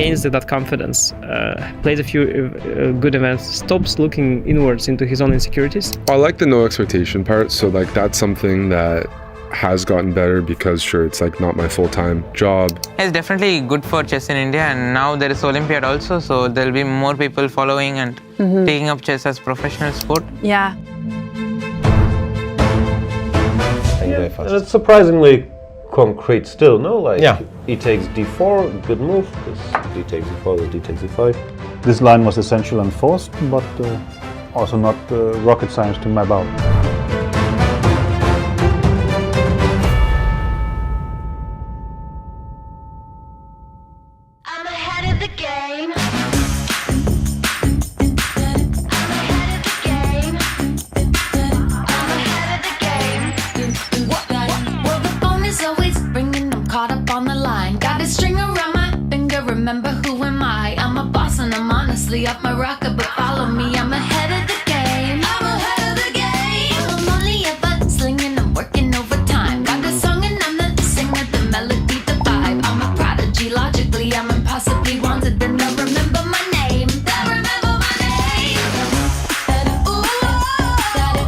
gains that confidence, plays a few good events, stops looking inwards into his own insecurities. I like the no expectation part, so like that's something that has gotten better because sure, it's like not my full-time job. It's definitely good for chess in India, and now there is Olympiad also, so there'll be more people following and taking up chess as professional sport. Yeah. And it's surprisingly concrete still, no? Like, he takes d4, good move, this d takes d4, this d takes d5. This line was essential and forced, but also not rocket science to map out. I'm ahead of the game. Remember who am I? I'm a boss and I'm honestly off my rocker, but follow me, I'm ahead of the game. I'm ahead of the game. I'm only ever slinging, I'm working overtime. Got the song and I'm the singer, the melody, the vibe. I'm a prodigy, logically, I'm impossibly wanted, but they'll remember my name. They'll remember my name. Ooh, well,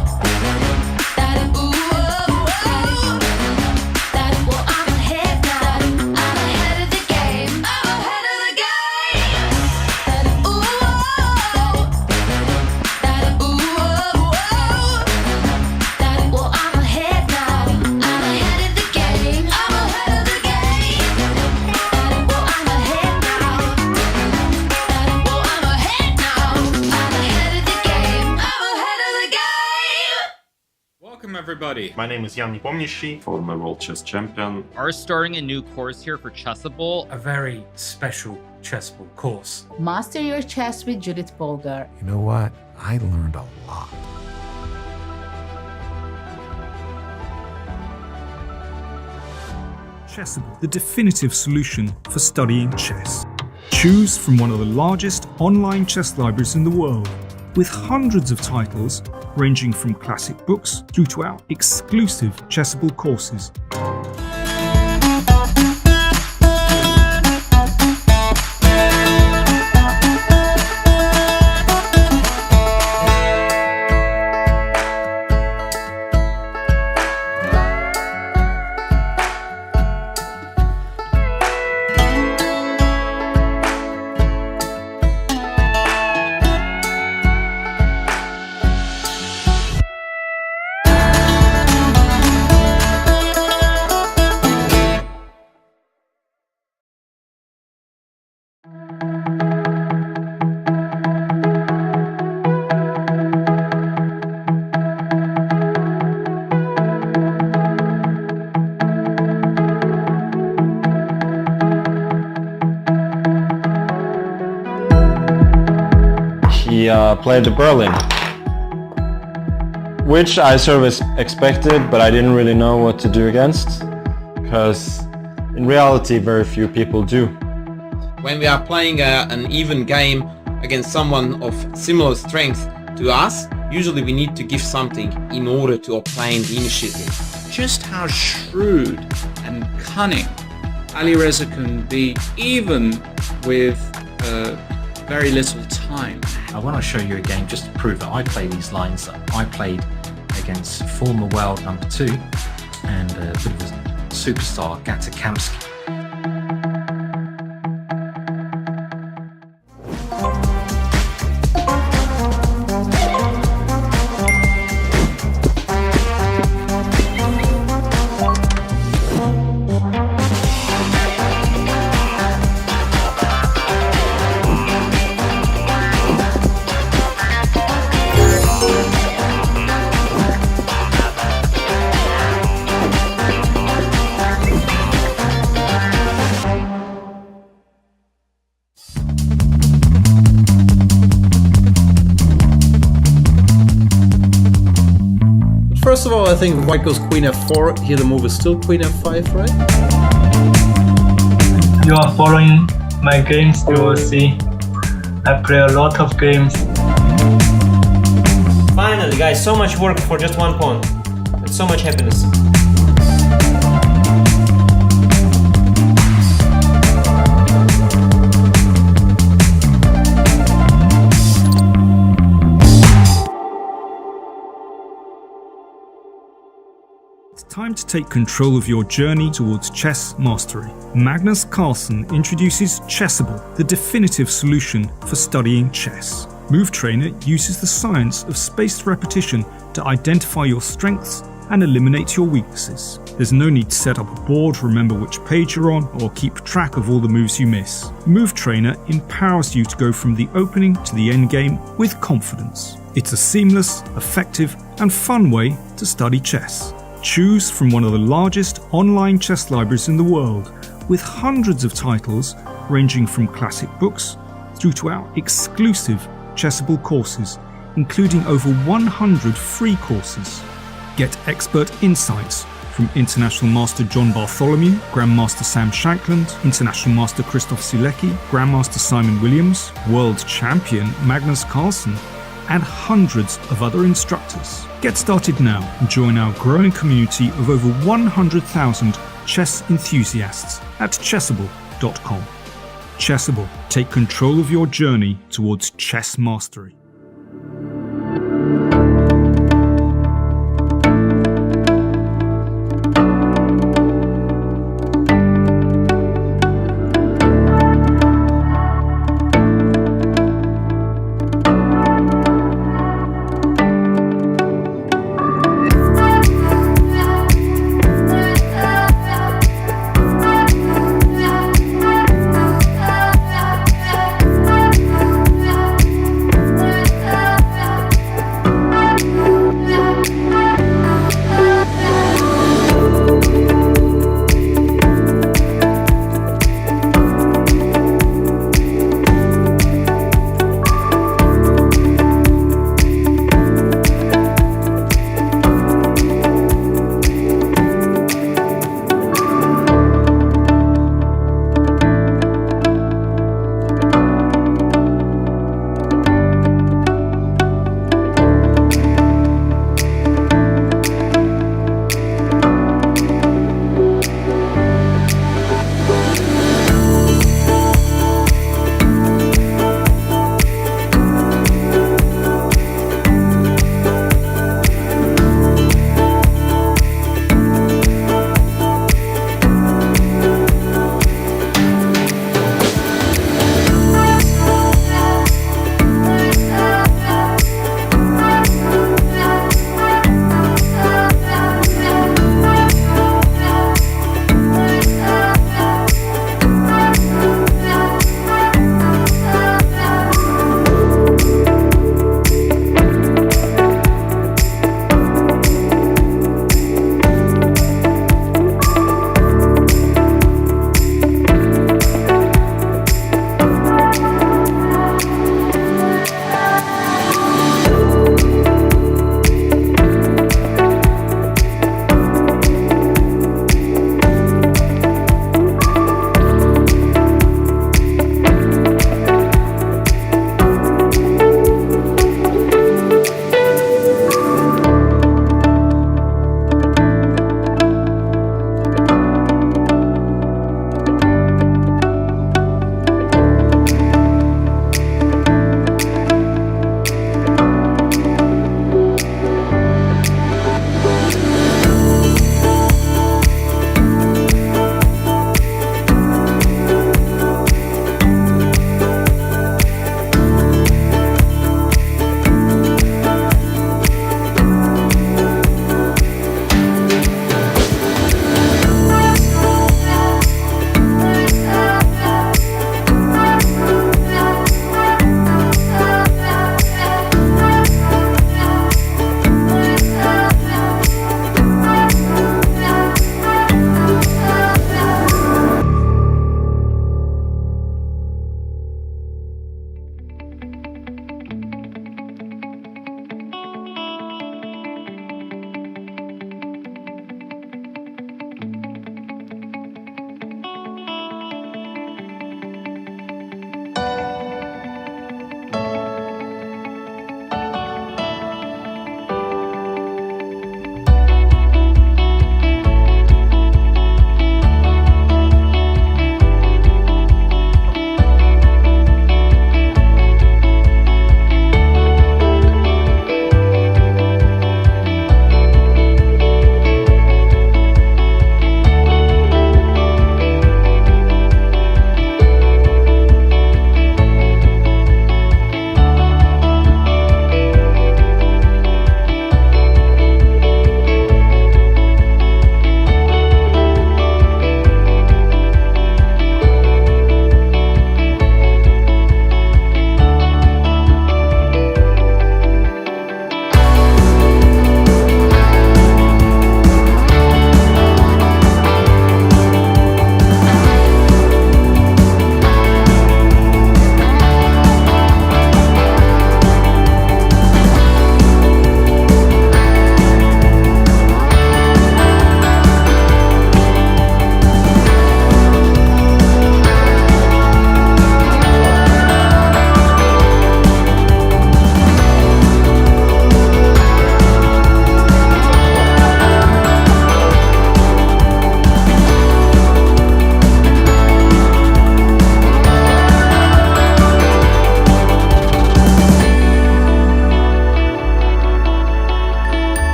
I'm ahead now. I'm ahead of the game. Welcome everybody. My name is Jan Nepomniachtchi, former world chess champion. We're starting a new course here for Chessable. A very special Chessable course. Master your chess with Judith Bolger. You know what? I learned a lot. Chessable, the definitive solution for studying chess. Choose from one of the largest online chess libraries in the world, with hundreds of titles ranging from classic books through to our exclusive Chessable courses. He played the Berlin, which I sort of expected, but I didn't really know what to do against, because in reality very few people do. When we are playing an even game against someone of similar strength to us, usually we need to give something in order to obtain the initiative. Just how shrewd and cunning Alireza can be, even with very little time. I want to show you a game just to prove that I play these lines that I played against former world number 2 and a bit of a superstar, Gata Kamsky. First of all, I think white goes queen f4. Here the move is still queen f5, right? You are following my games, you will see I play a lot of games. Finally, guys, so much work for just one pawn. And so much happiness. It's time to take control of your journey towards chess mastery. Magnus Carlsen introduces Chessable, the definitive solution for studying chess. Move Trainer uses the science of spaced repetition to identify your strengths and eliminate your weaknesses. There's no need to set up a board, remember which page you're on, or keep track of all the moves you miss. Move Trainer empowers you to go from the opening to the end game with confidence. It's a seamless, effective, and fun way to study chess. Choose from one of the largest online chess libraries in the world, with hundreds of titles ranging from classic books through to our exclusive Chessable courses, including over 100 free courses. Get expert insights from International Master John Bartholomew, Grandmaster Sam Shankland, International Master Christoph Silecki, Grandmaster Simon Williams, World Champion Magnus Carlsen, and hundreds of other instructors. Get started now and join our growing community of over 100,000 chess enthusiasts at chessable.com. Chessable, take control of your journey towards chess mastery.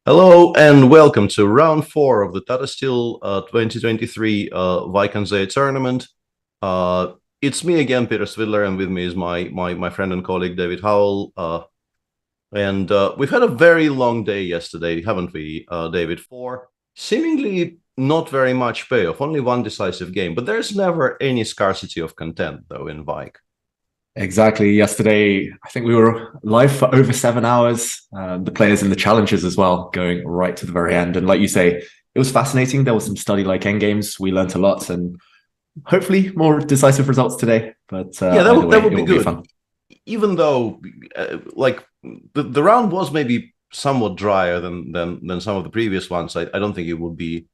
Hello and welcome to round 4 of the Tata Steel 2023 Wijk tournament. It's me again, Peter Svidler, and with me is my friend and colleague David Howell. And we've had a very long day yesterday, haven't we, David? For seemingly not very much payoff, only one decisive game. But there's never any scarcity of content, though, in Wijk. Exactly. Yesterday, I think we were live for over 7 hours. The players in the challenges as well, going right to the very end. And like you say, it was fascinating. There was some study-like endgames. We learnt a lot, and hopefully more decisive results today. But yeah, that would be good. Fun. Even though, like the round was maybe somewhat drier than some of the previous ones, I don't think it would be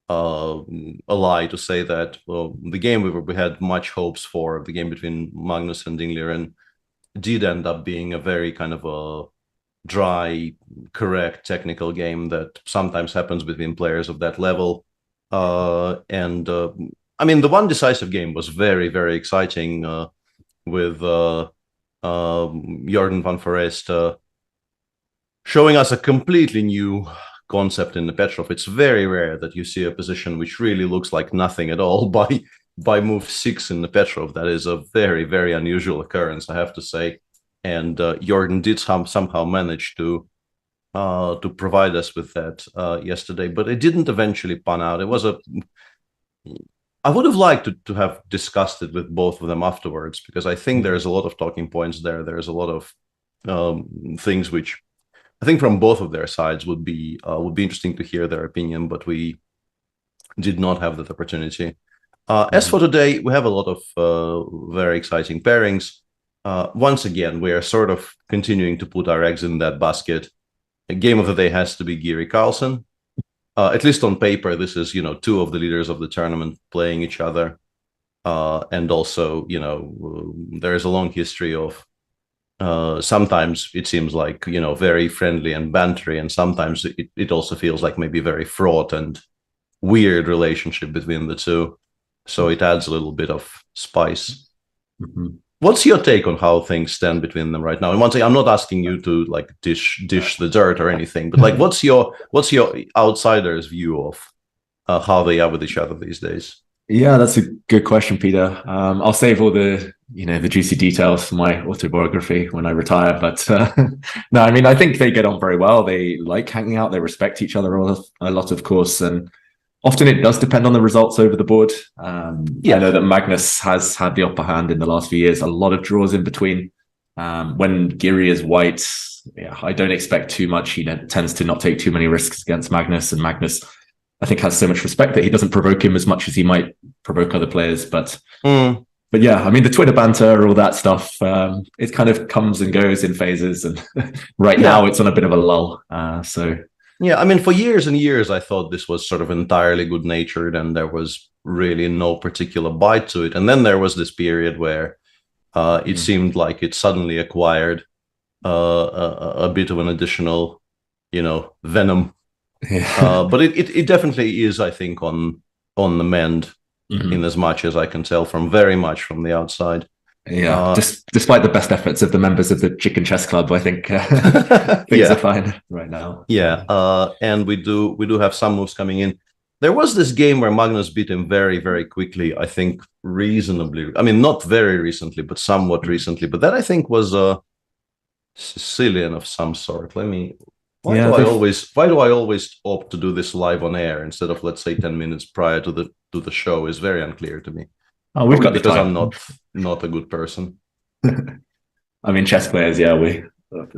a lie to say that the game we had much hopes for, the game between Magnus and Dinglieren, did end up being a very kind of a dry, correct technical game that sometimes happens between players of that level. I mean, the one decisive game was very, very exciting with Jordan van Forest showing us a completely new concept in the Petrov. It's very rare that you see a position which really looks like nothing at all by move 6 in the Petrov. That is a very, very unusual occurrence, I have to say. And Jordan did somehow manage to provide us with that yesterday, but it didn't eventually pan out. It was I would have liked to have discussed it with both of them afterwards, because I think there's a lot of talking points there. There's a lot of things which I think from both of their sides would be interesting to hear their opinion, but we did not have that opportunity. As for today, we have a lot of very exciting pairings. Once again, we are sort of continuing to put our eggs in that basket. A game of the day has to be Giri Carlsen. At least on paper, this is, two of the leaders of the tournament playing each other. And also, there is a long history of sometimes it seems like, very friendly and bantery, and sometimes it also feels like maybe very fraught and weird relationship between the two. So it adds a little bit of spice. Mm-hmm. What's your take on how things stand between them right now? And once again, I'm not asking you to like dish the dirt or anything, but like, what's your outsider's view of how they are with each other these days? Yeah, that's a good question, Peter. I'll save all the juicy details for my autobiography when I retire. But no, I mean, I think they get on very well. They like hanging out. They respect each other a lot, of course. And often it does depend on the results over the board. I know that Magnus has had the upper hand in the last few years. A lot of draws in between. When Giri is white, I don't expect too much. He tends to not take too many risks against Magnus. And Magnus, I think, has so much respect that he doesn't provoke him as much as he might provoke other players. But yeah, I mean, the Twitter banter, all that stuff, it kind of comes and goes in phases. And now it's on a bit of a lull. Yeah, I mean, for years and years, I thought this was sort of entirely good-natured and there was really no particular bite to it. And then there was this period where it seemed like it suddenly acquired a bit of an additional, venom. Yeah. But it definitely is, I think, on the mend, in as much as I can tell very much from the outside. Yeah, despite the best efforts of the members of the Chicken Chess Club, I think things are fine right now. Yeah, and we do have some moves coming in. There was this game where Magnus beat him very, very quickly, I think reasonably. I mean, not very recently, but somewhat recently. But that, I think, was a Sicilian of some sort. Why do I always opt to do this live on air instead of, let's say, 10 minutes prior to the show is very unclear to me. Oh, we've got the because time. I'm not a good person. I mean, chess players,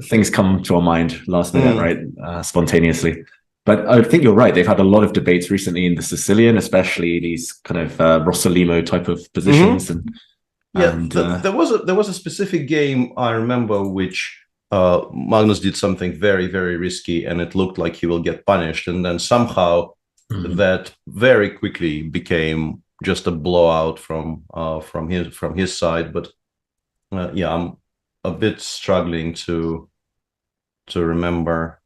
things come to our mind last minute, right? Spontaneously. But I think you're right. They've had a lot of debates recently in the Sicilian, especially these kind of Rossolimo type of positions. There was a specific game I remember which Magnus did something very, very risky, and it looked like he will get punished, and then somehow that very quickly became just a blowout from his side. But I'm a bit struggling to remember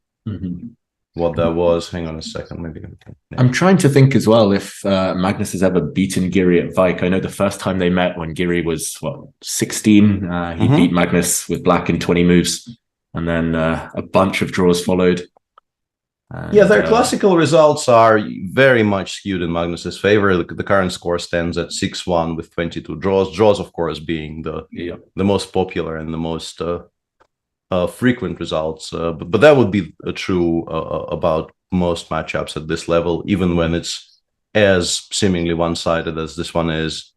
what that was. Hang on a second, maybe. I'm trying to think as well if Magnus has ever beaten Giri at Wijk. I know the first time they met, when Giri was 16, he beat Magnus with black in 20 moves, and then a bunch of draws followed. And, yeah, their classical results are very much skewed in Magnus's favor. The current score stands at 6-1 with 22 draws. Draws, of course, being the most popular and the most frequent results. But that would be true about most matchups at this level, even when it's as seemingly one-sided as this one is.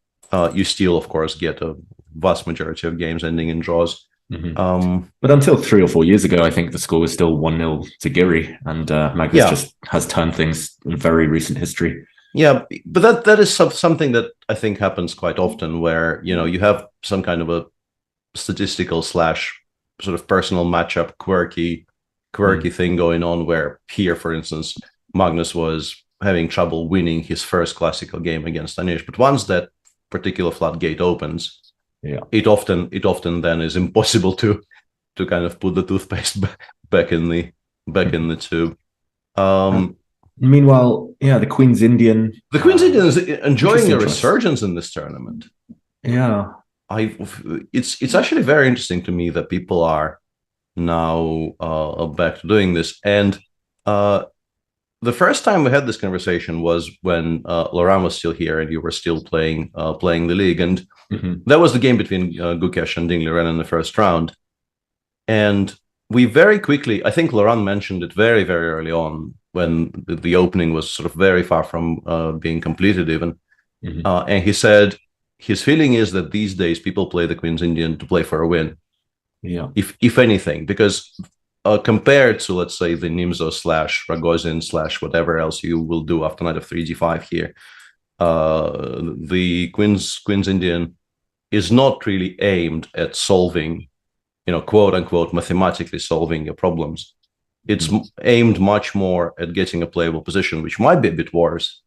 You still, of course, get a vast majority of games ending in draws. But until 3 or 4 years ago, I think the score was still 1-0 to Giri, and Magnus just has turned things in very recent history. Yeah, but that is something that I think happens quite often, where you have some kind of a statistical / sort of personal matchup quirky thing going on, where here, for instance, Magnus was having trouble winning his first classical game against Anish, but once that particular floodgate opens, it often then is impossible to kind of put the toothpaste back in the tube. Meanwhile, the Queen's Indian is enjoying a resurgence in this tournament. Yeah, it's actually very interesting to me that people are now back to doing this. And the first time we had this conversation was when Laurent was still here and you were still playing the league, and that was the game between Gukesh and Ding Liren in the first round. And we very quickly, I think Laurent mentioned it very, very early on when the opening was sort of very far from being completed even. And he said his feeling is that these days people play the Queen's Indian to play for a win. Yeah. If anything, because compared to, let's say, the Nimzo / Ragozin / whatever else you will do after knight of 3g5 here, the Queen's Indian is not really aimed at solving, quote unquote, mathematically solving your problems. It's aimed much more at getting a playable position, which might be a bit worse,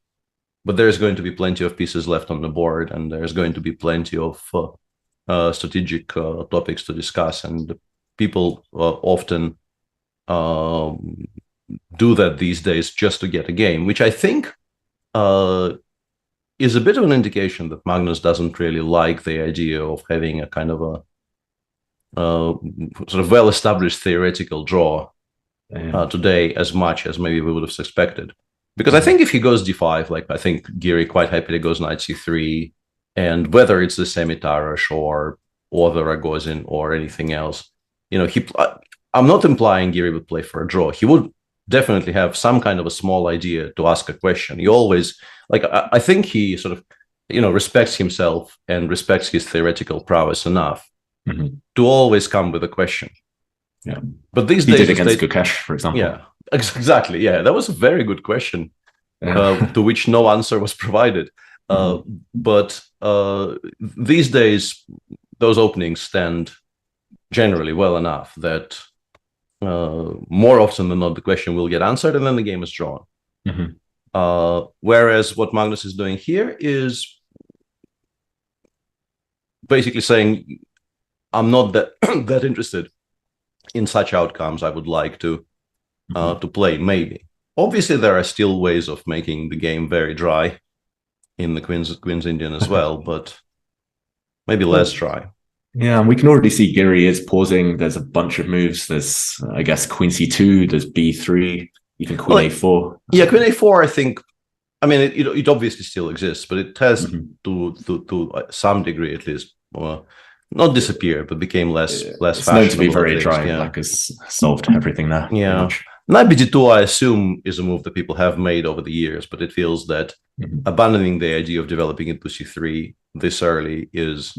but there's going to be plenty of pieces left on the board, and there's going to be plenty of strategic topics to discuss. And people often do that these days just to get a game, which I think is a bit of an indication that Magnus doesn't really like the idea of having a kind of a sort of well-established theoretical draw today as much as maybe we would have suspected. Because I think if he goes d5, like I think Giri quite happily goes knight c3, and whether it's the Semitarash or the Ragozin or anything else, I'm not implying Giri would play for a draw. He would definitely have some kind of a small idea to ask a question. He always, I think he sort of, respects himself and respects his theoretical prowess enough to always come with a question. Yeah. But these he days, did against Gukesh, for example. Yeah, exactly. Yeah, that was a very good question to which no answer was provided. But these days, those openings stand generally well enough that more often than not, the question will get answered and then the game is drawn. Whereas what Magnus is doing here is basically saying, I'm not that interested in such outcomes. I would like to play, maybe. Obviously, there are still ways of making the game very dry in the Queen's Indian as well, but maybe less dry. Yeah, and we can already see Giri is pausing. There's a bunch of moves. There's, I guess, Queen C2, there's B3, even Queen A4. Yeah, Queen A4, I think, I mean, it obviously still exists, but it has to some degree at least, not disappeared, but became less it's known to be very dry. Yeah. Black has solved everything there. Yeah. Knight BG2, I assume, is a move that people have made over the years, but it feels that abandoning the idea of developing into C3 this early is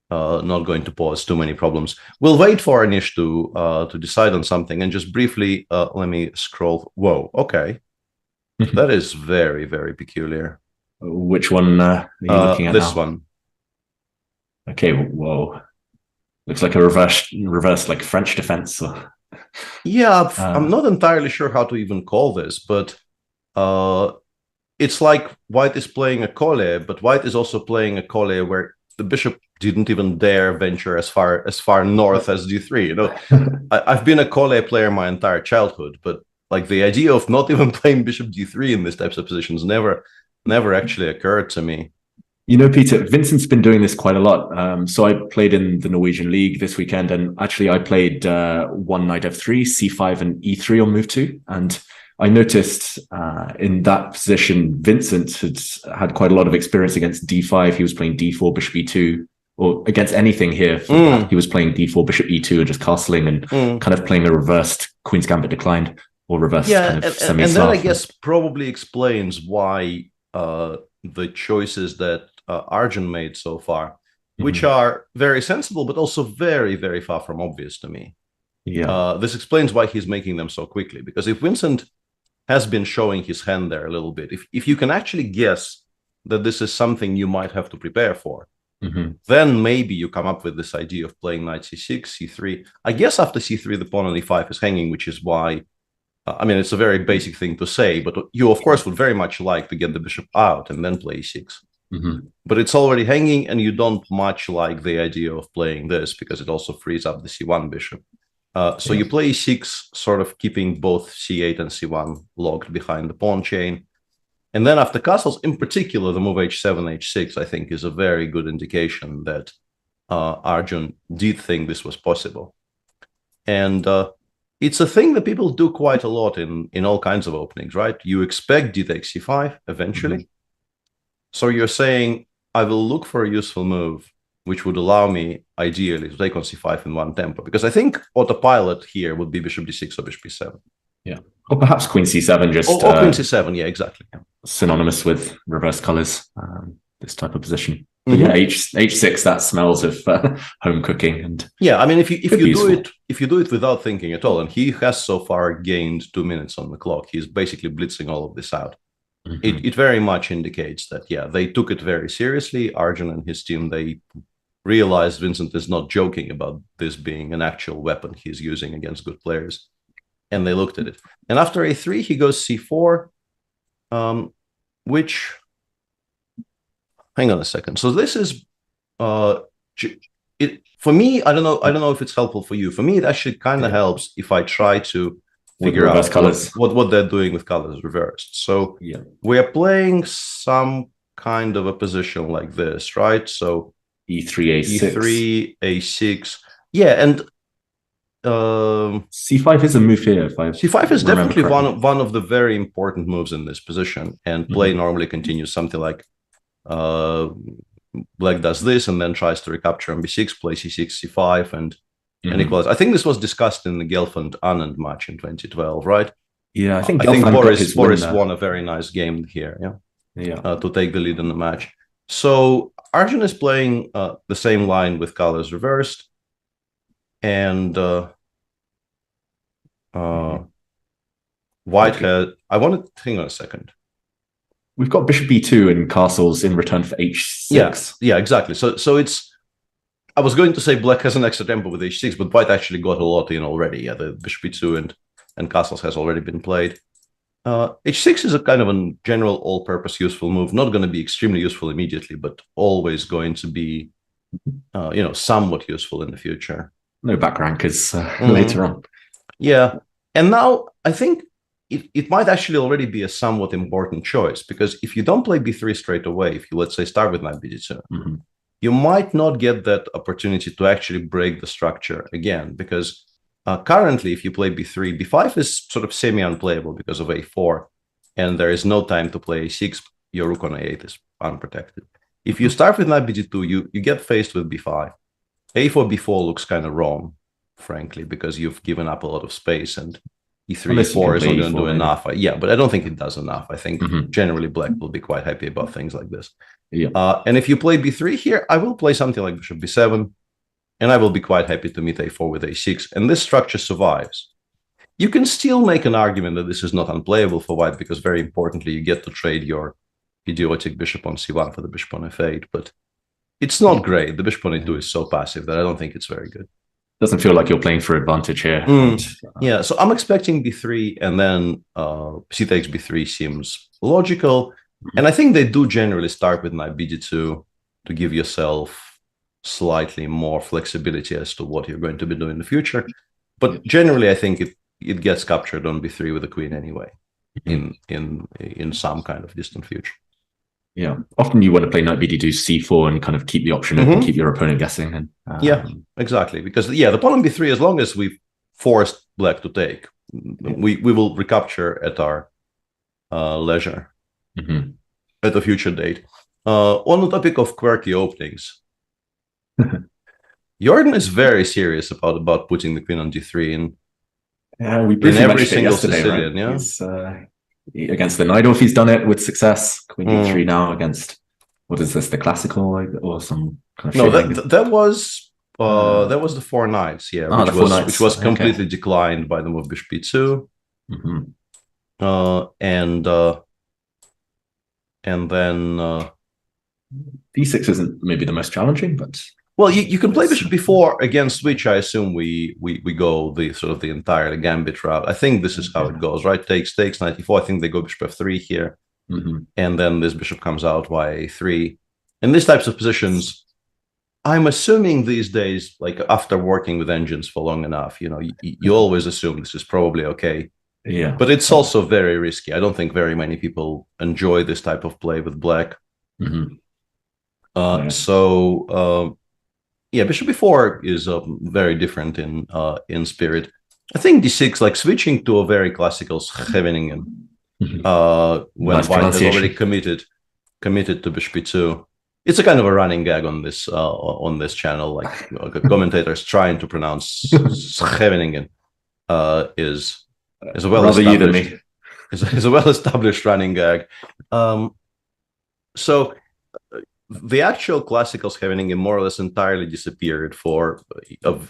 not going to pose too many problems. We'll wait for Anish to decide on something, and just briefly, let me scroll. Whoa, okay. That is very, very peculiar. Which one are you looking at this now? One. Okay, whoa. Looks like a reverse like French defense. Yeah, I'm not entirely sure how to even call this, but it's like White is playing a Cole, but White is also playing a Cole where the bishop didn't even dare venture as far north as d3. I've been a Cole player my entire childhood, but like the idea of not even playing bishop d3 in these types of positions never actually occurred to me. Peter, Vincent's been doing this quite a lot. So I played in the Norwegian League this weekend, and actually I played one knight f3, c5, and e3 on move 2. And I noticed in that position, Vincent had quite a lot of experience against d5. He was playing d4, bishop e2, or against anything here. He was playing d4, bishop e2, and just castling and kind of playing a reversed Queen's Gambit declined or reversed kind of semi-slav. And that, I guess, probably explains why the choices that Arjun made so far, which are very sensible, but also very, very far from obvious to me. Yeah. This explains why he's making them so quickly. Because if Vincent has been showing his hand there a little bit, if you can actually guess that this is something you might have to prepare for, then maybe you come up with this idea of playing knight c6, c3. I guess after c3, the pawn on e5 is hanging, which is why, I mean, it's a very basic thing to say, but you, of course, would very much like to get the bishop out and then play e6. But it's already hanging, and you don't much like the idea of playing this because it also frees up the c1 bishop. So you play e6, sort of keeping both c8 and c1 locked behind the pawn chain. And then after castles, in particular, the move h7, h6, I think, is a very good indication that Arjun did think this was possible. And it's a thing that people do quite a lot in all kinds of openings, right? You expect d takes c5 eventually. So you're saying, I will look for a useful move which would allow me, ideally, to take on c5 in one tempo. Because I think autopilot here would be bishop d6 or bishop b7. Yeah. Or perhaps queen c7 just... Or queen c7, yeah, exactly. Synonymous with reverse colors, this type of position. But yeah, h6, that smells of home cooking. And yeah, I mean, if you do it without thinking at all, and he has so far gained 2 minutes on the clock, he's basically blitzing all of this out. It very much indicates that, yeah, they took it very seriously. Arjun and his team, they realized Vincent is not joking about this being an actual weapon he's using against good players. And they looked at it. And after a3, he goes c4, which... Hang on a second. So this is... for me, I don't know if it's helpful for you. For me, it actually kind of helps if I try to figure out what they're doing with colors reversed. So we're playing some kind of a position like this, right? So e3, a6. e3, a6. Yeah, and c5 is a move here. C5 is definitely one of the very important moves in this position. And play normally continues something like black does this and then tries to recapture on b6, play c6, c5, and equalize. I think this was discussed in the Gelfand Anand match in 2012, right? Yeah, I think Boris won a very nice game here, to take the lead in the match. So Arjun is playing the same line with colors reversed, and White had... hang on a second. We've got bishop b2 and castles in return for h6. Yeah, exactly. So it's... I was going to say black has an extra tempo with h6, but white actually got a lot in already. Yeah, the bishop b2 and castles has already been played. H6 is a kind of a general all-purpose useful move. Not going to be extremely useful immediately, but always going to be, somewhat useful in the future. No back rankers later on. Yeah, and now I think it might actually already be a somewhat important choice, because if you don't play b3 straight away, if you, let's say, start with knight b2, you might not get that opportunity to actually break the structure again, because currently, if you play b3, b5 is sort of semi-unplayable because of a4, and there is no time to play a6. Your rook on a8 is unprotected. If you start with knight b2, you get faced with b5. a4, b4 looks kind of wrong, frankly, because you've given up a lot of space, and e3, e4 is not going to do enough. Yeah, but I don't think it does enough. I think generally black will be quite happy about things like this. Yeah. And if you play b3 here, I will play something like bishop b7, and I will be quite happy to meet a4 with a6, and this structure survives. You can still make an argument that this is not unplayable for white, because very importantly, you get to trade your idiotic bishop on c1 for the bishop on f8, but it's not great. The bishop on e2 is so passive that I don't think it's very good. Doesn't feel like you're playing for advantage here. Yeah, so I'm expecting b3, and then c takes b3 seems logical. And I think they do generally start with knight bd2 to give yourself slightly more flexibility as to what you're going to be doing in the future. But generally, I think it gets captured on b3 with the queen anyway, in some kind of distant future. Yeah, often you want to play knight bd2 c4 and kind of keep the option open, keep your opponent guessing. And yeah, exactly. Because the pawn on b3, as long as we've forced black to take, we will recapture at our leisure at a future date. On the topic of quirky openings, Jordan is very serious about putting the queen on d3 we in briefly every mentioned it single yesterday, Sicilian. right? Yeah, He's, against the Najdorf, he's done it with success. Queen d3 now against, what is this, the classical, like, or some kind of that was the four knights, which was completely declined by the move bishop b2. And then d6 isn't maybe the most challenging, but well, you can play bishop b4, against which I assume we go the sort of the entire gambit route. I think this is how it goes, right? Takes knight e4. I think they go bishop f3 here, and then this bishop comes out via a3. In these types of positions, I'm assuming these days, like after working with engines for long enough, you always assume this is probably okay. Yeah, but it's also very risky. I don't think very many people enjoy this type of play with black. Bishop b4 is very different in spirit. I think d6, like switching to a very classical Scheveningen, when White has already committed to bishop b2. It's a kind of a running gag on this channel. Like commentators trying to pronounce Scheveningen is a well-established running gag. So the actual classical Scheveningen more or less entirely disappeared for,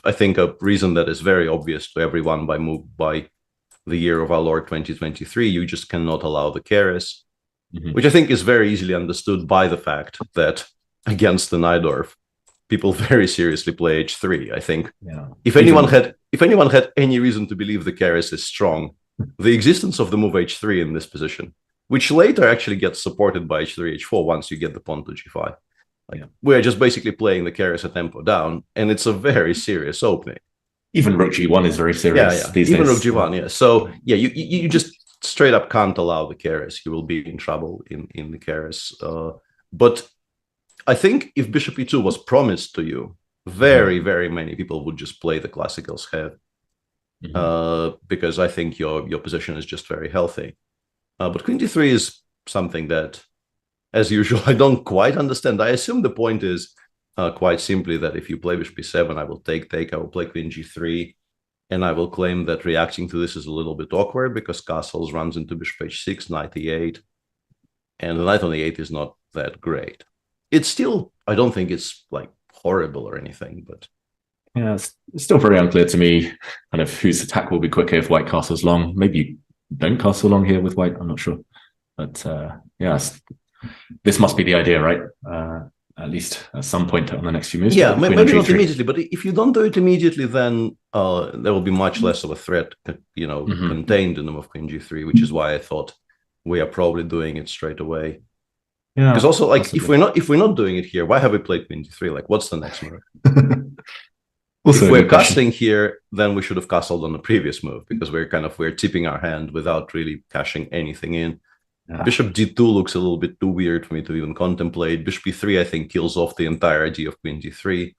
I think, a reason that is very obvious to everyone by the year of our Lord 2023. You just cannot allow the keres, which I think is very easily understood by the fact that against the Najdorf, people very seriously play h3. I think if anyone had any reason to believe the keres is strong, the existence of the move h3 in this position, which later actually gets supported by h3, h4 once you get the pawn to g5. We're just basically playing the keres a tempo down, and it's a very serious opening. Even rook g1 is very serious these days. Even rook g1, So you just straight up can't allow the keres. You will be in trouble in the keres. But I think if bishop e2 was promised to you, very, very many people would just play the classical Schev, because I think your position is just very healthy. But queen d3 is something that, as usual, I don't quite understand. I assume the point is quite simply that if you play bishop b7, I will take, I will play queen g3, and I will claim that reacting to this is a little bit awkward because castles runs into bishop h6, knight e8, and the knight on e8 is not that great. It's still, I don't think it's like horrible or anything, but yeah, it's still very unclear to me kind of whose attack will be quicker if White castles long. Maybe you don't castle long here with White, I'm not sure. But this must be the idea, right? At least at some point on the next few moves. Yeah, maybe not immediately, but if you don't do it immediately, then there will be much less of a threat, contained in the move queen g3, which is why I thought we are probably doing it straight away. Yeah, because also, like, if we're not doing it here, why have we played queen d3? Like, what's the next move? If we're castling here, then we should have castled on the previous move because we're tipping our hand without really cashing anything in. Yeah. Bishop d2 looks a little bit too weird for me to even contemplate. Bishop e3, I think, kills off the entire idea of queen d3.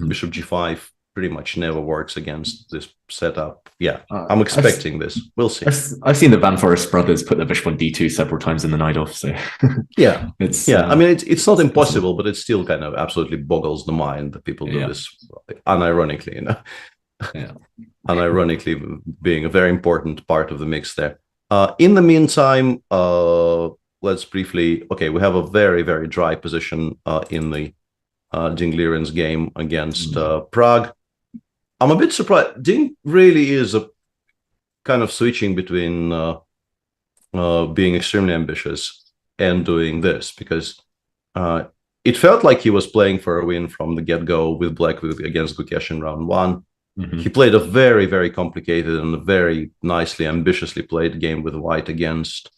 Bishop g5 pretty much never works against this setup. Yeah, I'm expecting this. We'll see. I've seen the Van Forest brothers put the bishop on d2 several times in the Najdorf. So I mean, it's not impossible, but it still kind of absolutely boggles the mind that people do this unironically, unironically being a very important part of the mix there. In the meantime, let's briefly, we have a very, very dry position in the Dinglieren's game against Prague. I'm a bit surprised. Ding really is a kind of switching between being extremely ambitious and doing this, because it felt like he was playing for a win from the get-go with Black against Gukesh in round one. He played a very, very complicated and a very nicely, ambitiously played game with White against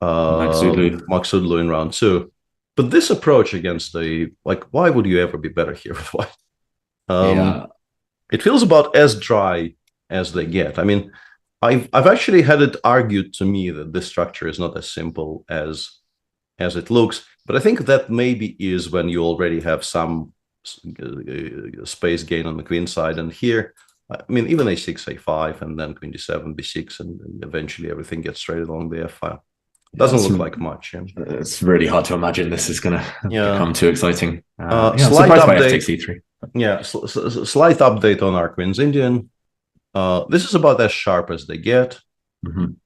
Maksudlu in round two. But this approach against why would you ever be better here with White? It feels about as dry as they get. I mean, I've actually had it argued to me that this structure is not as simple as it looks, but I think that maybe is when you already have some space gain on the queen side, and here I mean, even a6, a5, and then queen d7, b6, and eventually everything gets traded along the f file. Doesn't look like much. Yeah. It's really hard to imagine this is going to become too exciting. I'm Slight surprised by update. f6, e3. Yeah, slight update on our Queen's Indian. This is about as sharp as they get.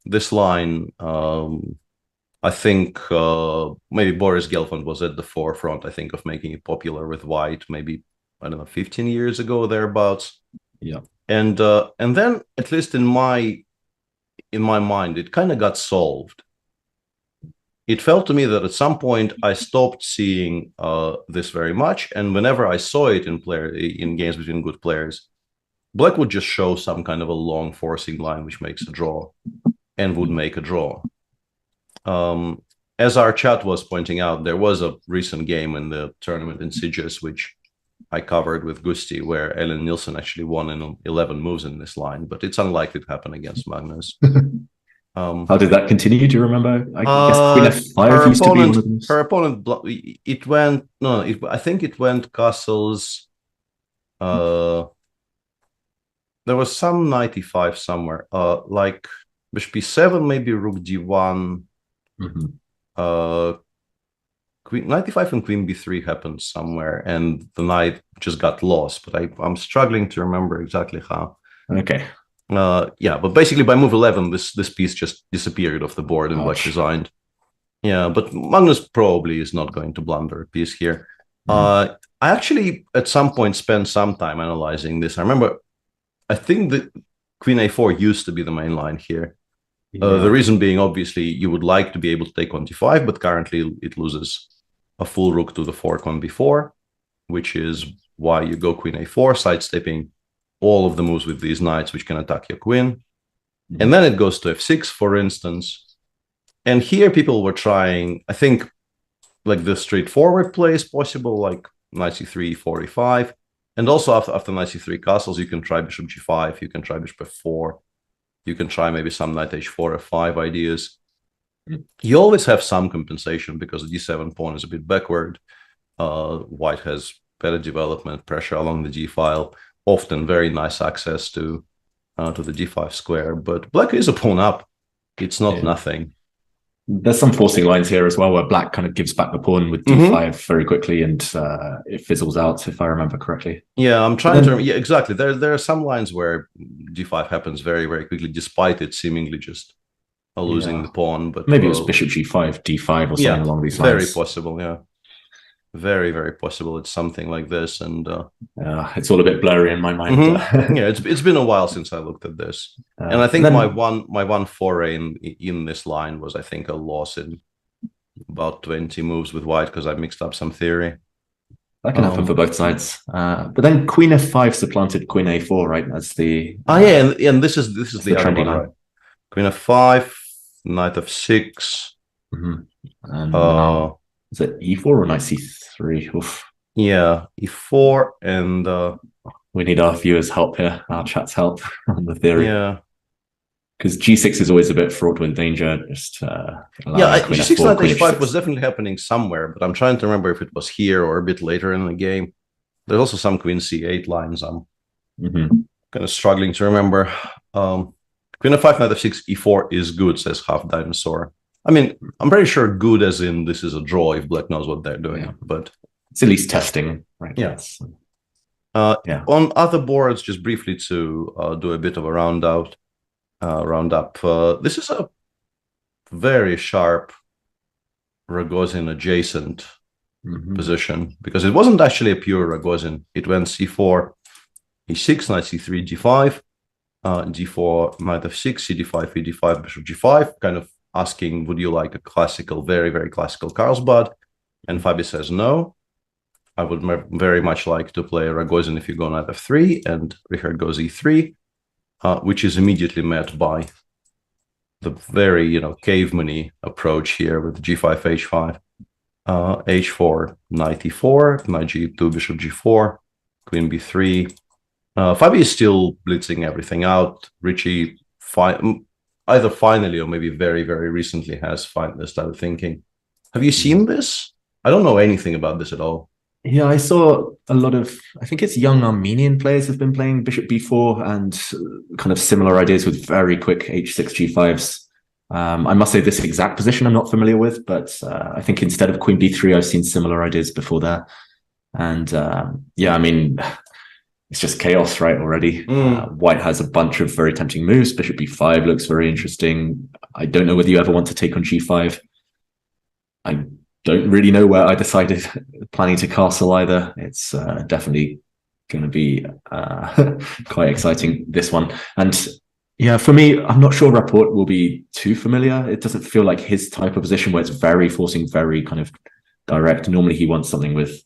This line, I think maybe Boris Gelfand was at the forefront, I think, of making it popular with White, maybe, I don't know, 15 years ago, thereabouts. Yeah. And then, at least in my mind, it kind of got solved. It felt to me that at some point I stopped seeing this very much, and whenever I saw it in games between good players, Black would just show some kind of a long forcing line which makes a draw, and would make a draw. As our chat was pointing out, there was a recent game in the tournament in Sieges, which I covered with Gusti, where Ellen Nielsen actually won in 11 moves in this line, but it's unlikely to happen against Magnus. How did that continue? Do you remember? I guess Queen F5 used to be one of them. Her opponent, it went, I think it went castles. There was some 95 somewhere, like bishop b7, maybe rook d1. Queen 95 and queen b3 happened somewhere, and the knight just got lost, but I'm struggling to remember exactly how. Okay. Yeah, but basically by move 11, this piece just disappeared off the board and Black resigned. Yeah, but Magnus probably is not going to blunder a piece here. I actually, at some point, spent some time analyzing this. I remember, I think that queen a4 used to be the main line here. The reason being, obviously, you would like to be able to take on d5, but currently it loses a full rook to the fork on b4, which is why you go queen a4, sidestepping all of the moves with these knights which can attack your queen. And then it goes to f6, for instance. And here people were trying, I think, like the straightforward play is possible, like knight c3, e4, e5. And also after knight c3 castles, you can try bishop g5, you can try bishop f4, you can try maybe some knight h4, f5 ideas. You always have some compensation because the d7 pawn is a bit backward. White has better development, pressure along the g file, often very nice access to the d5 square. But Black is a pawn up. It's not nothing. There's some forcing lines here as well, where Black kind of gives back the pawn with d5 very quickly, and it fizzles out, if I remember correctly. Yeah, I'm trying to. Yeah, exactly. There are some lines where d5 happens very, very quickly, despite it seemingly just losing the pawn. But maybe it was bishop g5, d5, or something along these lines. Very possible. Yeah, very, very possible. It's something like this, and it's all a bit blurry in my mind. Yeah, it's been a while since I looked at this, and I think my one foray in this line was, I think, a loss in about 20 moves with White because I mixed up some theory. That can happen for both sides. But then queen f5 supplanted queen a4, right? That's the and this is the other one, right? Queen f5, knight f6. And is it e4 or knight c3? Oof. Yeah, e4, and we need our viewers' help here, our chat's help on the theory. Yeah, because g6 is always a bit fraught with danger. Just g6 knight h5 was definitely happening somewhere, but I'm trying to remember if it was here or a bit later in the game. There's also some queen c8 lines I'm kind of struggling to remember. Queen f5, knight f6, e4 is good, says Half Dinosaur. I mean, I'm pretty sure good as in this is a draw if Black knows what they're doing, but it's at least testing, right? Yes. On other boards, just briefly to do a bit of a roundup. This is a very sharp Rogozin adjacent position because it wasn't actually a pure Rogozin. It went c4, e6, knight c3, g5, d4, knight f6, cd5, e5, bishop g5, kind of asking, would you like a classical, very, very classical Carlsbad? And Fabi says no. I would very much like to play Rogozin if you go knight f3, and Richard goes e3, which is immediately met by the very, caveman-y approach here with g5, h5, h4, knight e4, knight g2, bishop g4, queen b3. Fabi is still blitzing everything out. Richie either finally or maybe very, very recently has started thinking. Have you seen this? I don't know anything about this at all. Yeah, I saw a lot of, I think it's young Armenian players have been playing bishop b4 and kind of similar ideas with very quick h6 g5s. I must say this exact position I'm not familiar with, but I think instead of queen b3, I've seen similar ideas before there. And yeah, I mean, it's just chaos, right, already. White has a bunch of very tempting moves. Bishop b5 looks very interesting. I don't know whether you ever want to take on g5. I don't really know where I decided planning to castle either. It's definitely going to be quite exciting, this one. And yeah, for me, I'm not sure Rapport will be too familiar. It doesn't feel like his type of position where it's very forcing, very kind of direct. Normally he wants something with,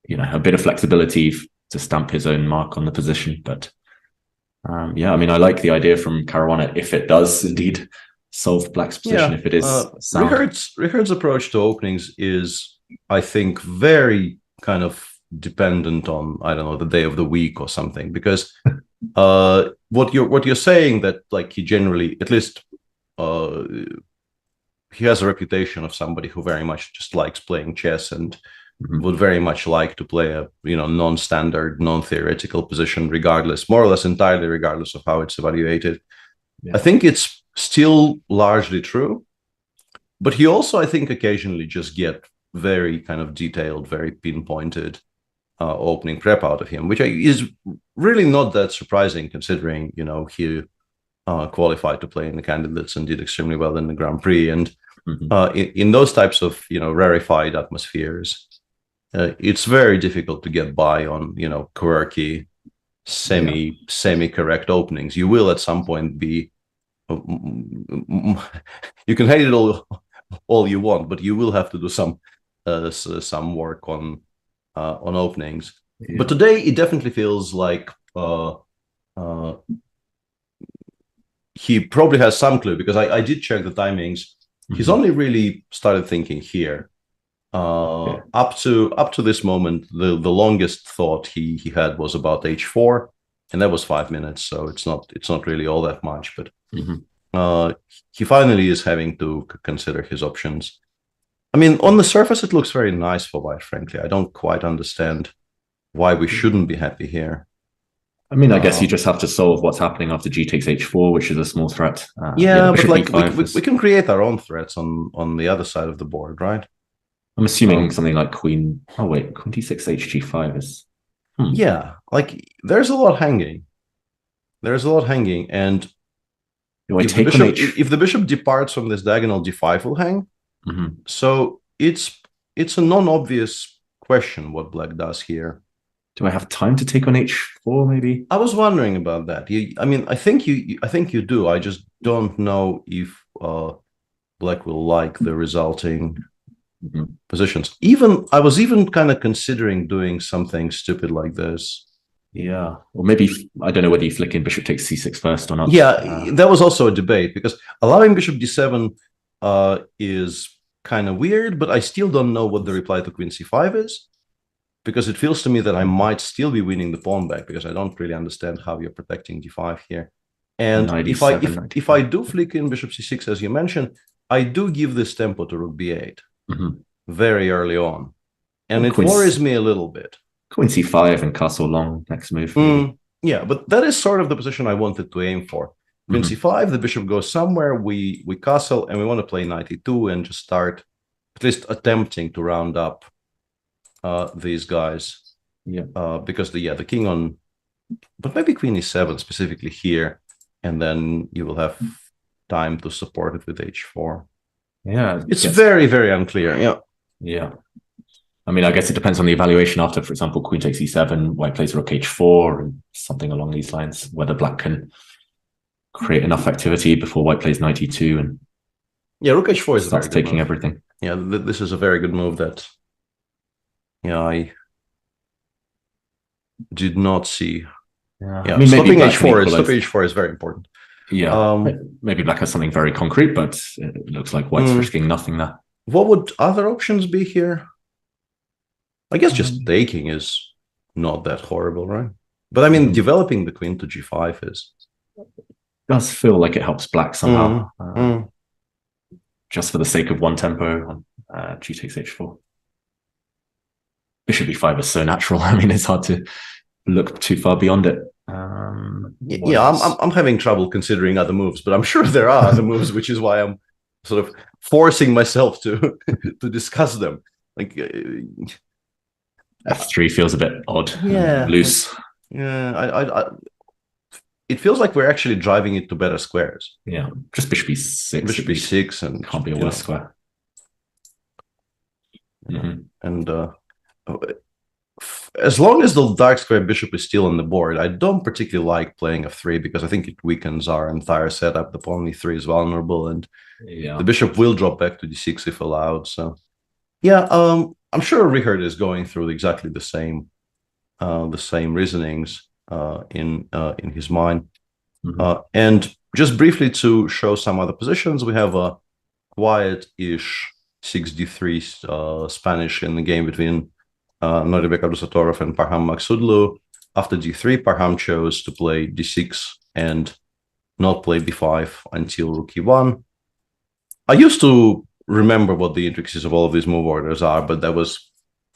you know, a bit of flexibility to stamp his own mark on the position. But yeah, I mean, I like the idea from Caruana if it does indeed solve Black's position, if it is sound. Richard's approach to openings is, I think, very kind of dependent on, I don't know, the day of the week or something, because what you're saying that like he generally, at least he has a reputation of somebody who very much just likes playing chess and would very much like to play a, you know, non-standard, non-theoretical position, regardless, more or less entirely regardless of how it's evaluated. I think it's still largely true, but he also, I think, occasionally just get very kind of detailed, very pinpointed opening prep out of him, which is really not that surprising considering, you know, he qualified to play in the candidates and did extremely well in the Grand Prix. And in those types of, you know, rarefied atmospheres, it's very difficult to get by on, you know, quirky, semi-correct openings. You will at some point be, you can hate it all you want, but you will have to do some work on openings. But today it definitely feels like he probably has some clue, because I did check the timings. He's only really started thinking here. Up to this moment, the longest thought he had was about h4, and that was 5 minutes, so it's not really all that much. But he finally is having to consider his options. I mean, on the surface, it looks very nice for White, frankly. I don't quite understand why we shouldn't be happy here. I mean, I guess you just have to solve what's happening after g takes h4, which is a small threat. But like we can create our own threats on the other side of the board, right? I'm assuming something like queen. Oh wait, queen d6 hg5 is. Yeah, like there's a lot hanging. There's a lot hanging, and if the bishop departs from this diagonal, d5 will hang. So it's a non-obvious question what Black does here. Do I have time to take on h4? Maybe I was wondering about that. I mean, I think you do. I just don't know if Black will like the resulting positions. I was even kind of considering doing something stupid like this. Yeah, or maybe I don't know whether you flick in bishop takes c6 first or not. Yeah, that was also a debate, because allowing bishop d7 is kind of weird, but I still don't know what the reply to queen c5 is, because it feels to me that I might still be winning the pawn back, because I don't really understand how you're protecting d5 here. And if I do flick in bishop c6, as you mentioned, I do give this tempo to rook b8 very early on, and it worries me a little bit. Queen c5 and castle long next move. Yeah, but that is sort of the position I wanted to aim for. Queen c5, the bishop goes somewhere, we castle, and we want to play knight e2 and just start at least attempting to round up these guys. Because the king on, but maybe queen e7 specifically here, and then you will have time to support it with h4. Yeah, it's very, very unclear. Yeah. I mean, I guess it depends on the evaluation after, for example, queen takes e7, white plays rook h4, and something along these lines, whether black can create enough activity before white plays knight e2 and rook h4 is starts taking everything. Yeah, this is a very good move that I did not see. I mean, stopping h4 is very important. Yeah, maybe black has something very concrete, but it looks like white's risking nothing there. What would other options be here? I guess just taking is not that horrible, right? But I mean, developing the queen to g5 does feel like it helps black somehow. Just for the sake of one tempo on g takes h4. bishop e5 is so natural. I mean, it's hard to look too far beyond it. I'm having trouble considering other moves, but I'm sure there are other moves, which is why I'm sort of forcing myself to to discuss them. Like f3 feels a bit odd, loose. It feels like we're actually driving it to better squares. Yeah, just bishop e6. Bishop e6 and can't be a worse square. And as long as the dark square bishop is still on the board, I don't particularly like playing f3 because I think it weakens our entire setup. The pawn e3 is vulnerable, and the bishop will drop back to d6 if allowed. So, yeah, I'm sure Richard is going through exactly the same reasonings in his mind. And just briefly to show some other positions, we have a quiet-ish 6d3 Spanish in the game between Norbek Abdusatorov and Parham Maksudlu. After d3, Parham chose to play d6 and not play b5 until rook e1. I used to remember what the intricacies of all of these move orders are, but that was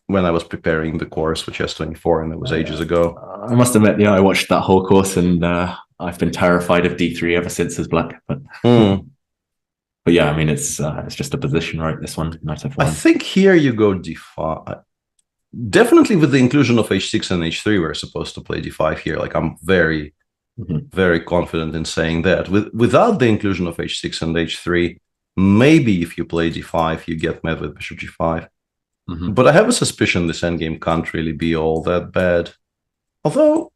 when I was preparing the course for Chess24, and that was ages ago. I must admit, I watched that whole course, and I've been terrified of d3 ever since as black. But yeah, I mean, it's just a position, right? This one, knight f1. I think here you go d5. Definitely with the inclusion of h6 and h3, we're supposed to play d5 here. Like, I'm very, very confident in saying that. Without the inclusion of h6 and h3, maybe if you play d5, you get met with bishop g5. But I have a suspicion this endgame can't really be all that bad. Although,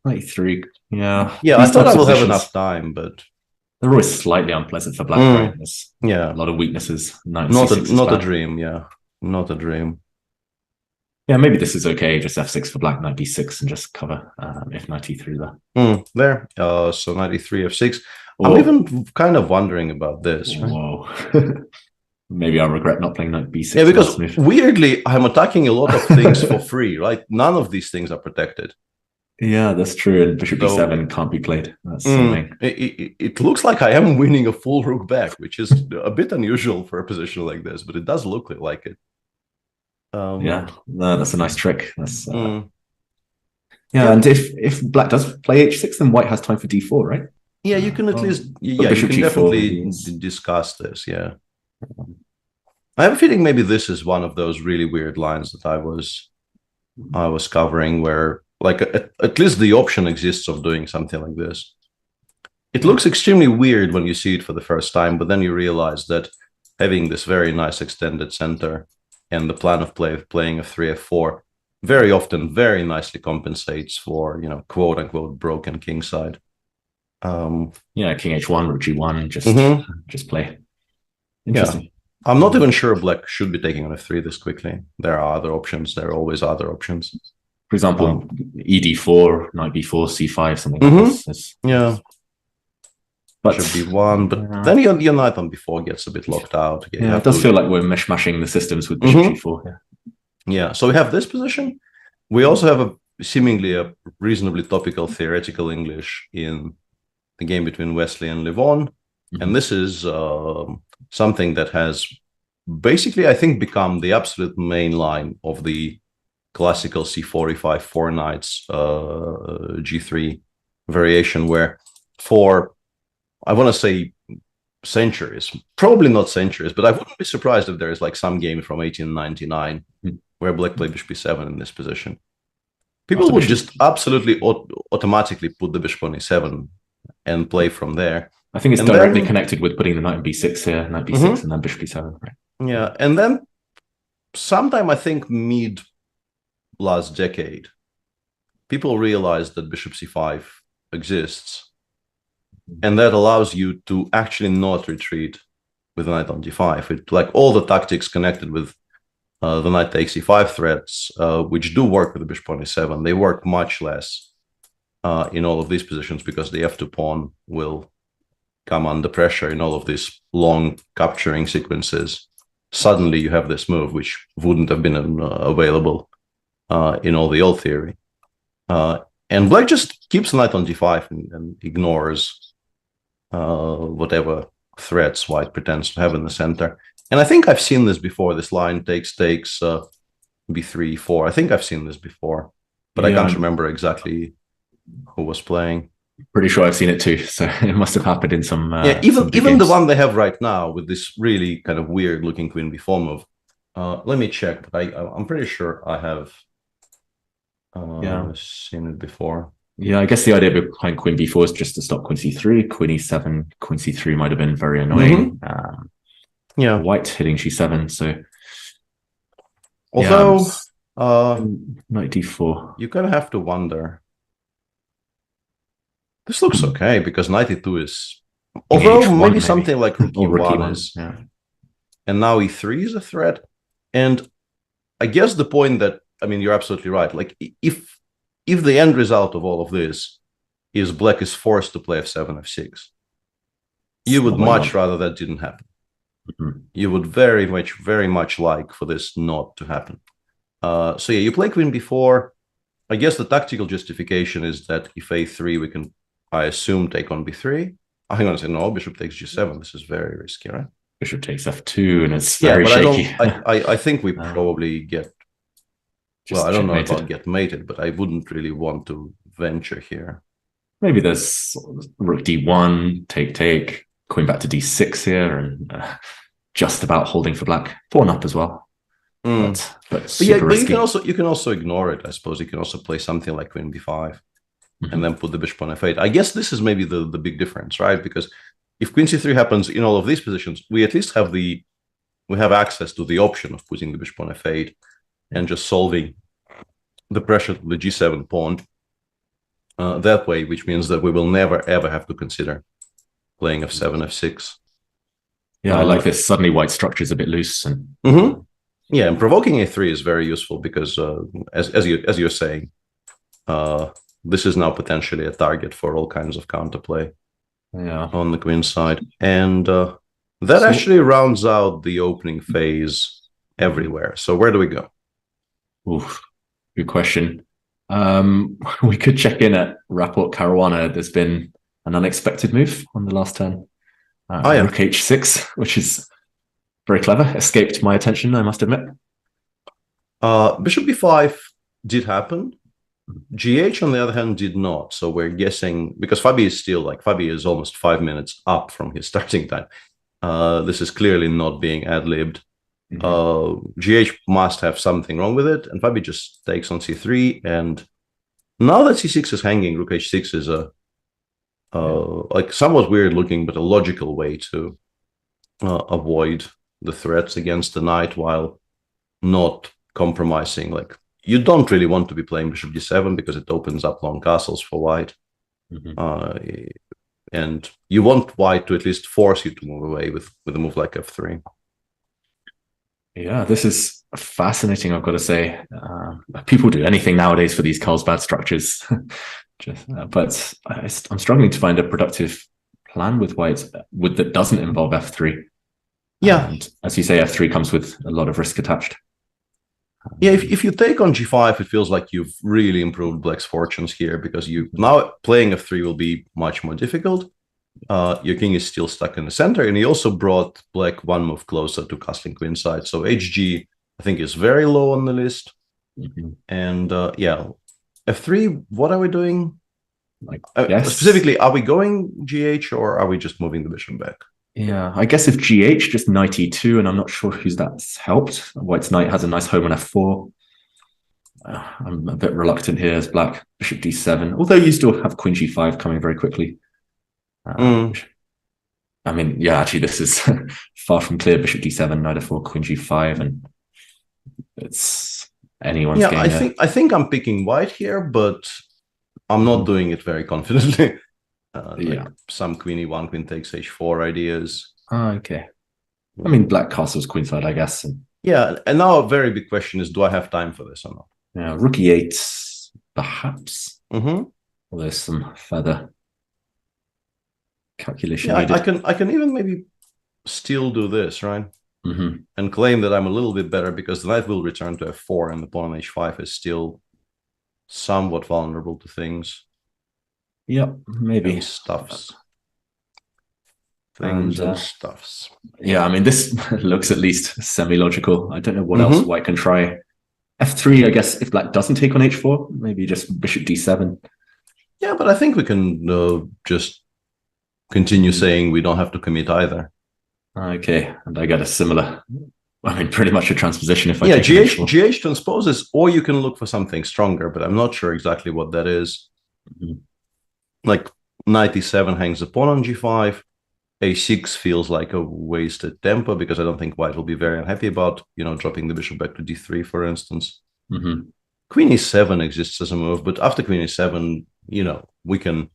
knight e3, yeah. I thought I will have enough time, but they're always slightly unpleasant for black. Right? There's a lot of weaknesses. Not a dream. Yeah, not a dream. Yeah, maybe this is okay. Just f6 for black, knight b6, and just cover if knight e3 there. There. So knight e3, f6. I'm even kind of wondering about this. Right? Whoa. Maybe I'll regret not playing knight b6. Yeah, because weirdly, I'm attacking a lot of things for free, right? None of these things are protected. Yeah, that's true. And bishop b7 can't be played. That's something. It looks like I am winning a full rook back, which is a bit unusual for a position like this, but it does look like it. No, that's a nice trick. That's and if black does play h6, then white has time for d4, right? Yeah, you can at least you can definitely discuss this. Yeah, I have a feeling maybe this is one of those really weird lines that I was covering, where like at least the option exists of doing something like this. It looks extremely weird when you see it for the first time, but then you realize that having this very nice extended center and the plan of playing f3, f4 very often very nicely compensates for, quote unquote broken king side. King h1, rook g1, just play. Interesting. Yeah. I'm not even sure black should be taking on f3 this quickly. There are other options. There are always other options. For example, ed4, knight b4, c5, something like this. Yeah. But should be one, but then your knight on b4 gets a bit locked out. It does feel like we're mishmashing the systems with bishop g4. Yeah, so we have this position. We also have seemingly a reasonably topical theoretical English in the game between Wesley and Levon. And this is something that has basically, I think, become the absolute main line of the classical c4, e5, 4 knights, g3 variation, where for, I want to say centuries, probably not centuries, but I wouldn't be surprised if there is like some game from 1899 where black played bishop b7 in this position. People would just absolutely automatically put the bishop on e7 and play from there. I think it's directly connected with putting the knight on b6 here, knight b6 and then bishop b7. Right? Yeah, and then sometime I think mid last decade, people realized that bishop c5 exists, and that allows you to actually not retreat with the knight on d5. It, like all the tactics connected with the knight takes e5 threats, which do work with the bishop on e7, they work much less in all of these positions because the f2 pawn will come under pressure in all of these long capturing sequences. Suddenly you have this move which wouldn't have been available in all the old theory. And black just keeps the knight on d5 and ignores whatever threats white pretends to have in the center. And I think I've seen this before. This line takes b3, e4. I think I've seen this before, but I can't remember exactly who was playing. Pretty sure I've seen it too, so it must have happened in some. Even the one they have right now with this really kind of weird looking queen b4 move. Let me check, but I'm pretty sure I have seen it before. Yeah, I guess the idea behind queen b4 is just to stop queen c3. Queen e7, queen c3 might have been very annoying. White hitting g7, so. Although, knight d4. You kind of have to wonder. This looks okay because knight e2 is. Although maybe something like rook e1 is. And now e3 is a threat. And I guess the point that, I mean, you're absolutely right. Like, if the end result of all of this is black is forced to play f7, f6, you would much rather that didn't happen. You would very much like for this not to happen. So yeah, you play queen b4. I guess the tactical justification is that if a3, we can, I assume, take on b3. I'm going to say no, bishop takes g7. This is very risky, right? Bishop takes f2, and it's very shaky. I think we probably get. Well, I don't know about get mated, but I wouldn't really want to venture here. Maybe there's rook d1, take, queen back to d6 here, and just about holding for black. Pawn up as well. But you can also ignore it. I suppose you can also play something like queen b5 and then put the bishop on f8. I guess this is maybe the big difference, right? Because if queen c3 happens in all of these positions, we at least have access to the option of putting the bishop on f8 and just solving the pressure to the g7 pawn that way, which means that we will never ever have to consider playing f7, f6. Yeah, I like this. Suddenly white structure is a bit loose. And yeah, and provoking a3 is very useful because as you're saying, this is now potentially a target for all kinds of counterplay on the queen side. And that actually rounds out the opening phase everywhere. So where do we go? Oof, good question. We could check in at Rapport Caruana. There's been an unexpected move on the last turn. Rook h6, which is very clever. Escaped my attention, I must admit. Bishop b5 did happen. GH, on the other hand, did not. So we're guessing, because Fabi is almost 5 minutes up from his starting time. This is clearly not being ad-libbed. GH must have something wrong with it, and Fabi just takes on c3. And now that c6 is hanging, rook h6 is a like somewhat weird looking, but a logical way to avoid the threats against the knight while not compromising. Like, you don't really want to be playing bishop g7 because it opens up long castles for white. And you want white to at least force you to move away with a move like f3. Yeah, this is fascinating, I've got to say. People do anything nowadays for these Carlsbad structures. But I'm struggling to find a productive plan with white that doesn't involve f3. Yeah. And as you say, f3 comes with a lot of risk attached. Yeah, if you take on g5, it feels like you've really improved black's fortunes here, because you now playing f3 will be much more difficult. Your king is still stuck in the center, and he also brought black one move closer to castling queenside. So hg, I think, is very low on the list. And yeah, f3, what are we doing? Specifically, are we going gh, or are we just moving the bishop back? Yeah, I guess if gh, just knight e2, and I'm not sure who's that's helped. White's knight has a nice home on f4. I'm a bit reluctant here as black. Bishop d7, although you still have queen g5 coming very quickly. I mean, yeah, actually, this is far from clear. Bishop d7, knight f4, queen g5, and it's anyone's game. Yeah, I think I'm picking white here, but I'm not doing it very confidently. Like some queen e1, queen takes h4 ideas. Okay. I mean, black castles queenside, I guess. Yeah, and now a very big question is, do I have time for this or not? Yeah, rook e8, perhaps. Well, there's some further calculation needed. I can even maybe still do this, right? And claim that I'm a little bit better, because the knight will return to f4 and the pawn on h5 is still somewhat vulnerable to things. Yep, maybe. And stuffs. Things and stuffs. Yeah, I mean, this looks at least semi-logical. I don't know what else white can try. F3, I guess, if black doesn't take on h4, maybe just bishop d7. Yeah, but I think we can just continue saying we don't have to commit either. Okay, and I get a similar, pretty much a transposition if I take GH transposes, or you can look for something stronger, but I'm not sure exactly what that is. Like knight e7 hangs the pawn on g5. a6 feels like a wasted tempo because I don't think white will be very unhappy about, dropping the bishop back to d3, for instance. Queen e7 exists as a move, but after queen e7, we can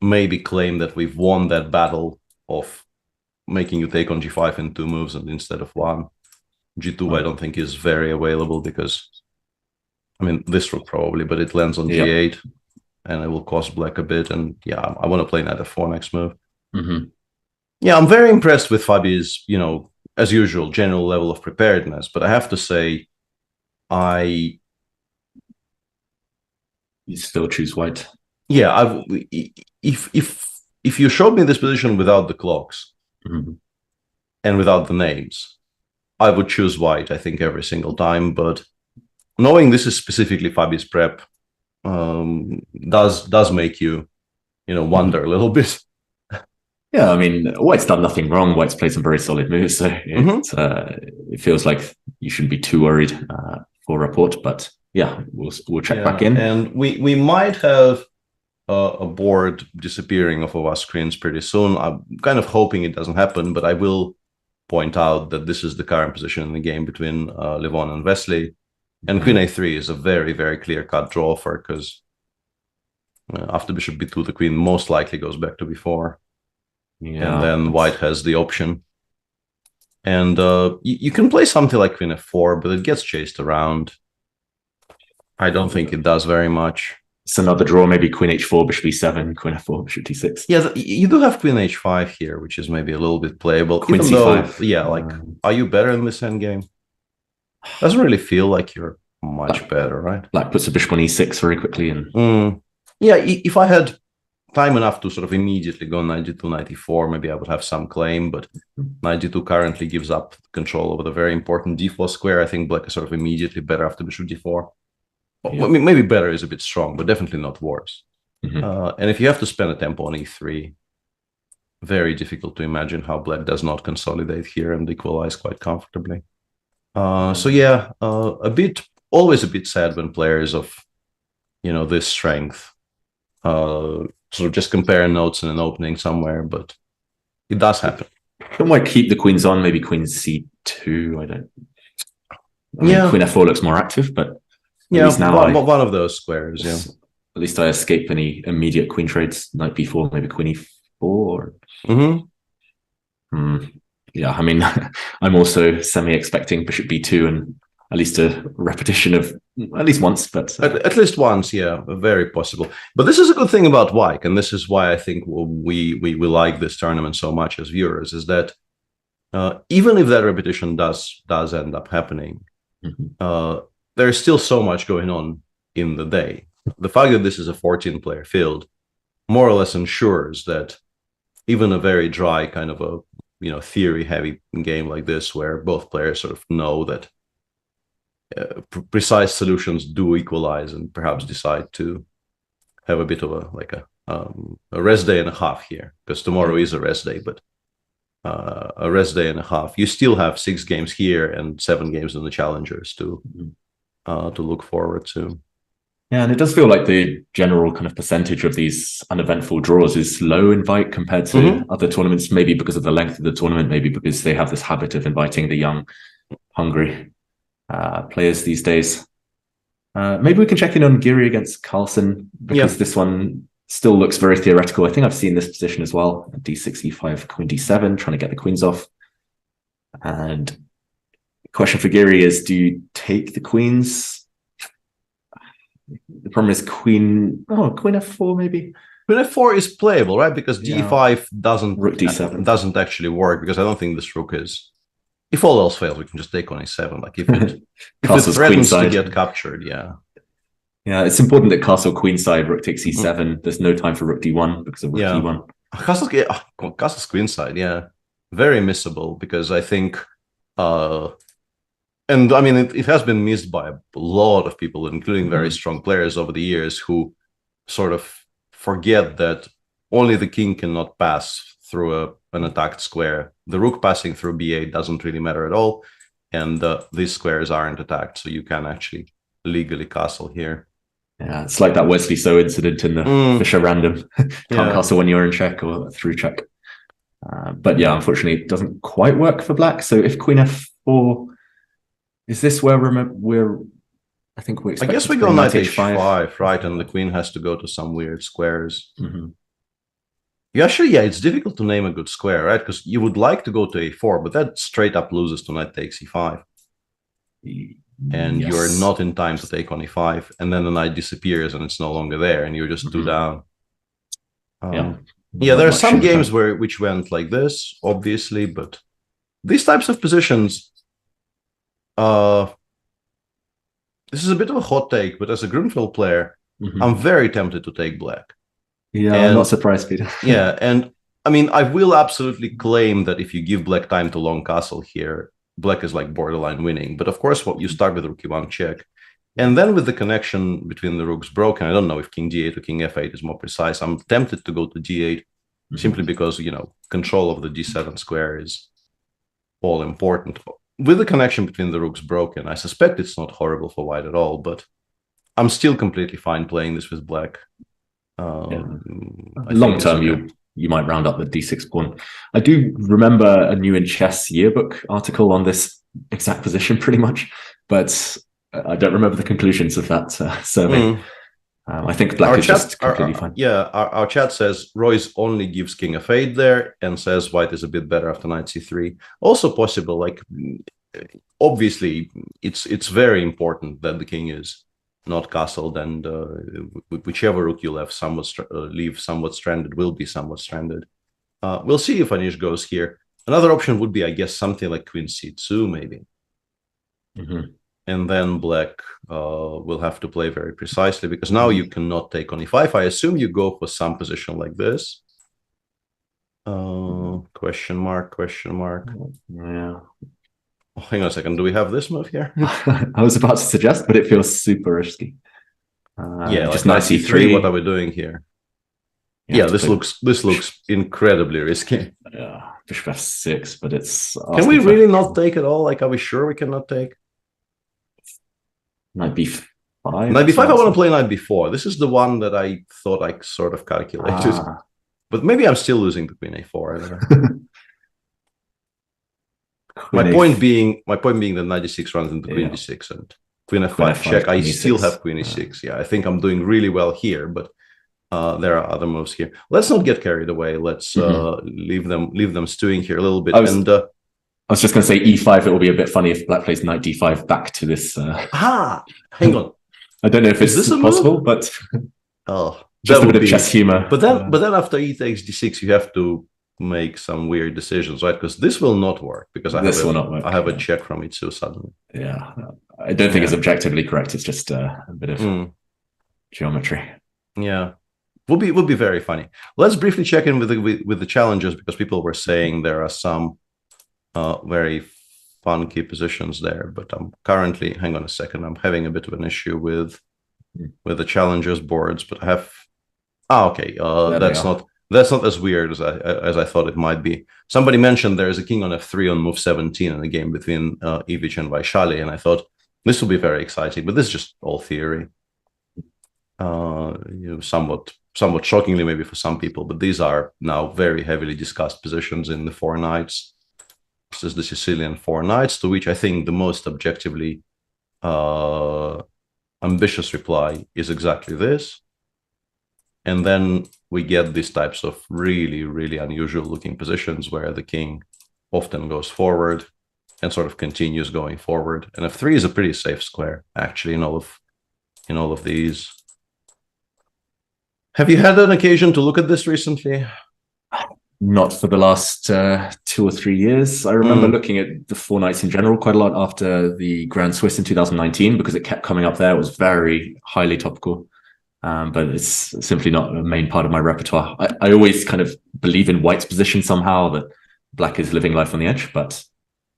maybe claim that we've won that battle of making you take on g5 in 2 moves and instead of 1. g2 I don't think is very available because, this rook probably, but it lands on g8 and it will cost black a bit. And I want to play knight f4 next move. Yeah, I'm very impressed with Fabi's, as usual, general level of preparedness. But I have to say, You still choose white. Yeah, if you showed me this position without the clocks and without the names, I would choose white, I think, every single time. But knowing this is specifically Fabi's prep does make you, wonder a little bit. Yeah, White's done nothing wrong. White's played some very solid moves, so it feels like you shouldn't be too worried for report. But yeah, we'll check back in. And we might have a board disappearing off of our screens pretty soon. I'm kind of hoping it doesn't happen, but I will point out that this is the current position in the game between Levon and Wesley. And queen a3 is a very, very clear-cut draw for because after bishop b2, the queen most likely goes back to b4. Yeah, and then white has the option. And you can play something like queen f4, but it gets chased around. I don't think it does very much. It's another draw, maybe queen h4, bishop e7, queen f4, bishop d6. Yeah, you do have queen h5 here, which is maybe a little bit playable. Queen c5. Are you better in this endgame? Doesn't really feel like you're much better, right? Black puts a bishop on e6 very quickly. And yeah, if I had time enough to sort of immediately go knight g2, knight e4, maybe I would have some claim, but knight g2 currently gives up control over the very important d4 square. I think black is sort of immediately better after bishop d4. Well, maybe better is a bit strong, but definitely not worse. And if you have to spend a tempo on e3, very difficult to imagine how black does not consolidate here and equalize quite comfortably. So yeah, always a bit sad when players of, this strength sort of just compare notes in an opening somewhere, but it does happen. Don't white keep the queens on, maybe queen c2, I don't. Queen f4 looks more active, but now one of those squares, At least I escape any immediate queen trades, knight b4, maybe queen e4. Yeah, I'm also semi-expecting bishop b2 and at least a repetition of at least once, but at least once, yeah, very possible. But this is a good thing about Wijk, and this is why I think we like this tournament so much as viewers, is that even if that repetition does end up happening, there is still so much going on in the day. The fact that this is a 14-player field more or less ensures that even a very dry kind of a theory-heavy game like this, where both players sort of know that precise solutions do equalize and perhaps decide to have a bit of a rest day and a half here, because tomorrow is a rest day, but a rest day and a half. You still have 6 games here and 7 games in the challengers to look forward to. Yeah, and it does feel like the general kind of percentage of these uneventful draws is low in Wijk compared to other tournaments, maybe because of the length of the tournament, maybe because they have this habit of inviting the young, hungry players these days. Maybe we can check in on Giri against Carlsen, because this one still looks very theoretical. I think I've seen this position as well. d6, e5, queen d7, trying to get the queens off. And the question for Giri is, do you take the queens? The problem is queen f4 maybe. Queen f4 is playable, right? Because d5 doesn't rook d7 doesn't actually work, because I don't think this rook is. If all else fails, we can just take on a7. Like if it threatens to get captured, yeah, it's important that castle queenside, rook takes e7. There's no time for rook d1 because of rook d1. Castle's queenside, very missable, because I think And I mean, it has been missed by a lot of people, including very strong players over the years, who sort of forget that only the king cannot pass through an attacked square. The rook passing through b8 doesn't really matter at all, and these squares aren't attacked, so you can actually legally castle here. Yeah, it's like that Wesley So incident in the Fischer random. Can't castle when you're in check or through check. But yeah, unfortunately, it doesn't quite work for black. So if queen f4, is this where we're I think we expect. I guess we go knight h5, right? And the queen has to go to some weird squares. You actually, yeah, it's difficult to name a good square, right? Because you would like to go to a4, but that straight up loses to knight takes e5. And you're not in time to take on e5, and then the knight disappears and it's no longer there, and you're just 2 down. Yeah, there are some games which went like this, obviously, but these types of positions, this is a bit of a hot take, but as a Grunfeld player, I'm very tempted to take black. Yeah, I'm not surprised, Peter. Yeah, and I mean, I will absolutely claim that if you give black time to long castle here, black is like borderline winning. But of course, you start with rook e1 check. And then with the connection between the rooks broken, I don't know if king d8 or king f8 is more precise. I'm tempted to go to g8 simply because, you know, control of the d7 square is all important. With the connection between the rooks broken, I suspect it's not horrible for white at all, but I'm still completely fine playing this with black. Long term, you might round up the d6 pawn. I do remember a New in Chess yearbook article on this exact position pretty much, but I don't remember the conclusions of that survey. I think black is just completely fine. Yeah, our chat says Royce only gives king f8 there and says white is a bit better after knight c3. Also possible, like, obviously, it's very important that the king is not castled, and whichever rook you leave somewhat stranded will be somewhat stranded. We'll see if Anish goes here. Another option would be, I guess, something like queen c2, maybe. And then black will have to play very precisely, because now you cannot take on e5. I assume you go for some position like this. Question mark. Yeah. Oh, hang on a second. Do we have this move here? I was about to suggest, but it feels super risky. Yeah, just like knight c3. c3. What are we doing here? Yeah, this looks incredibly risky. Yeah, bishop f6, but it's. Can we really not take at all? Like, are we sure we cannot take? Knight b5. Knight b5. I want to play knight b4. This is the one that I thought I sort of calculated, but maybe I'm still losing to queen a4. I don't know. My point being that knight d6 runs into queen d6 and queen f5 check. I still have queen e6. Yeah, I think I'm doing really well here, but there are other moves here. Let's not get carried away. Let's leave them stewing here a little bit. I was just going to say e5. It will be a bit funny if black plays knight d5 back to this. Hang on. I don't know if it's possible, but just a bit of chess humor. But then after e takes d6, you have to make some weird decisions, right? Because this will not work, because I have a check from e2 suddenly. Yeah, I don't think it's objectively correct. It's just a bit of geometry. Yeah, would be very funny. Let's briefly check in with the challenges, because people were saying there are some very funky positions there. But I'm currently, hang on a second, I'm having a bit of an issue with the challengers boards. But I have okay, that's not as weird as I thought it might be. Somebody mentioned there is a king on f3 on move 17 in a game between Ivic and Vaishali, and I thought this will be very exciting. But this is just all theory. Somewhat shockingly maybe for some people, but these are now very heavily discussed positions in the four knights. This is the Sicilian four knights, to which I think the most objectively ambitious reply is exactly this. And then we get these types of really, really unusual looking positions where the king often goes forward and sort of continues going forward. And f3 is a pretty safe square, actually, in all of these. Have you had an occasion to look at this recently? Not for the last 2 or 3 years. I remember looking at the four knights in general quite a lot after the Grand Swiss in 2019, because it kept coming up there. It was very highly topical. But it's simply not a main part of my repertoire. I always kind of believe in white's position somehow, that black is living life on the edge, but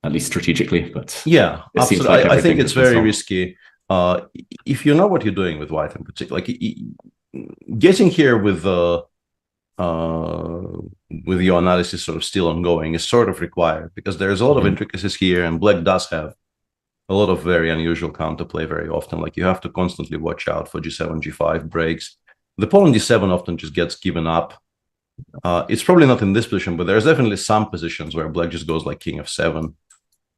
at least strategically. But yeah, it seems absolutely. like I think everything it's has been very solved. risky. If you know what you're doing with white in particular, like getting here with your analysis sort of still ongoing is sort of required, because there's a lot of intricacies here, and black does have a lot of very unusual counterplay very often. Like you have to constantly watch out for g7, g5 breaks. The pawn on d7 often just gets given up. It's probably not in this position, but there's definitely some positions where black just goes like king f7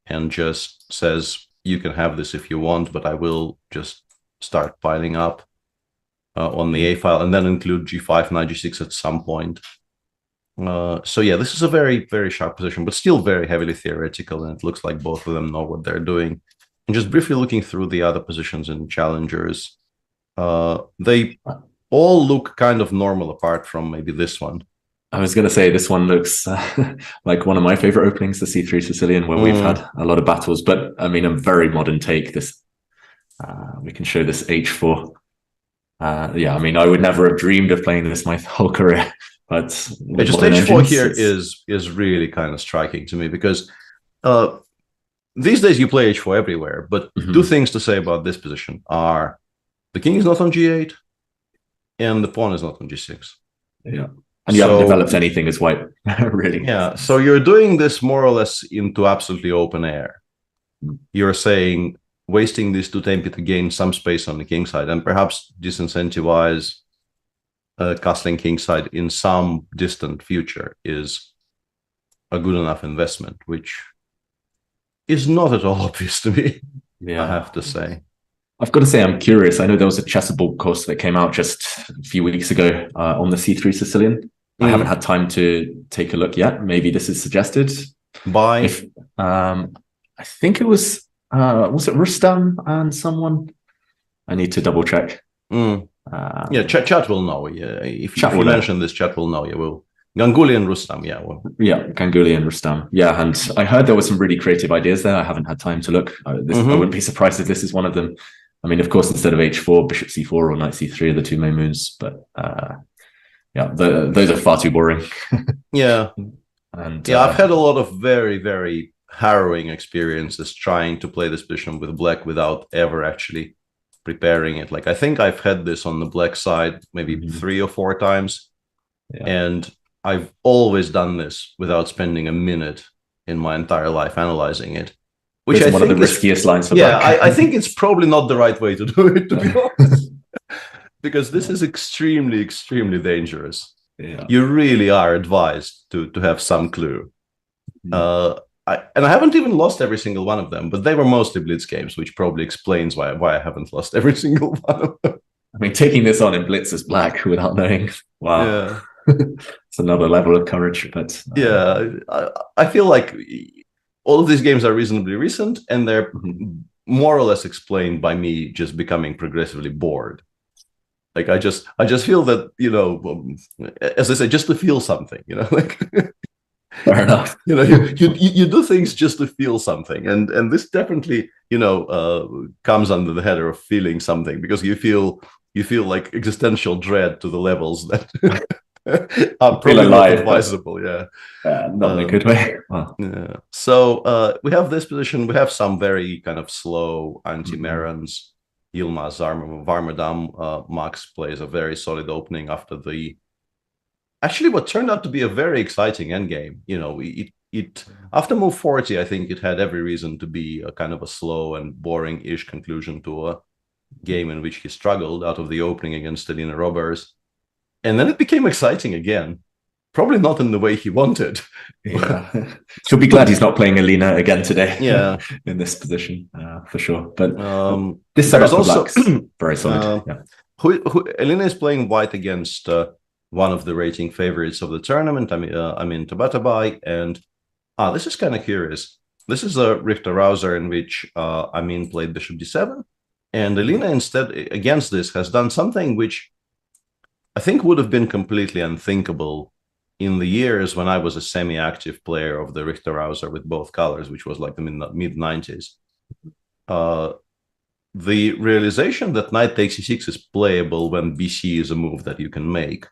and just says, you can have this if you want, but I will just start piling up on the a file, and then include g5, knight g6 at some point. So yeah, this is a very, very sharp position, but still very heavily theoretical, and it looks like both of them know what they're doing. And just briefly looking through the other positions in challengers, they all look kind of normal apart from maybe this one. I was going to say this one looks like one of my favorite openings, the C3 Sicilian, where we've had a lot of battles. But I mean, a very modern take. This we can show this H4. Yeah, I mean, I would never have dreamed of playing this my whole career. But yeah, just H4 here is really kind of striking to me, because these days you play H4 everywhere. But two things to say about this position are the king is not on G8 and the pawn is not on G6. Yeah. And you haven't developed anything as white, really. Yeah, so you're doing this more or less into absolutely open air. You're saying wasting these two tempi to gain some space on the king side and perhaps disincentivize castling king side in some distant future is a good enough investment, which is not at all obvious to me, I have to say. I've got to say, I'm curious. I know there was a chessable course that came out just a few weeks ago on the C3 Sicilian. I haven't had time to take a look yet. Maybe this is suggested by. I think it was it Rustam and someone? I need to double check. Yeah, chat will know. Yeah, if you mention this, chat will know. Yeah, will Ganguly and Rustam. Yeah, yeah, Ganguly and Rustam. Yeah, and I heard there were some really creative ideas there. I haven't had time to look. I wouldn't be surprised if this is one of them. I mean, of course, instead of H4, Bishop C4 or Knight C3 are the two main moves, but yeah, those are far too boring. Yeah, and I've had a lot of very, very harrowing experiences trying to play this position with black without ever actually preparing it. Like I think I've had this on the black side maybe 3 or 4 times, and I've always done this without spending a minute in my entire life analyzing it. Which is one of the riskiest lines for black. I think it's probably not the right way to do it, to be honest. Because this is extremely, extremely dangerous. Yeah. You really are advised to have some clue. I haven't even lost every single one of them, but they were mostly blitz games, which probably explains why I haven't lost every single one of them. I mean, taking this on in blitz as black without knowing, wow. Yeah. It's another level of courage. But yeah, I feel like all of these games are reasonably recent, and they're more or less explained by me just becoming progressively bored. Like I just feel that, as I say, just to feel something, like fair enough. You do things just to feel something, and this definitely comes under the header of feeling something, because you feel like existential dread to the levels that are probably not advisable. Yeah, not in a good way. Wow. Yeah. So we have this position. We have some very kind of slow anti-Merans. Yilmaz Varmadam. Max plays a very solid opening after what turned out to be a very exciting endgame. It after move 40, I think it had every reason to be a kind of a slow and boring-ish conclusion to a game in which he struggled out of the opening against Elina Roberts. And then it became exciting again. Probably not in the way he wanted. Yeah. He'll be glad he's not playing Elina again today. Yeah. In this position, for sure. But this setup also very solid. Elina is playing white against one of the rating favorites of the tournament. I mean Tabatabai, and this is kind of curious. This is a Richter Rouser in which played Bishop D7, and Elina instead against this has done something which I think would have been completely unthinkable in the years when I was a semi-active player of the Richter Rouser with both colors, which was like the mid-90s. The realization that knight takes e6 is playable when BC is a move that you can make.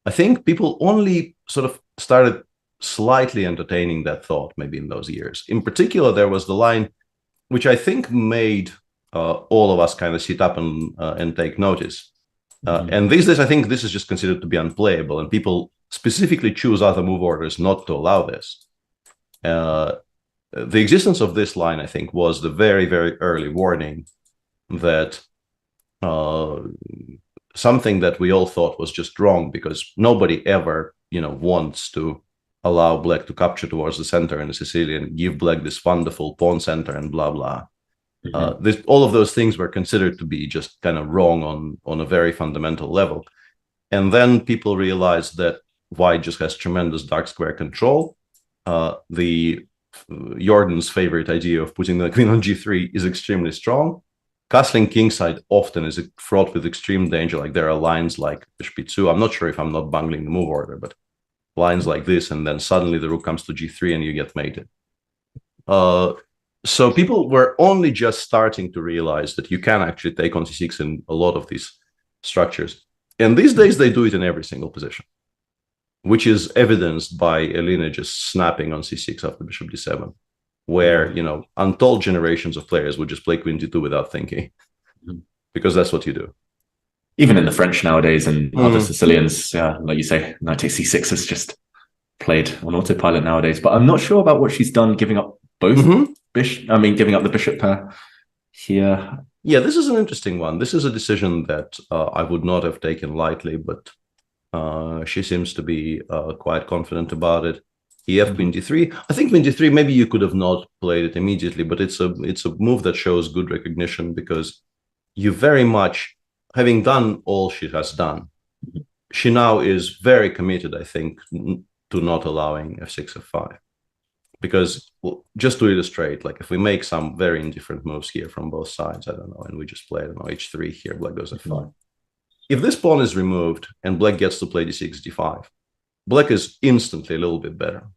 I think people only sort of started slightly entertaining that thought maybe in those years. In particular, there was the line which I think made all of us kind of sit up and take notice. And these days, I think this is just considered to be unplayable, and people specifically choose other move orders not to allow this. The existence of this line, I think, was the very, very early warning that something that we all thought was just wrong, because nobody ever, wants to allow black to capture towards the center in the Sicilian, give black this wonderful pawn center and blah, blah. All of those things were considered to be just kind of wrong on a very fundamental level. And then people realized that white just has tremendous dark square control. Jordan's favorite idea of putting the queen on g3 is extremely strong. Castling kingside often is fraught with extreme danger. Like there are lines like bishop e2. I'm not sure if I'm not bungling the move order, but lines like this, and then suddenly the rook comes to g3 and you get mated. So people were only just starting to realize that you can actually take on c6 in a lot of these structures. And these days they do it in every single position, which is evidenced by Elena just snapping on c6 after bishop d7, where, untold generations of players would just play queen d2 without thinking, because that's what you do. Even in the French nowadays and other Sicilians, like you say, knight takes c6 is just played on autopilot nowadays. But I'm not sure about what she's done, giving up both giving up the bishop pair here. Yeah, this is an interesting one. This is a decision that I would not have taken lightly, but she seems to be quite confident about it. EF queen d3. I think queen d3, maybe you could have not played it immediately, but it's a move that shows good recognition, because you very much, having done all she has done, she now is very committed, I think, to not allowing f6, f5. Because, just to illustrate, like if we make some very indifferent moves here from both sides, I don't know, and we just play, I don't know, h3 here, black goes f5. If this pawn is removed and black gets to play d6, d5, black is instantly a little bit better,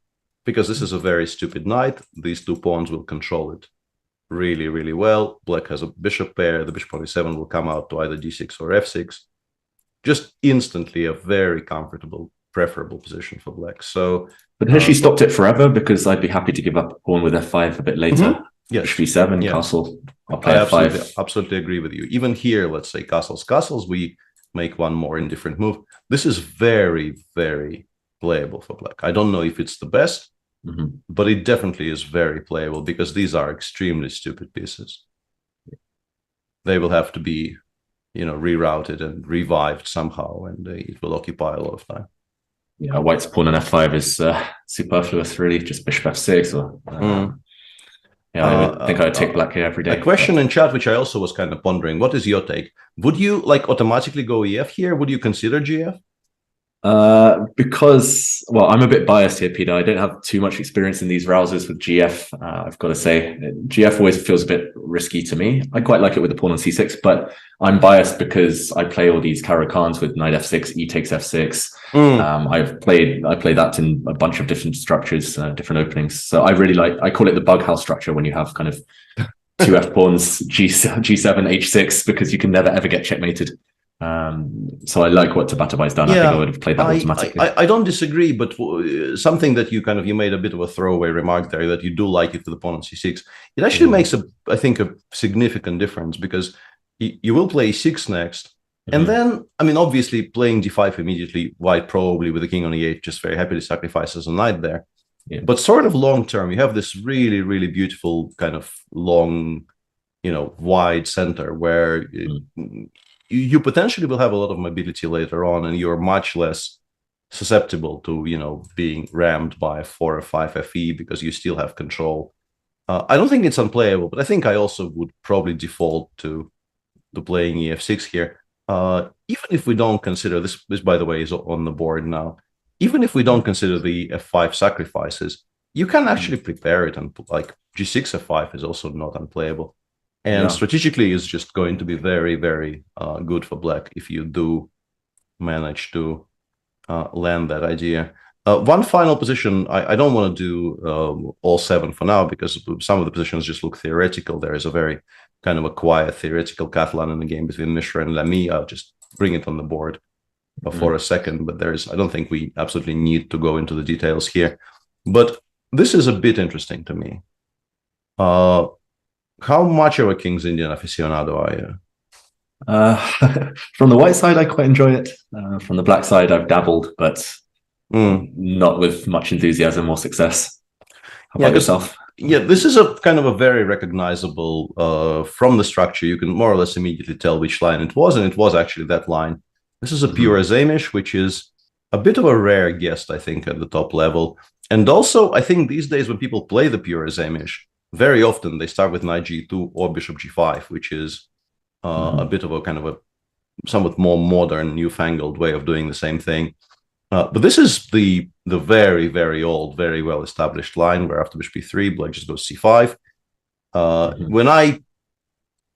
because this is a very stupid knight. These two pawns will control it really, really well. Black has a bishop pair. The bishop on e7 will come out to either d6 or f6. Just instantly a very comfortable, preferable position for black. So, but has she stopped it forever? Because I'd be happy to give up a pawn with f5 a bit later. Yes. Bishop e7, castle. I'll play I f5. absolutely agree with you. Even here, let's say castles, we make one more indifferent move. This is very, very playable for black. I don't know if it's the best, but it definitely is very playable, because these are extremely stupid pieces. They will have to be, rerouted and revived somehow, and it will occupy a lot of time. Yeah, white's pawn on f5 is superfluous, really. Just bishop f6 or... I think I would take black here every day. A question in chat, which I also was kind of pondering, what is your take? Would you automatically go EF here? Would you consider GF? Because, well, I'm a bit biased here, Peter. I don't have too much experience in these rousers with GF. I've got to say, GF always feels a bit risky to me. I quite like it with the pawn on c6, but I'm biased because I play all these Caro-Khans with knight f6, e takes f6. I play that in a bunch of different structures, different openings. So I really I call it the bug house structure, when you have kind of two f pawns, g7, h6, because you can never ever get checkmated. So I like what Tabatabai's done. I think I would have played that automatically. I don't disagree, but something that you made a bit of a throwaway remark there, that you do like it with the pawn on c6. It actually makes I think a significant difference, because you will play e6 next, and then obviously playing d5 immediately, white probably with the king on e8 just very happily sacrifices a knight there. But sort of long term, you have this really, really beautiful kind of long, wide center where you potentially will have a lot of mobility later on, and you're much less susceptible to, being rammed by 4 or 5 FE, because you still have control. I don't think it's unplayable, but I think I also would probably default to playing EF6 here. Even if we don't consider this, by the way, is on the board now. Even if we don't consider the F5 sacrifices, you can actually prepare it, and like G6 F5 is also not unplayable. And strategically is just going to be very, very good for black if you do manage to land that idea. One final position, I don't want to do all 7 for now, because some of the positions just look theoretical. There is a very kind of a quiet theoretical Catalan in the game between Mishra and Lamy. I'll just bring it on the board. for a second, but I don't think we absolutely need to go into the details here. But this is a bit interesting to me. How much of a King's Indian aficionado are you? From the white side, I quite enjoy it. From the black side, I've dabbled, but not with much enthusiasm or success. How about yourself? Yeah, this is a kind of a very recognizable, from the structure, you can more or less immediately tell which line it was, and it was actually that line. This is a pure Azamish, which is a bit of a rare guest, I think, at the top level. And also, I think these days when people play the pure Azamish, very often they start with knight g2 or bishop g5, which is a bit of a kind of a somewhat more modern, newfangled way of doing the same thing. But this is the very, very old, very well-established line where after bishop b3, black just goes c5.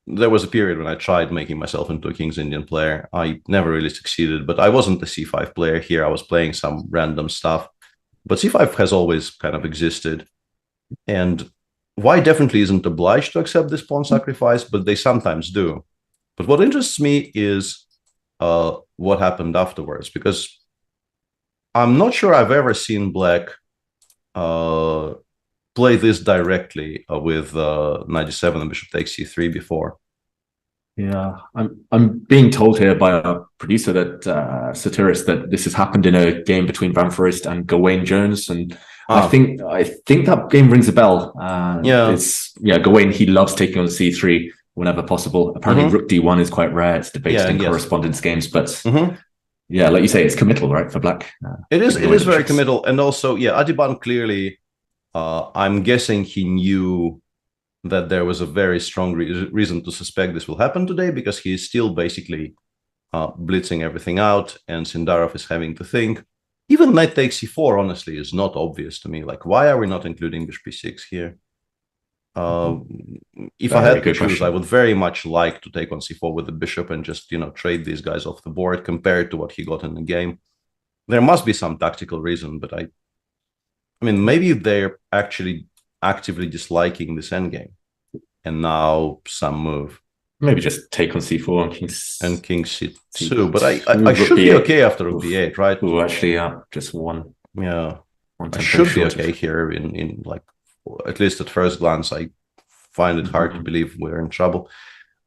There was a period when I tried making myself into a King's Indian player. I never really succeeded, but I wasn't the c5 player here. I was playing some random stuff. But c5 has always kind of existed. And White definitely isn't obliged to accept this pawn sacrifice, but they sometimes do. But what interests me is what happened afterwards, because I'm not sure I've ever seen black play this directly with knight g7 and bishop takes c3 before. Yeah, I'm being told here by a producer that Satiris that this has happened in a game between Van Foreest and Gawain Jones, and I think that game rings a bell. Gawain, he loves taking on c3 whenever possible. Apparently, rook d1 is quite rare. It's debated in correspondence games, but yeah, like you say, it's committal, right, for black. It is very committal, and also Adiban clearly. I'm guessing he knew that there was a very strong reason to suspect this will happen today, because he is still basically blitzing everything out, and Sindarov is having to think. Even knight takes c4, honestly, is not obvious to me. Like, why are we not including bishop b6 here? If I had to choose, I would very much like to take on c4 with the bishop and just, trade these guys off the board compared to what he got in the game. There must be some tactical reason, but I mean, maybe they're actually actively disliking this endgame, and now some move. Maybe just take on c4 and king c2. But I should be okay after rook b8, right? Oh, actually, just one. Yeah, I should be okay here. In like, at least at first glance, I find it hard to believe we're in trouble.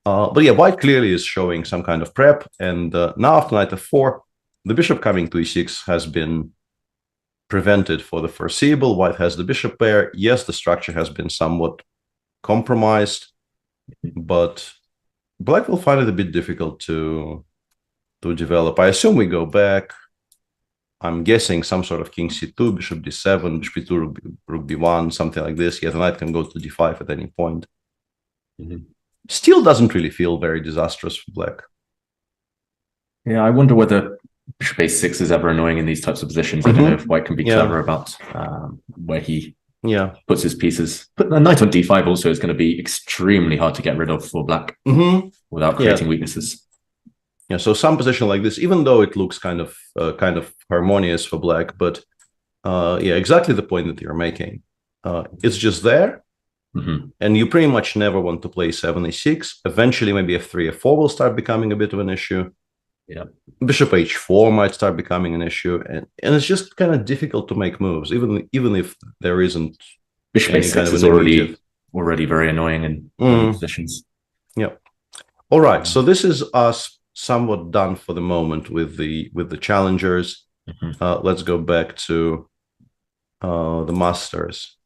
But yeah, White clearly is showing some kind of prep, and now after knight f4, the bishop coming to e6 has been prevented for the foreseeable. White has the bishop pair. Yes, the structure has been somewhat compromised, but black will find it a bit difficult to develop. I assume we go back. I'm guessing some sort of king c2, bishop d7, bishop b2, rook b1, something like this. Yeah, the knight can go to d5 at any point. Still doesn't really feel very disastrous for black. Yeah, I wonder whether bishop a6 is ever annoying in these types of positions. I don't know if White can be clever about where he puts his pieces. But a knight on d5 also is going to be extremely hard to get rid of for black without creating weaknesses. Yeah, so some position like this, even though it looks kind of harmonious for black, but exactly the point that you're making. It's just there, and you pretty much never want to play 7 a6. Eventually, maybe f3, f4 will start becoming a bit of an issue. Yeah, bishop h4 might start becoming an issue, and it's just kind of difficult to make moves, even if there isn't. Bishop a6 kind of is already very annoying in positions. Yeah. All right, so this is us somewhat done for the moment with the challengers. Let's go back to the Masters.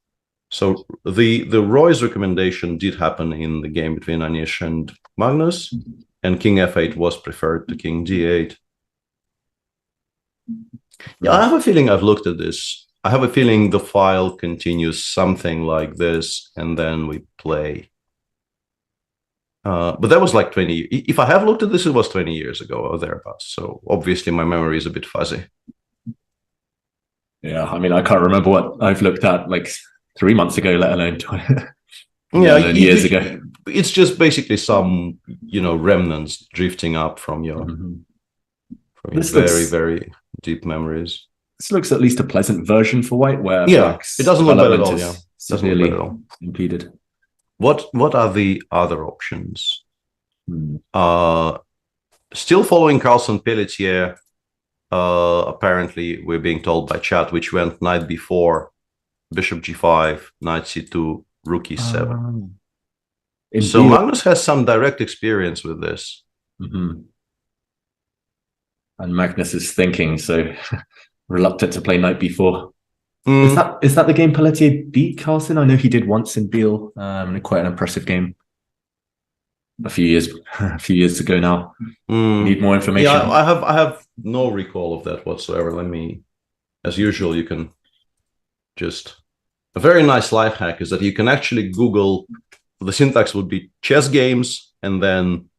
So the Roy's recommendation did happen in the game between Anish and Magnus. And king f8 was preferred to king d8. Yeah, I have a feeling I've looked at this. I have a feeling the file continues something like this, and then we play. But that was like 20. If I have looked at this, it was 20 years ago or thereabouts. So obviously my memory is a bit fuzzy. Yeah, I mean, I can't remember what I've looked at like 3 months ago, let alone years ago. It's just basically some, remnants drifting up from your, very deep memories. This looks at least a pleasant version for White, where it doesn't look bad at all. Yeah, doesn't look bad at all. Impeded. What are the other options? Still following Carlsen Pelletier. apparently we're being told by chat, which went knight b4, bishop g5, knight c2, rook e7. So Magnus has some direct experience with this. And Magnus is thinking, so reluctant to play knight b4. Is that the game Pelletier beat Carlsen? I know he did once in Biel, quite an impressive game. A few years ago now. Need more information. Yeah, I have no recall of that whatsoever. Let me, as usual, you can just, a very nice life hack is that you can actually Google, the syntax would be chess games and then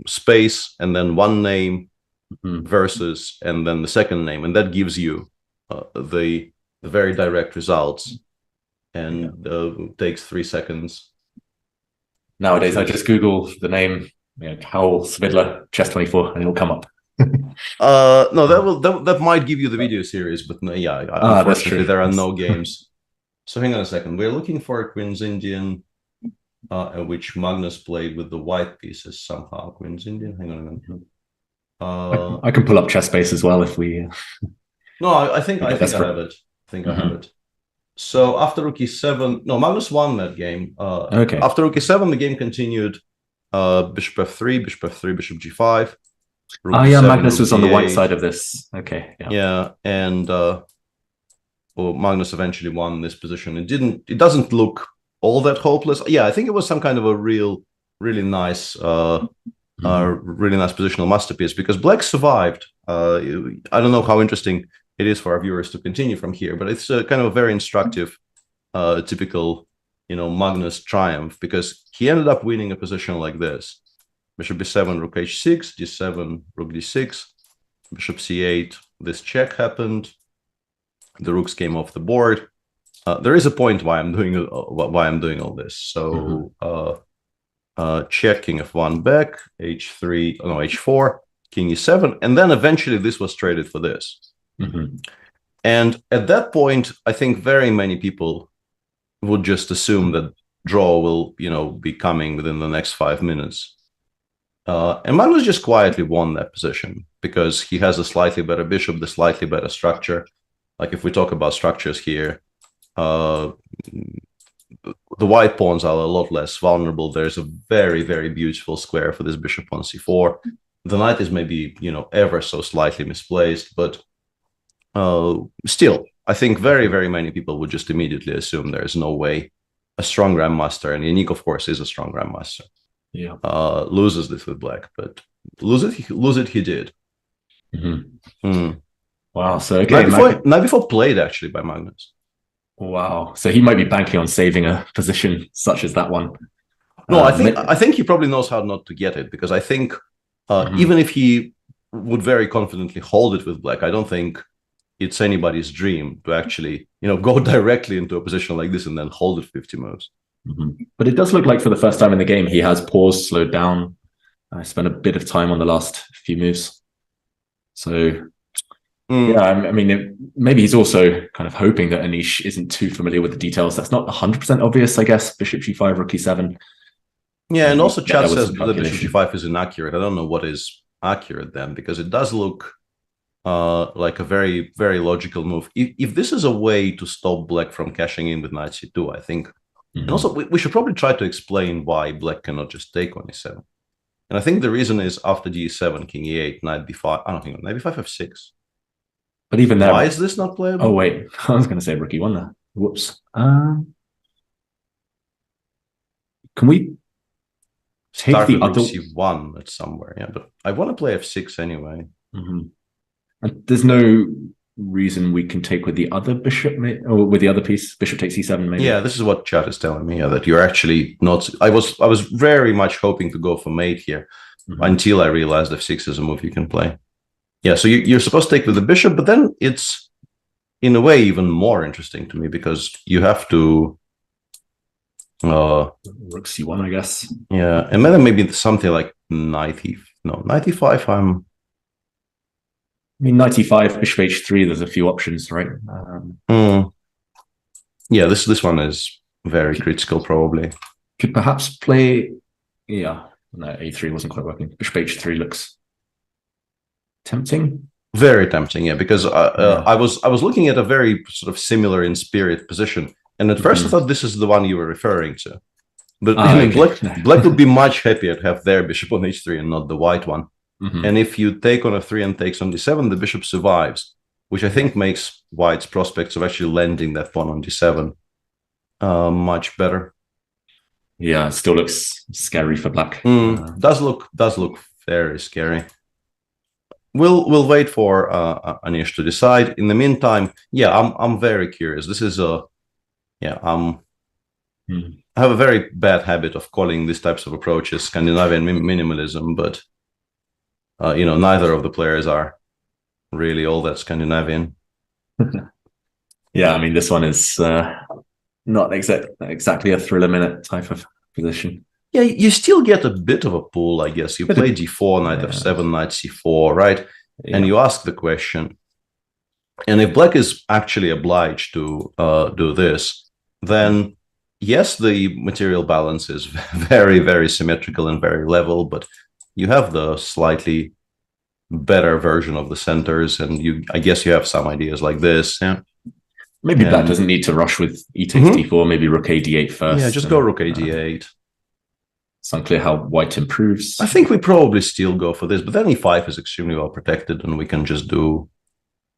space and then one name versus and then the second name, and that gives you the very direct results, and takes 3 seconds. Nowadays, I just Google the name, Howell, Svidler, Chess24, and it'll come up. No, that might give you the video series, but no, yeah, unfortunately, there are no games. So hang on a second. We're looking for a Queen's Indian, which Magnus played with the white pieces somehow. Queen's Indian. Hang on. I can pull up ChessBase as well if we. No, I think I have it. I have it. So after rook e7, no, Magnus won that game. Okay. After rook e7, the game continued. Bishop f3, bishop f3, bishop g5. Magnus was on the white side of this. Okay. Yeah, and Magnus eventually won this position. It doesn't look all that hopeless. Yeah, I think it was some kind of a really nice, really nice positional masterpiece, because Black survived. I don't know how interesting it is for our viewers to continue from here, but it's kind of a very instructive, typical, Magnus triumph, because he ended up winning a position like this: bishop b7, rook h6, d7, rook d6, bishop c8. This check happened. The rooks came off the board. There is a point why I'm doing all this. So check, king f1 back, h3, no, h4, king e7, and then eventually this was traded for this. And at that point, I think very many people would just assume that draw will, be coming within the next 5 minutes. And Magnus just quietly won that position because he has a slightly better bishop, the slightly better structure. Like if we talk about structures here, the white pawns are a lot less vulnerable. There's a very, very beautiful square for this bishop on c4. The knight is maybe, ever so slightly misplaced, but still, I think very, very many people would just immediately assume there is no way a strong grandmaster, and Yannick, of course, is a strong grandmaster, loses this with Black, but lose it he did. Wow. So again, night before played actually by Magnus. Wow. So he might be banking on saving a position such as that one. No, I think he probably knows how not to get it, because I think even if he would very confidently hold it with Black, I don't think it's anybody's dream to actually, go directly into a position like this and then hold it 50 moves. But it does look like for the first time in the game, he has paused, slowed down. I spent a bit of time on the last few moves. So, yeah, I mean, maybe he's also kind of hoping that Anish isn't too familiar with the details. That's not 100% obvious, I guess. Bishop g5, rook e7. Yeah, and also chat says that bishop g5 is inaccurate. I don't know what is accurate then, because it does look like a very, very logical move. If this is a way to stop Black from cashing in with knight c2, I think. And also, we should probably try to explain why Black cannot just take on e7. And I think the reason is after d7, king e8, knight b5. I don't think knight b5 f6. But even there, why is this not playable? Oh wait, I was going to say rook e1 there. Whoops. Can we take start the with other c1 at somewhere? Yeah, but I want to play f6 anyway. And there's no reason we can take with the other bishop, or with the other piece. Bishop takes e7, maybe. Yeah, this is what chat is telling me. Yeah, that you're actually not. I was very much hoping to go for mate here until I realized f6 is a move you can play. Yeah, so you're supposed to take with the bishop, but then it's in a way even more interesting to me because you have to rook c1, I guess. Yeah, and then maybe something like knight e5. I mean, knight e5, bishop h3. There's a few options, right? Yeah, this one is very critical, probably. Could perhaps play. Yeah, no, a3 wasn't quite working. Bishop h3 looks Tempting. Very tempting, yeah. Because I was looking at a very sort of similar in spirit position, and at first I thought this is the one you were referring to. But I mean, black would be much happier to have their bishop on h3 and not the white one. And if you take on f3 and takes on d7, the bishop survives, which I think makes white's prospects of actually landing that pawn on d7 much better. Yeah, it still looks scary for black. Does look very scary. We'll wait for Anish to decide. In the meantime, yeah, I'm very curious. This is I have a very bad habit of calling these types of approaches Scandinavian minimalism, but neither of the players are really all that Scandinavian. Yeah, I mean, this one is not exactly a thriller minute type of position. Yeah, you still get a bit of a pull, I guess. You play d4, knight f7, knight c4, right? Yeah. And you ask the question. And if black is actually obliged to do this, then yes, the material balance is very, very symmetrical and very level, but you have the slightly better version of the centers, and I guess you have some ideas like this. Yeah. Maybe black doesn't need to rush with e takes d4, maybe rook a d8 first. Yeah, just go rook a d8. It's unclear how white improves. I think we probably still go for this, but then e5 is extremely well protected, and we can just do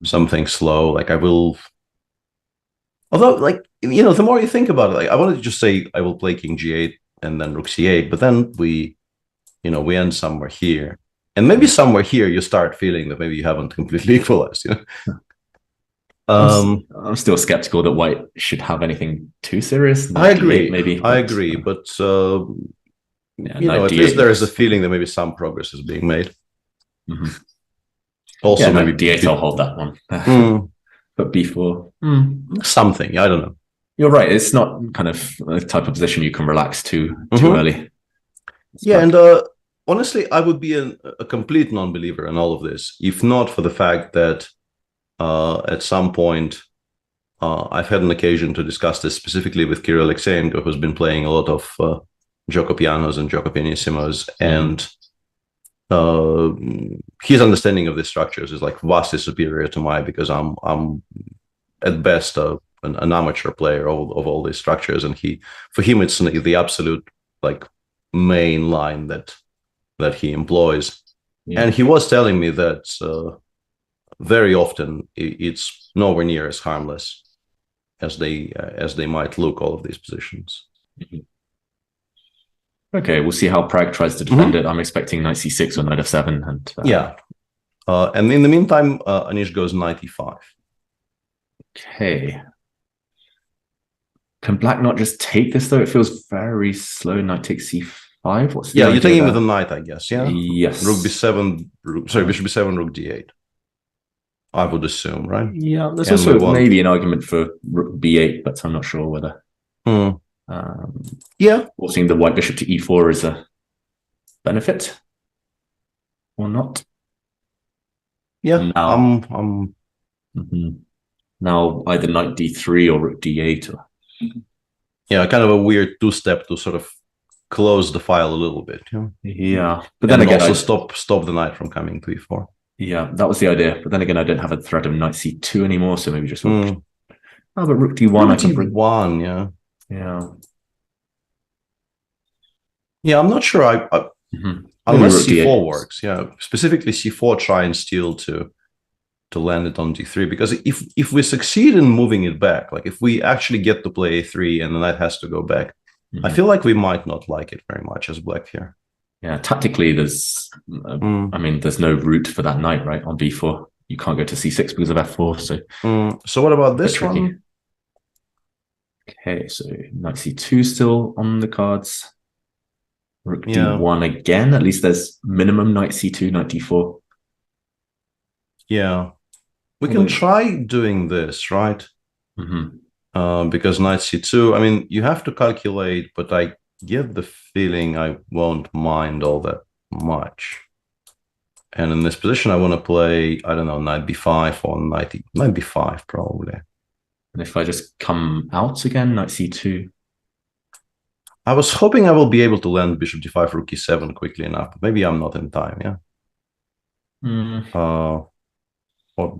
something slow. Like I will... Although, like, the more you think about it, like, I wanted to just say I will play king g8 and then rook c8, but then we end somewhere here. And maybe somewhere here you start feeling that maybe you haven't completely equalized, I'm still skeptical that white should have anything too serious. I agree. Maybe. I agree, but at least there is a feeling that maybe some progress is being made. Also, maybe d8 I'll hold that one. But b4, something, I don't know. You're right. It's not kind of a type of position you can relax too early. Yeah, and honestly, I would be a complete non-believer in all of this, if not for the fact that at some point I've had an occasion to discuss this specifically with Kirill Alexeyenko, who's been playing a lot of Gioco Pianos and Gioco Pianissimos, and his understanding of these structures is like vastly superior to mine, because I'm at best an amateur player of all these structures, and for him it's the absolute like main line that he employs. And he was telling me that very often it's nowhere near as harmless as they might look, all of these positions. Okay, we'll see how Prague tries to defend it. I'm expecting knight c6 or knight f7. And in the meantime, Anish goes knight e5. Okay. Can black not just take this, though? It feels very slow. Knight takes c5. What's the idea you're taking there? with a knight, I guess, yeah? Yes. Rook b7, bishop b7, rook d8. I would assume, right? Yeah, there's also maybe an argument for rook b8, but I'm not sure whether... forcing the white bishop to e4 is a benefit or not. Yeah, now, now either knight d3 or rook d8. Or... Yeah, kind of a weird two-step to sort of close the file a little bit. Yeah, but then again, also stop the knight from coming to e4. Yeah, that was the idea. But then again, I don't have a threat of knight c2 anymore, so maybe just rook. Oh, but rook d1. Rook d1, yeah. Yeah, I'm not sure. Unless c4 works, specifically c4, try and steal to land it on d3, because if we succeed in moving it back, like if we actually get to play a3 and the knight has to go back, I feel like we might not like it very much as black here. Yeah, tactically, there's there's no route for that knight, right? On b4, you can't go to c6 because of f4. So what about this one? Okay, so knight c2 still on the cards. Rook d1 again. At least there's minimum knight c2, knight d4. Yeah, we can try doing this, right? Because knight c2, I mean, you have to calculate, but I get the feeling I won't mind all that much. And in this position, I want to play, I don't know, knight b5 or knight b5 probably. And if I just come out again, knight c2. I was hoping I will be able to land bishop d5, rook e7 quickly enough, but maybe I'm not in time, Mm. Or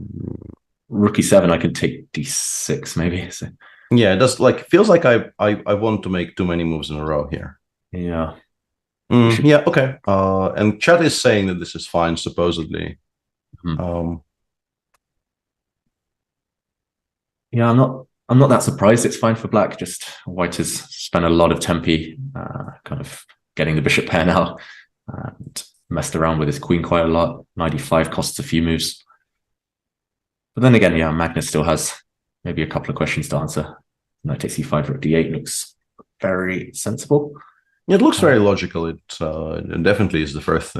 Rook e7, I could take d6 maybe. So. Yeah, it does feels like I want to make too many moves in a row here. Yeah. Yeah, okay. And chat is saying that this is fine, supposedly. Yeah, I'm not that surprised. It's fine for black. Just white has spent a lot of tempi kind of getting the bishop pair now and messed around with his queen quite a lot. Knight e5 costs a few moves. But then again, yeah, Magnus still has maybe a couple of questions to answer. Knight takes e5, rook d8 looks very sensible. It looks very logical. It definitely is the first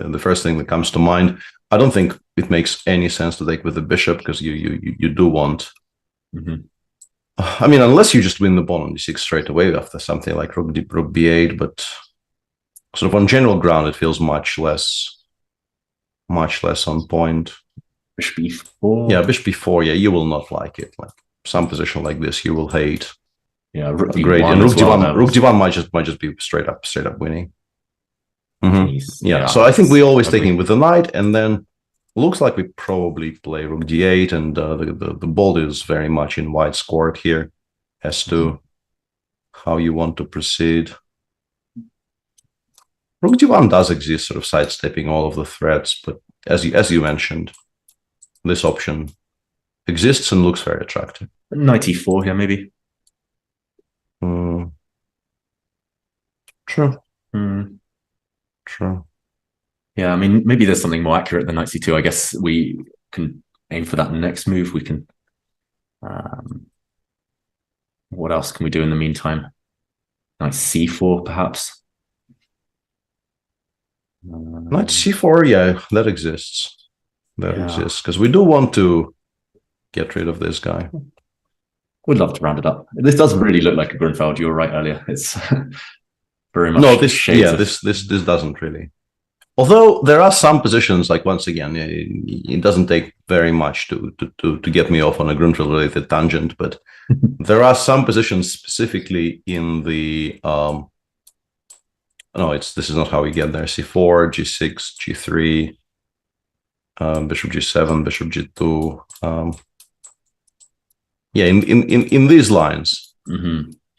thing that comes to mind. I don't think it makes any sense to take with the bishop because you do want. I mean, unless you just win the pawn on d6 straight away after something like rook b8, but sort of on general ground, it feels much less on point. Bishop b4. Yeah, bishop b4. Yeah, you will not like it. Like some position like this, you will hate. Yeah, rook d1 great. And rook d1 might just be straight up winning. Yeah, so I think we always taking with the knight, and then looks like we probably play rook d8, and the ball is very much in white's court here as to how you want to proceed. Rook d1 does exist, sort of sidestepping all of the threats, but as you mentioned, this option exists and looks very attractive. Knight e4 here, maybe. True. True. Yeah, I mean, maybe there's something more accurate than knight c2. I guess we can aim for that next move. We can. What else can we do in the meantime? Knight c4, perhaps. Knight c4, yeah, that exists. That exists because we do want to get rid of this guy. Would love to round it up. This doesn't really look like a Grunfeld. You were right earlier. It's very much. No, this doesn't really. Although there are some positions, like once again, it doesn't take very much to get me off on a Grunfeld related tangent, but there are some positions specifically in the this is not how we get there. C4, G6, G3, Bishop G7, Bishop G2. In these lines,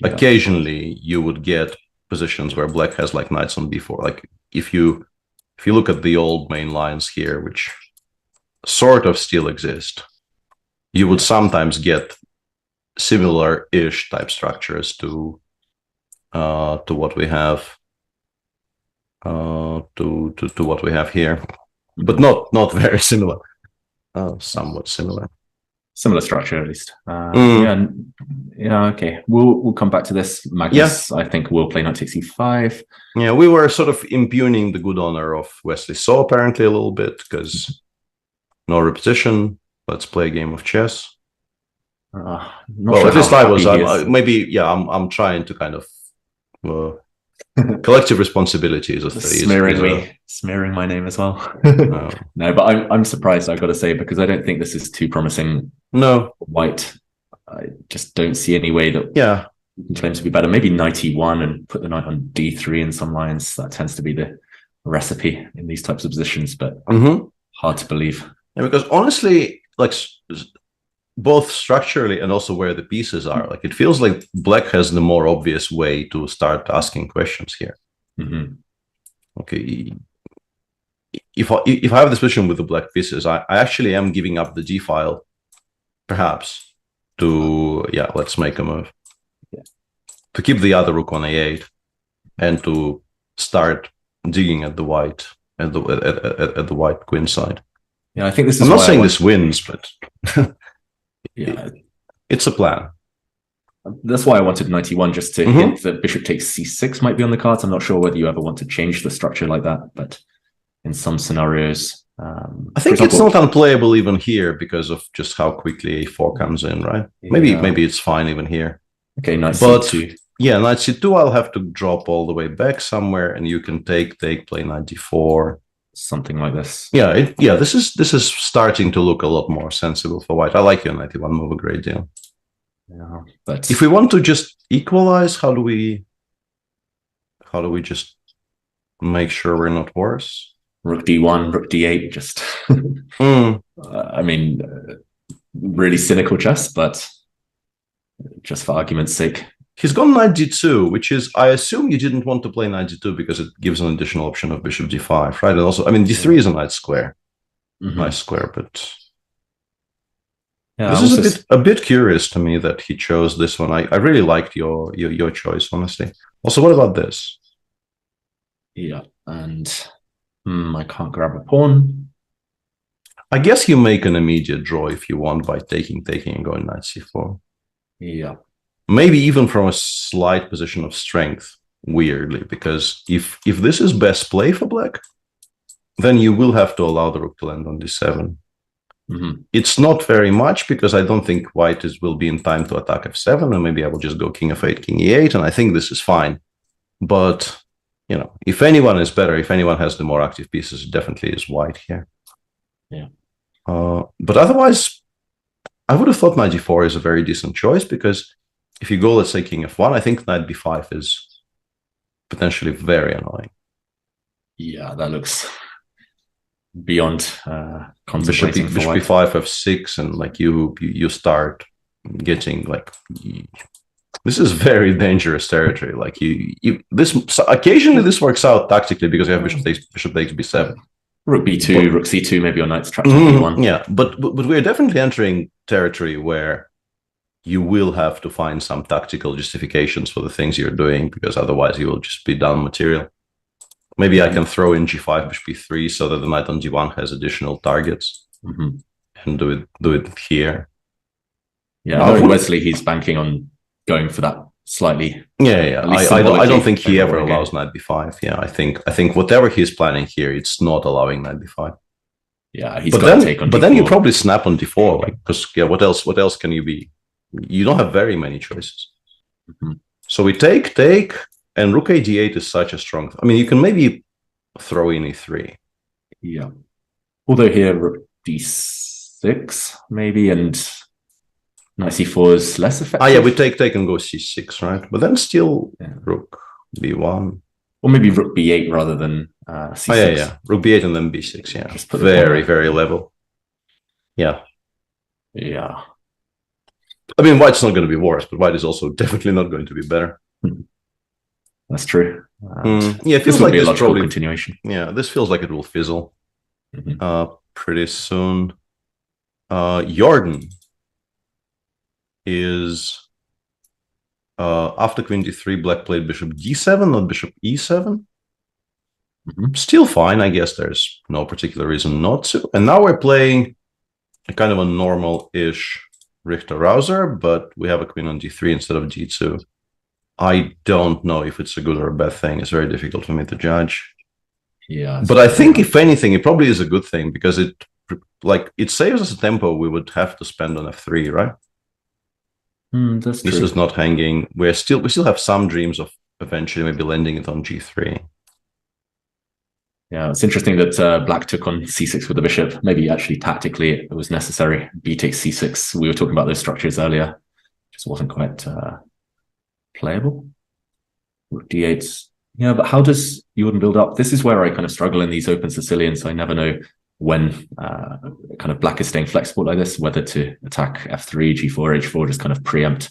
occasionally you would get positions where black has like knights on b4. Like if you look at the old main lines here, which sort of still exist, you would sometimes get similar-ish type structures to what we have to what we have here, but not very similar. Somewhat similar. Similar structure, at least. Okay. We'll come back to this. Magnus, I think, will play knight takes e5. Yeah, we were sort of impugning the good honor of Wesley So apparently a little bit because no repetition. Let's play a game of chess. At least I was. I'm trying to kind of collective responsibilities of smearing my name as well. No, but I'm surprised, I've got to say, because I don't think this is too promising. No, white. I just don't see any way that you can claim to be better. Maybe knight e1 and put the knight on d3 in some lines. That tends to be the recipe in these types of positions, but hard to believe. Yeah, because honestly, like both structurally and also where the pieces are, like it feels like black has the more obvious way to start asking questions here. Okay, if I have this position with the black pieces, I actually am giving up the d file, perhaps, to let's make a move to keep the other rook on a8 and to start digging at the white at the white queen side. Yeah, I think this is. I'm not saying this wins, but it's a plan. That's why I wanted knight e1, just to hint that bishop takes c6 might be on the cards. I'm not sure whether you ever want to change the structure like that, but in some scenarios, I think it's not unplayable even here because of just how quickly a4 comes in, right? Maybe it's fine even here. Okay, knight c2. Yeah, knight c2. I'll have to drop all the way back somewhere, and you can play knight d4. Something like this. This is starting to look a lot more sensible for white. I like your knight e1 move a great deal. Yeah, but if we want to just equalize, how do we just make sure we're not worse? rook d1, rook d8, just I mean, really cynical chess, but just for argument's sake. He's gone knight d2, which is, I assume you didn't want to play knight d2 because it gives an additional option of bishop d5, right? And also, I mean, d3 is a nice square. Nice square, but this is a bit curious to me that he chose this one. I really liked your choice, honestly. Also, what about this? Yeah, and I can't grab a pawn. I guess you make an immediate draw if you want by taking, and going knight c4. Yeah. Maybe even from a slight position of strength, weirdly, because if this is best play for black, then you will have to allow the rook to land on d7. It's not very much, because I don't think white will be in time to attack f7, and maybe I will just go king f8, king e8, and I think this is fine. But, you know, if anyone is better, if anyone has the more active pieces, it definitely is white here. Yeah. But otherwise, I would have thought knight d4 is a very decent choice, because if you go, let's say, king f1, I think knight b5 is potentially very annoying. Yeah, that looks beyond bishop b5 f6, and like you start getting like this is very dangerous territory. Like occasionally this works out tactically because you have bishop takes b7, rook b2, rook c2, maybe your knight's trapped on b1. Yeah, but we're definitely entering territory where you will have to find some tactical justifications for the things you're doing, because otherwise you will just be down material. Maybe I can throw in g5, bishop b3, so that the knight on d1 has additional targets, and do it here. Yeah, knowing Wesley, he's banking on going for that slightly. Yeah. I don't think he ever allows knight b5. Yeah, I think whatever he's planning here, it's not allowing knight b5. Yeah, he's got to take on d4. But then you probably snap on d4, like, because what else can you be? You don't have very many choices. So we take, and rook a d8 is such a strong. I mean, you can maybe throw in e3. Yeah. Although here rook d6 maybe, and knight c4 is less effective. Yeah, we take and go c6, right? But then still rook b1. Or maybe rook b8 rather than c6. Yeah. Rook b8 and then b6, yeah. Just very level. Yeah. Yeah. I mean, white's not going to be worse, but white is also definitely not going to be better. That's true. Yeah, it feels like a this logical continuation. Yeah, this feels like it will fizzle pretty soon. Jordan is after queen d3, black played bishop d7, not bishop e7. Still fine, I guess. There's no particular reason not to. And now we're playing a kind of a normal-ish Richter-Rouser, but we have a queen on d3 instead of d2. I don't know if it's a good or a bad thing. It's very difficult for me to judge. Yeah. But I think, if anything, it probably is a good thing, because it saves us a tempo we would have to spend on f3, right? That's true. This is not hanging. We still have some dreams of eventually maybe landing it on g3. Yeah, it's interesting that black took on c6 with the bishop. Maybe actually tactically it was necessary. B takes c6. We were talking about those structures earlier. Just wasn't quite playable. Rook d8. Yeah, but how does Jordan build up? This is where I kind of struggle in these open Sicilians. I never know when kind of black is staying flexible like this, whether to attack f3, g4, h4, just kind of preempt,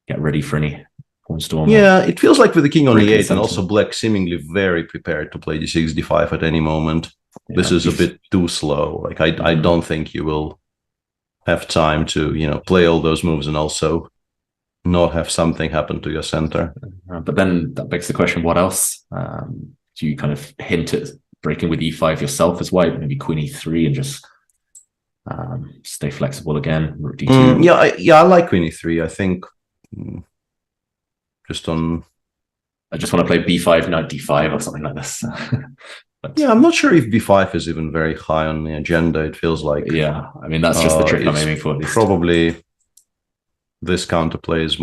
get ready for any pawn storm. Yeah, it feels like with the king on e8, and also black seemingly very prepared to play d6, d5 at any moment. Yeah, this is a bit too slow. Like I don't think you will have time to play all those moves and also not have something happen to your center. But then that begs the question: what else? Do you kind of hint at breaking with e5 yourself as white? Maybe queen e3 and just stay flexible again. Rook d2. I like queen e3. I think I just want to play b5, knight d5 or something like this. Yeah, I'm not sure if b5 is even very high on the agenda. It feels like I mean that's just the trick I'm aiming for. At least. Probably this counterplay is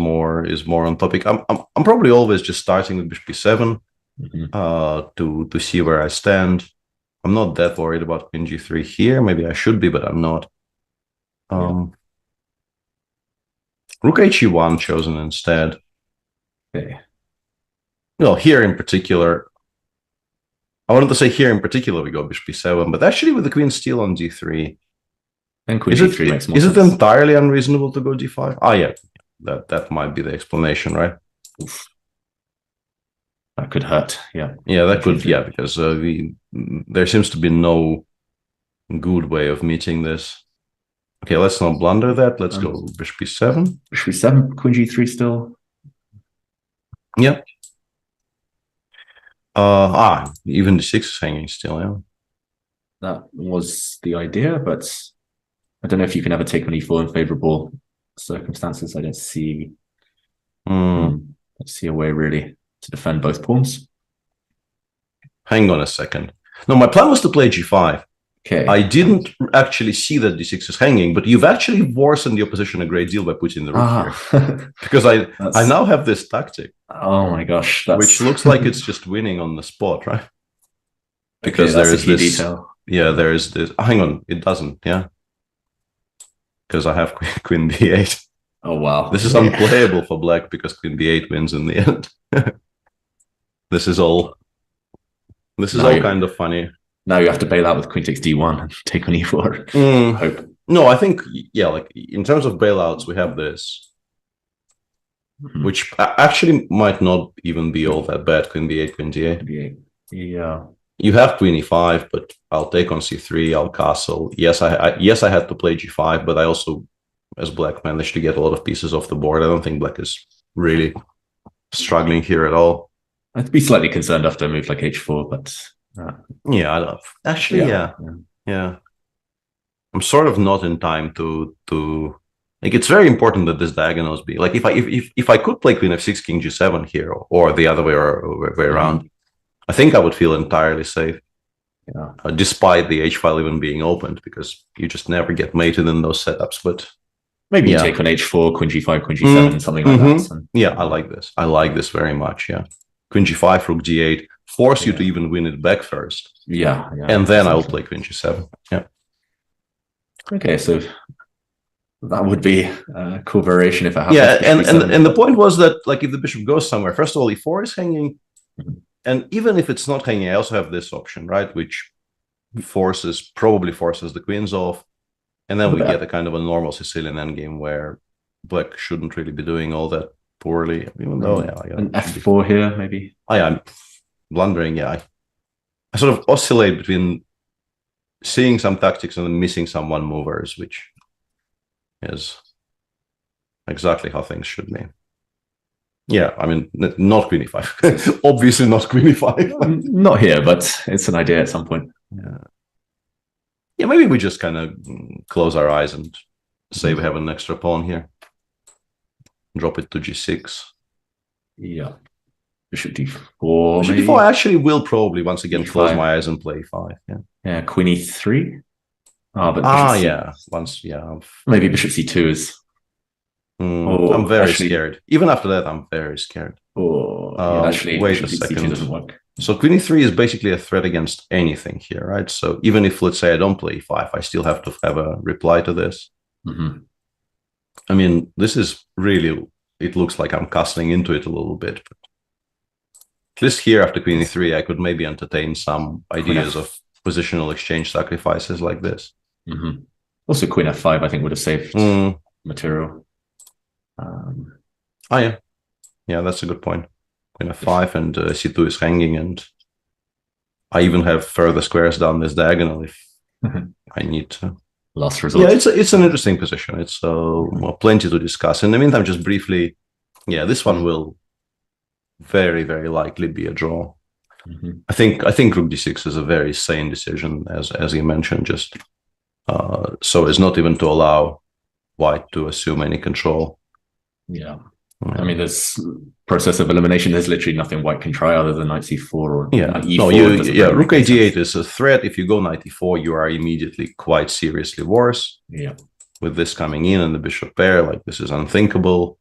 more on topic. I'm probably always just starting with bishop b7 to see where I stand. I'm not that worried about queen g3 here. Maybe I should be, but I'm not. Rook he1 chosen instead. Okay. Well, here in particular, I wanted to say here in particular we go bishop b7, but actually with the queen still on d3. And queen d3 makes more sense. Is it entirely unreasonable to go d5? Ah, yeah. That might be the explanation, right? Oof. That could hurt, yeah. Yeah, that could, yeah, because there seems to be no good way of meeting this. Okay, let's not blunder that. Let's go bishop b7. Bishop b7, queen g3 still. Yeah. Even d6 is hanging still, yeah. That was the idea, but I don't know if you can ever take on e4 in favorable circumstances. I don't see a way really to defend both pawns. Hang on a second. No, my plan was to play g5. Okay. I didn't actually see that d6 is hanging, but you've actually worsened the opposition a great deal by putting the rook here. Because I now have this tactic. Oh my gosh. Which looks like it's just winning on the spot, right? Because okay, there is this detail. Yeah, there is this. Hang on, it doesn't, yeah. Because I have queen b8. Oh wow. This is unplayable for black because queen b8 wins in the end. This is all kind of funny. Now you have to bail out with queen takes d1 and take on e4. Hope. No, I think, yeah, like in terms of bailouts, we have this, which actually might not even be all that bad. Queen b8, queen d8. Yeah. You have queen e5, but I'll take on c3, I'll castle. Yes, I had to play g5, but I also, as black, managed to get a lot of pieces off the board. I don't think black is really struggling here at all. I'd be slightly concerned after a move like h4, but... yeah, I love. Actually, yeah. I'm sort of not in time to like. It's very important that this diagonals be like. If I could play queen f6, king g7 here, or the other way around, I think I would feel entirely safe. Yeah. Despite the h file even being opened, because you just never get mated in those setups. But maybe you take on h4, queen g5, queen g7, something like that. So. Yeah, I like this. I like this very much. Yeah, queen g5, rook g8. Force you to even win it back first. Yeah. And then I'll play queen g7. Yeah. Okay, so that would be a cool variation if it happens. Yeah, and the point was that, like, if the bishop goes somewhere, first of all, e4 is hanging. And even if it's not hanging, I also have this option, right? Which probably forces the queens off. And then we get a kind of a normal Sicilian endgame where black shouldn't really be doing all that poorly. Even though, an f4 here, maybe. I'm blundering, yeah. I sort of oscillate between seeing some tactics and then missing some one movers, which is exactly how things should be. Yeah, I mean, not queen e5. Obviously not queen e5. Not here, but it's an idea at some point. Yeah, maybe we just kind of close our eyes and say we have an extra pawn here. Drop it to g6. Yeah. Bishop d4. Bishop d4, I actually will probably once again close my eyes and play e5. Yeah, queen e3. Maybe bishop c2 is. I'm very scared. Even after that, I'm very scared. Actually, wait a second. Doesn't work. So queen e3 is basically a threat against anything here, right? So even if, let's say, I don't play e5, I still have to have a reply to this. I mean, this is really. It looks like I'm castling into it a little bit, but at least here after queen e3, I could maybe entertain some ideas of positional exchange sacrifices like this. Also, queen f5, I think, would have saved material. Yeah, that's a good point. Queen f5 and c2 is hanging, and I even have further squares down this diagonal if I need to. Last result. Yeah, it's an interesting position. It's plenty to discuss. In the meantime, just briefly, this one will very, very likely be a draw. I think rook d6 is a very sane decision, as you mentioned, just so as not even to allow white to assume any control. Yeah. I mean, this process of elimination, there's literally nothing white can try other than knight c4 or e4. Rook a d8 is a threat. If you go knight e4, you are immediately quite seriously worse. Yeah. With this coming in and the bishop pair, like, this is unthinkable.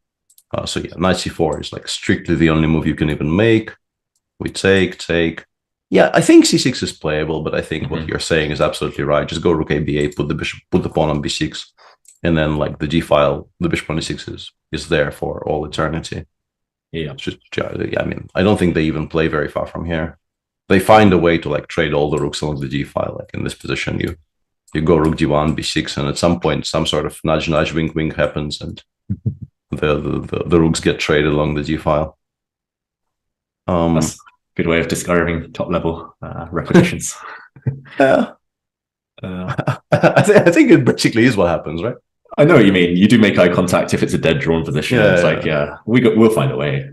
Knight c4 is like strictly the only move you can even make. We take. Yeah, I think c6 is playable, but I think what you're saying is absolutely right. Just go rook a b8, put the pawn on b6, and then, like, the g file, the bishop on e6 is there for all eternity. Yeah. It's just, I mean, I don't think they even play very far from here. they find a way to like trade all the rooks along the d file. Like in this position, you go rook d1, b6, and at some point, some sort of nudge, wink, wink happens, and the rooks get traded along the d file. That's a good way of describing top level repetitions. Yeah. I think it basically is what happens, right? I know what you mean. You do make eye contact if it's a dead drawn position. Yeah, it's like, we'll find a way.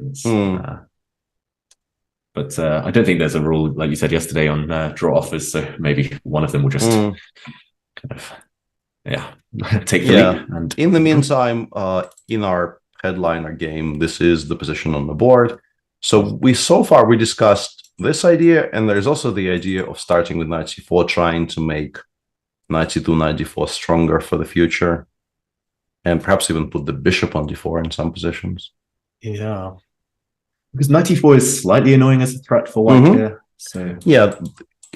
But I don't think there's a rule, like you said yesterday, on draw offers. So maybe one of them will just kind of, take the lead. And in the meantime, in our headliner game, this is the position on the board. So so far we discussed this idea, and there's also the idea of starting with knight c4, trying to make knight c2, knight d4 stronger for the future, and perhaps even put the bishop on d4 in some positions. Yeah. Because knight e4 is slightly annoying as a threat for white here. So yeah,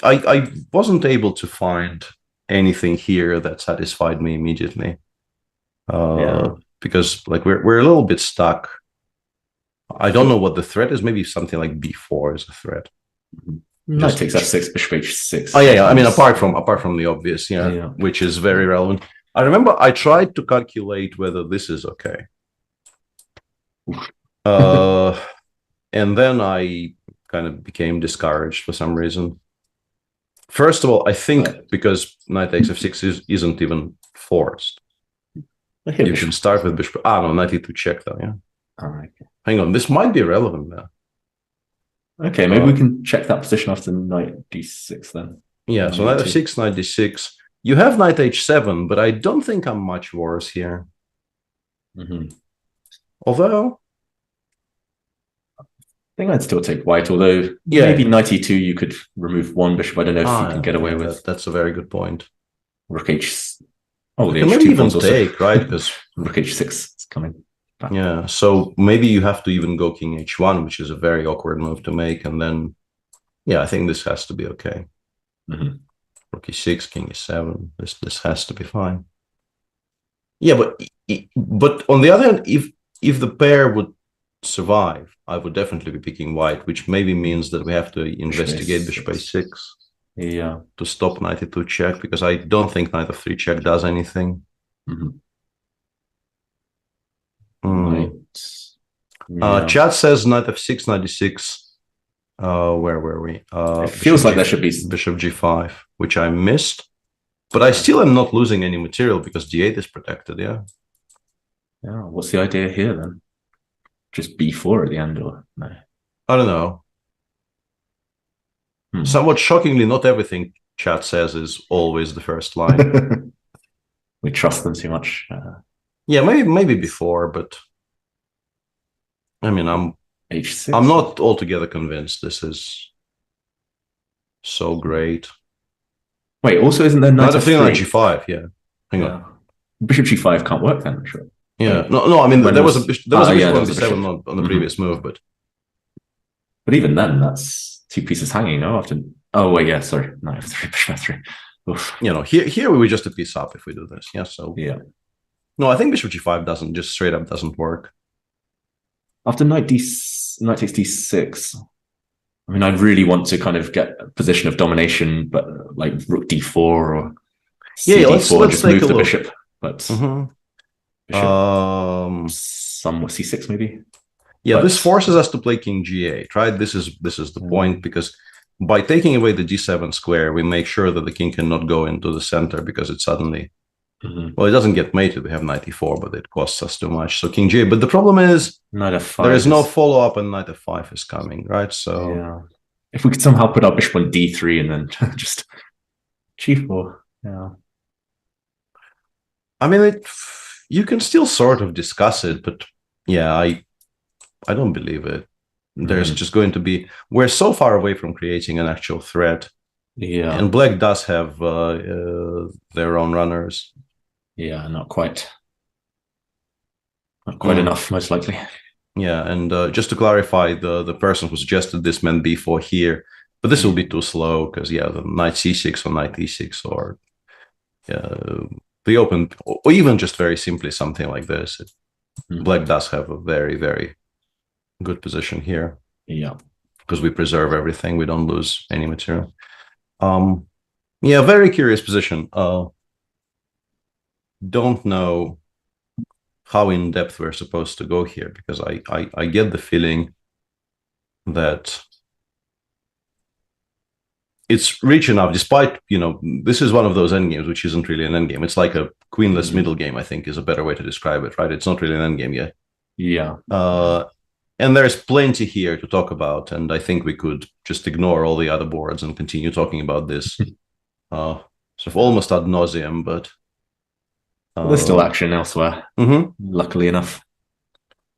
I wasn't able to find anything here that satisfied me immediately. Because like we're a little bit stuck. I don't know what the threat is. Maybe something like b4 is a threat. Knight takes f6, bishop h6. Oh yeah. I mean, apart from the obvious, which is very relevant. I remember I tried to calculate whether this is okay. And then I kind of became discouraged for some reason. First of all, I think because knight takes f6 isn't even forced. You can start with bishop. No, knight e2 check though, yeah. All right. Hang on, this might be relevant now. Okay, maybe we can check that position after knight d6 then. Yeah, so knight f6, knight d6. You have knight h7, but I don't think I'm much worse here. Although I think I'd still take white, although maybe knight e2 you could remove one bishop. I don't know if you can get away with. That's a very good point. Rook h. Oh, you can maybe even take, right? Because rook h6 is coming back. Yeah, so maybe you have to even go king h1, which is a very awkward move to make, and then I think this has to be okay. Rook e6, king e7. This has to be fine. Yeah, but on the other hand, if the pair would survive, I would definitely be picking white, which maybe means that we have to investigate bishop a6. Yeah, to stop knight e2 check, because I don't think knight f3 check does anything. Chat says knight f6, knight d6. Where were we? It feels like there should be bishop g5, which I missed, but I still am not losing any material because d8 is protected. Yeah. What's the idea here then? Just b4 at the end, or no? I don't know. Somewhat shockingly, not everything chat says is always the first line. We trust them too much. Yeah, maybe before, but I mean, I'm not altogether convinced this is so great. Wait, also isn't there knight f3, knight g5? Yeah, hang on. Bishop g5 can't work then, sure. Yeah, no. I mean, there was a bishop on d7 on the previous move, but even then, that's two pieces hanging. After knight f3, bishop f3. Oof. Here we would just a piece up if we do this. Yeah, so no, I think bishop g5 doesn't straight up doesn't work. After knight takes d6. I mean, I really want to kind of get a position of domination, but like rook d4 or c4, let's just take move the look. bishop. But some c6 maybe. Yeah, this forces us to play king g8, right? This is the point, because by taking away the d7 square, we make sure that the king cannot go into the center, because it suddenly, well, it doesn't get mated. We have knight e4, but it costs us too much. So king g8. But the problem is knight f5 there is no follow-up, and knight f5 is coming, right? So if we could somehow put our bishop on d3 and then just g4, I mean, you can still sort of discuss it, but I don't believe it. There's just going to be... We're so far away from creating an actual threat. Yeah. And black does have their own runners. Yeah, not quite. Not quite enough, most likely. Yeah, and just to clarify, the person who suggested this meant b4 here, but this will be too slow, because, the knight c6 or knight e6, or the open... Or even just very simply something like this. Black does have a very, very good position here. Yeah. because we preserve everything. We don't lose any material. Yeah, very curious position. Don't know how in depth we're supposed to go here, because I get the feeling that it's rich enough, despite, this is one of those endgames which isn't really an endgame. It's like a queenless middle game, I think, is a better way to describe it, right? It's not really an endgame yet. Yeah. And there's plenty here to talk about, and I think we could just ignore all the other boards and continue talking about this sort of almost ad nauseum, but... there's still action elsewhere, luckily enough.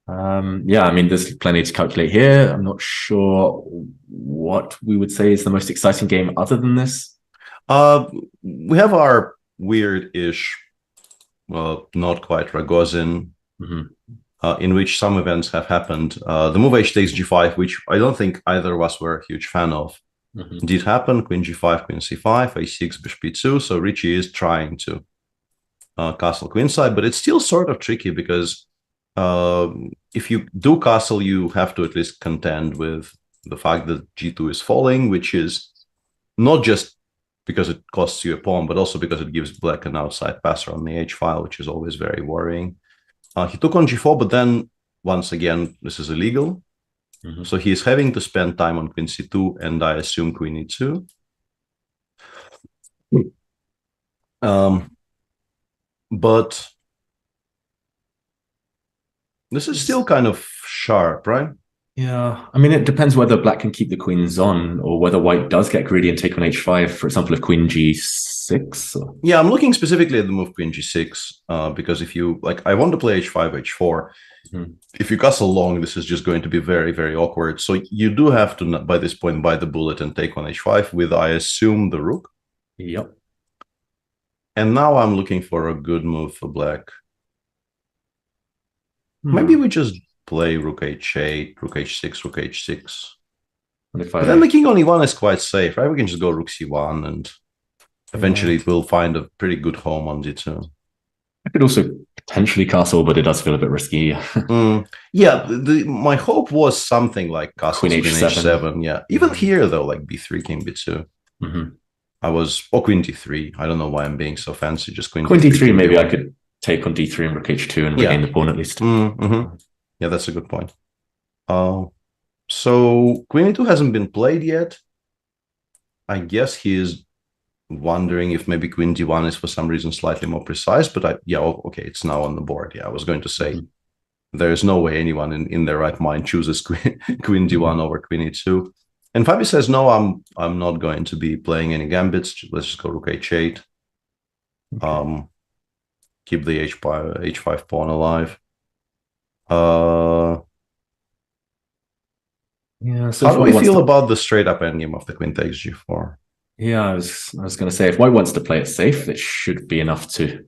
Yeah, I mean, there's plenty to calculate here. I'm not sure what we would say is the most exciting game other than this. We have our weird-ish, well, not quite Ragozin, in which some events have happened. The move h takes g5, which I don't think either of us were a huge fan of, did happen. Queen g5, queen c5, a6, bishop e2. So Richie is trying to castle queenside, but it's still sort of tricky because if you do castle, you have to at least contend with the fact that g2 is falling, which is not just because it costs you a pawn, but also because it gives black an outside passer on the h file, which is always very worrying. He took on g4, but then once again, this is illegal. So he's having to spend time on queen c2, and I assume queen e2. But this is still kind of sharp, right? Yeah, I mean, it depends whether black can keep the queens on or whether white does get greedy and take on h5, for example, if queen g6. Or... Yeah, I'm looking specifically at the move queen g6, because if you, I want to play h5, h4. If you castle long, this is just going to be very, very awkward. So you do have to, by this point, bite the bullet and take on h5 with, I assume, the rook. Yep. And now I'm looking for a good move for black. Maybe we just play rook h8, rook h6, rook h6. But then the king on e1 is quite safe, right? We can just go rook c1, and eventually it will find a pretty good home on d2. I could also potentially castle, but it does feel a bit risky. Yeah, my hope was something like castle queen h7. Yeah, even here though, like b3, king b2. I was, or queen d3. I don't know why I'm being so fancy. Just queen d3. Maybe I could take on d3 and rook h2 and regain the pawn at least. Yeah, that's a good point. So queen e2 hasn't been played yet. I guess he is wondering if maybe queen d1 is for some reason slightly more precise, but okay, it's now on the board. Yeah, I was going to say there is no way anyone in their right mind chooses queen d1 over queen e2. And Fabi says, no, I'm not going to be playing any gambits. Let's just go rook h8. Keep the h5 pawn alive. Yeah. So how do we feel about the straight up endgame of the queen takes g4? Yeah, I was going to say, if white wants to play it safe, it should be enough to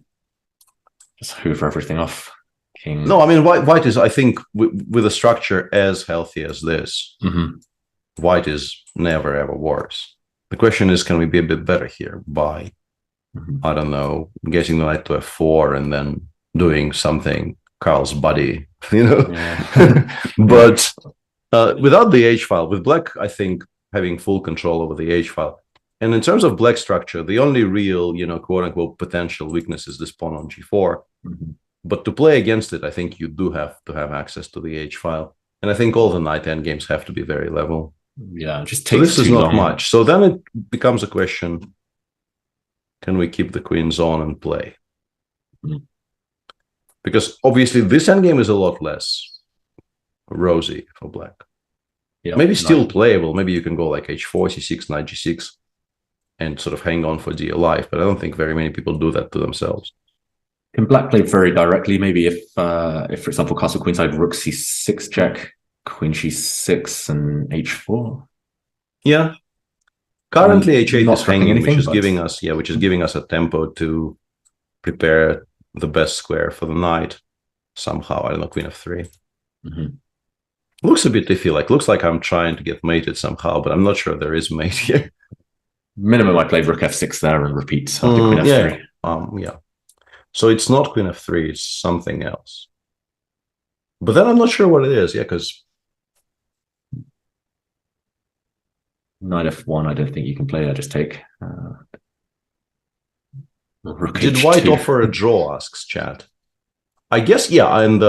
just hoover everything off. King. No, I mean, white is, I think, with a structure as healthy as this, white is never, ever worse. The question is, can we be a bit better here by, I don't know, getting the knight to f4 and then doing something Carl's buddy, Yeah. But without the h-file, with black, I think, having full control over the h-file. And in terms of black structure, the only real, quote-unquote, potential weakness is this pawn on g4. But to play against it, I think you do have to have access to the h-file. And I think all the knight endgames have to be very level. Yeah, just takes this is not much. So then it becomes a question, can we keep the queens on and play? Because obviously this endgame is a lot less rosy for black. Yeah, maybe still playable. Maybe you can go like h4, c6, knight g6, and sort of hang on for d alive. But I don't think very many people do that to themselves. Can black play very directly? Maybe if for example, castle queenside, rook c6 check, queen g6, and h4. Yeah. Currently, h8 is hanging, which is giving us a tempo to prepare the best square for the knight. Somehow, I don't know, queen f3. Looks a bit iffy. Looks like I'm trying to get mated somehow, but I'm not sure there is mate here. Minimum, I play rook f6 there and repeat after queen f3. Yeah. So it's not queen f3, it's something else. But then I'm not sure what it is, because knight f1, I don't think you can play. I just take. Rook Did h2. White offer a draw? Asks chat. I guess, yeah. And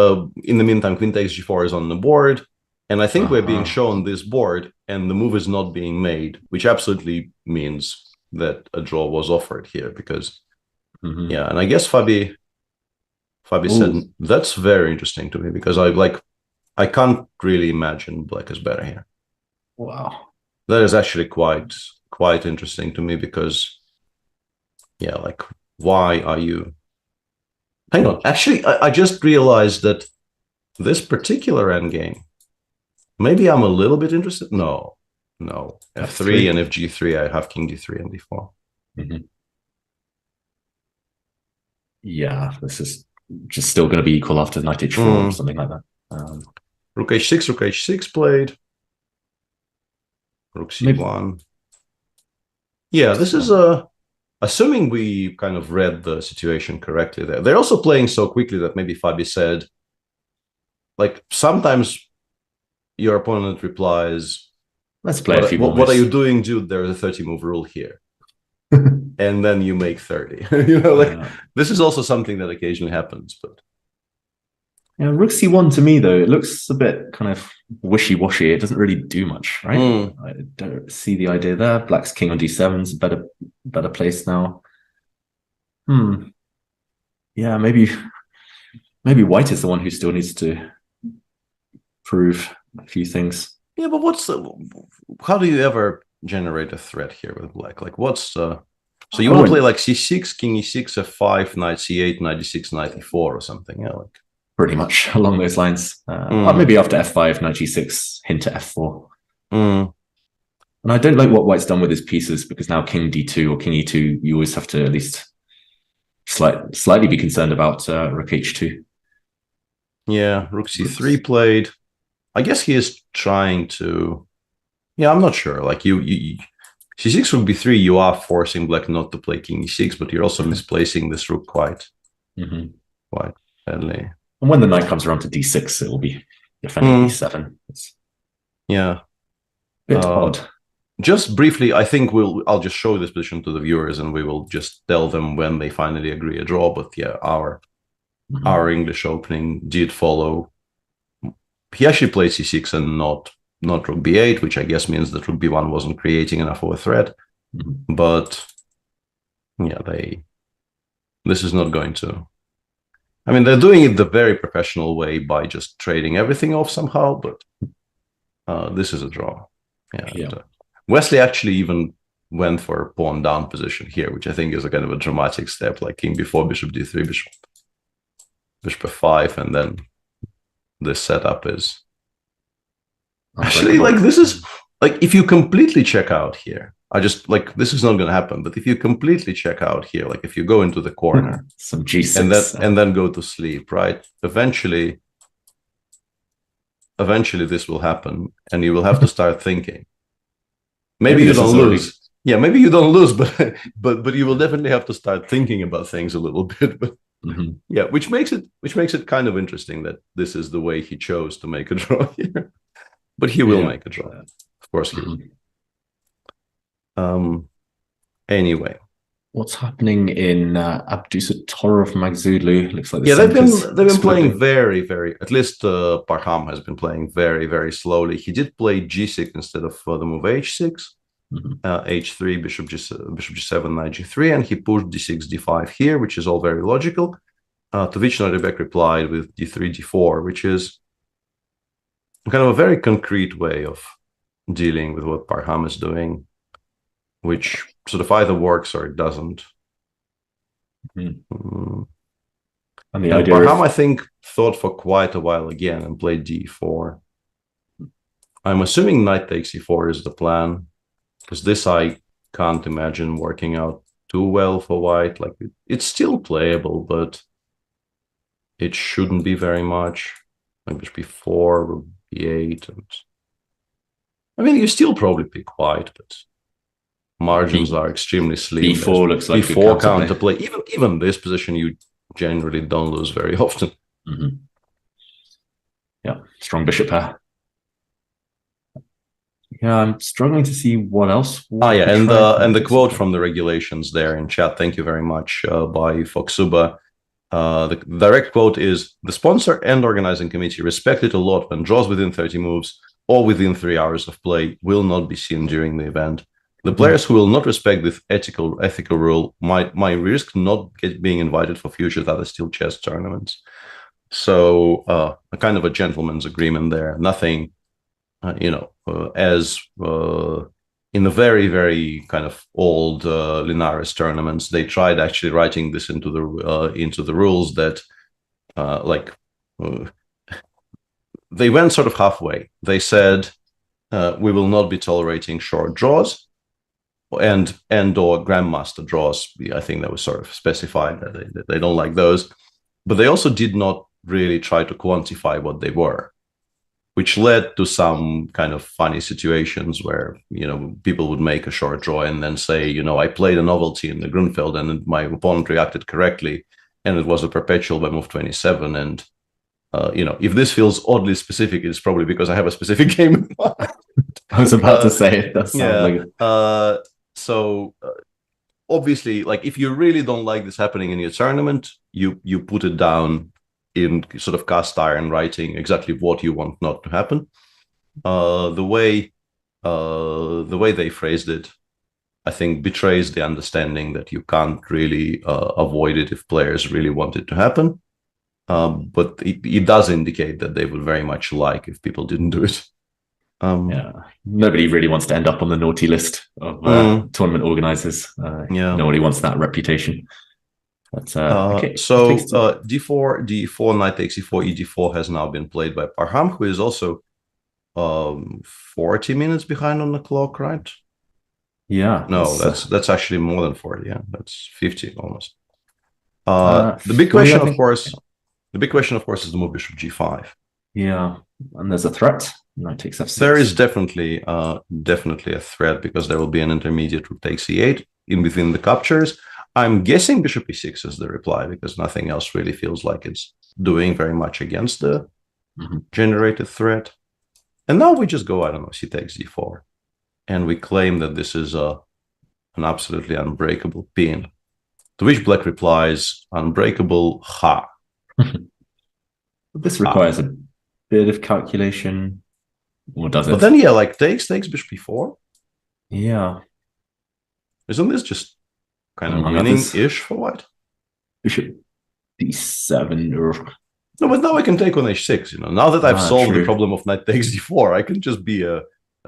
in the meantime, queen takes g4 is on the board, and I think we're being shown this board, and the move is not being made, which absolutely means that a draw was offered here because, yeah. And I guess Fabi said that's very interesting to me because I can't really imagine black is better here. Wow, that is actually quite interesting to me because, yeah, like why are you? Hang on, actually, I just realized that this particular endgame, maybe I'm a little bit interested. No, f3 and if g3, I have king d3 and d4. Yeah, this is just still going to be equal after knight h4 or something like that. Rook h6 played. Rook c1. Yeah, this is assuming we kind of read the situation correctly there. They're also playing so quickly that maybe Fabi said, like, sometimes your opponent replies, let's play a few more what are you doing, dude? There's a 30-move rule here. And then you make 30. This is also something that occasionally happens. But yeah, Rook c1 to me, though, it looks a bit kind of wishy-washy. It doesn't really do much, right? I don't see the idea there. Black's king on d7 is a better place now. Yeah, maybe White is the one who still needs to prove a few things. Yeah, but how do you ever generate a threat here with Black? Like, so you want to play like c6, king e6, f5, knight c8, knight d6, knight e4 or something, yeah, like pretty much along those lines. Maybe after f5, knight g6, hint to f4. And I don't like what White's done with his pieces because now king d2 or king e2, you always have to at least slightly be concerned about rook h2. Yeah, rook c3 played. I guess he is trying to. Yeah, I'm not sure. Like you c6 rook b3, you are forcing Black not to play king e6, but you're also misplacing this rook quite badly. And when the knight comes around to d6, it will be defending e7. Yeah, bit odd. Just briefly, I think I'll just show this position to the viewers, and we will just tell them when they finally agree a draw. But yeah, our English opening did follow. He actually played c6 and not rook b8, which I guess means that rook b1 wasn't creating enough of a threat. But yeah, this is not going to. I mean, they're doing it the very professional way by just trading everything off somehow. But this is a draw. Yeah. Wesley actually even went for a pawn down position here, which I think is a kind of a dramatic step, like king b4, bishop d3, bishop f5, and then this setup is actually like this is like if you completely check out here. I just like this is not going to happen, but if you completely check out here, like if you go into the corner, some g6, and then go to sleep, right? Eventually this will happen, and you will have to start thinking. Maybe you don't lose. Yeah, maybe you don't lose, but you will definitely have to start thinking about things a little bit. But yeah, which makes it kind of interesting that this is the way he chose to make a draw here. But he will make a draw, of course. Anyway, what's happening in Abdusattorov Magzulu? Looks like they've been playing very, very. At least Parham has been playing very, very slowly. He did play g6 instead of the move h6, h3, bishop g7, knight g3, and he pushed d6, d5 here, which is all very logical. To which Rebek replied with d3, d4, which is kind of a very concrete way of dealing with what Parham is doing, which sort of either works or it doesn't. And the idea Parham, I think, thought for quite a while again and played d4. I'm assuming knight takes e4 is the plan, because this I can't imagine working out too well for White. Like it's still playable, but it shouldn't be very much. Like bishop b4, rook b8, and I mean you still probably pick White, but margins are extremely slim. b4 looks like b4 counterplay. Even this position you generally don't lose very often. Yeah, strong bishop pair. Yeah, I'm struggling to see what else. Yeah, and the quote from the regulations there in chat. Thank you very much by Foxuba. The direct quote is: "The sponsor and organizing committee respect it a lot when draws within 30 moves or within 3 hours of play will not be seen during the event. The players who will not respect this ethical rule might risk not being invited for future Tata Steel chess tournaments." So a kind of a gentleman's agreement there. Nothing, as in the very, very kind of old Linares tournaments, they tried actually writing this into the rules that they went sort of halfway. They said we will not be tolerating short draws and or grandmaster draws. I think that was sort of specified that they don't like those, but they also did not really try to quantify what they were, which led to some kind of funny situations where, people would make a short draw and then say, I played a novelty in the Grunfeld and my opponent reacted correctly, and it was a perpetual by move 27. And, if this feels oddly specific, it's probably because I have a specific game in mind. I was about to say it. That sounds like So obviously, like, if you really don't like this happening in your tournament, you put it down in sort of cast iron writing exactly what you want not to happen. The way they phrased it, I think, betrays the understanding that you can't really avoid it if players really want it to happen. But it does indicate that they would very much like if people didn't do it. Nobody really wants to end up on the naughty list of tournament organizers. Nobody wants that reputation. But, okay. So d4, knight takes e4, ed4 has now been played by Parham, who is also 40 minutes behind on the clock, right? Yeah. No, that's actually more than 40. Yeah, that's 50 almost. The big question, of course, is the move bishop g5. Yeah, and there's a threat. Knight takes f6. There is definitely a threat because there will be an intermediate rook takes e8 in within the captures. I'm guessing bishop e6 is the reply because nothing else really feels like it's doing very much against the generated threat. And now we just go, I don't know, c takes d4. And we claim that this is an absolutely unbreakable pin. To which black replies, unbreakable, ha. This requires a bit of calculation. Or does it? But then, like takes bishop e4. Yeah. Isn't this just kind of winning-ish for white? Bishop d7 or... No, but now I can take on h6, Now that I've solved the problem of knight takes d4, I can just be a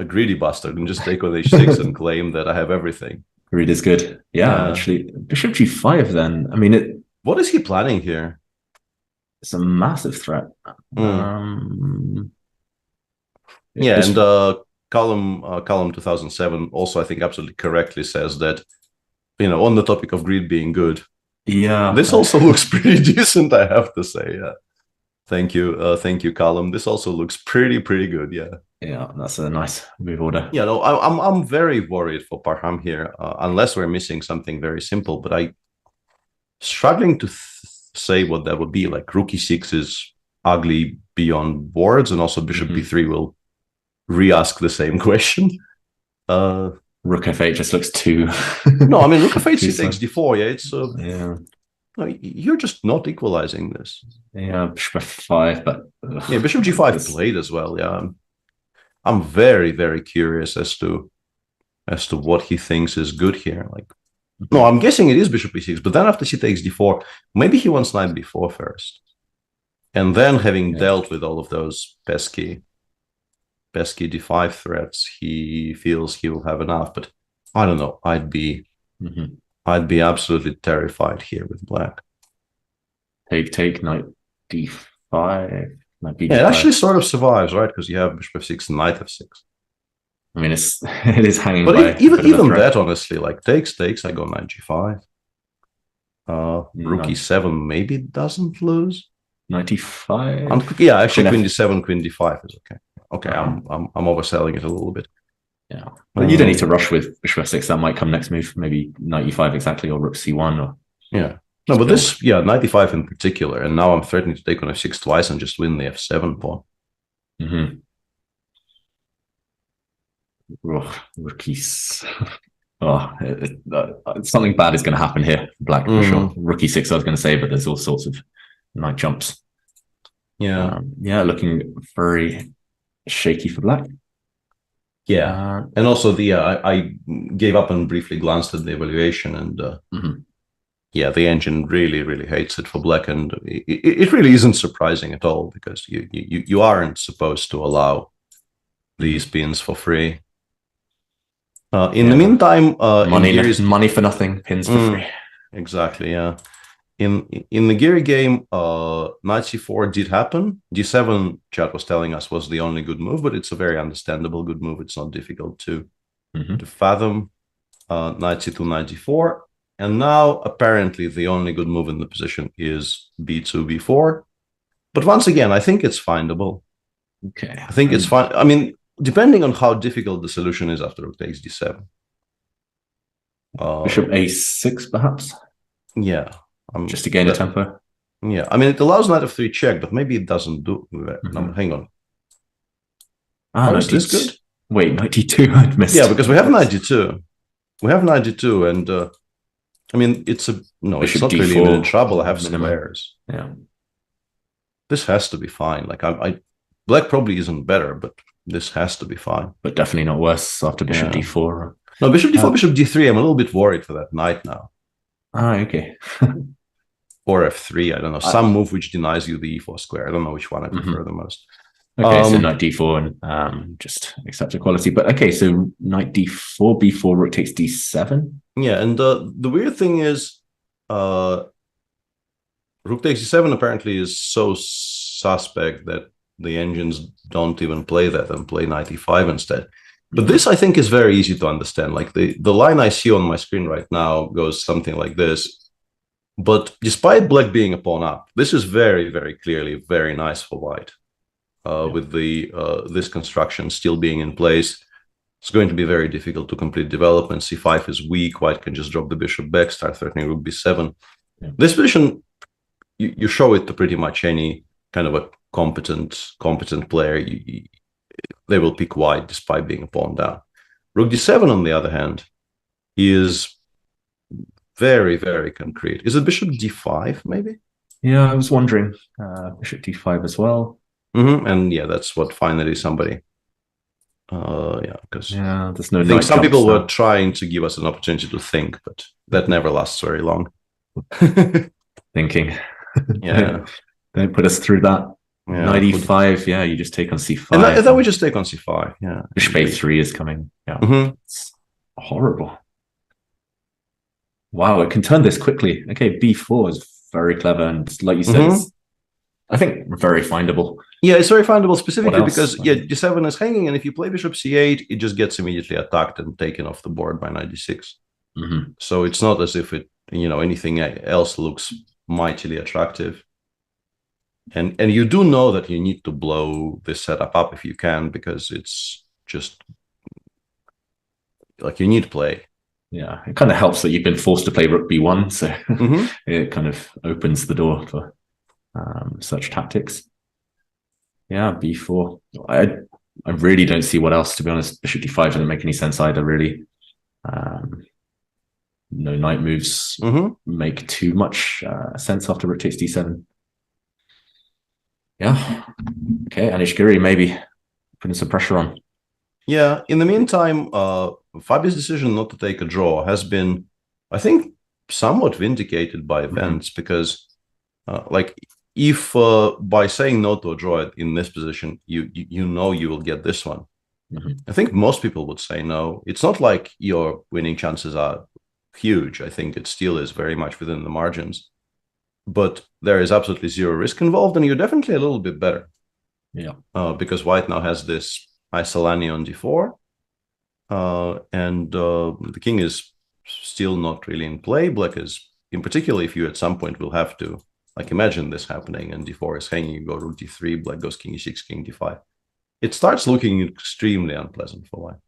greedy bastard and just take on h6 and claim that I have everything. Greed is good. Yeah, actually. Bishop g5 then. I mean, what is he planning here? It's a massive threat. And column 2007 also, I think, absolutely correctly says that, on the topic of greed being good. Yeah. This also looks pretty decent, I have to say. Yeah. Thank you, Column. This also looks pretty good. Yeah. Yeah, that's a nice move order. Yeah, no, I'm very worried for Parham here, unless we're missing something very simple. But I'm struggling to say what that would be. Like rook e6 is ugly beyond words, and also bishop b3 will re-ask the same question. Rook f8 just looks too... No, I mean, rook f8 c takes d4. Yeah, it's... No, you're just not equalizing this. Yeah, bishop f5, but... Yeah, bishop g5 played as well, yeah. I'm very, very curious as to what he thinks is good here. Like, no, I'm guessing it is bishop e6, but then after c takes d4, maybe he wants knight b4 first. And then having dealt with all of those pesky d5 threats, he feels he will have enough. But I don't know. I'd be absolutely terrified here with black. Take knight d5. Knight b5. Yeah, it actually sort of survives, right? Because you have bishop f6 and knight f6. I mean, it is hanging. But even that, honestly, like takes, I go knight g5. Rook e7 maybe doesn't lose. Knight e5. Yeah, actually, queen d7, queen d5 is okay. Okay, I'm overselling it a little bit. Yeah, but you don't need to rush with bishop f6. That might come next move. Maybe knight e5 exactly, or rook c1. Or no, but this, knight e5 in particular, and now I'm threatening to take on f6 twice and just win the f7 pawn. Rookies. Something bad is going to happen here. Black for sure. Rookie 6, I was going to say, but there's all sorts of knight jumps. Yeah. Looking very shaky for black. Yeah, and also I gave up and briefly glanced at the evaluation, and yeah, the engine really hates it for black, and it really isn't surprising at all, because you aren't supposed to allow these pins for free. In the meantime, money for nothing, pins for free. Exactly. Yeah. In the Geary game, knight c4 did happen. d7, chat was telling us, was the only good move, but it's a very understandable good move. It's not difficult to fathom. Knight c2, knight d4. And now, apparently, the only good move in the position is b2, b4. But once again, I think it's findable. Okay. I think it's fine. I mean, depending on how difficult the solution is after rook takes d7. Bishop a6, perhaps? Yeah. Just to gain a tempo. Yeah, I mean, it allows knight f3 check, but maybe it doesn't do that. No, hang on. No, is this good? Wait, knight d2, I'd missed. Yeah, because we have knight d2. We have knight d2, and I mean, it's not D4, really even in trouble. I have minimum. squares. Yeah. This has to be fine. Like, black probably isn't better, but this has to be fine. But definitely not worse after bishop d4. No, bishop d4, bishop d3. I'm a little bit worried for that knight now. Okay. Or f3, I don't know. Some move which denies you the e4 square. I don't know which one I prefer the most. Okay, so knight d4 and just accept equality. But okay, so knight d4, b4, rook takes d7. Yeah, and the weird thing is, rook takes d7 apparently is so suspect that the engines don't even play that and play knight e5 instead. But this, I think, is very easy to understand. Like, the line I see on my screen right now goes something like this. But despite black being a pawn up, this is very, very clearly very nice for white. With this construction still being in place, it's going to be very difficult to complete development. c5 is weak. White can just drop the bishop back, start threatening rook b7. Yeah. This position, you show it to pretty much any kind of a competent player. They will pick white despite being a pawn down. Rook d7, on the other hand, is very, very concrete. Is it bishop d5, maybe? Yeah, I was wondering. Bishop d5 as well. And yeah, that's what finally somebody. Because there's no. I think some people were trying to give us an opportunity to think, but that never lasts very long. Thinking. Yeah. Don't put us through that. Yeah, knight e5, yeah, you just take on c5. And then we just take on c5, yeah. Bishop a3 is coming. Yeah. It's horrible. Wow, it can turn this quickly. Okay, b4 is very clever, and like you said, it's, I think, very findable. Yeah, it's very findable specifically because d7 is hanging, and if you play bishop c8, it just gets immediately attacked and taken off the board by knight d6. So it's not as if it, anything else looks mightily attractive. And you do know that you need to blow this setup up if you can, because it's just like you need to play. Yeah, it kind of helps that you've been forced to play rook b1, so it kind of opens the door for such tactics. Yeah, b4. I really don't see what else, to be honest. Bishop d5 doesn't make any sense either, really. No knight moves make too much sense after rook takes d7. Yeah. Okay, Anish Giri maybe putting some pressure on. Yeah, in the meantime, Fabi's decision not to take a draw has been, I think, somewhat vindicated by events, because if by saying no to a draw in this position, you know you will get this one. I think most people would say no. It's not like your winning chances are huge. I think it still is very much within the margins. But there is absolutely zero risk involved, and you're definitely a little bit better. Yeah. Because white now has this Isolani on d4, and the king is still not really in play. Black is, in particular, if you at some point will have to, imagine this happening, and d4 is hanging, you go rook d3, black goes king e6, king d5. It starts looking extremely unpleasant for white.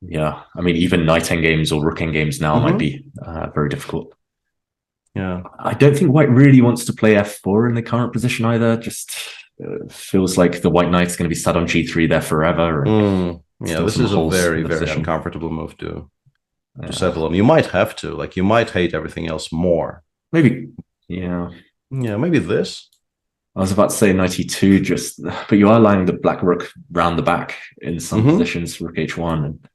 Yeah, I mean, even knight endgames or rook endgames now might be very difficult. Yeah, I don't think white really wants to play f4 in the current position either. Just feels like the white knight's going to be sat on g3 there forever. And Yeah, Still this some is a holes in very, the very position. uncomfortable move to settle on. You might have to, like, you might hate everything else more. Maybe, yeah. Yeah, maybe this. I was about to say knight e2, just, but you are lining the black rook round the back in some positions, rook h1. And...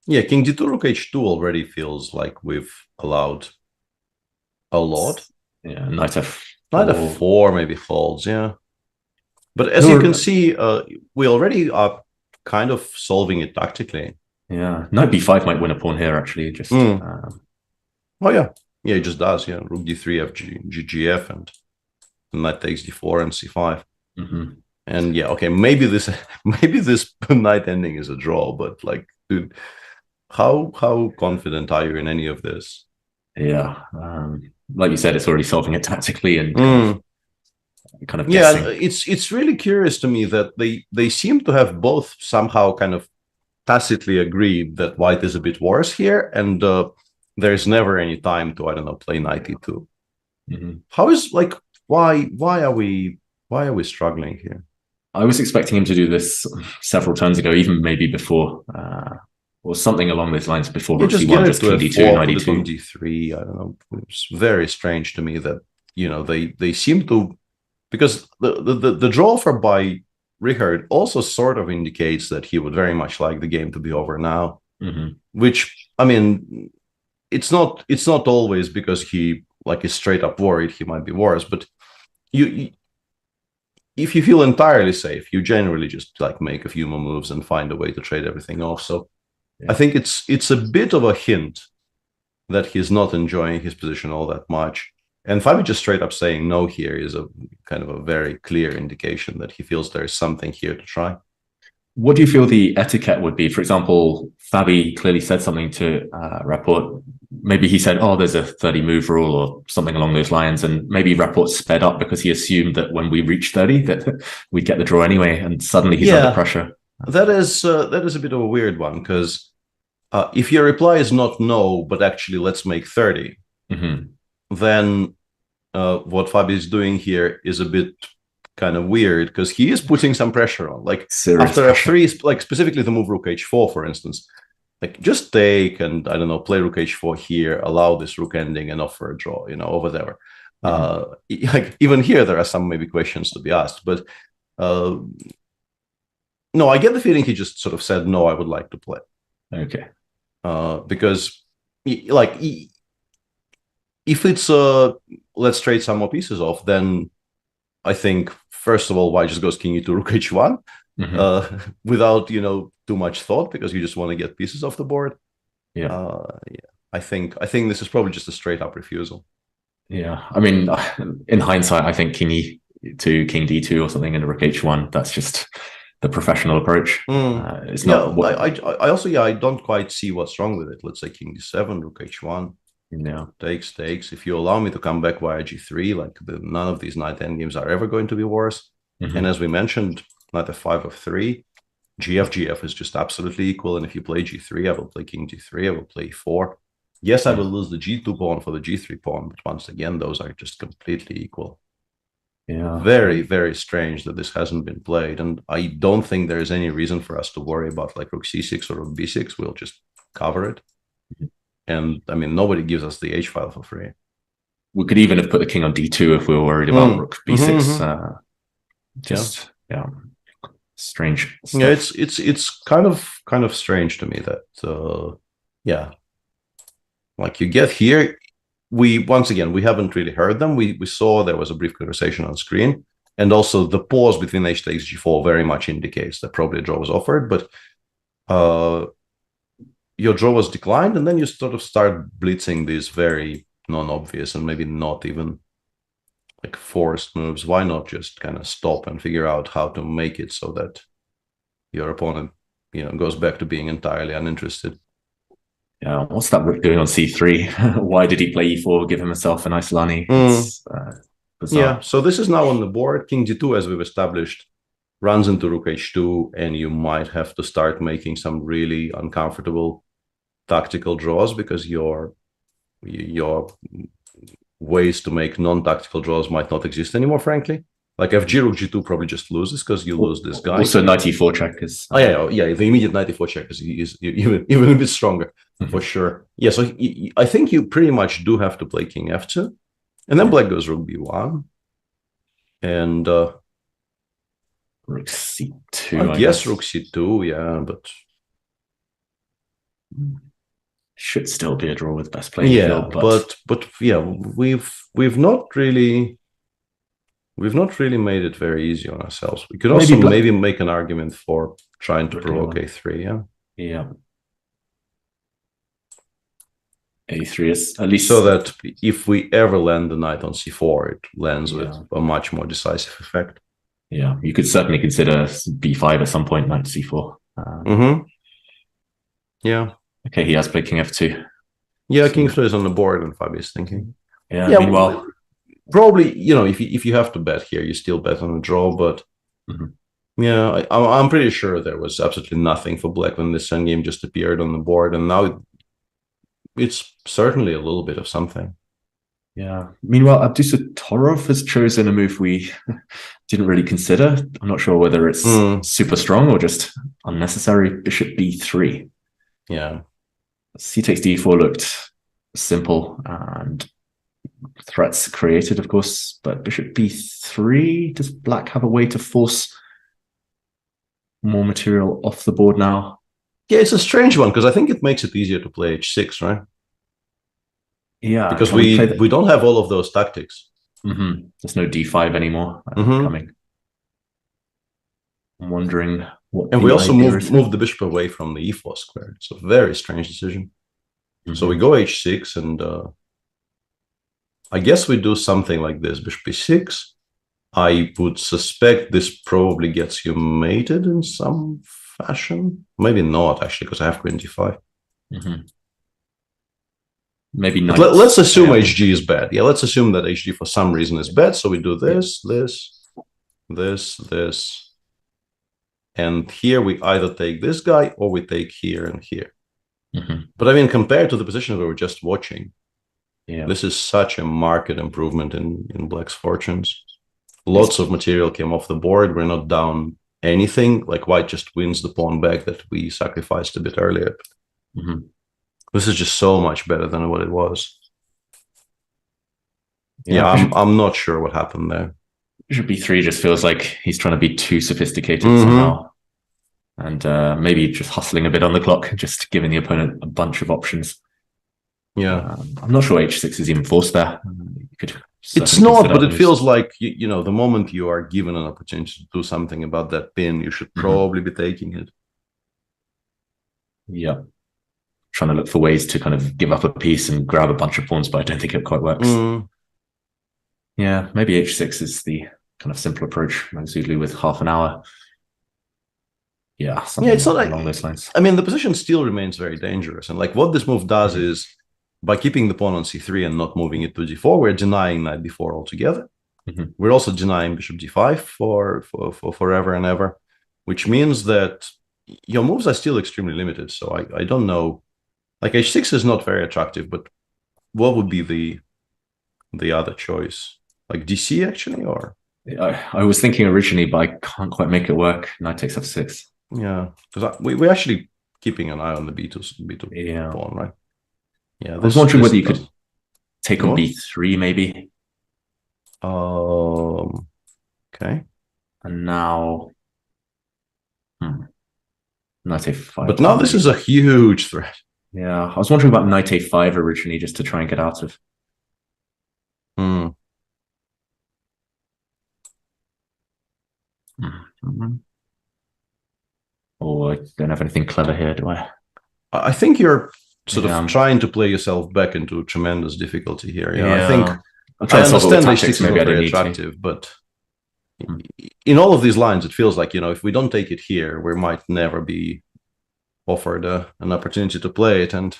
Yeah, king d2, rook h2 already feels like we've allowed a lot. Yeah, knight f4. Knight f4 maybe holds, yeah. But as you can see, we already are kind of solving it tactically. Yeah, knight b5 might win a pawn here, actually. Just. Oh, yeah. Yeah, it just does, yeah. Rook d3, gf, and knight takes d4 and c5. And yeah, okay, maybe this knight ending is a draw, but like, dude, how confident are you in any of this? Yeah, like you said, it's already solving it tactically and kind of guessing. Yeah, it's really curious to me that they seem to have both somehow kind of tacitly agreed that white is a bit worse here, and there's never any time to, I don't know, play knight e2. How is, like, why are we struggling here? I was expecting him to do this several turns ago, even maybe before, or something along those lines before rook c1, just king d2, knight e2. d3, I don't know. It's very strange to me that, you know, they seem to, because the draw offer by Richard also sort of indicates that he would very much like the game to be over now, which, I mean, it's not always because he like is straight up worried he might be worse, but if you feel entirely safe, you generally just like make a few more moves and find a way to trade everything off. So I think it's a bit of a hint that he's not enjoying his position all that much. And Fabi just straight up saying no here is a kind of a very clear indication that he feels there is something here to try. What do you feel the etiquette would be? For example, Fabi clearly said something to Rapport. Maybe he said, oh, there's a 30 move rule or something along those lines. And maybe Rapport sped up because he assumed that when we reach 30, that we'd get the draw anyway. And suddenly he's under pressure. That is a bit of a weird one, because if your reply is not no, but actually let's make 30, then what Fabi is doing here is a bit kind of weird, because he is putting some pressure on. Like after f3, like specifically the move rook h4, for instance, like just take and, I don't know, play rook h4 here, allow this rook ending and offer a draw, you know, or whatever. Like even here there are some maybe questions to be asked, but no, I get the feeling he just sort of said no, I would like to play. Okay. Because like if it's let's trade some more pieces off, then I think first of all, why just goes king e2 rook h1 without, you know, too much thought, because you just want to get pieces off the board. I think this is probably just a straight up refusal. Yeah, I mean, in hindsight, I think king e2, king d2 or something, and rook h1. That's just the professional approach. It's not. I also I don't quite see what's wrong with it. Let's say king d7, rook h1. Yeah, takes. If you allow me to come back via g3, like none of these knight endgames are ever going to be worse. And as we mentioned, knight f5, f3, gf is just absolutely equal. And if you play g3, I will play king g3, I will play e4. Yes, I will lose the g2 pawn for the g3 pawn, but once again, those are just completely equal. Yeah, very, very strange that this hasn't been played, and I don't think there is any reason for us to worry about like rook c6 or rook b6. We'll just cover it. And I mean, nobody gives us the h file for free. We could even have put the king on d2 if we were worried about rook b6. Strange stuff. Yeah, it's kind of strange to me that like you get here, we haven't really heard them. We saw there was a brief conversation on screen, and also the pause between h takes g4 very much indicates that probably a draw was offered, but your draw was declined, and then you sort of start blitzing these very non-obvious and maybe not even like forced moves. Why not just kind of stop and figure out how to make it so that your opponent, you know, goes back to being entirely uninterested? Yeah, what's that rook doing on c3? Why did he play e4, give himself a nice Lani? Yeah, so this is now on the board. King d2, as we've established, runs into rook h2, and you might have to start making some really uncomfortable tactical draws, because your ways to make non-tactical draws might not exist anymore, frankly. Like FG rook g2 probably just loses because you lose this guy. Also, knight e4 check is. Oh yeah. The immediate knight e4 check is even a bit stronger for sure. Yeah, so I think you pretty much do have to play king f2, and then black goes rook b1, and rook c2. I guess rook c2. Yeah, but should still be a draw with best playing yeah, field, but yeah, we've not really made it very easy on ourselves. We could also maybe make an argument for trying to provoke a3. Yeah. A3 is at least so that if we ever land the knight on c4, it lands with a much more decisive effect. Yeah, you could certainly consider b5 at some point, knight c4. Yeah. Okay, he has played king f2. Yeah, king f2 is on the board, and Fabi is thinking. Yeah. Meanwhile, probably if you have to bet here, you still bet on a draw. But yeah, I'm pretty sure there was absolutely nothing for black when this endgame just appeared on the board, and now it's certainly a little bit of something. Yeah. Meanwhile, Abdusattorov has chosen a move we didn't really consider. I'm not sure whether it's super strong or just unnecessary. Bishop b3. Yeah. C takes d4 looked simple and threats created, of course, but bishop b3. Does black have a way to force more material off the board now? Yeah, it's a strange one because I think it makes it easier to play h6, right? Yeah, because we don't have all of those tactics. There's no d5 anymore coming. I'm wondering what. And we also moved the bishop away from the e4 square. It's a very strange decision. So we go h6, and I guess we do something like this: bishop b6. I would suspect this probably gets you mated in some fashion. Maybe not actually, because I have queen d5. Maybe not. Let's assume hg is bad. Yeah, let's assume that hg for some reason is bad. So we do this, this. And here we either take this guy or we take here and here. But I mean, compared to the position we were just watching, this is such a marked improvement in black's fortunes. Lots of material came off the board. We're not down anything. Like white just wins the pawn back that we sacrificed a bit earlier. This is just so much better than what it was. Yeah, I'm not sure what happened there. Bishop b3 just feels like he's trying to be too sophisticated somehow. And maybe just hustling a bit on the clock, just giving the opponent a bunch of options. Yeah. I'm not sure h6 is even forced there. It's not, but it feels like, you know, the moment you are given an opportunity to do something about that pin, you should probably be taking it. Yeah. Trying to look for ways to kind of give up a piece and grab a bunch of pawns, but I don't think it quite works. Yeah, maybe h6 is the kind of simple approach, usually with half an hour. Yeah, it's not along those lines. I mean, the position still remains very dangerous. And like what this move does is, by keeping the pawn on c3 and not moving it to g4, we're denying knight b4 altogether. We're also denying bishop g5 for forever and ever, which means that your moves are still extremely limited. So I don't know. Like h6 is not very attractive, but what would be the other choice? Like dc actually, or I was thinking originally, but I can't quite make it work. Knight takes f6. Yeah, because we're actually keeping an eye on the b2 pawn, right? Yeah, I was wondering whether you could take on b3 maybe. Okay. And now knight a5. But now this is a huge threat. Yeah, I was wondering about knight a5 originally, just to try and get out of. Oh, I don't have anything clever here, do I? I think you're sort of trying to play yourself back into tremendous difficulty here. I think I understand h6 is not very attractive, but in all of these lines, it feels like, you know, if we don't take it here, we might never be offered an opportunity to play it, and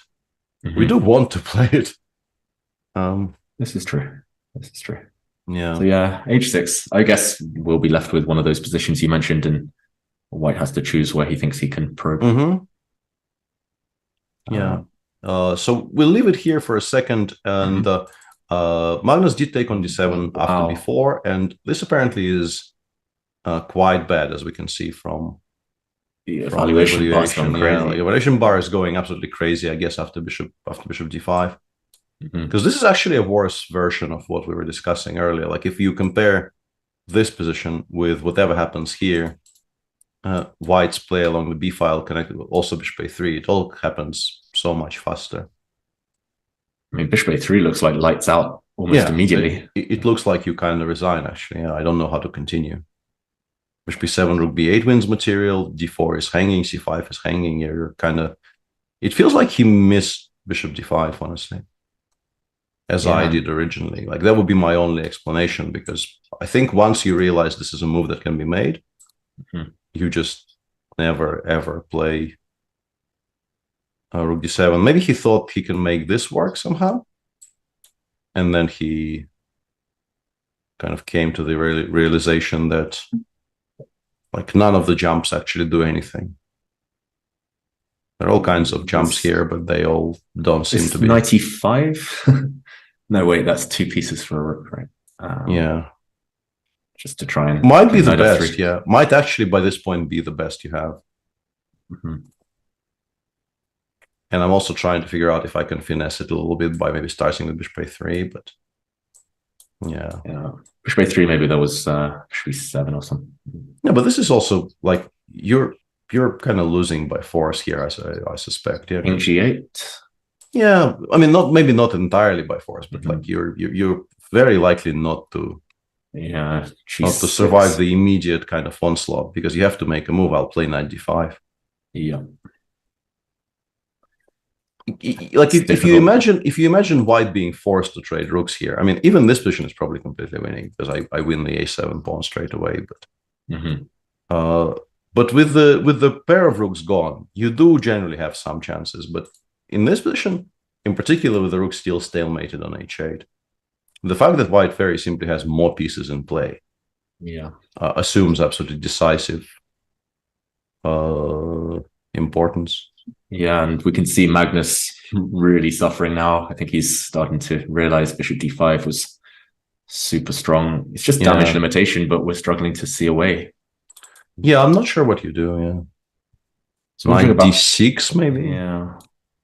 we do want to play it. This is true. Yeah. So yeah, h6. I guess we'll be left with one of those positions you mentioned, and white has to choose where he thinks he can probe. Yeah. So we'll leave it here for a second, and Magnus did take on d7 after b4, and this apparently is quite bad, as we can see from the evaluation bar. Yeah, the evaluation bar is going absolutely crazy, I guess, after bishop d5. Because this is actually a worse version of what we were discussing earlier. Like if you compare this position with whatever happens here, White's play along the b file connected with also bishop a3, it all happens so much faster. I mean, bishop a3 looks like lights out almost immediately. It looks like you kind of resign, actually. Yeah, I don't know how to continue. Bishop b7, rook b8 wins material, d4 is hanging, c5 is hanging. You're kind of... It feels like he missed bishop d5, honestly, as I did originally. Like, that would be my only explanation, because I think once you realize this is a move that can be made, you just never, ever play rook d7. Maybe he thought he can make this work somehow, and then he kind of came to the realization that like none of the jumps actually do anything. There are all kinds of jumps here, but they all don't seem to be 95. No, wait, that's 2 pieces for a rook, right? Yeah, just to try and might be the best. Yeah, might actually by this point be the best you have. And I'm also trying to figure out if I can finesse it a little bit by maybe starting with bishop a3, but yeah. Bishop a3, maybe that was bishop e7 or something. Yeah, but this is also like you're kind of losing by force here, I suspect. Yeah, king g8. Yeah, I mean, maybe not entirely by force, but like you're very likely not to not to survive the immediate kind of onslaught, because you have to make a move. I'll play knight d5. Yeah. Like if you imagine White being forced to trade rooks here, I mean, even this position is probably completely winning, because I win the a7 pawn straight away. But with the pair of rooks gone, you do generally have some chances. But in this position, in particular with the rook still stalemated on h8, the fact that White very simply has more pieces in play, assumes absolutely decisive importance. Yeah, and we can see Magnus really suffering now. I think he's starting to realize bishop d5 was super strong. It's just damage limitation, but we're struggling to see a way. Yeah, I'm not sure what you do. Yeah, so knight d6 maybe. Yeah,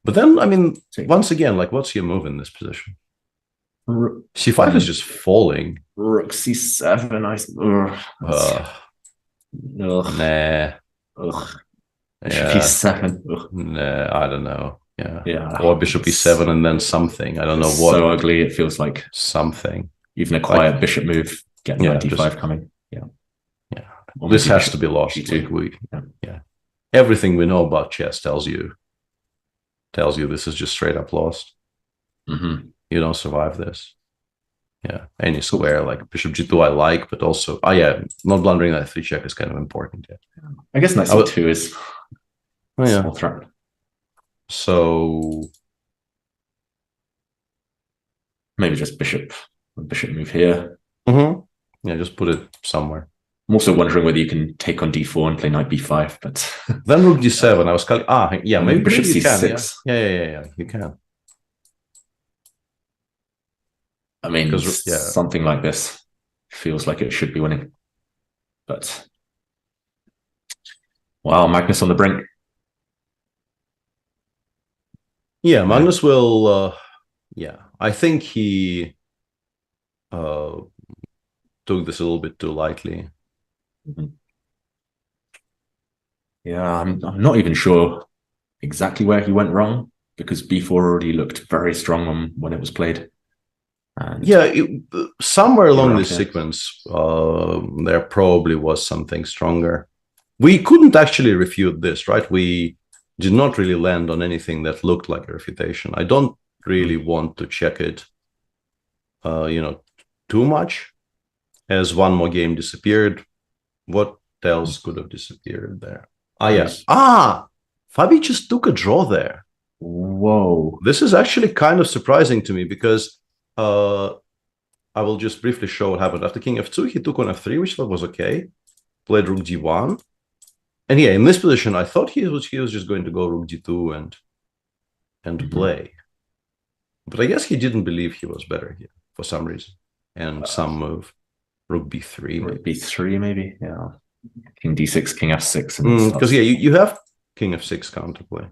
but then I mean, once again, like, what's your move in this position? c5 is just falling. Rook c7. Nah. Bishop e7. Nah, I don't know. Yeah. Or bishop e7 and then something. I don't know what. So ugly. It feels like something. Even a quiet bishop move. Get knight d5 coming. Yeah. This has to be lost. Everything we know about chess tells you this is just straight up lost. You don't survive this. Yeah, any square like bishop g2 I like, but also not blundering that 3 check is kind of important. I guess knight c2 is small threat. So maybe just bishop move here. Yeah, just put it somewhere. I'm also wondering whether you can take on d4 and play knight b5, but then rook d7. I was maybe bishop c6. Yeah, you can. I mean, something like this feels like it should be winning. But wow, Magnus on the brink. Yeah, Magnus will I think he took this a little bit too lightly. Yeah, I'm not even sure exactly where he went wrong, because b4 already looked very strong when it was played. And somewhere along this sequence, there probably was something stronger. We couldn't actually refute this, right? We did not really land on anything that looked like a refutation. I don't really want to check it, too much, as one more game disappeared. What else could have disappeared there? Fabi just took a draw there. Whoa. This is actually kind of surprising to me, because I will just briefly show what happened. After king f2, he took on f3, which I thought was okay. Played rook g1. And in this position, I thought he was just going to go rook g2 and play. But I guess he didn't believe he was better here for some reason. And some move. Rook b3. Rook b3 maybe, yeah. King d6, king f6. Because you have king f6 counterplay.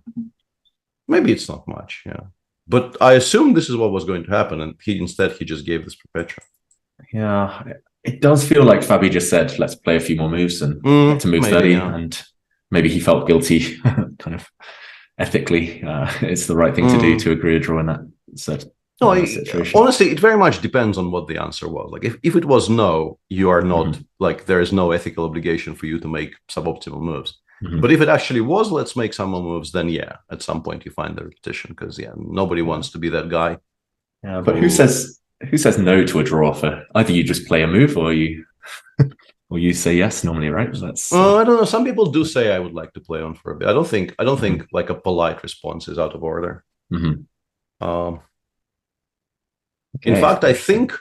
Maybe it's not much, yeah. But I assume this is what was going to happen, and instead he just gave this perpetual. Yeah, it does feel like Fabi just said, let's play a few more moves and get to move 30, and maybe he felt guilty, kind of ethically. It's the right thing to do to agree a draw in that situation. Honestly, it very much depends on what the answer was. Like, if it was no, you are not, like, there is no ethical obligation for you to make suboptimal moves. But if it actually was, let's make some more moves, then yeah, at some point you find the repetition, because nobody wants to be that guy. Yeah, but who says no to a draw offer? Either you just play a move, or you say yes normally, right? That's I don't know. Some people do say I would like to play on for a bit. I don't think like a polite response is out of order. In fact, I think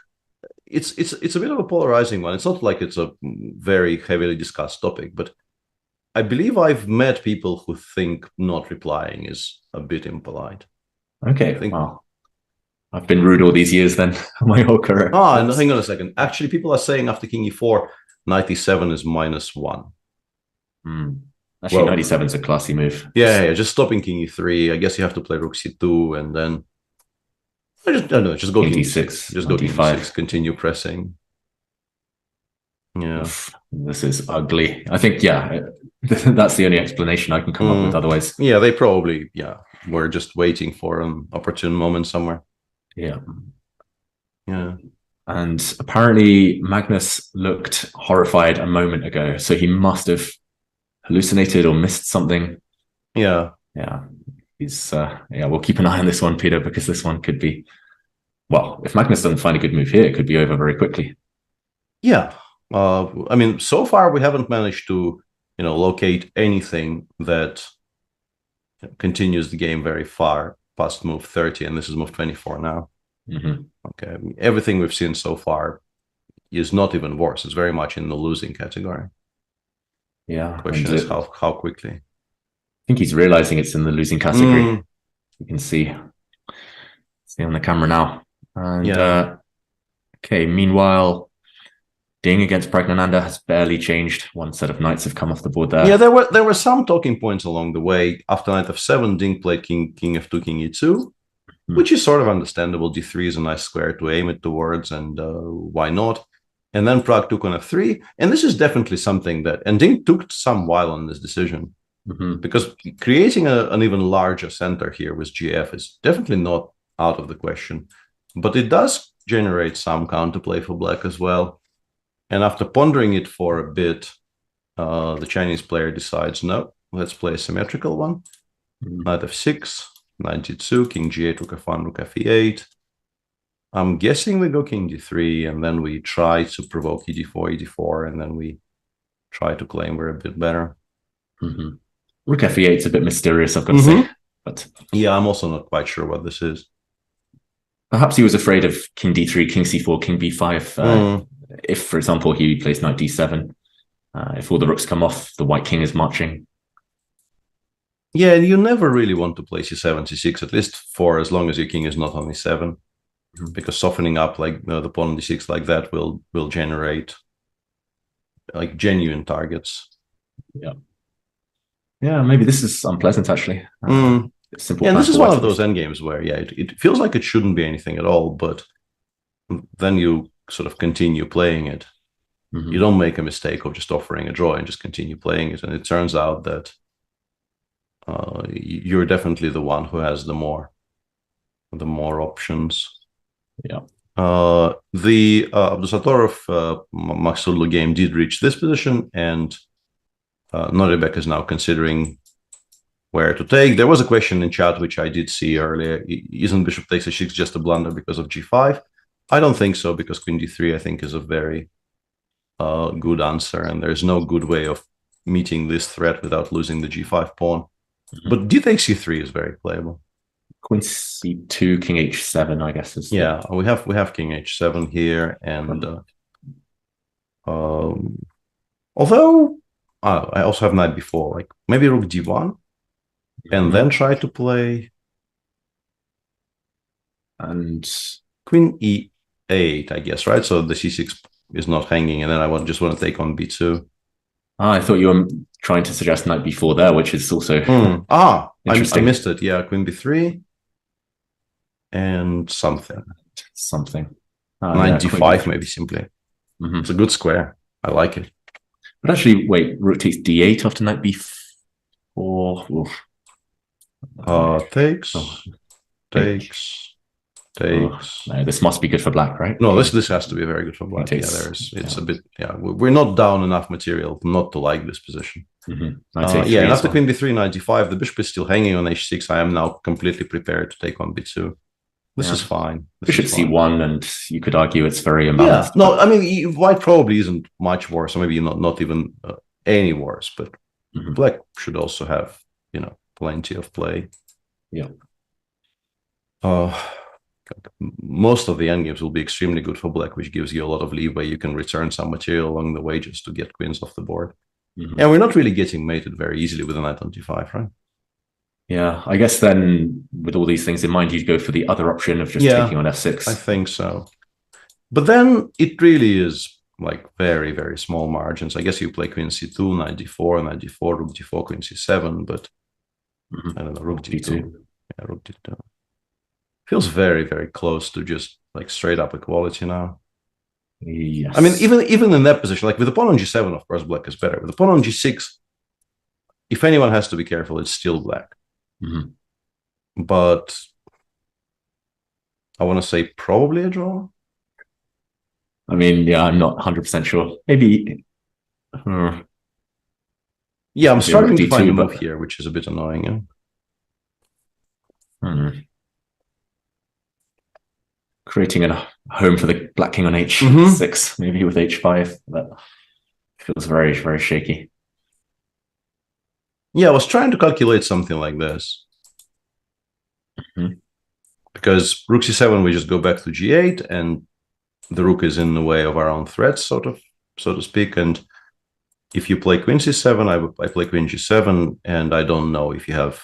it's a bit of a polarizing one. It's not like it's a very heavily discussed topic, but I believe I've met people who think not replying is a bit impolite. Okay, wow. I've been rude all these years then, my whole career. And hang on a second. Actually, people are saying after king e4, knight e7 is -1. Actually, knight e7 is a classy move. Yeah, just stopping king e3. I guess you have to play rook c2, and then just go king d6. Just go d5. Continue pressing. Yeah. This is ugly. I think, that's the only explanation I can come up with otherwise. Yeah, they probably, were just waiting for an opportune moment somewhere. Yeah. Yeah. And apparently Magnus looked horrified a moment ago, so he must have hallucinated or missed something. Yeah. Yeah. He's we'll keep an eye on this one, Peter, because this one could be, well, if Magnus doesn't find a good move here, it could be over very quickly. Yeah. I mean, so far we haven't managed to, locate anything that continues the game very far past move 30, and this is move 24 now. Okay, everything we've seen so far is not even worse. It's very much in the losing category. Yeah. The question is how quickly. I think he's realizing it's in the losing category. You can see on the camera now. And okay, meanwhile, Ding against Pragnananda has barely changed. One set of knights have come off the board there. Yeah, there were some talking points along the way. After knight f7, Ding played king f2, king e2, which is sort of understandable. d3 is a nice square to aim it towards, and why not? And then Prag took on f3, and this is definitely something that, and Ding took some while on this decision, because creating an even larger center here with gf is definitely not out of the question. But it does generate some counterplay for black as well. And after pondering it for a bit, the Chinese player decides, no, let's play a symmetrical one. Knight f6, knight d2, king g8, rook f1, rook f8. I'm guessing we go king d3, and then we try to provoke e4, e4, and then we try to claim we're a bit better. Rook f8 is a bit mysterious, I've got to say. But yeah, I'm also not quite sure what this is. Perhaps he was afraid of king d3, king c4, king b5. If, for example, he plays knight d7, if all the rooks come off, the white king is marching. Yeah, and you never really want to play c7, c6, at least for as long as your king is not on e7, because softening up like the pawn on d6 like that will generate like genuine targets. Yeah, maybe this is unpleasant actually. Simple. And this is one of those endgames where it feels like it shouldn't be anything at all, but then you sort of continue playing it. You don't make a mistake of just offering a draw and just continue playing it, and it turns out that you're definitely the one who has the more options. The Abdusatorov Max Sudlo game did reach this position, and Noribek is now considering where to take. There was a question in chat which I did see earlier: isn't bishop takes a6 just a blunder because of g5? I don't think so, because queen d3 I think is a very good answer, and there's no good way of meeting this threat without losing the g5 pawn. But d takes c3 is very playable. Queen c2, king h7, I guess is. Yeah, we have king h7 here, and although I also have knight b4, like maybe rook d1, and then try to play. And Queen E8, I guess, right? So the C6 is not hanging, and then I just want to take on B2. I thought you were trying to suggest knight B4 there, which is also I interesting. missed it. Yeah, Queen B3 and something. Knight D5 maybe simply. It's a good square. I like it. But actually, wait, rook takes D8 after knight B4. Takes. No, this must be good for black, right? No, this has to be very good for black. It's a bit. Yeah, we're not down enough material not to like this position. And after Queen B3, Knight D5, the bishop is still hanging on H6. I am now completely prepared to take on B2. This is fine. Bishop C1, and you could argue it's very imbalanced. Yeah, no, I mean, white probably isn't much worse, or maybe not even any worse, but black should also have, plenty of play. Yeah. Most of the endgames will be extremely good for black, which gives you a lot of leeway. You can return some material along the way just to get queens off the board. And we're not really getting mated very easily with a knight on G5, right? Yeah, I guess then with all these things in mind, you'd go for the other option of just taking on F6. I think so. But then it really is like very, very small margins. I guess you play Queen C2, Knight D4, Knight D4, Rook D4, Queen C7, but I don't know, Rook D2. Yeah, Rook D2. Feels very, very close to just like straight up equality now. Yes. I mean, even in that position, like with the pawn on G7, of course, black is better. With the pawn on G6, if anyone has to be careful, it's still black. But I want to say probably a draw. I mean, yeah, I'm not 100% sure. Maybe. Yeah, I'm starting to find a move here, which is a bit annoying. Creating a home for the black king on H6, maybe with H5. That feels very, very shaky. Yeah, I was trying to calculate something like this. Because Rook C7, we just go back to G8, and the rook is in the way of our own threats, so to speak. And if you play Queen C7, I play Queen G7, and I don't know if you have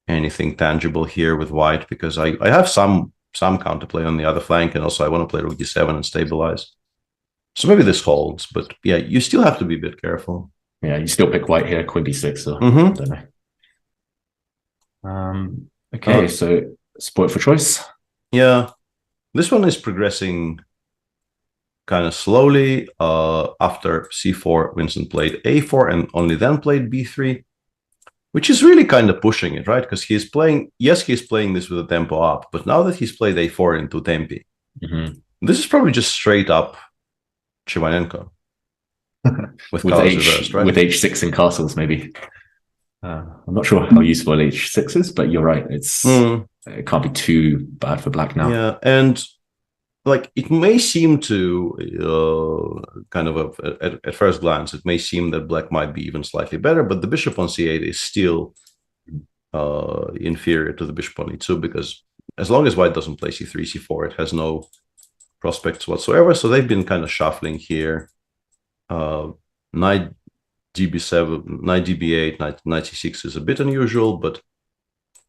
anything tangible here with white, because I have some counterplay on the other flank, and also I want to play Rook D7 and stabilize. So maybe this holds, but yeah, you still have to be a bit careful. Yeah, you still pick white here, Queen B6, so I don't know. Okay, so sport for choice. Yeah, this one is progressing kind of slowly. After C4, Vincent played A4 and only then played B3, which is really kind of pushing it, right? Because he's playing this with a tempo up, but now that he's played A4 into tempi, this is probably just straight up Chivanenko. with reversed, right? With H6 and castles, maybe. I'm not sure how useful H6 is, but you're right. It can't be too bad for black now. Yeah, and like it may seem to kind of at first glance, it may seem that black might be even slightly better, but the bishop on C8 is still inferior to the bishop on E2, because as long as white doesn't play C3, C4, it has no prospects whatsoever. So they've been kind of shuffling here. Knight DB7, Knight DB8, Knight C6 is a bit unusual, but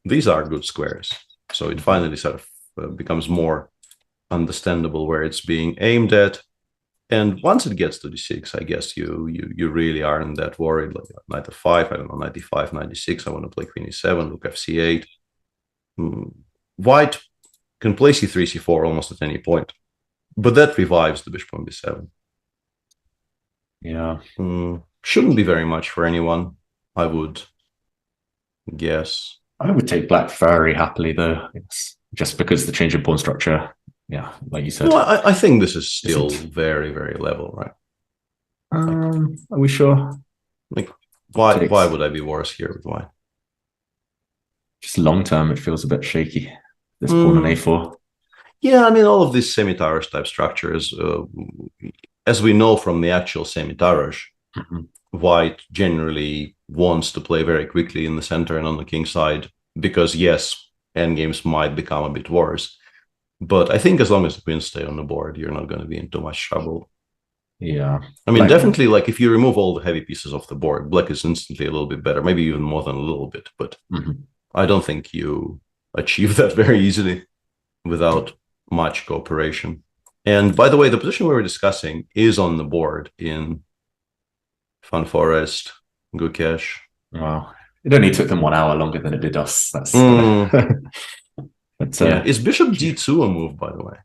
these are good squares. So it finally sort of becomes more understandable where it's being aimed at. And once it gets to D6, I guess you really aren't that worried. Like Knight F5, I don't know, Knight D5, Knight D6, I want to play Queen E7, Rook FC8. White can play C3, C4 almost at any point, but that revives the bishop on B7. Yeah. Shouldn't be very much for anyone, I would guess. I would take black very happily, though, just because the change in pawn structure, yeah, like you said. No, I think this is still very, very level, right? Are we sure? Like, why would I be worse here with white? Just long term, it feels a bit shaky. This pawn on A4. Yeah, I mean, all of these semi-Tarrasch type structures, as we know from the actual semi-Tarrasch, white generally wants to play very quickly in the center and on the king side, because yes, endgames might become a bit worse. But I think as long as the queens stay on the board, you're not going to be in too much trouble. Yeah. I mean, definitely, like, if you remove all the heavy pieces off the board, black is instantly a little bit better, maybe even more than a little bit. But I don't think you achieve that very easily. without much cooperation. And by the way, the position we were discussing is on the board in Fun Forest, Gukesh. Wow. It only took them 1 hour longer than it did us. That's but, yeah. Is bishop d2 a move, by the way?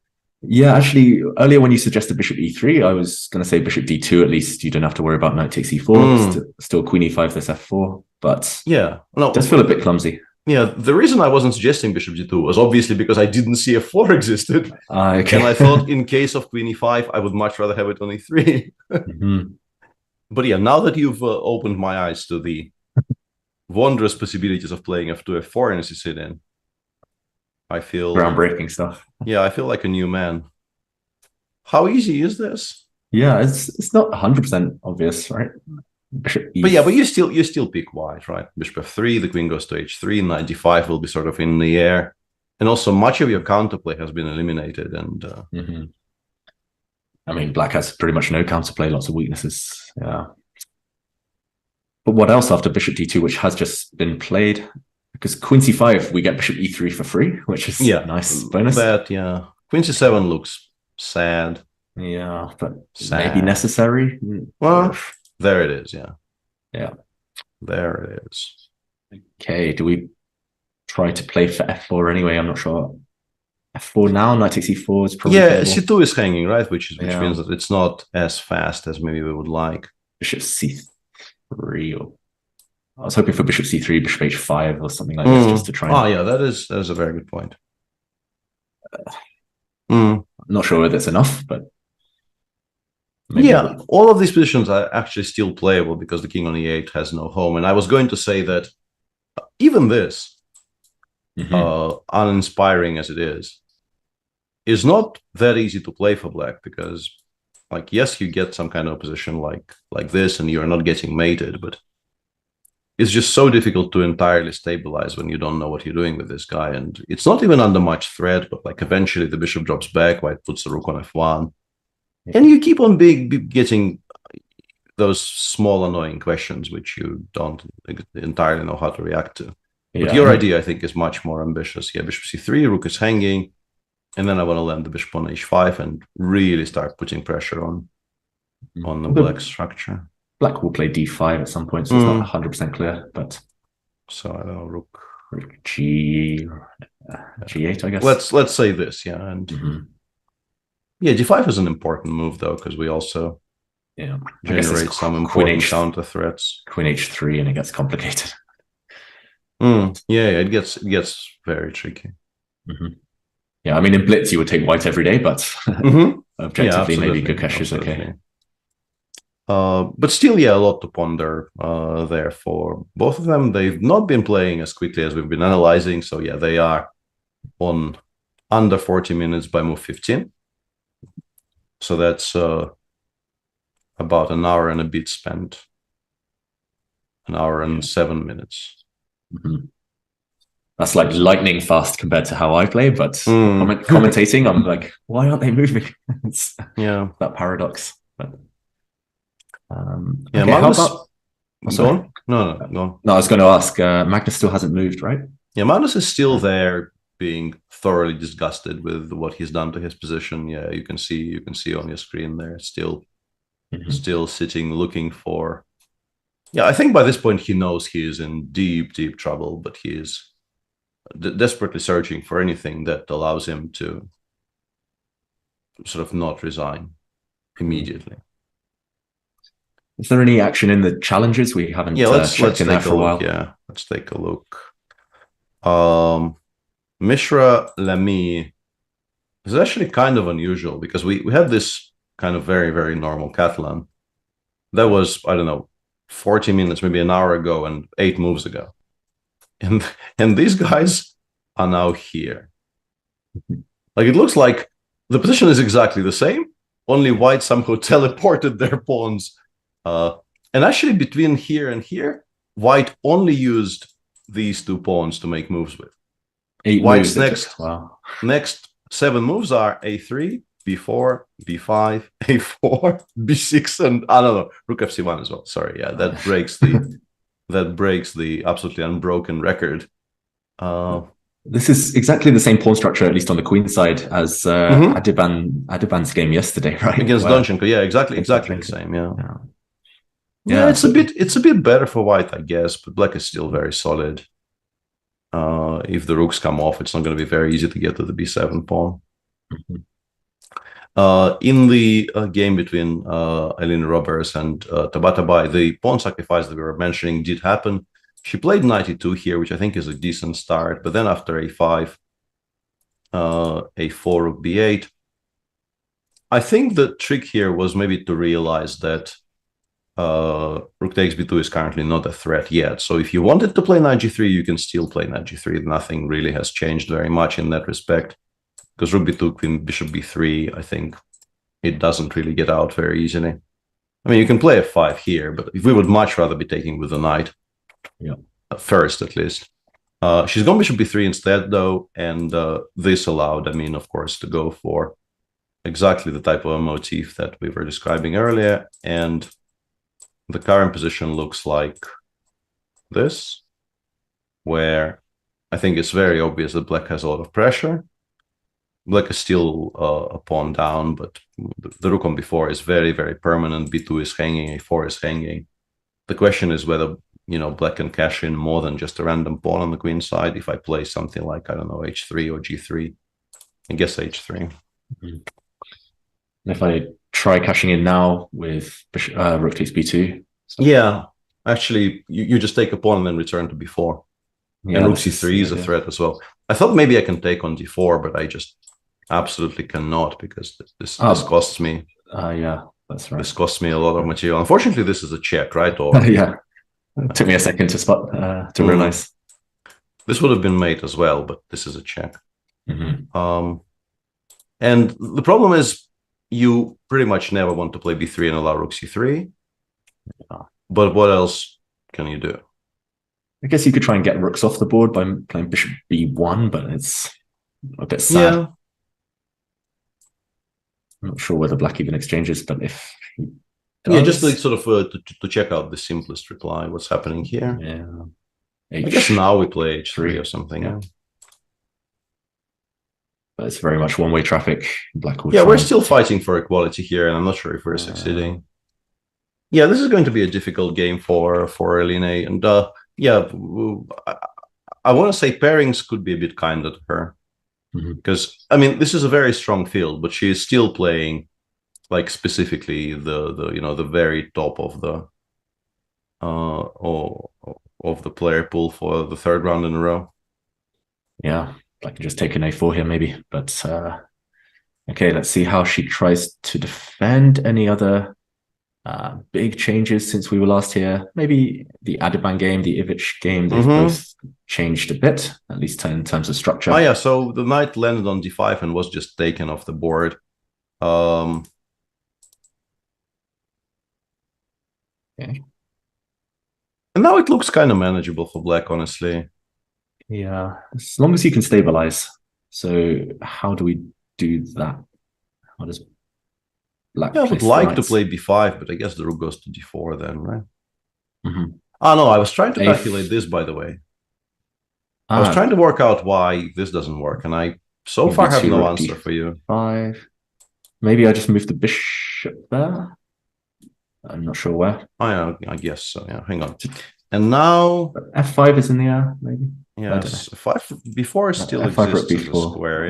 Yeah, actually, earlier when you suggested bishop e3, I was going to say bishop d2. At least you don't have to worry about knight takes e4. Still queen e5, this f4. But yeah, no, it does feel a bit clumsy. Yeah, the reason I wasn't suggesting bishop d2 was obviously because I didn't see f4 existed. Okay. And I thought in case of queen e5, I would much rather have it on e3. But yeah, now that you've opened my eyes to the wondrous possibilities of playing f2, f4 in a sit-in, I feel... groundbreaking stuff. Yeah, I feel like a new man. How easy is this? Yeah, it's not 100% obvious, right? Bishop but yeah, but you still pick white, right? Bishop f3, the queen goes to h3, knight d5 will be sort of in the air. And also much of your counterplay has been eliminated. And I mean, black has pretty much no counterplay, lots of weaknesses. Yeah. But what else after bishop d2, which has just been played? Because queen c5, we get bishop e3 for free, which is a nice bonus. That, yeah. Queen c7 looks sad. Yeah, but maybe necessary. Well, there it is, yeah. Yeah. There it is. Okay, do we try to play for f4 anyway? I'm not sure. f4 now, knight takes e4 is probably yeah, playable. c2 is hanging, right? Which means that it's not as fast as maybe we would like. Bishop c3 or... I was hoping for bishop c3, bishop h5 or something like this just to try and... Oh, yeah, that is a very good point. I'm not sure whether it's enough, but... Yeah, all of these positions are actually still playable because the king on e8 has no home. And I was going to say that even this, uninspiring as it is not that easy to play for black because, like, yes, you get some kind of position like this and you're not getting mated, but it's just so difficult to entirely stabilize when you don't know what you're doing with this guy. And it's not even under much threat, but like eventually the bishop drops back, white puts the rook on f1. And you keep on getting those small annoying questions which you don't entirely know how to react to. But your idea, I think, is much more ambitious. Yeah, bishop c3, rook is hanging, and then I want to land the bishop on h5 and really start putting pressure on the black structure. Black will play d5 at some point, so it's not 100% clear. But so I don't know, rook g8, I guess. Let's say this, yeah, and. Yeah, d5 is an important move though, because we also generate some important counter threats. Queen h3, and it gets complicated. Yeah, it gets very tricky. Yeah, I mean, in blitz you would take white every day, but objectively, maybe Gukesh is okay. But still, yeah, a lot to ponder there for both of them. They've not been playing as quickly as we've been analyzing, so yeah, they are on under 40 minutes by move 15. So that's about an hour and a bit spent. An hour and 7 minutes. That's like lightning fast compared to how I play, but commentating, I'm like, why aren't they moving? It's that paradox. But, yeah, okay, Magnus... Go on? No, go on. No, I was going to ask, Magnus still hasn't moved, right? Yeah, Magnus is still there, being thoroughly disgusted with what he's done to his position. Yeah, you can see on your screen there, still sitting, looking for. Yeah, I think by this point he knows he is in deep trouble, but he is desperately searching for anything that allows him to sort of not resign immediately. Is there any action in the challenges? We haven't checked in there for a while. Yeah, let's take a look. Mishra Lamy is actually kind of unusual because we had this kind of very normal Catalan. That was, I don't know, 40 minutes, maybe an hour ago and 8 moves ago. And these guys are now here. Like, it looks like the position is exactly the same, only white somehow teleported their pawns. And actually between here and here, white only used these 2 pawns to make moves with. 8 White's moves. next 7 moves are a3, b4, b5, a4, b6, and I don't know, rook fc1 as well. Sorry, yeah, that breaks the absolutely unbroken record. This is exactly the same pawn structure, at least on the queen side, as Adiban's game yesterday, right? Against Donchenko, yeah, exactly the same, yeah. Yeah, it's a bit better for white, I guess, but black is still very solid. If the rooks come off, it's not going to be very easy to get to the b7 pawn. In the game between Elena Roberts and Tabata Bai, the pawn sacrifice that we were mentioning did happen. She played knight e2 here, which I think is a decent start, but then after a5, a4, rook b8, I think the trick here was maybe to realize that rook takes b2 is currently not a threat yet. So if you wanted to play knight g3, you can still play knight g3. Nothing really has changed very much in that respect. Because rook b2, queen, bishop b3, I think it doesn't really get out very easily. I mean, you can play f5 here, but we would much rather be taking with the knight. Yeah. First, at least. She's gone bishop b3 instead, though, and this allowed, I mean, of course, to go for exactly the type of a motif that we were describing earlier. And the current position looks like this, where I think it's very obvious that black has a lot of pressure. Black is still a pawn down, but the rook on b4 is very, very permanent. b2 is hanging, a4 is hanging. The question is whether, you know, black can cash in more than just a random pawn on the queen side. If I play something like, I don't know, h3 or g3, I guess h3. And if I try cashing in now with rook takes b2. Yeah, actually, you just take a pawn and then return to b4. Yeah, and rook c3 is a threat as well. I thought maybe I can take on d4, but I just absolutely cannot, because this costs me. Yeah, that's right. This costs me a lot of material. Unfortunately, this is a check, right? Or yeah, it took me a second to spot to realize. This would have been mate as well, but this is a check. And the problem is, you pretty much never want to play b3 and allow rook c3. But what else can you do? I guess you could try and get rooks off the board by playing bishop b1, but it's a bit sad. Yeah. I'm not sure whether black even exchanges, but if he does... Yeah, just like sort of to check out the simplest reply, what's happening here. Yeah. I guess now we play h3 or something. Yeah. But it's very much one-way traffic. Black will we're still fighting for equality here, and I'm not sure if we're succeeding. Yeah, this is going to be a difficult game for Eline, and yeah, I want to say pairings could be a bit kinder to her, because I mean, this is a very strong field, but she is still playing like specifically the very top of the player pool for the third round in a row. Yeah, I can just take an a4 here maybe, but okay, let's see how she tries to defend. Any other big changes since we were last here? Maybe the Adiban game, the Ivic game, they've both changed a bit, at least in terms of structure. Oh yeah, so the knight landed on d5 and was just taken off the board. Okay. And now it looks kind of manageable for black, honestly. Yeah, as long as you can stabilize. So how do we do that? How does black I would like to play b5, but I guess the rook goes to d4 then, right? Oh no, I was trying to calculate this, by the way. I was trying to work out why this doesn't work, and I so far have no answer for you. Maybe I just move the bishop there. I'm not sure where. I guess so, yeah. Hang on. And now f5 is in the air, maybe. Yes, b4 still exists as a square,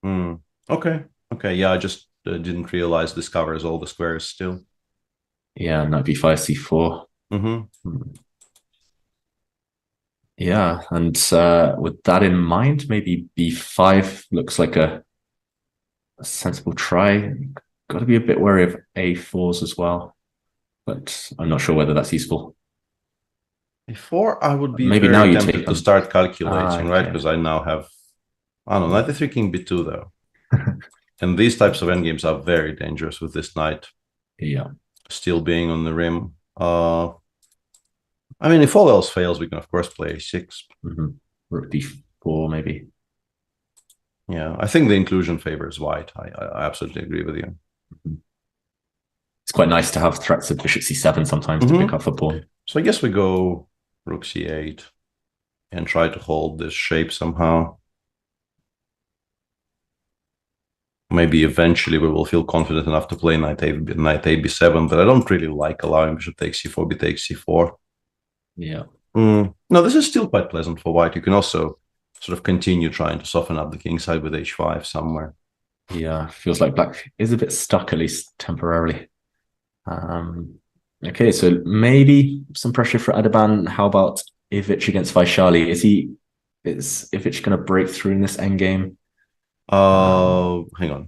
yeah. Okay, yeah, I just didn't realize this covers all the squares still. Yeah, knight b5, c4. Yeah, and with that in mind, maybe b5 looks like a sensible try. Got to be a bit wary of a4s as well, but I'm not sure whether that's useful. a4, I would be maybe very now you tempted take to start calculating, right? Okay. Because I now have, I don't know, knight e3, king b2 though. And these types of endgames are very dangerous with this knight. Yeah. Still being on the rim. I mean, if all else fails, we can of course play a6. Rook d4 maybe. Yeah, I think the inclusion favors white. I absolutely agree with you. It's quite nice to have threats of bishop c7 sometimes to pick up a pawn. So I guess we go rook c8. and try to hold this shape somehow. Maybe eventually we will feel confident enough to play knight b7, but I don't really like allowing bishop takes c4, b takes c4. Yeah. No, this is still quite pleasant for white. You can also sort of continue trying to soften up the king side with h5 somewhere. Yeah, feels like black is a bit stuck, at least temporarily. Okay, so maybe some pressure for Adaban. How about Ivic against Vaishali? Is Ivic going to break through in this endgame? Hang on.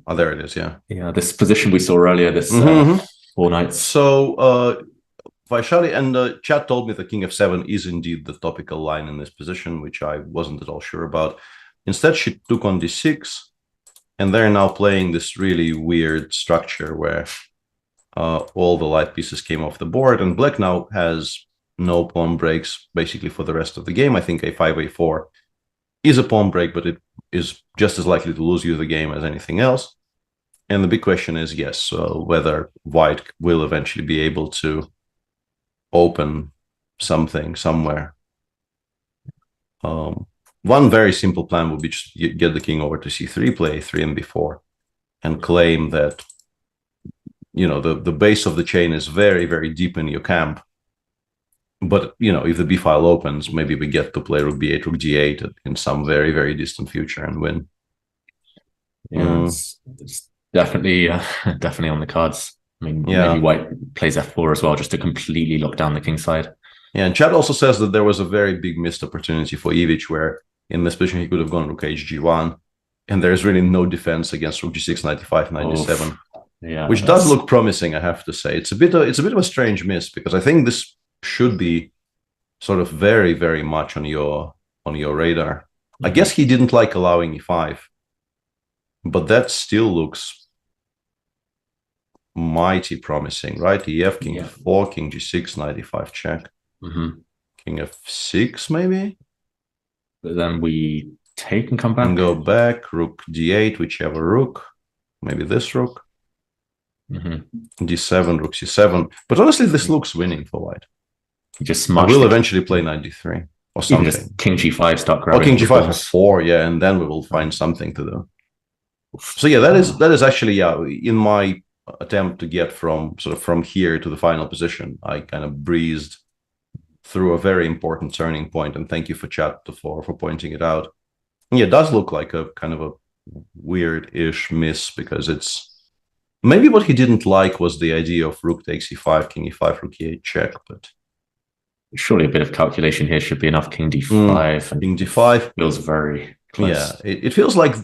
Oh, there it is. Yeah. Yeah, this position we saw earlier, this 4 knights. So Vaishali and chat told me the king f7 is indeed the topical line in this position, which I wasn't at all sure about. Instead, she took on d6, and they're now playing this really weird structure where all the light pieces came off the board, and black now has no pawn breaks basically for the rest of the game. I think a5, a4 is a pawn break, but it is just as likely to lose you the game as anything else. And the big question is, yes, whether white will eventually be able to open something somewhere. One very simple plan would be just get the king over to c3, play a3 and b4, and claim that, you know, the base of the chain is very, very deep in your camp. But, you know, if the b file opens, maybe we get to play rook b8, rook d8 in some very, very distant future and win. Yeah, it's definitely definitely on the cards. I mean, maybe white plays f4 as well, just to completely lock down the king side. Yeah, and Chad also says that there was a very big missed opportunity for Ivic, where in this position he could have gone rook hg1, and there's really no defense against rook g6, knight d5, knight d7. Yeah, which does look promising, I have to say. It's a bit of a strange miss, because I think this should be sort of very, very much on your radar. I guess he didn't like allowing e5, but that still looks mighty promising, right? ef, king f4, king g6, knight e5 check, king f6 maybe. But then we take and come back and go back, rook d8, whichever rook, maybe this rook. d7, rook c7. But honestly, this looks winning for white. I will eventually play knight d3 or something. Just king g5, start grabbing. Or king g5 f4, yeah, and then we will find something to do. So yeah, that is actually, in my attempt to get from here to the final position, I kind of breezed through a very important turning point, and thank you for chat for pointing it out. Yeah, it does look like a kind of a weird-ish miss, because it's maybe what he didn't like was the idea of rook takes e5, king e5, rook e8 check, but surely a bit of calculation here should be enough. King d5 and king d5 feels very close. Yeah, it feels like,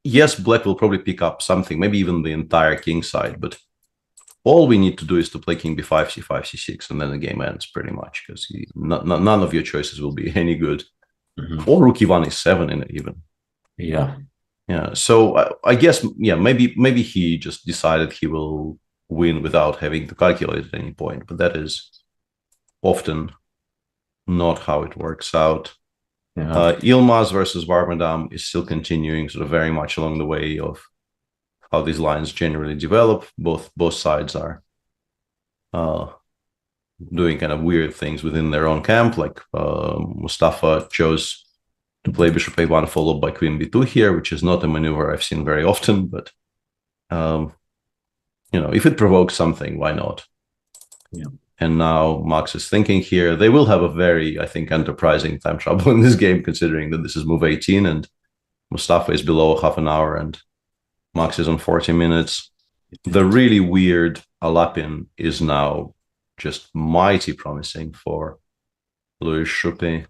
yes, black will probably pick up something, maybe even the entire king side, but all we need to do is to play king b5, c5, c6, and then the game ends pretty much, because none of your choices will be any good. Or rook e1 e7 in it even. Yeah, so I guess, maybe he just decided he will win without having to calculate at any point, but that is often not how it works out. Yilmaz versus Varmadam is still continuing sort of very much along the way of how these lines generally develop. Both sides are doing kind of weird things within their own camp, like Mustafa chose to play bishop a1 followed by queen b2 here, which is not a maneuver I've seen very often, but if it provokes something, why not? And now Max is thinking here, they will have a very, I think, enterprising time trouble in this game, considering that this is move 18 and Mustafa is below half an hour and Max is on 40 minutes. The really weird Alapin is now just mighty promising for Louis Schuppe.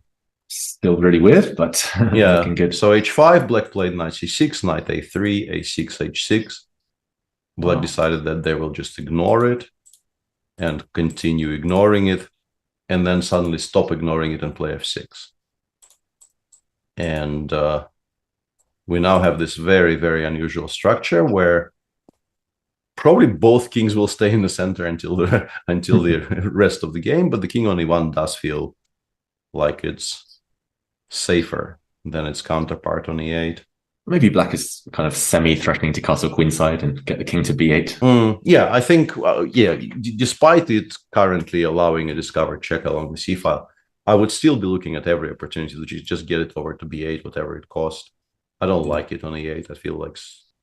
Still really weird, but yeah. looking good. So h5, black played knight c6, knight a3, a6, h6. Black decided that they will just ignore it and continue ignoring it, and then suddenly stop ignoring it and play f6. And we now have this very, very unusual structure where probably both kings will stay in the center until the rest of the game, but the king on e1 does feel like it's safer than its counterpart on e8. Maybe black is kind of semi-threatening to castle queenside and get the king to b8. Yeah, I think, despite it currently allowing a discovered check along the c-file, I would still be looking at every opportunity to just get it over to b8, whatever it costs. I don't like it on e8. I feel like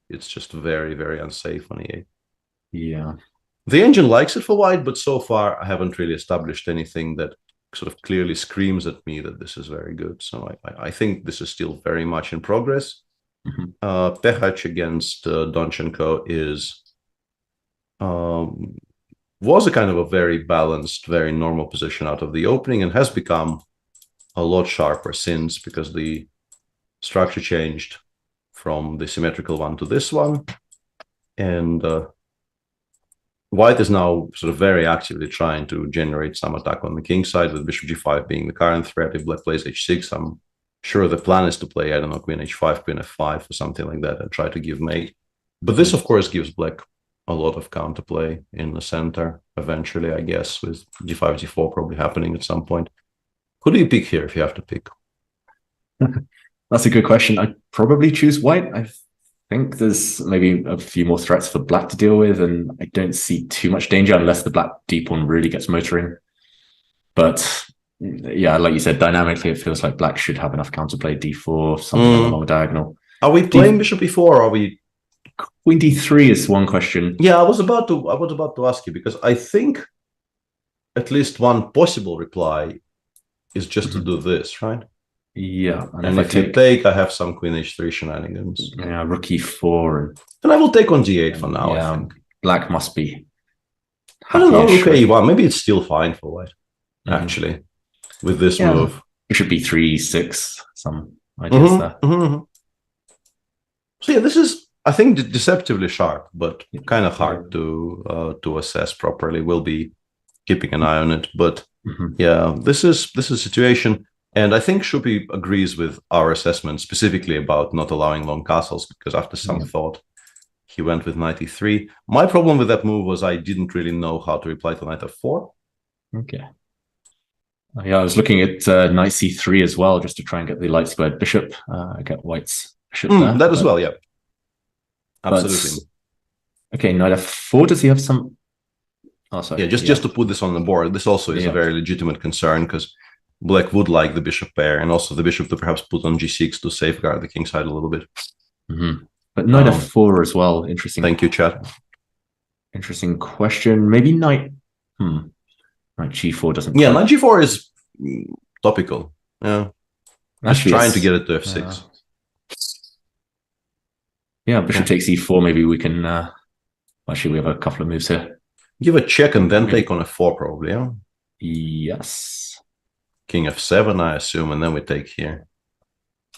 it's just very, very unsafe on e8. Yeah. The engine likes it for white, but so far I haven't really established anything that sort of clearly screams at me that this is very good. So I think this is still very much in progress. Pehac against Donchenko was a kind of a very balanced, very normal position out of the opening, and has become a lot sharper since, because the structure changed from the symmetrical one to this one. And white is now sort of very actively trying to generate some attack on the king side, with bishop g5 being the current threat. If black plays h6, I'm sure the plan is to play, I don't know, queen h5, queen f5 or something like that, and try to give mate. But this, of course, gives black a lot of counterplay in the center eventually, I guess, with g5, g4 probably happening at some point. Who do you pick here if you have to pick? That's a good question. I'd probably choose white. I think there's maybe a few more threats for black to deal with, and I don't see too much danger unless the black d pawn really gets motoring. But yeah, like you said, dynamically it feels like black should have enough counterplay, d4, something on the long diagonal. Are we playing bishop e4, or are we... Queen d3 is one question. Yeah, I was about to ask you, because I think at least one possible reply is just to do this, right? Yeah, and if you take, I have some queen h3 shenanigans. Yeah, rook e4, and I will take on g8 for now. Yeah, I think black must be. I don't know. Rook e1, maybe it's still fine for white. Actually, with this move, bishop b3, 6, some ideas there. So yeah, this is, I think, deceptively sharp, but kind of hard to assess properly. We'll be keeping an eye on it, but yeah, this is a situation. And I think Shupi agrees with our assessment, specifically about not allowing long castles, because after some thought, he went with knight e3. My problem with that move was I didn't really know how to reply to knight f4. Okay. Yeah, I was looking at knight c3 as well, just to try and get the light squared bishop, get white's bishop there. That as well, yeah. Absolutely. Okay, knight f4, does he have some... Oh, sorry. Yeah, just to put this on the board, this also is a very legitimate concern, because black would like the bishop pair, and also the bishop to perhaps put on g6 to safeguard the king side a little bit. But knight f4 as well, interesting. Thank you, Chad. Interesting question. Maybe knight... Knight g4 doesn't... Yeah, knight g4 is topical. Yeah. Just trying to get it to f6. Yeah, bishop takes e4, maybe we can... Actually, we have a couple of moves here. Give a check and then take on f4 probably, yeah? Yes. King f7, I assume, and then we take here.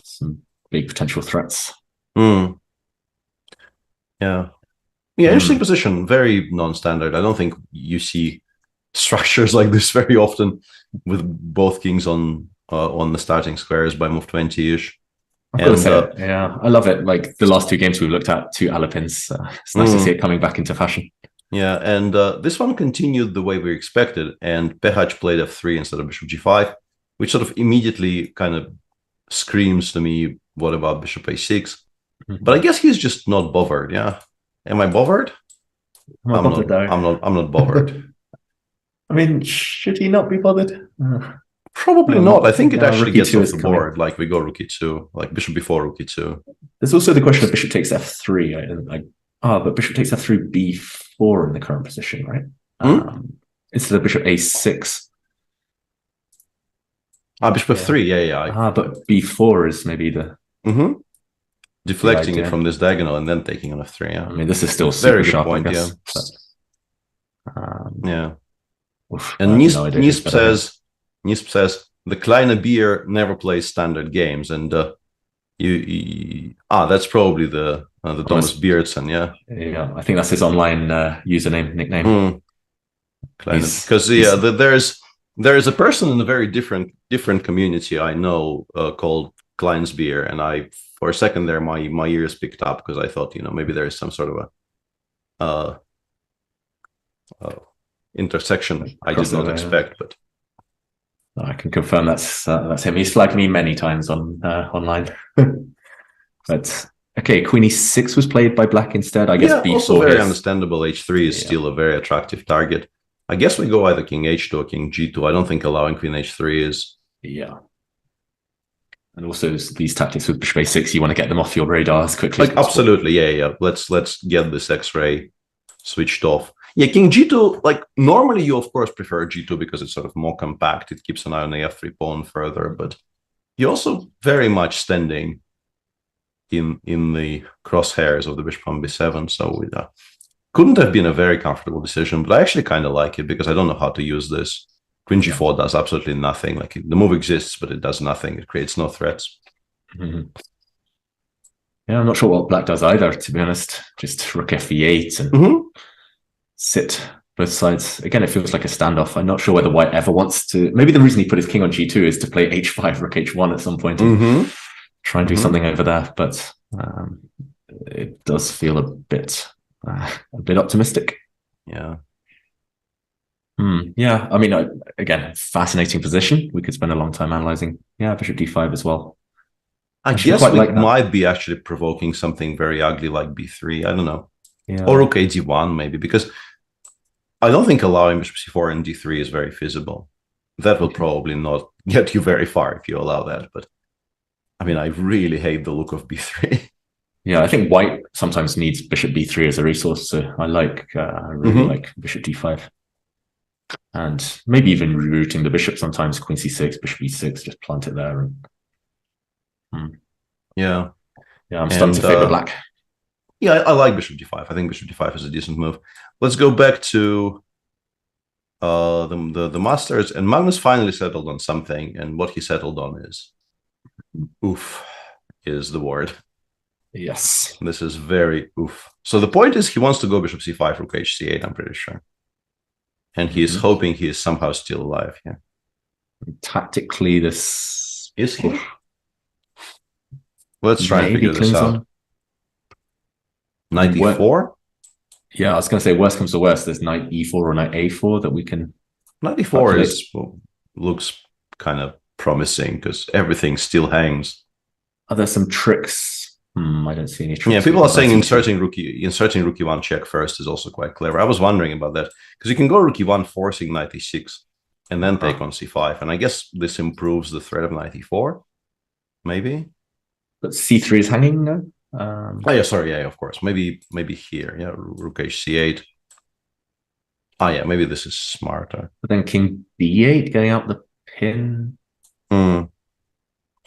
Some big potential threats. Yeah. Yeah, interesting position. Very non-standard. I don't think you see structures like this very often, with both kings on the starting squares by move 20-ish. Yeah, I love it. Like the last two games we've looked at, 2 Alapins. It's nice to see it coming back into fashion. Yeah, and this one continued the way we expected, and Pehac played f3 instead of bishop g5, which sort of immediately kind of screams to me, what about bishop a6? But I guess he's just not bothered, yeah? Am I bothered? I'm not bothered. I mean, should he not be bothered? Probably not. I think it actually gets off the board, like we go rook e2, like bishop b4, rook e2. There's also the question of bishop takes f3. But bishop takes f3, b4 in the current position, right? Instead of bishop a6. Bishop f3, yeah. But b4 is maybe the... Deflecting it from this diagonal and then taking on f3, yeah. I mean, this is still very super sharp, point, I guess. Yeah. And Nisp says, the Kleine Bier never plays standard games, and that's probably the Thomas Beardson, yeah. Yeah, I think that's his online nickname. Because there is a person in a very different community I know called Kleinsbier, and for a second there my ears picked up, because I thought, maybe there is some sort of a intersection I did not expect, but I can confirm that's him. He's flagged me many times on online. But okay, queen e6 was played by black instead. I guess b4 also very understandable. h3 is still a very attractive target. I guess we go either king h2 or king g2. I don't think allowing queen h3 is. Yeah. And also these tactics with bishop a6, you want to get them off your radar as quickly as Like possible. absolutely, yeah. Let's get this X-ray switched off. Yeah, king g2. Like normally, you of course prefer g2 because it's sort of more compact. It keeps an eye on the f3 pawn further, but you're also very much standing in the crosshairs of the bishop on b7. So it couldn't have been a very comfortable decision, but I actually kind of like it because I don't know how to use this. Queen g4 does absolutely nothing. Like the move exists, but it does nothing. It creates no threats. Mm-hmm. Yeah, I'm not sure what black does either, to be honest. Just rook f8 and sit both sides. Again, it feels like a standoff. I'm not sure whether white ever wants to... Maybe the reason he put his king on g2 is to play h5, rook h1 at some point and try and do something over there. But it does feel a bit optimistic. Yeah. Yeah, I mean, again, fascinating position. We could spend a long time analyzing. Yeah, bishop d5 as well. I guess we might be actually provoking something very ugly like b3. I don't know. Yeah. Or rook ad1 maybe, because I don't think allowing bishop c4 and d3 is very feasible. That will probably not get you very far if you allow that. But I mean, I really hate the look of b3. Yeah, I think white sometimes needs bishop b3 as a resource. So I really like bishop d5. And maybe even rerouting the bishop sometimes, queen c6, bishop e6, just plant it there. Yeah. Yeah, I'm starting to favor black. Yeah, I like bishop d5. I think bishop d5 is a decent move. Let's go back to the Masters. And Magnus finally settled on something. And what he settled on is oof is the word. Yes. This is very oof. So the point is he wants to go bishop c5, rook hc8, I'm pretty sure. And he is hoping he is somehow still alive here. Tactically, this... Is he? Let's try and figure this out. 94? Yeah, I was going to say, worst comes to worst, there's knight e4 or knight a4 that we can... 94 looks kind of promising because everything still hangs. Are there some tricks? I don't see any tricks. Yeah, people are saying inserting rook e1 check first is also quite clever. I was wondering about that because you can go rook e1 forcing knight e6 and then take on c5. And I guess this improves the threat of knight e4, maybe. But c3 is hanging, no? Oh yeah, sorry, yeah, of course. Maybe here, yeah, rook hc8. Oh yeah, maybe this is smarter. But then king b8 going out the pin.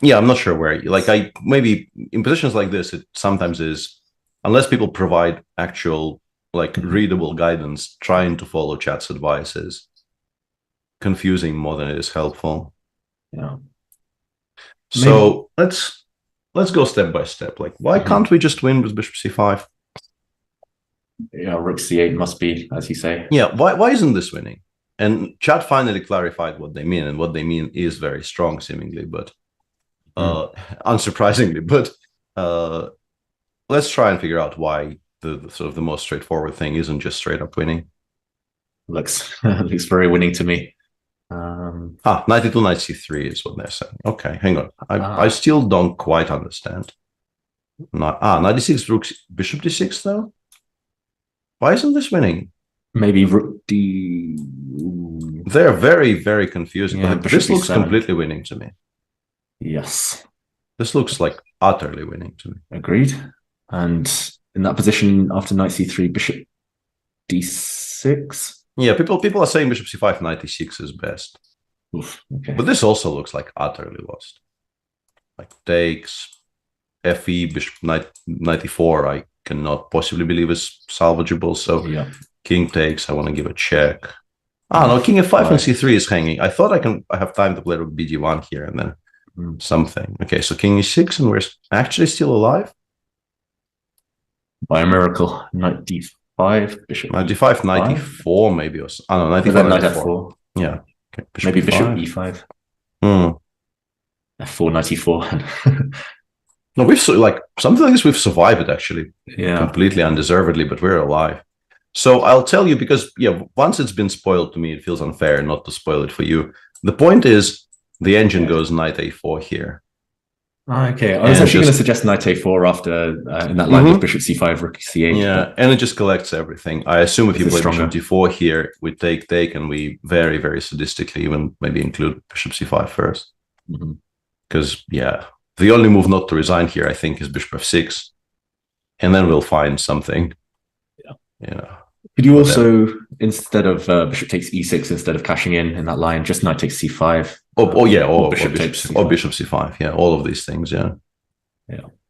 Yeah, I'm not sure where. Like, maybe in positions like this, it sometimes is, unless people provide actual, like, readable guidance, trying to follow chat's advice is confusing more than it is helpful. Yeah. So let's go step by step. Like, why can't we just win with bishop c5? Yeah, rook c8 must be, as you say. Yeah, why isn't this winning? And chat finally clarified what they mean, and what they mean is very strong, seemingly, but unsurprisingly. But let's try and figure out why the sort of the most straightforward thing isn't just straight up winning. Looks very winning to me. Knight e2, knight c3 is what they're saying. Okay, hang on. I still don't quite understand. Knight e6, rook, bishop d6 though. Why isn't this winning? Maybe rook d. They're very, very confusing. Yeah, this looks completely winning to me. Yes. This looks like utterly winning to me. Agreed. And in that position, after knight c3, bishop d6. Yeah, people are saying bishop c5, knight e6 is best. Oof, okay. But this also looks like utterly lost. Like takes, fe, bishop, knight e4, I cannot possibly believe is salvageable. So yeah. King takes, I want to give a check. No, king f5 and c3 is hanging. I thought I have time to play rook bd1 here and then something. Okay, so king e6 and we're actually still alive? By a miracle, knight d5, bishop knight d5, knight e4 maybe. Or no, knight e4, knight f4. Yeah. Okay, maybe bishop e5. f4, knight e4. No, we've something like this. We've survived it actually, completely undeservedly, but we're alive. So I'll tell you because once it's been spoiled to me, it feels unfair not to spoil it for you. The point is, the engine goes knight a4 here. Okay, I was actually going to suggest knight a4 after in that line with bishop c5, rook c8. Yeah, and it just collects everything. I assume if you play bishop d4 here, we take, and we very, very sadistically even maybe include bishop c5 first. Because, the only move not to resign here, I think, is bishop f6. And then we'll find something. Yeah. Could you also, instead of bishop takes e6, instead of cashing in that line, just knight takes c5? Or bishop c5. Yeah, all of these things. Yeah.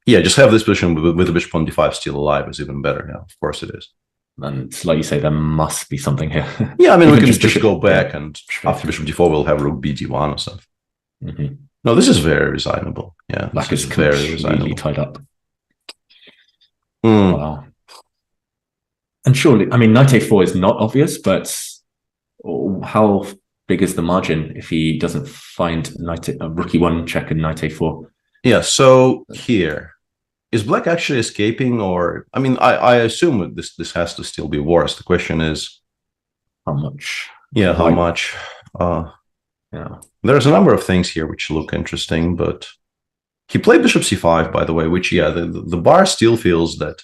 Just have this position with the bishop on d5 still alive is even better. Yeah, of course it is. And like you say, there must be something here. Yeah, I mean, we can just go back and after bishop d4, we'll have rook b d1 or something. No, this is very resignable. Yeah, Black is very resignable. Tied up. Wow. And surely, I mean, knight a4 is not obvious, but how big is the margin if he doesn't find rook e1 check and knight a4? Yeah, so here, is black actually escaping, or I mean, I assume that this has to still be worse. The question is how much? Yeah, how much? There's a number of things here which look interesting, but he played bishop c5, by the way, which the bar still feels that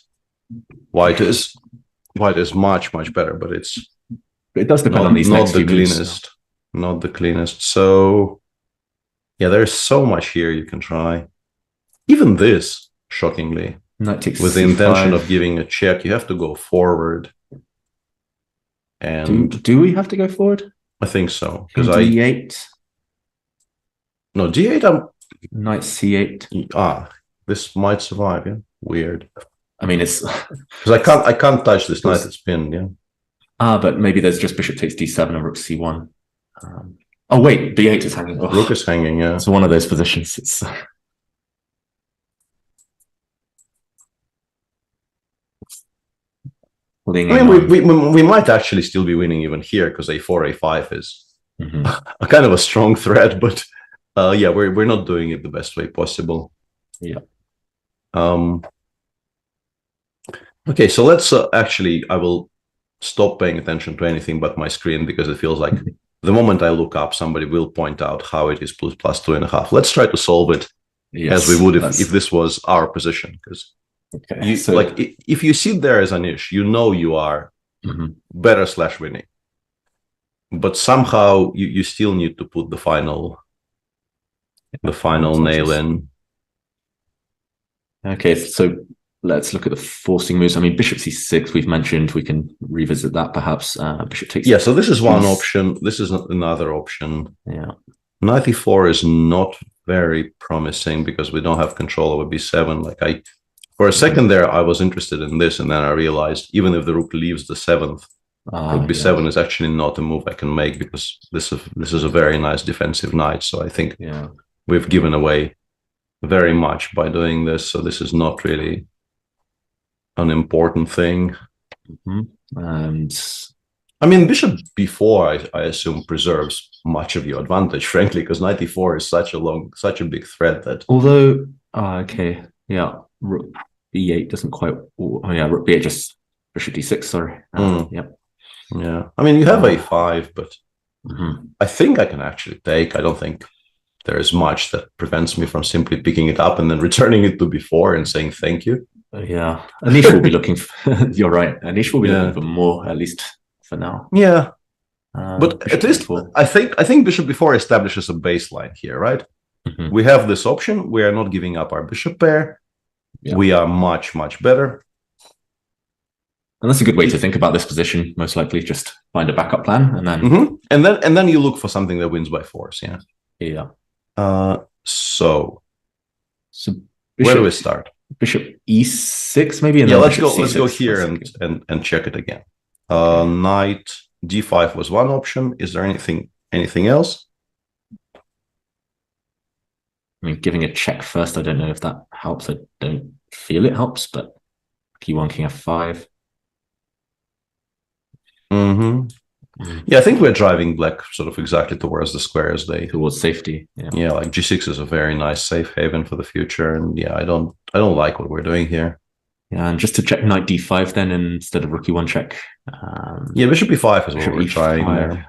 white is much better, but it does depend on these not the cleanest, not the cleanest. So there's so much here you can try. Even this, shockingly, with the intention of giving a check, you have to go forward. And do we have to go forward? I think so, because d8. No, d8. Knight c8. This might survive. Yeah, weird. I mean, it's because I can't touch this knight that's pinned. Yeah. But maybe there's just bishop takes d7 and rook c1. Oh wait, b8 is hanging. Oh. Rook is hanging. Yeah. It's one of those positions. It's. I mean, we might actually still be winning even here because a4, a5 is a kind of a strong threat, but we're not doing it the best way possible. Yeah. Okay, so let's I will stop paying attention to anything but my screen because it feels like the moment I look up, somebody will point out how it is plus 2.5. Let's try to solve it as we would if this was our position, because. Okay, if you sit there as Anish, you are better / winning, but somehow you still need to put the final nail in. Okay, so let's look at the forcing moves. I mean, bishop c6 we've mentioned. We can revisit that perhaps. Bishop takes. Yeah, so this is one option. This is another option. Yeah, knight e4 is not very promising because we don't have control over b7. For a second there, I was interested in this, and then I realized even if the rook leaves the 7th, rook b7 is actually not a move I can make because this is a very nice defensive knight. So I think we've given away very much by doing this. So this is not really an important thing. And I mean, bishop b4, I assume, preserves much of your advantage, frankly, because knight e4 is such a big threat that. Although, rook b8 doesn't quite. Rook b8 just bishop d6. Sorry. Yeah. I mean, you have a5, but I think I can actually take. I don't think there is much that prevents me from simply picking it up and then returning it to b4 and saying thank you. Anish will be looking. You're right. Anish will be looking for more, at least for now. Yeah. But at least I think bishop b4 establishes a baseline here, right? We have this option. We are not giving up our bishop pair. We are much better, and that's a good way to think about this position. Most likely, just find a backup plan, and then and then you look for something that wins by force. So where do we start? Bishop e6, maybe. And let's go here and check it again. Knight d5 was one option. Is there anything else? I mean, giving a check first, I don't know if that helps. I don't feel it helps, but king1, king f5. Yeah, I think we're driving black sort of exactly towards the squares. Towards safety. Yeah, like g6 is a very nice safe haven for the future, and I don't like what we're doing here. Yeah, and just to check knight d5 then instead of rook e1 check. Bishop e5 is what we're trying there.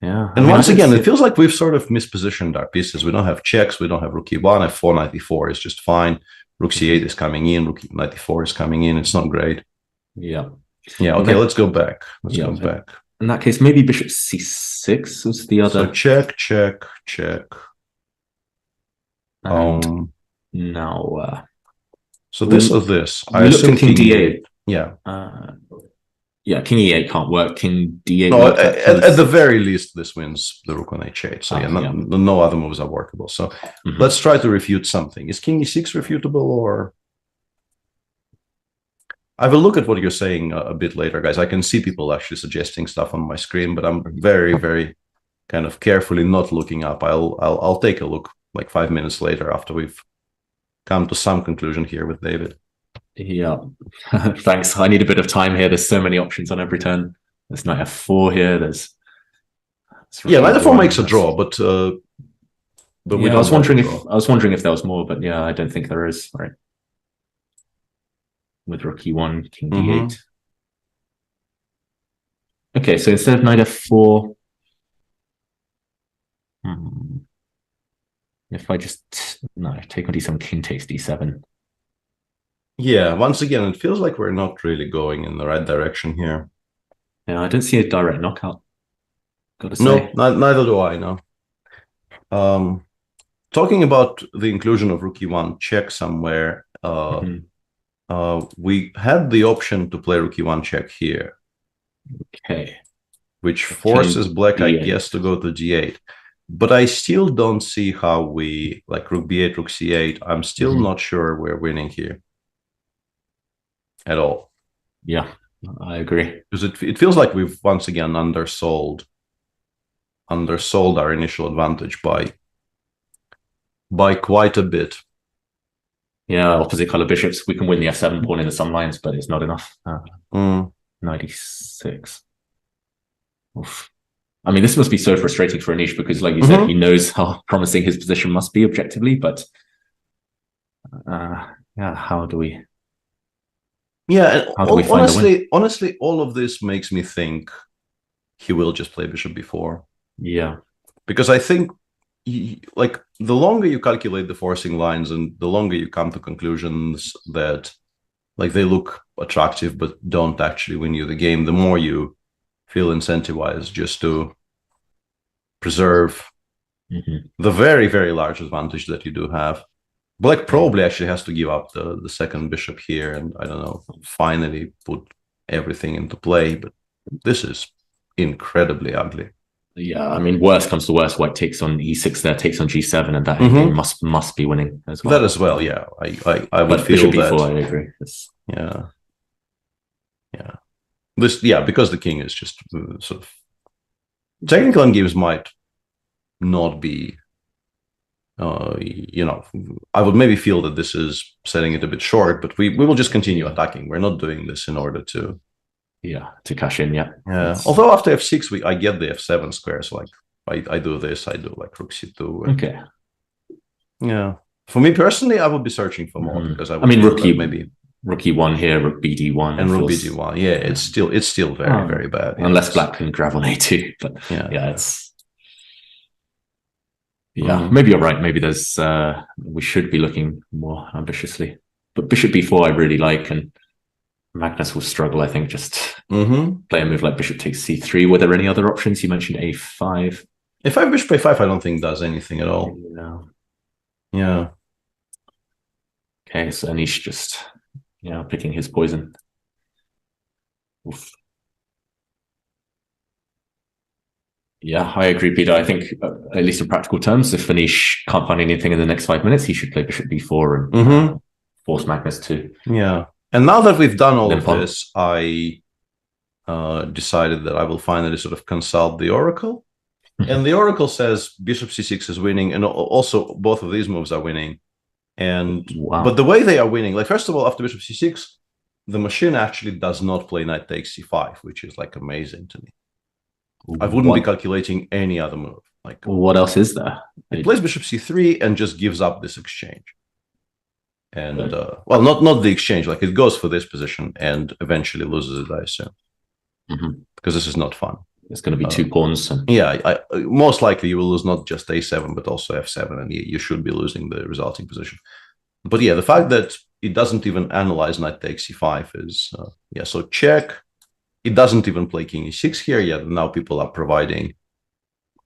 Yeah. And once again, it feels like we've sort of mispositioned our pieces. We don't have checks. We don't have rook e1. f4 knight e4 is just fine. Rook c8 is coming in. Rook knight e4 is coming in. It's not great. Yeah. Yeah. Okay. Let's go back. Let's go back. In that case, maybe bishop c6 was the other. So check, check, check. Now. So this or this. I assume king d8. Yeah. Yeah, king e8 can't work. King d8. No, at the very least, this wins the rook on h8. So no other moves are workable. So let's try to refute something. Is king e6 refutable, or? I will look at what you're saying a bit later, guys. I can see people actually suggesting stuff on my screen, but I'm very, very kind of carefully not looking up. I'll take a look like 5 minutes later after we've come to some conclusion here with David. Yeah, thanks. I need a bit of time here. There's so many options on every turn. There's knight f4 here. There's knight f4 makes a draw, but we I was wondering if there was more, but yeah, I don't think there is. Right, with rook e1, king d8. Okay, so instead of knight f4, if I just take on d7, king takes d7. Yeah, once again, it feels like we're not really going in the right direction here. Yeah, I don't see a direct knockout. Gotta say. No, neither do I, no. Talking about the inclusion of rook e1 check somewhere, we had the option to play rook e1 check here. Okay. Which forces black, I guess, to go to d8. But I still don't see how we, like rook b8, rook c8, I'm still not sure we're winning here. At all. Yeah, I agree. Because it feels like we've once again undersold our initial advantage by quite a bit. Yeah, opposite color bishops. We can win the f7 pawn in some lines, but it's not enough. 96. Oof. I mean, this must be so frustrating for Anish because, like you said, he knows how promising his position must be objectively, but how do we? Yeah, honestly, all of this makes me think he will just play bishop b4. Yeah, because I think, like, the longer you calculate the forcing lines and the longer you come to conclusions that, like, they look attractive but don't actually win you the game, the more you feel incentivized just to preserve the very, very large advantage that you do have. Black probably actually has to give up the second bishop here and, I don't know, finally put everything into play. But this is incredibly ugly. Yeah, I mean, worst comes to worst, White takes on e6 there, takes on g7, and that game must be winning as well. That as well, yeah. I would feel that. Before, I agree. Yeah. Because the king is just sort of... Technical end games might not be... I would maybe feel that this is setting it a bit short, but we will just continue attacking. We're not doing this in order to cash in. Yeah. Although after f6 I get the f7 squares. Like I do this, I do like rook c2. Okay. Yeah. For me personally, I would be searching for more because I mean, rook maybe rook e1 here, rook bd1, and rook bd1. Yeah, it's still very very bad. Unless black can grab on a2, but it's. Yeah, maybe you're right. Maybe there's we should be looking more ambitiously. But bishop b4 I really like, and Magnus will struggle, I think, just play a move like bishop takes c3. Were there any other options? You mentioned a5. a5, bishop a5 I don't think does anything at all. No. Yeah. Okay, so Anish just picking his poison. Oof. Yeah, I agree, Peter. I think, at least in practical terms, if Anish can't find anything in the next 5 minutes, he should play bishop b4 and force Magnus to. Yeah. And now that we've done all of this, I decided that I will finally sort of consult the oracle. And the oracle says bishop c6 is winning, and also both of these moves are winning. And but the way they are winning, like, first of all, after bishop c6, the machine actually does not play knight takes c5, which is like amazing to me. I wouldn't be calculating any other move. Like, what else is there? It plays bishop c3 and just gives up this exchange. And well, not the exchange. Like, it goes for this position and eventually loses it, I assume, because this is not fun. It's going to be 2 pawns. And... Yeah, most likely you will lose not just a7, but also f7, and you should be losing the resulting position. But yeah, the fact that it doesn't even analyze knight takes c5 is, so check. It doesn't even play king e6 here yet. Now people are providing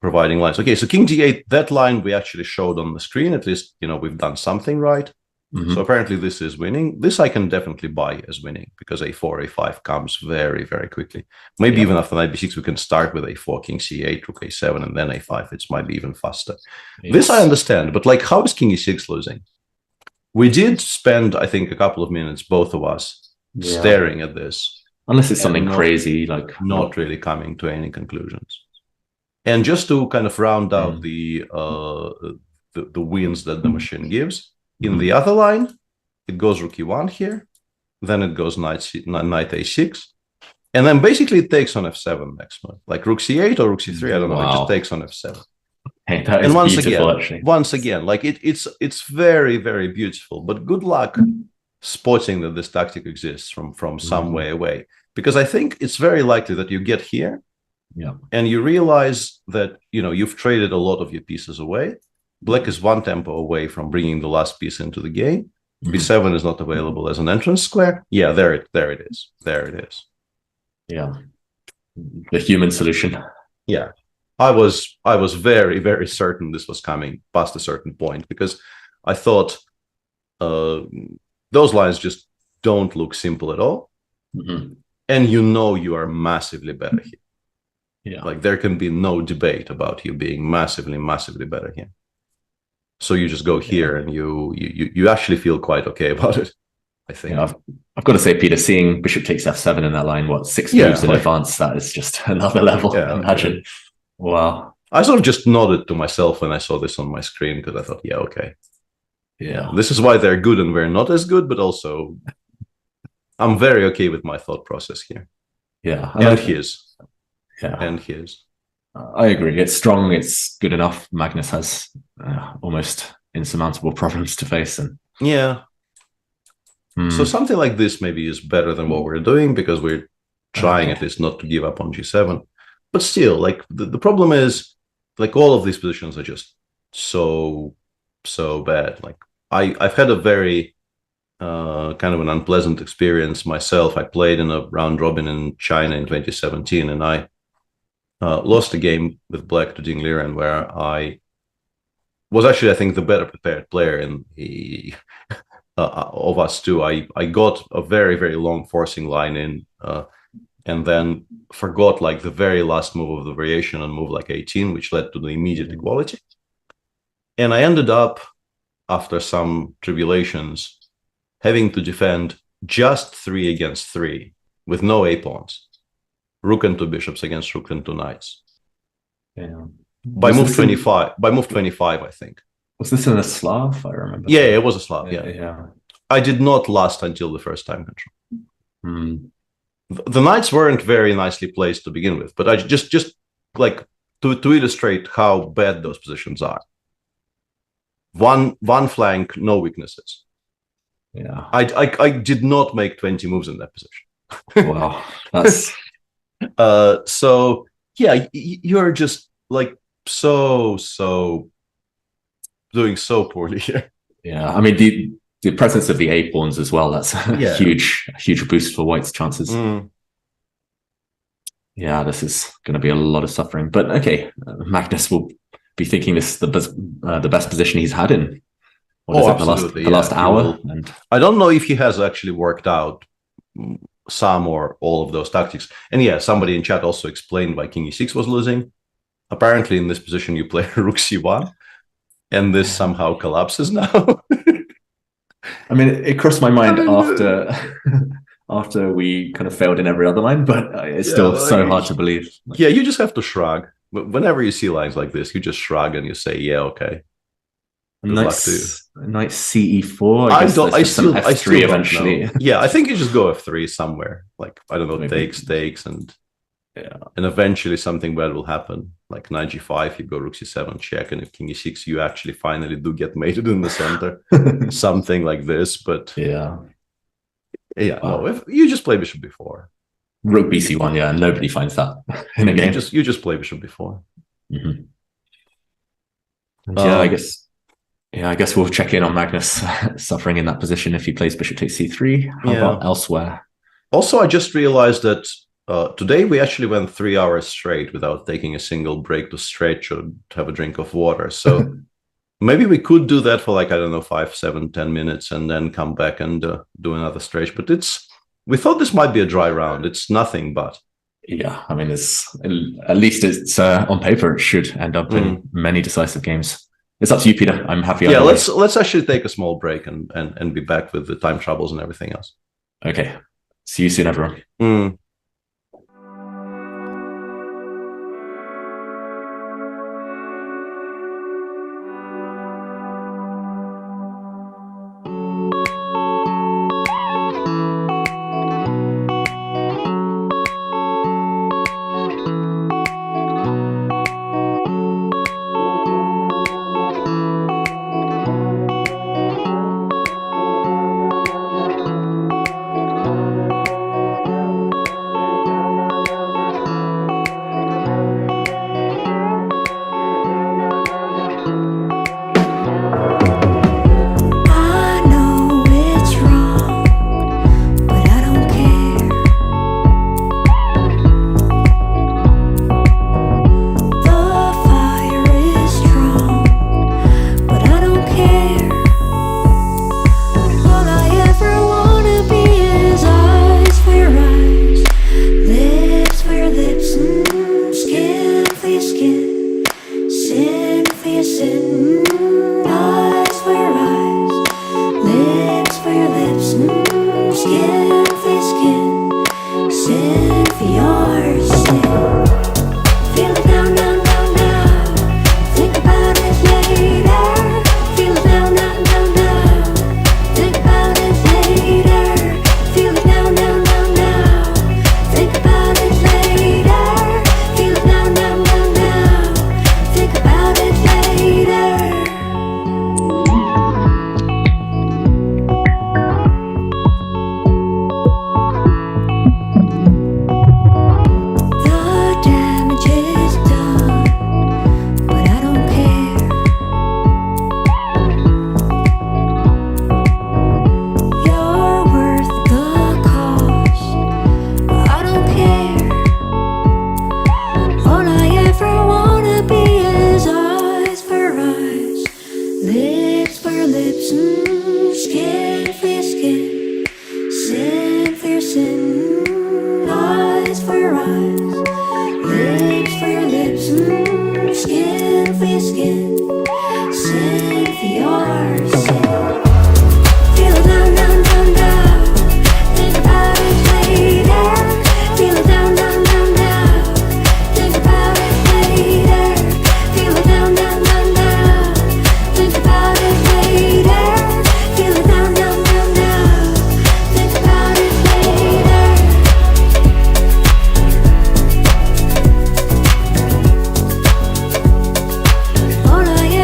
lines. Okay, so king d8, that line we actually showed on the screen. At least, we've done something right. Mm-hmm. So apparently this is winning. This I can definitely buy as winning because a4, a5 comes very, very quickly. Maybe even after knight b6, we can start with a4, king c8, rook a7, and then a5. It might be even faster. Yes. This I understand, but like, how is king e6 losing? We did spend, I think, a couple of minutes, both of us, staring at this. Unless it's something crazy, like not really coming to any conclusions. And just to kind of round out the wins that the machine gives, in the other line, it goes rook e1 here, then it goes knight a6, and then basically it takes on f7 next one, like rook c8 or rook c3. I don't know. It just takes on f7. Hey, that is beautiful, once again, like it's very, very beautiful. But good luck spotting that this tactic exists from some way away, because I think it's very likely that you get here, and you realize that you've traded a lot of your pieces away. Black is 1 tempo away from bringing the last piece into the game. b7 is not available as an entrance square. Yeah, there it is. There it is. Yeah, the human solution. Yeah, I was very, very certain this was coming past a certain point, because I thought those lines just don't look simple at all, and you are massively better here. Yeah, like there can be no debate about you being massively, massively better here. So you just go here, and you actually feel quite okay about it, I think. Yeah, I've got to say, Peter, seeing bishop takes f7 in that line, 6 moves in advance, that is just another level. Imagine. Wow. I sort of just nodded to myself when I saw this on my screen, because I thought, okay. Yeah. This is why they're good and we're not as good, but also I'm very okay with my thought process here. Yeah. And his. Yeah. And his. I agree. It's strong. It's good enough. Magnus has almost insurmountable problems to face. And so something like this maybe is better than what we're doing, because we're trying at least not to give up on g7. But still, like the problem is, like, all of these positions are just so bad. Like I've had a very kind of an unpleasant experience myself. I played in a round robin in China in 2017, and I lost a game with black to Ding Liren, where I was actually, I think, the better prepared player in of us two. I got a very, very long forcing line in, and then forgot like the very last move of the variation on move like 18, which led to the immediate equality. And I ended up, after some tribulations, having to defend just 3 against 3 with no a-pawns. Rook and 2 bishops against rook and 2 knights. Yeah. By move 25, I think. Was this in a Slav? I remember. Yeah, it was a Slav. Yeah. Yeah. I did not last until the first time control. The knights weren't very nicely placed to begin with, but I just like to illustrate how bad those positions are. One flank, no weaknesses. Yeah. I did not make 20 moves in that position. Wow. That's so yeah, you're just like so doing so poorly here. Yeah, I mean the presence of the a-pawns as well, that's a huge boost for White's chances. Yeah, this is going to be a lot of suffering, but okay, Magnus will be thinking this is the best position he's had in absolutely, the last hour. And I don't know if he has actually worked out some or all of those tactics. And yeah, somebody in chat also explained why king e6 was losing. Apparently in this position you play rook c1, and this somehow collapses now. I mean, it crossed my mind after we kind of failed in every other line, but it's still so hard to believe. Yeah, you just have to shrug. Whenever you see lines like this, you just shrug and you say, yeah, okay. Knight ce4. I still f3 eventually. Yeah, I think you just go f3 somewhere. Like, I don't know, takes, and eventually something bad will happen. Like knight g5, you go rook c7 check, and if king e6, you actually finally do get mated in the center. Something like this, but no, if you just play bishop b4. Rook BC1, yeah, nobody finds that in a game. You just play bishop before. Mm-hmm. Yeah, I guess we'll check in on Magnus suffering in that position if he plays bishop takes c3. How about elsewhere? Also, I just realized that today we actually went 3 hours straight without taking a single break to stretch or to have a drink of water. So maybe we could do that for like, I don't know, 5, 7, 10 minutes and then come back and do another stretch. But we thought this might be a dry round. It's nothing but. Yeah, I mean, at least it's on paper, it should end up in many decisive games. It's up to you, Peter. I'm happy. Yeah, let's actually take a small break and be back with the time troubles and everything else. Okay. See you soon, everyone. All I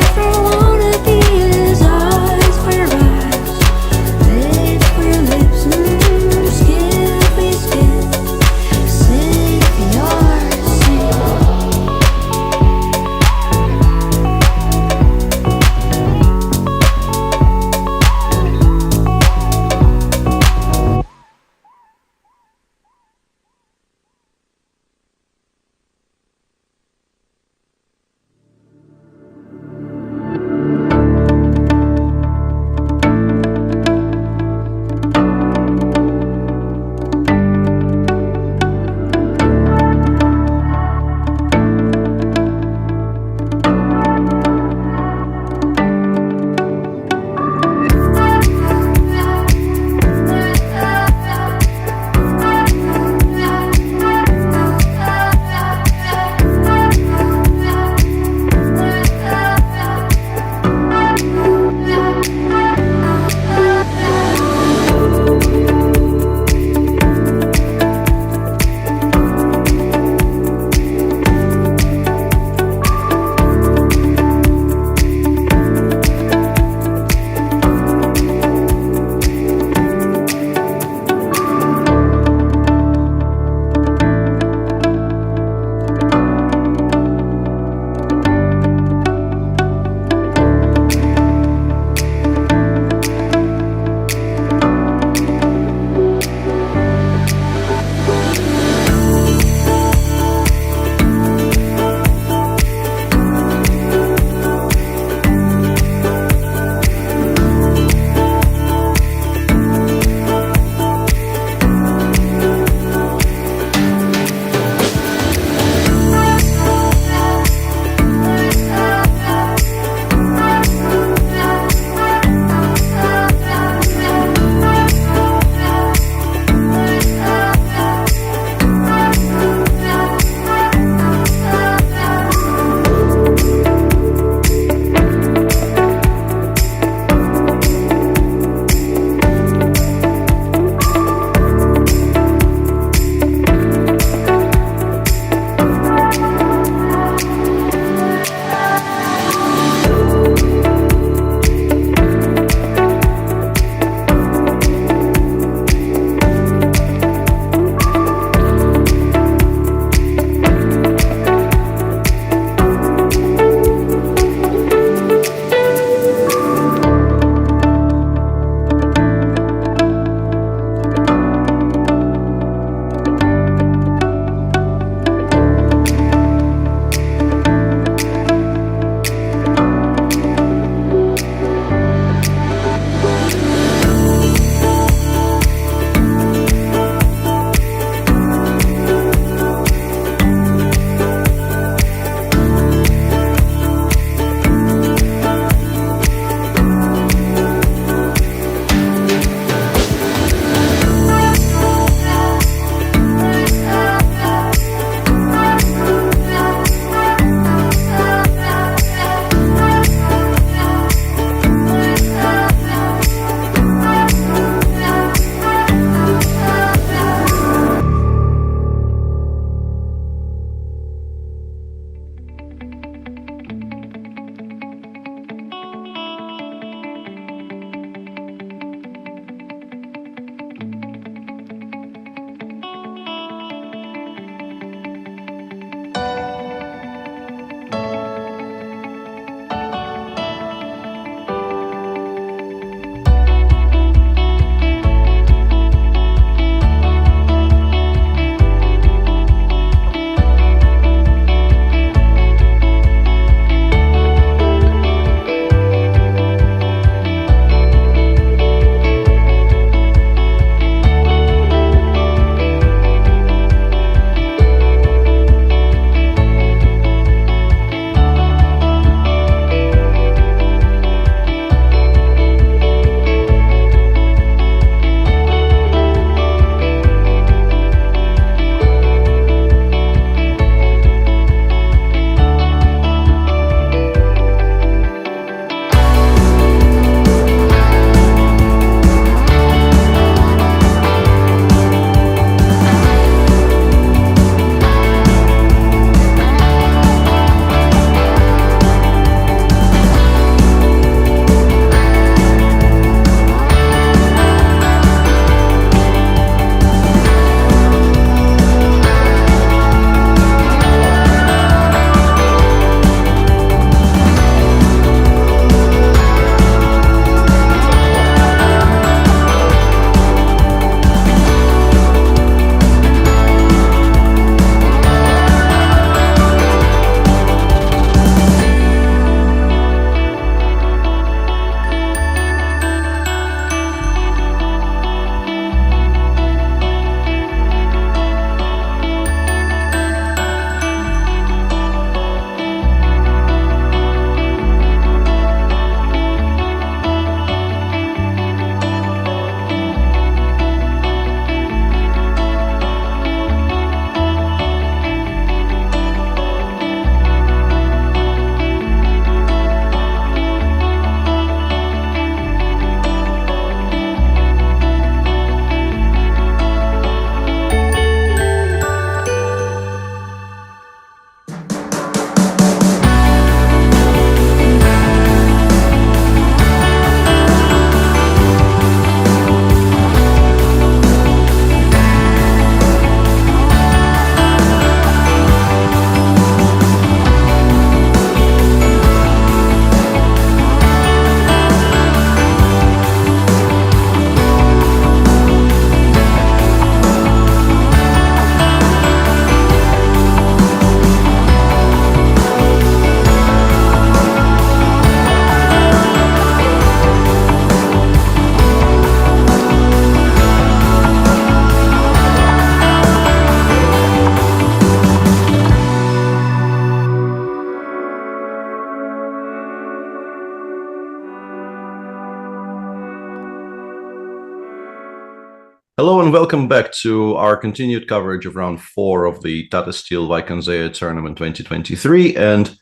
Hello and welcome back to our continued coverage of round 4 of the Tata Steel Wijk Tournament 2023, and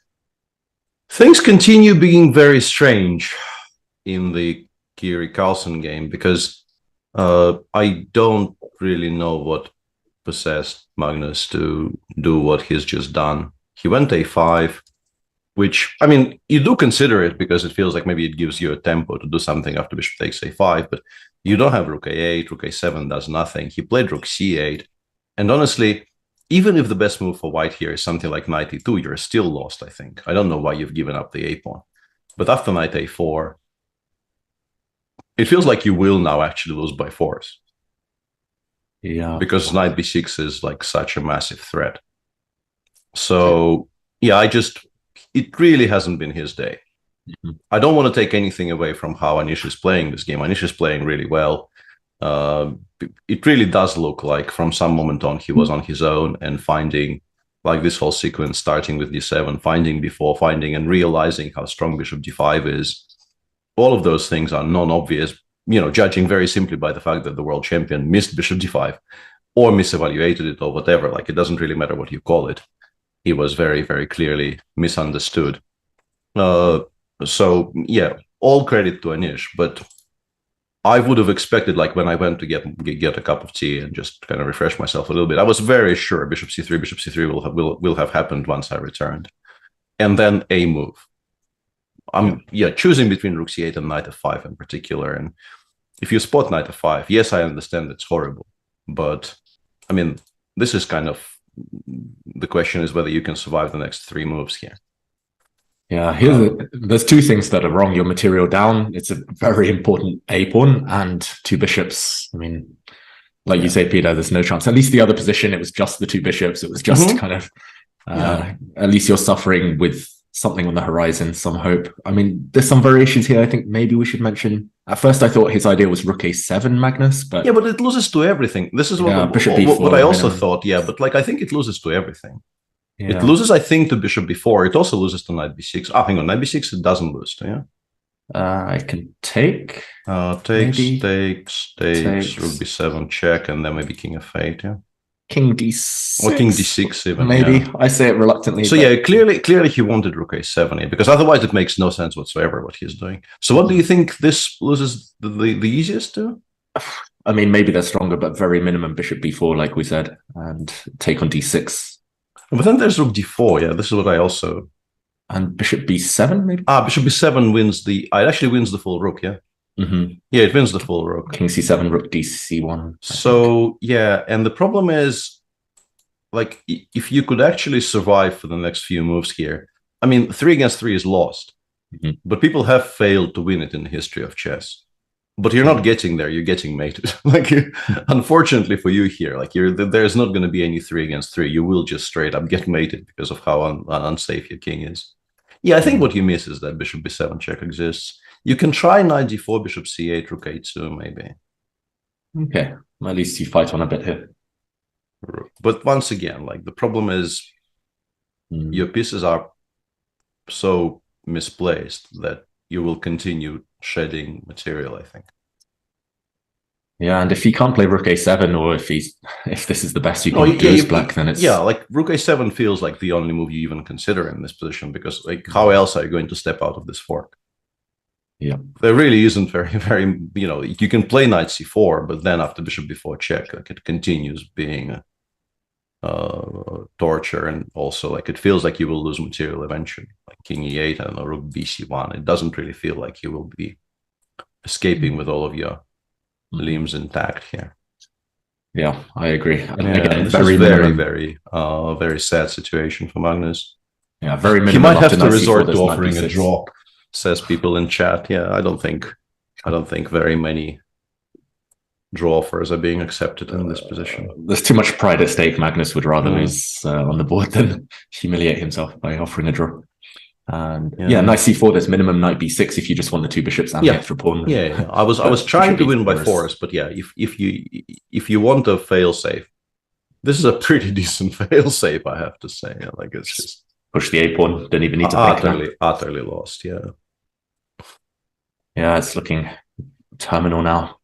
things continue being very strange in the Kiri Carlsen game because I don't really know what possessed Magnus to do what he's just done. He went a5, which, I mean, you do consider it because it feels like maybe it gives you a tempo to do something after bishop takes a5, but you don't have rook a8, rook a7 does nothing. He played rook c8, and honestly, even if the best move for white here is something like knight e2, you're still lost, I think. I don't know why you've given up the a pawn. But after knight a4, it feels like you will now actually lose by force. Yeah. Because knight b6 is like such a massive threat. So, yeah, it really hasn't been his day. Mm-hmm. I don't want to take anything away from how Anish is playing this game. Anish is playing really well. It really does look like from some moment on he was on his own and finding, like this whole sequence starting with d7, finding before, finding and realizing how strong bishop d5 is. All of those things are non-obvious, judging very simply by the fact that the world champion missed bishop d5 or misevaluated it or whatever. Like, it doesn't really matter what you call it. He was very, very clearly misunderstood. So, yeah, all credit to Anish, but I would have expected, like, when I went to get a cup of tea and just kind of refresh myself a little bit, I was very sure bishop c3 will have happened once I returned. And then a move. I'm choosing between rook c8 and knight f5 in particular. And if you spot knight f5, yes, I understand it's horrible, but I mean, this is kind of the question is whether you can survive the next 3 moves here. Yeah, there's 2 things that are wrong. Your material down, it's a very important a pawn, and 2 bishops. I mean, like you say, Peter, there's no chance. At least the other position, it was just the 2 bishops. It was just kind of, at least you're suffering with something on the horizon, some hope. I mean, there's some variations here I think maybe we should mention. At first I thought his idea was rook a7 Magnus, but... Yeah, but it loses to everything. This is what I also thought, but like I think it loses to everything. Yeah. It loses, I think, to bishop b4. It also loses to knight b6. Hang on, knight b6 it doesn't lose to, yeah? I can take. Takes, rook b7 check, and then maybe king f8, yeah? King d6. Or king d6 even, maybe. Yeah. I say it reluctantly. So yeah, clearly he wanted rook a7 here, because otherwise it makes no sense whatsoever what he's doing. So what do you think this loses the easiest to? I mean, maybe they're stronger, but very minimum bishop b4, like we said, and take on d6. But then there's rook d4, yeah, this is what I also... And bishop b7, maybe? Bishop b7 wins it actually wins the full rook, yeah? Mm-hmm. Yeah, it wins the full rook. King c7, rook dc1. So, yeah, and the problem is, like, if you could actually survive for the next few moves here, I mean, 3 against 3 is lost, but people have failed to win it in the history of chess. But you're not getting there, you're getting mated. Like, unfortunately for you here, like, there's not going to be any 3 against 3. You will just straight up get mated because of how unsafe your king is. Yeah, I think what you miss is that bishop b7 check exists. You can try knight d4, bishop c8, rook a2, maybe. Okay, well, at least you fight on a bit here. But once again, like, the problem is your pieces are so misplaced that you will continue shedding material, I think. Yeah, and if he can't play rook a7, or if this is the best you can do as black, then it's... Yeah, like, rook a7 feels like the only move you even consider in this position, because, like, how else are you going to step out of this fork? Yeah. There really isn't very, you can play knight c4, but then after bishop b4 check, like, it continues being torture, and also, like, it feels like you will lose material eventually. Like king e8, I don't know, rook bc1. It doesn't really feel like you will be escaping with all of your limbs intact here. Yeah, I agree. And again, this is very sad situation for Magnus. Yeah, very minimal. He might have to resort to offering a draw, says people in chat. Yeah, I don't think very many draw offers are being accepted in this position. There's too much pride at stake. Magnus would rather lose on the board than humiliate himself by offering a draw. And knight c4, there's minimum knight b6 if you just want the 2 bishops and the extra pawn. Yeah. I was trying to win by force, but yeah, if you want a fail safe, this is a pretty decent fail safe, I have to say. Like, it's just push the a pawn, don't even need to utterly lost. Yeah, it's looking terminal now.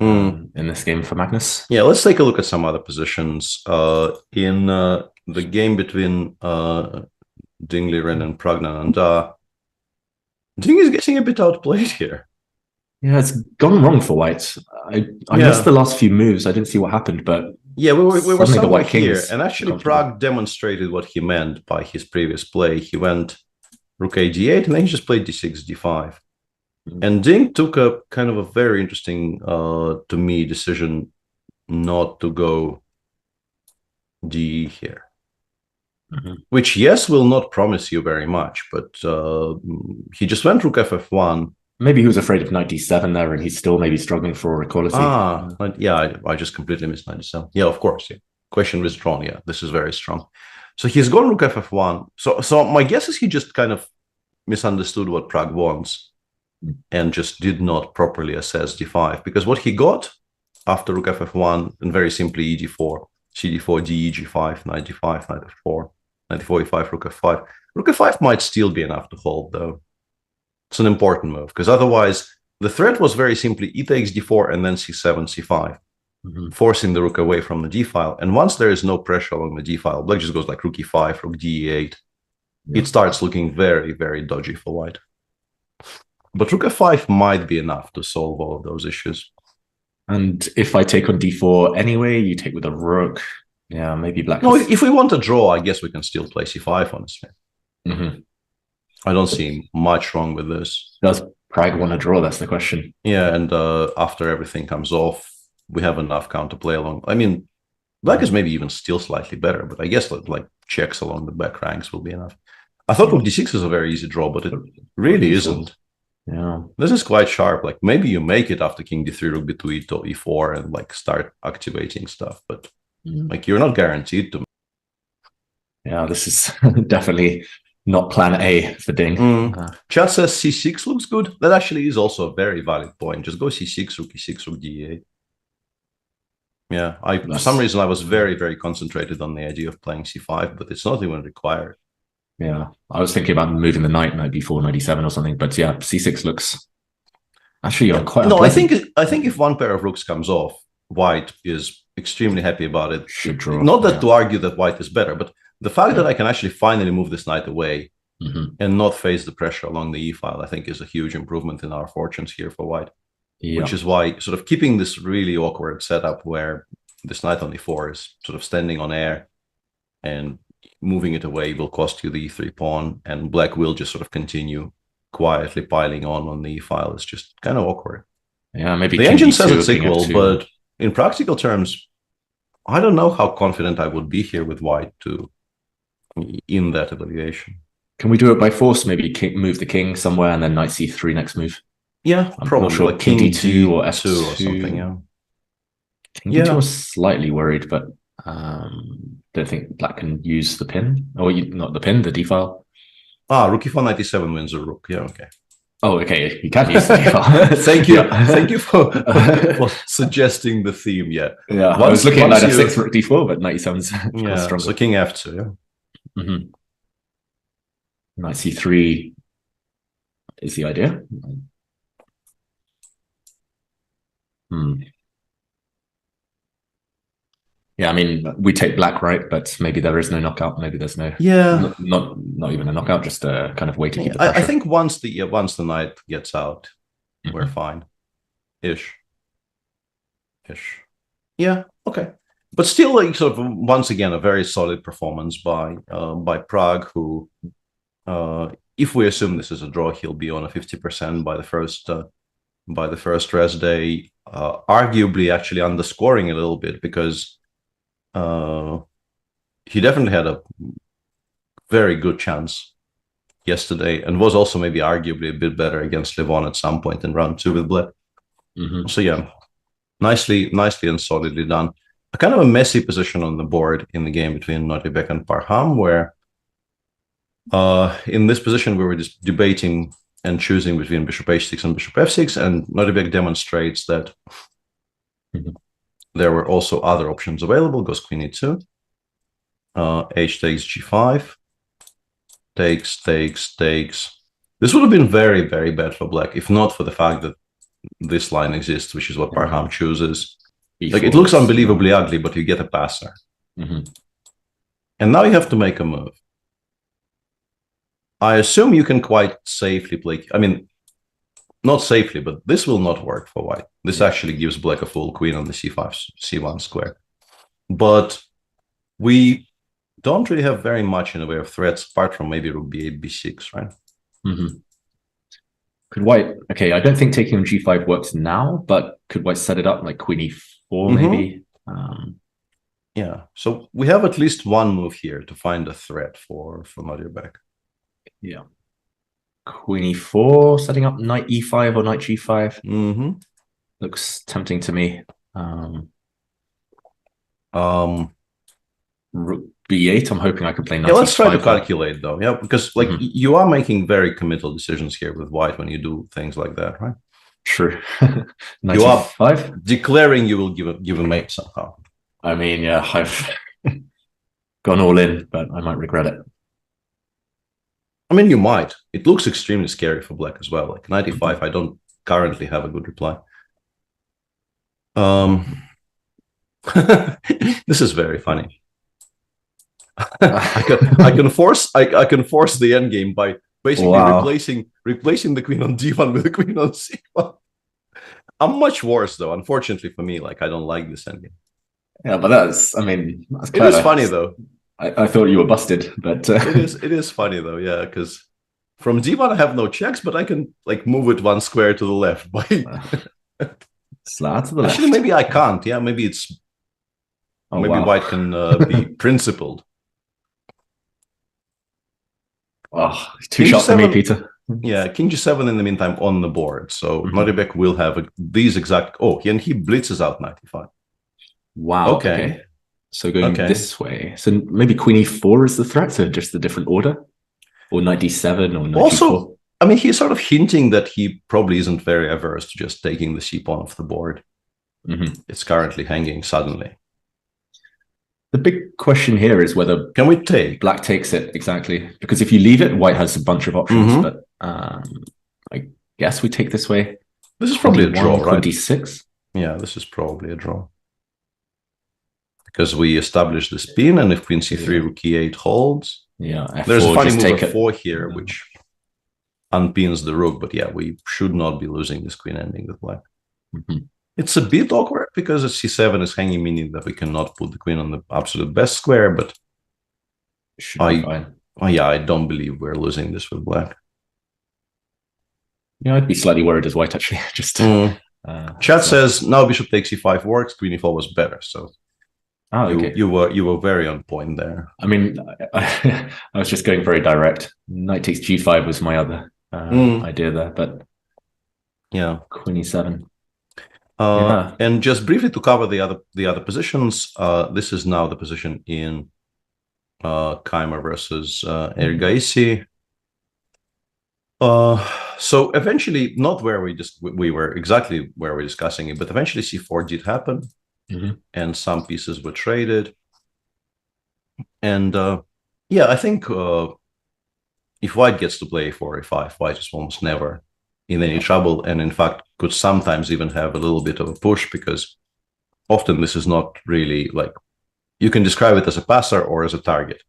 in this game for Magnus. Yeah, let's take a look at some other positions. In the game between Dingliren and Pragnananda, Ding is getting a bit outplayed here. Yeah, it's gone wrong for White. I missed the last few moves. I didn't see what happened, but yeah, we were the somewhere White King here, is and actually comfortable. Prague demonstrated what he meant by his previous play. He went Rook A D8, and then he just played D6 D5. And Ding took a kind of a very interesting, to me, decision not to go D here. Which, yes, will not promise you very much, but he just went Rook FF1. Maybe he was afraid of Knight D7 there, and he's still maybe struggling for equality. Yeah, I just completely missed Knight D7. Yeah, of course. Yeah. Question withdrawn. Yeah, this is very strong. So he's gone Rook FF1. So my guess is he just kind of misunderstood what Prague wants and just did not properly assess D5. Because what he got after Rook FF1, and very simply ED4, CD4, DE, G5, Knight D5, Knight F4, Knight D4, E5, Rook F5. Rook F5 might still be enough to hold, though. It's an important move, because otherwise the threat was very simply E takes D4 and then C7, C5, forcing the rook away from the D file. And once there is no pressure along the D file, black just goes like Rook E5, Rook D8. It starts looking very, very dodgy for White. But Rook F5 might be enough to solve all of those issues. And if I take on D4 anyway, you take with a rook. Yeah, maybe black. No, if we want a draw, I guess we can still play C5, honestly. I don't see much wrong with this. Does Prague want to draw? That's the question. Yeah, and after everything comes off, we have enough counterplay along. I mean, black is maybe even still slightly better, but I guess like checks along the back ranks will be enough. I thought Rook D6 is a very easy draw, but it really isn't. Yeah, this is quite sharp. Like maybe you make it after King D3, Rook B2, E4, and like start activating stuff, but like you're not guaranteed to. Yeah, this is definitely not plan A for Ding. Chat says C6 looks good. That actually is also a very valid point. Just go C6, Rook E6, Rook D8. Yeah, for some reason I was very, very concentrated on the idea of playing C5, but it's not even required. Yeah, I was thinking about moving the knight, Knight B4, Knight E7 or something, but yeah, C6 looks actually quite. No, I think if one pair of rooks comes off, White is extremely happy about it. Should draw. Not that to argue that White is better, but the fact that I can actually finally move this knight away and not face the pressure along the E file, I think is a huge improvement in our fortunes here for White. Yeah. Which is why sort of keeping this really awkward setup where this knight on E4 is sort of standing on air and moving it away will cost you the E3 pawn, and black will just sort of continue quietly piling on the E file. It's just kind of awkward. Yeah, maybe the engine says it's equal, but in practical terms, I don't know how confident I would be here with White in that evaluation. Can we do it by force? Maybe move the king somewhere and then knight C3 next move. Yeah, I'm probably not sure, like king D2 or F2 or something. Yeah, king D2 was slightly worried, but don't think black can use the pin. Or not the pin, the D file. Rook E4, Knight E7 wins a rook. Yeah, okay. Oh, okay. You can use the D file. Thank you. Thank you for suggesting the theme. Yeah. Yeah. I was looking at Knight F6 rook D4, but Knight E7's stronger. So King F2. Yeah. Knight C3 is the idea. Yeah, I mean, we take black, right? But maybe there is no knockout. Maybe there's no. Yeah. Not even a knockout. Just a kind of way to keep the pressure. I think once the knight gets out, we're fine. Ish. Yeah. Okay. But still, like sort of once again, a very solid performance by Prague, who, if we assume this is a draw, he'll be on a 50% by the first rest day. Arguably, actually underscoring a little bit because. He definitely had a very good chance yesterday and was also maybe arguably a bit better against Levon at some point in round 2 with black. So yeah, nicely and solidly done. A kind of a messy position on the board in the game between Notibek and Parham, where in this position we were just debating and choosing between bishop h6 and bishop f6, and Notibek demonstrates that there were also other options available. Goes queen e2, h takes g5, takes. This would have been very, very bad for black if not for the fact that this line exists, which is what Parham chooses. E4 Like, it looks unbelievably ugly, but you get a passer. And now you have to make a move. I assume you can quite safely play. I mean, not safely, but this will not work for white. This actually gives black a full queen on the c5, c1 square. But we don't really have very much in the way of threats, apart from maybe rook b8, b6, right? Could white... Okay, I don't think taking on g5 works now, but could white set it up like queen e4 maybe? Yeah, so we have at least one move here to find a threat for Nodirbek. Yeah. Queen e4, setting up knight e5 or knight g5. Looks tempting to me. Rook b8, I'm hoping I can play knight Yeah, let's try to e5. calculate though. Yeah, because like you are making very committal decisions here with white when you do things like that, right? True. You are declaring you will give a mate somehow. I mean, yeah, I've gone all in, but I might regret it. I mean, you might. It looks extremely scary for black as well. Like knight e5, I don't currently have a good reply. This is very funny. I can force the endgame by basically replacing the queen on d1 with the queen on c1. I'm much worse though. Unfortunately for me, like I don't like this endgame. Yeah, but that's, I mean, that's it is funny though. I thought you were busted, but it is funny though, yeah, because from d1 I have no checks, but I can like move it one square to the left by slide to the left. Actually, maybe I can't. Yeah, maybe it's white can be principled. Oh, too sharp for me, Peter. Yeah, king g7 in the meantime on the board. So Nodirbek will have these exact... Oh, and he blitzes out knight e5. Wow. Okay. So going this way. So maybe queen e4 is the threat, so just the different order? Or knight d7 or knight also, d4? I mean, he's sort of hinting that he probably isn't very averse to just taking the c-pawn off the board. It's currently hanging suddenly. The big question here is whether can we take black takes it exactly, because if you leave it, white has a bunch of options. But I guess we take this way. This is probably a draw, right? d6. Yeah, this is probably a draw because we established the spin, and if queen c3, rook e8 holds, there's a funny move f4 here, which unpins the rook. But yeah, we should not be losing this queen ending with black. It's a bit awkward because c7 is hanging, meaning that we cannot put the queen on the absolute best square, but I don't believe we're losing this with black. Yeah, I'd be slightly worried as white, actually. Just Chat says now bishop takes e5 works, queen e4 was better. So you were very on point there. I mean, I was just going very direct. Knight takes g5 was my other idea there, but yeah, queen e7. And just briefly to cover the other positions, this is now the position in Keimer versus Ergaisi. So eventually, not where we were exactly where we're discussing it, but eventually c4 did happen, and some pieces were traded. And yeah, I think if white gets to play a4, a5, white is almost never in any trouble, and in fact could sometimes even have a little bit of a push, because often this is not really like, you can describe it as a passer or as a target.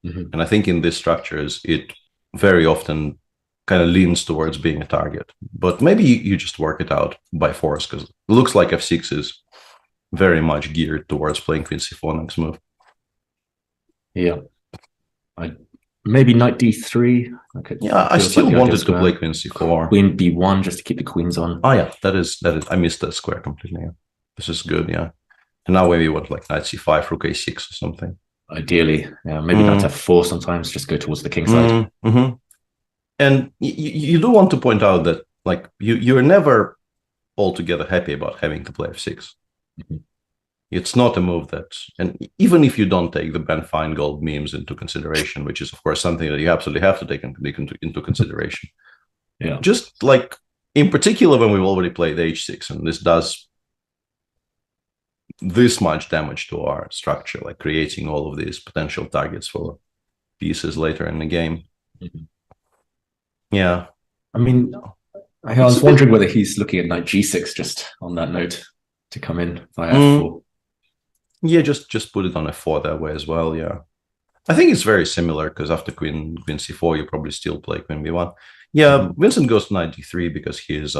And I think in these structures it very often kind of leans towards being a target, but maybe you just work it out by force, because it looks like f6 is very much geared towards playing queen c4 next move. Yeah, maybe knight d3. Yeah, I still wanted to play queen c4. Queen b1 just to keep the queens on. Oh yeah, that is. I missed that square completely. Yeah. This is good. Yeah, and now maybe what, like knight c5, rook a6 or something. Ideally, yeah, maybe knight f4 sometimes. Just go towards the king side. And you do want to point out that like you're never altogether happy about having to play f6. It's not a move that, and even if you don't take the Ben Feingold memes into consideration, which is of course something that you absolutely have to take into consideration. Yeah. Just like in particular when we've already played h6, and this does this much damage to our structure, like creating all of these potential targets for pieces later in the game. Yeah. I mean, I was wondering whether he's looking at knight g6 just on that note to come in via f4. Yeah, just put it on f4 that way as well. Yeah, I think it's very similar because after queen c4, you probably still play queen b1. Yeah, Vincent goes to knight d3 because he is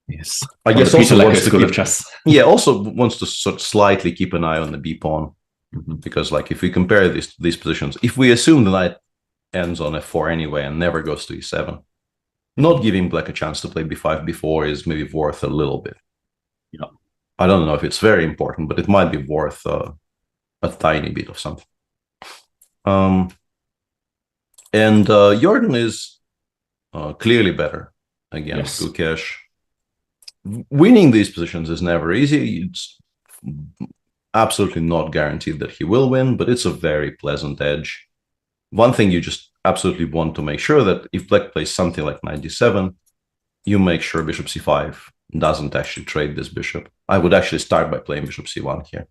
yes. I guess also wants to school keep, of chess. Yeah, also wants to sort of slightly keep an eye on the b pawn because, like, if we compare these positions, if we assume the knight ends on f4 anyway and never goes to e7, not giving black a chance to play b5 b4 is maybe worth a little bit. Yeah, I don't know if it's very important, but it might be worth a tiny bit of something. And Jordan is clearly better against Gukesh. Winning these positions is never easy. It's absolutely not guaranteed that he will win, but it's a very pleasant edge. One thing you just absolutely want to make sure that if black plays something like knight d7, you make sure bishop c5 doesn't actually trade this bishop. I would actually start by playing bishop c1 here,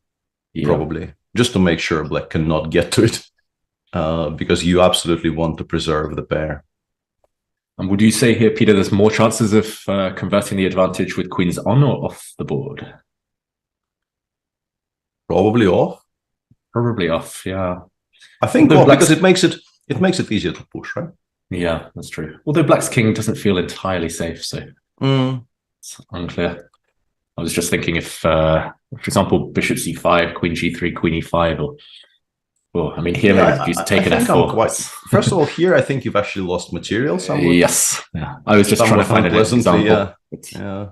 probably, just to make sure black cannot get to it, because you absolutely want to preserve the pair. And would you say here, Peter, there's more chances of converting the advantage with queens on or off the board? Probably off. Probably off, yeah. I think off, because it makes it easier to push, right? Yeah, that's true. Although black's king doesn't feel entirely safe, so it's unclear. I was just thinking if, for example, bishop c5, queen g3, queen e5, or I mean, here maybe you've taken f4. First of all, here I think you've actually lost material somewhat. Yes, yeah. I was just trying to find an example. Yeah.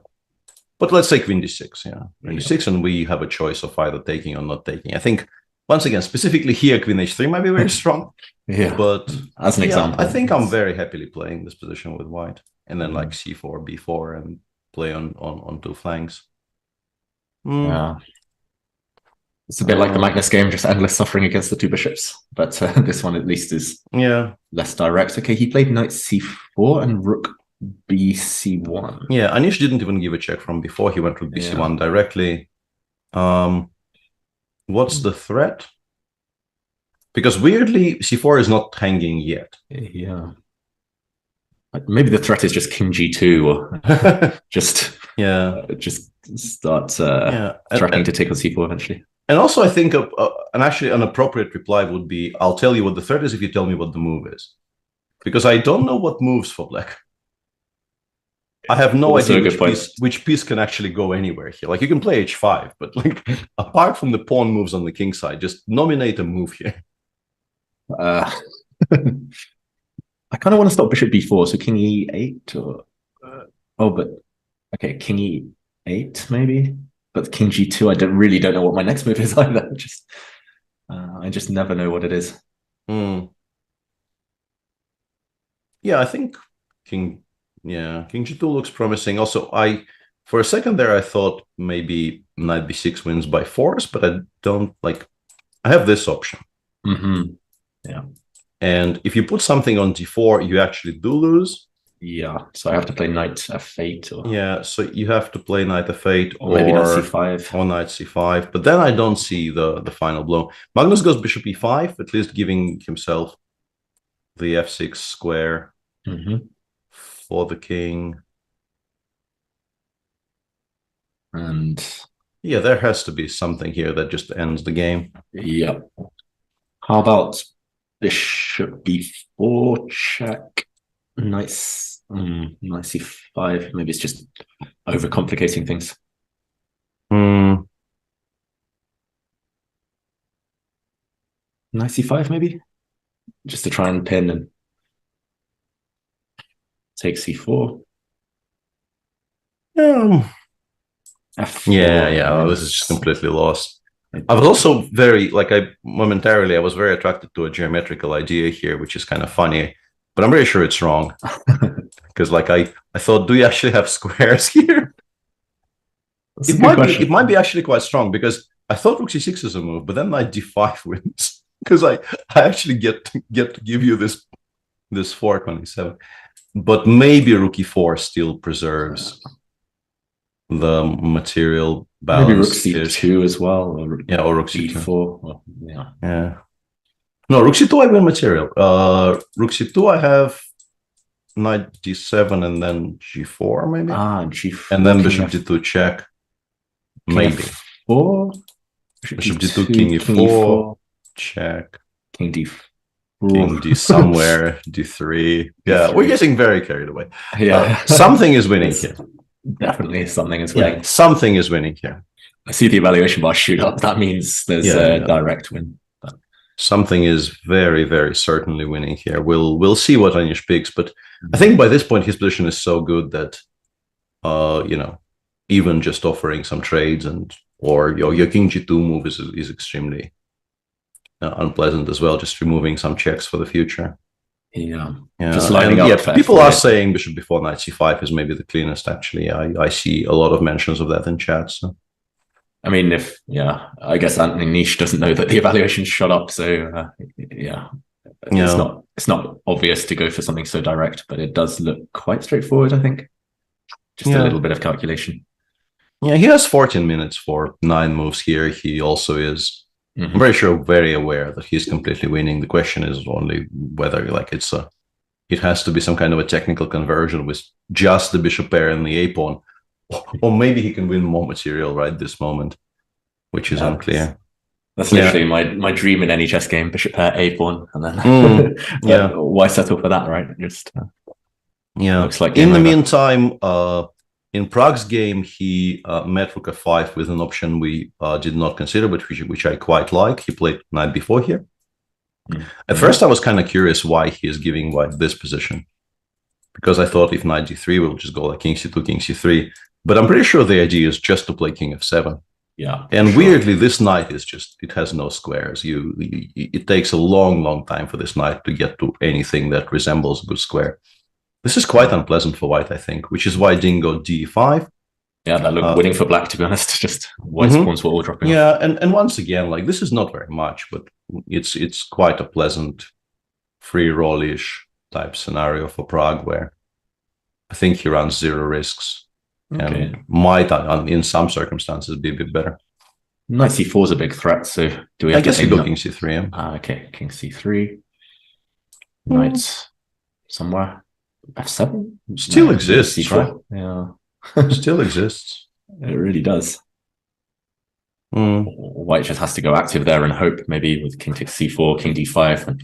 But let's say queen d6, queen d6, and we have a choice of either taking or not taking. I think, once again, specifically here, queen h3 might be very strong. Yeah, but as an example, I think I'm very happily playing this position with white, and then like c4, b4, and play on two flanks. Yeah, it's a bit like the Magnus game, just endless suffering against the two bishops. But this one at least is less direct. Okay, he played knight c4 and rook bc1. Yeah, Anish didn't even give a check from before. He went rook bc1 directly. What's the threat? Because weirdly, c4 is not hanging yet. Yeah. Maybe the threat is just king g2, or just start threatening to take on c4 eventually. And also, I think an appropriate reply would be, I'll tell you what the threat is if you tell me what the move is. Because I don't know what moves for black. I have no idea which piece can actually go anywhere here. Like, you can play h5, but like, apart from the pawn moves on the king side, just nominate a move here. I kind of want to stop bishop b4, so king e8, or okay, king e8 maybe, but king g2. I really don't know what my next move is either. I just never know what it is. Yeah, I think king g2 looks promising. Also, for a second there I thought maybe knight b6 wins by force, but I don't like. I have this option. Yeah. And if you put something on d4, you actually do lose. Yeah, so I have to play knight f8. Or... so you have to play knight f8 or maybe knight c5. Or knight c5. But then I don't see the final blow. Magnus goes bishop e5, at least giving himself the f6 square for the king. And yeah, there has to be something here that just ends the game. Yeah. How about bishop b4 check? Nice. Knight c5. Maybe it's just overcomplicating things. Knight c5 maybe? Just to try and pin and take c4. F4. F4. This is just completely lost. I was also very, I was very attracted to a geometrical idea here, which is kind of funny, but I'm very sure it's wrong. Because I thought, do you actually have squares here? It might be actually quite strong, because I thought rook c6 is a move, but then knight d5 wins. Because I actually get to give you this fork on e7. But maybe rook e4 still preserves the material balance. Maybe rook c2 as well. Or rook c4. Well, No, rook c2 I win material. Rook c2 I have knight d7 and then g4 maybe. G4. And then bishop d2 check. Maybe. Or bishop d2, king e4, check. King d4. King d somewhere, d3. Yeah, we're getting very carried away. Yeah. Something is winning here. Definitely something is winning. Yeah, something is winning here. I see the evaluation bar shoot up. That means there's a direct win. Something is very, very certainly winning here. We'll see what Anish picks, but I think by this point his position is so good that even just offering some trades or your king g2 move is extremely unpleasant as well, just removing some checks for the future. Yeah. Just lining up. People are saying bishop before knight c5 is maybe the cleanest, actually. I see a lot of mentions of that in chat. So. I mean, I guess Anthony Niche doesn't know that the evaluation's shot up, so it's not obvious to go for something so direct, but it does look quite straightforward, I think. Just a little bit of calculation. Yeah, he has 14 minutes for 9 moves here. He also is, I'm very sure, very aware that he's completely winning. The question is only whether it has to be some kind of a technical conversion with just the bishop pair and the a pawn. Or maybe he can win more material right this moment, which is unclear. That's literally my dream in any chess game: bishop pair, a pawn, and then why settle for that, right? Just looks like in the meantime, in Prague's game, he met rook f5 with an option we did not consider, but which I quite like. He played knight b4 here. At first, I was kind of curious why he is giving white this position, because I thought if knight d3, we'll just go like king c2, king c3. But I'm pretty sure the idea is just to play king f7. Yeah. And weirdly, this knight is it has no squares. It takes a long, long time for this knight to get to anything that resembles a good square. This is quite unpleasant for white, I think, which is why Dingo d5. Yeah, that looked winning for black, to be honest. Just white's pawns were all dropping off. Yeah, and once again, like, this is not very much, but it's quite a pleasant free roll-ish type scenario for Prague, where I think he runs 0 risks and might, in some circumstances, be a bit better. Knight c4 is a big threat, so do we have I guess to you go king c3. Okay, king c3. Knight somewhere. f7? Still exists, c5. Yeah. Still exists. It really does. White just has to go active there and hope, maybe with king takes c4, king d5.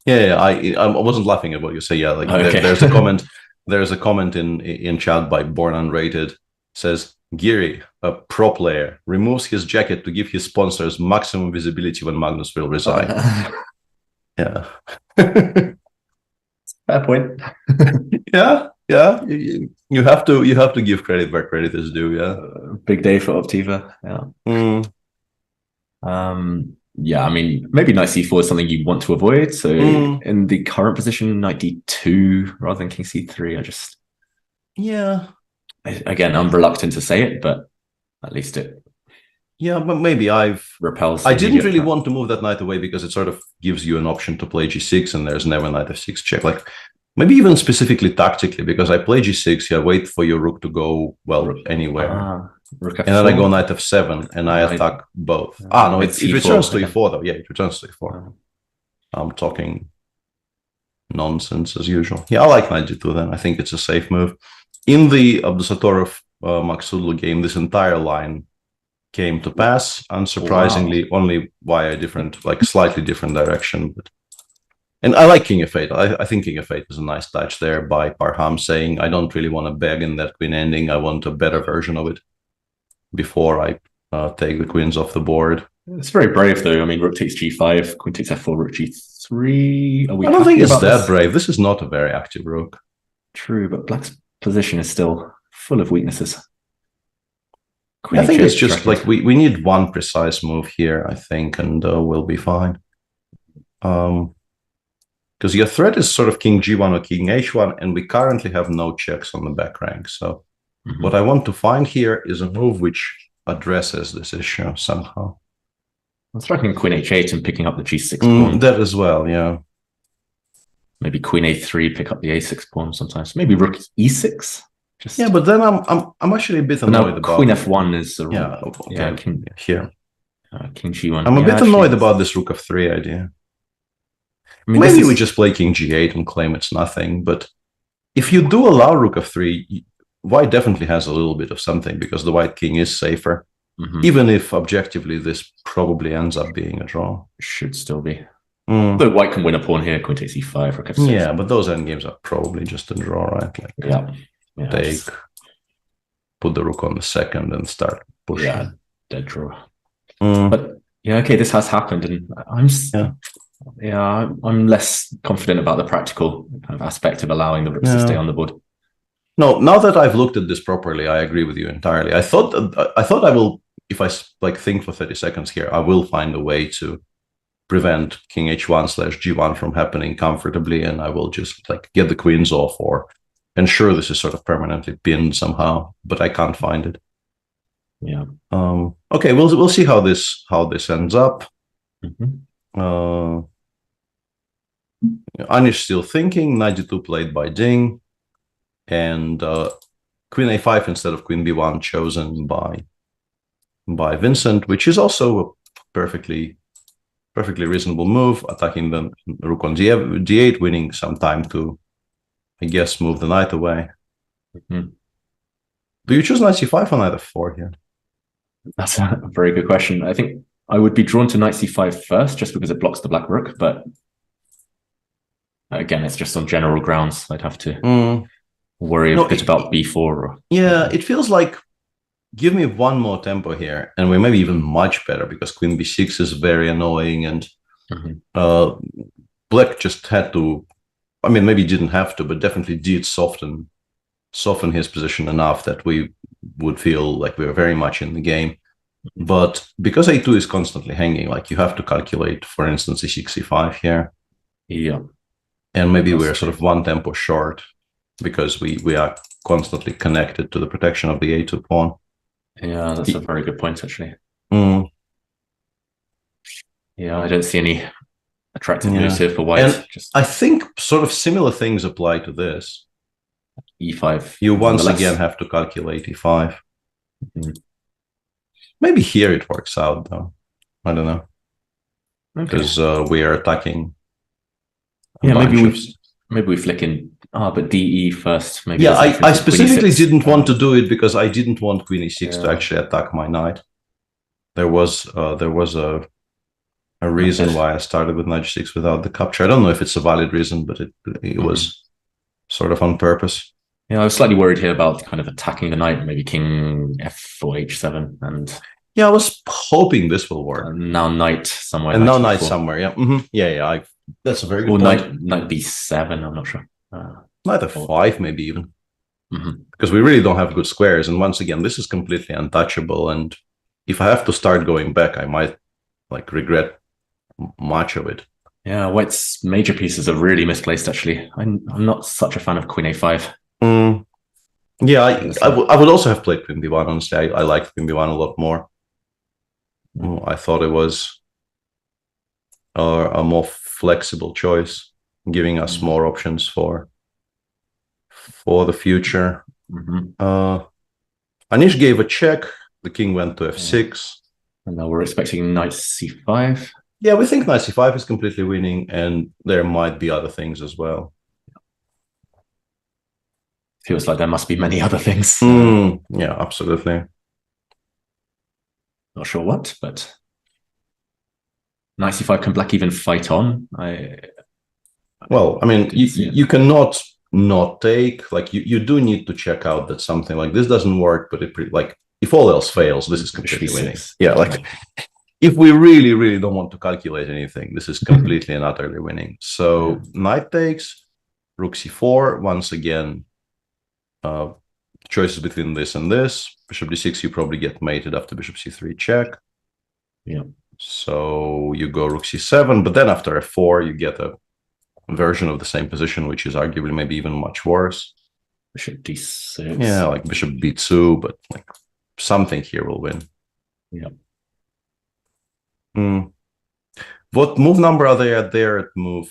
I wasn't laughing at what you say. Yeah, like there's a comment. There's a comment in chat by Born Unrated. Says Giri, a pro player, removes his jacket to give his sponsors maximum visibility when Magnus will resign. Yeah. Fair point. Yeah. You have to give credit where credit is due. Yeah. Big day for Optiva. Yeah. Yeah, I mean, maybe knight c4 is something you want to avoid. So in the current position, knight d2 rather than king c3, again, I'm reluctant to say it, but at least it. Yeah, but maybe repels. I didn't really want to move that knight away because it sort of gives you an option to play g6, and there's never knight f6 check. Like, maybe even specifically tactically, because I play g6, wait for your rook to go anywhere. And then I go knight f7 and I attack both. No, it returns to e4 though. Yeah, it returns to e4. I'm talking nonsense as usual. Yeah, I like knight g2 then. I think it's a safe move. In the Abdusatorov Maksudlu game, this entire line came to pass, unsurprisingly, only via slightly different direction. And I like king f8. I think king f8 is a nice touch there by Parham, saying, I don't really want to beg in that queen ending. I want a better version of it before I take the queens off the board. It's very brave, though. I mean, rook takes g5, queen takes f4, rook g3. I don't think it's that brave. This is not a very active rook. True, but black's position is still full of weaknesses. I think it's just like we need one precise move here, I think, and we'll be fine. Because your threat is sort of king g1 or king h1, and we currently have no checks on the back rank. So what I want to find here is a move which addresses this issue somehow. I'm striking queen h8 and picking up the g6 pawn. That as well, yeah. Maybe queen a3, pick up the a6 pawn sometimes. Maybe rook e6. Yeah, but then I'm actually a bit annoyed about queen f1 is here. King g1. I'm a bit annoyed about this rook f3 idea. I mean, maybe we just play king g8 and claim it's nothing, but if you do allow rook f3, white definitely has a little bit of something because the white king is safer. Even if objectively this probably ends up being a draw. Should still be. Though white can win a pawn here, queen takes e5, rook f6. Yeah, but those endgames are probably just a draw, right? Like take, put the rook on the second and start pushing. Yeah, dead draw. But yeah, okay, this has happened, and I'm less confident about the practical kind of aspect of allowing the rooks to stay on the board. No, now that I've looked at this properly, I agree with you entirely. I thought I will, if I like think for 30 seconds here, I will find a way to prevent king h1/g1 from happening comfortably, and I will just like get the queens off or ensure this is sort of permanently pinned somehow, but I can't find it. Yeah. Okay, we'll see how this ends up. Anish still thinking. 92 played by Ding, and queen a5 instead of queen b1 chosen by Vincent, which is also a perfectly reasonable move, attacking the rook on d8, winning some time to, I guess, move the knight away. Do you choose knight c5 or knight f4 here? That's a very good question. I think I would be drawn to knight c5 first, just because it blocks the black rook, but again, it's just on general grounds. I'd have to worry a bit about b4. Or, it feels like give me one more tempo here, and we may be even much better because queen b6 is very annoying, and black just had to, I mean, maybe didn't have to, but definitely did soften his position enough that we would feel like we were very much in the game. But because a2 is constantly hanging, like you have to calculate, for instance, e6, e5 here. Yeah. And maybe we're sort of one tempo short because we are constantly connected to the protection of the a2 pawn. Yeah, that's a very good point, actually. Yeah, I don't see any attractive moves here for white. And I think sort of similar things apply to this. e5. You once again have to calculate e5. Maybe here it works out, though. I don't know. Because we are attacking. Yeah, maybe we flick in. But DE first. Maybe I specifically didn't want to do it because I didn't want queen e6 to actually attack my knight. There was a reason why I started with knight g6 without the capture. I don't know if it's a valid reason, but it was sort of on purpose. Yeah, I was slightly worried here about kind of attacking the knight, maybe king f or h7, and I was hoping this will work. Now knight somewhere, and now knight somewhere. Yeah. That's a very good point. Knight b7. I'm not sure. Knight f5, maybe even, because we really don't have good squares. And once again, this is completely untouchable. And if I have to start going back, I might like regret much of it. Yeah, white's major pieces are really misplaced. Actually, I'm not such a fan of queen a5. Yeah, I would also have played queen b1. Honestly, I liked queen b1 a lot more. I thought it was a more flexible choice, giving us more options for the future. Anish gave a check. The king went to f6. And now we're expecting knight c5. Yeah, we think knight c5 is completely winning, and there might be other things as well. Feels like there must be many other things. Yeah, absolutely. Not sure what, but knight c5, can black even fight on? Well, I mean, you cannot not take, like you do need to check out that something like this doesn't work, but like if all else fails, this is completely winning. Yeah, like if we really, really don't want to calculate anything, this is completely and utterly winning. So knight takes, rook c4, once again, choices between this and this. Bishop d6, you probably get mated after bishop c3 check. Yeah. So you go rook c7, but then after f4, you get a version of the same position, which is arguably maybe even much worse. Bishop d6. Yeah, like bishop b2, but like something here will win. Yeah. What move number are they at there? At move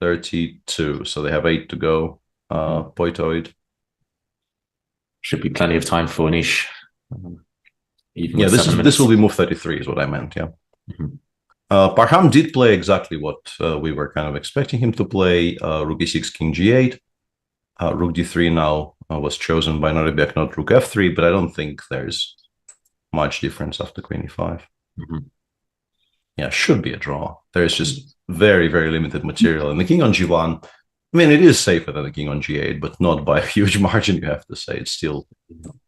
32, so they have 8 to go. Poitoid. Should be plenty of time for Anish. Yeah, this will be move 33 is what I meant, yeah. Parham did play exactly what we were kind of expecting him to play, rook e6, king g8. Rook d3 now was chosen by Noribek, not Rook f3, but I don't think there's much difference after Queen e5. Yeah, should be a draw. There's just very, very limited material. And the king on g1, I mean, it is safer than the king on g8, but not by a huge margin, you have to say. It's still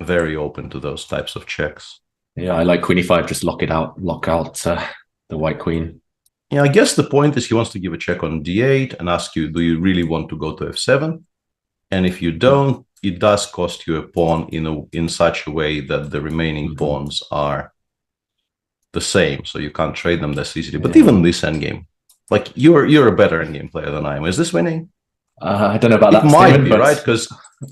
very open to those types of checks. Yeah, I like Queen e5, just lock out the white queen. Yeah, I guess the point is he wants to give a check on d8 and ask you, do you really want to go to f7? And if you don't, it does cost you a pawn in such a way that the remaining pawns are the same, so you can't trade them this easily. But even this endgame, like you're a better endgame player than I am. Is this winning? I don't know about that. It might be, right? Because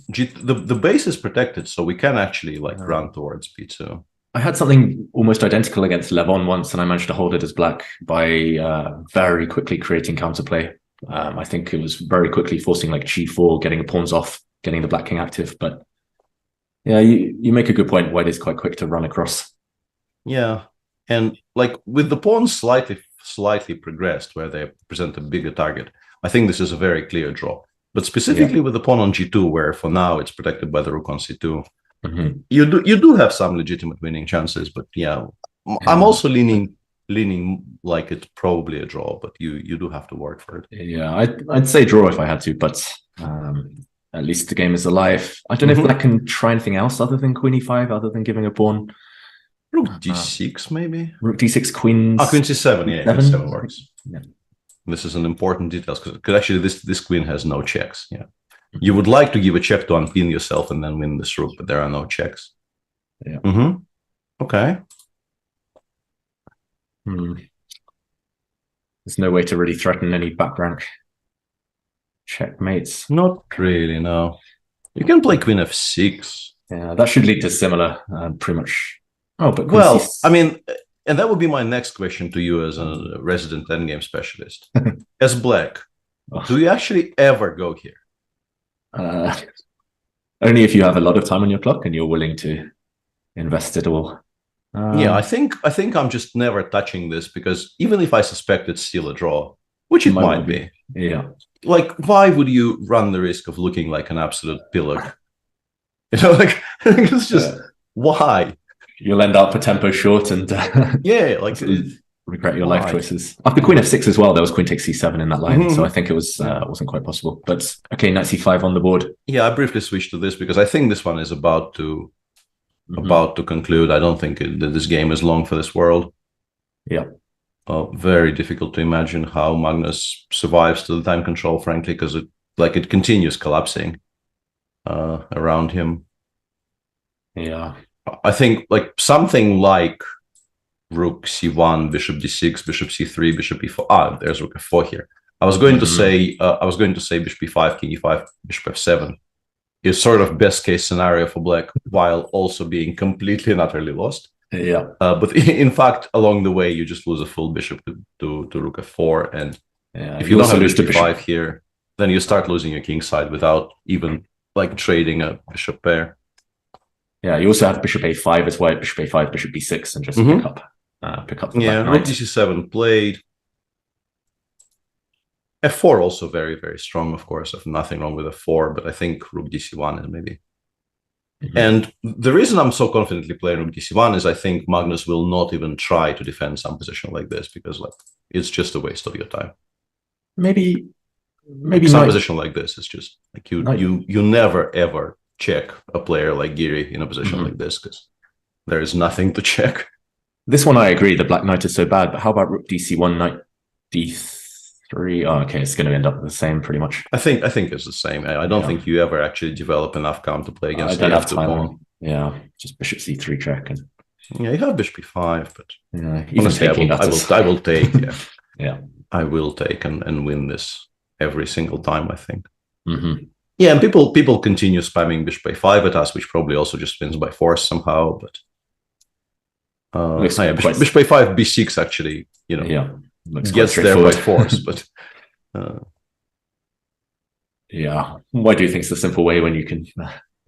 the base is protected, so we can actually run towards b2. I had something almost identical against Levon once, and I managed to hold it as black by very quickly creating counterplay. I think it was very quickly forcing like g4, getting the pawns off, getting the black king active. But yeah, you make a good point. White is quite quick to run across. Yeah, and like with the pawns slightly progressed, where they present a bigger target, I think this is a very clear draw. But specifically with the pawn on g2, where for now it's protected by the rook on c2, you do have some legitimate winning chances. But yeah, I'm also leaning like it's probably a draw, but you do have to work for it. Yeah, I'd say draw if I had to, but at least the game is alive. I don't know if black can try anything else other than queen e5, other than giving a pawn. Rook d6 maybe. Rook d6, queen. Queen c7. Yeah, queen c7 works. Yeah. This is an important detail because actually this queen has no checks. Yeah, you would like to give a check to unpin yourself and then win this rook, but there are no checks. Yeah. Okay. There's no way to really threaten any back rank checkmates. Not really, no. You can play queen f6. Yeah, that should lead to similar, pretty much. Oh, but well, I mean, and that would be my next question to you as a resident endgame specialist. As black, do you actually ever go here? Only if you have a lot of time on your clock and you're willing to invest it all. Yeah, I think I'm just never touching this because even if I suspect it's still a draw, which it might be. Yeah. Like, why would you run the risk of looking like an absolute pillock? You know, like it's just why? You'll end up a tempo short and yeah, like regret your life choices. After queen f6 as well, there was queen takes c7 in that line, so I think it was wasn't quite possible. But okay, knight c5 on the board. Yeah, I briefly switched to this because I think this one is about to conclude. I don't think that this game is long for this world. Yeah. Very difficult to imagine how Magnus survives to the time control, frankly, because it continues collapsing around him. Yeah. I think like something like rook c1, bishop d6, bishop c3, bishop e4. There's rook f4 here. I was going to say bishop e5, king e5, bishop f7 is sort of best case scenario for black, while also being completely and utterly lost. Yeah. But in fact, along the way, you just lose a full bishop to rook f4, and if you also lose to bishop here, then you start losing your king side without even like trading a bishop pair. Yeah, you also have bishop a5 as well, bishop a5, bishop b6, and just pick up the yeah, rook d7 played. f4 also very, very strong, of course. There's nothing wrong with f4, but I think rook dc1 is maybe. And the reason I'm so confidently playing rook dc1 is I think Magnus will not even try to defend some position like this because like it's just a waste of your time. Maybe some position like this is just like you never ever check a player like Giri in a position like this because there is nothing to check. This one I agree, the black knight is so bad, but how about rook dc1, knight d3? Oh, okay, it's going to end up the same pretty much. I think it's the same. I don't think you ever actually develop enough counterplay against the f2 pawn. Yeah, just bishop c3 check. And yeah, you have bishop e5, but yeah, honestly, I will take. Yeah, yeah, I will take and win this every single time, I think. Yeah, and people continue spamming bishop a5 at us, which probably also just wins by force somehow. But bishop a5, b6 actually, gets there by force. But yeah, why do you think it's the simple way when you can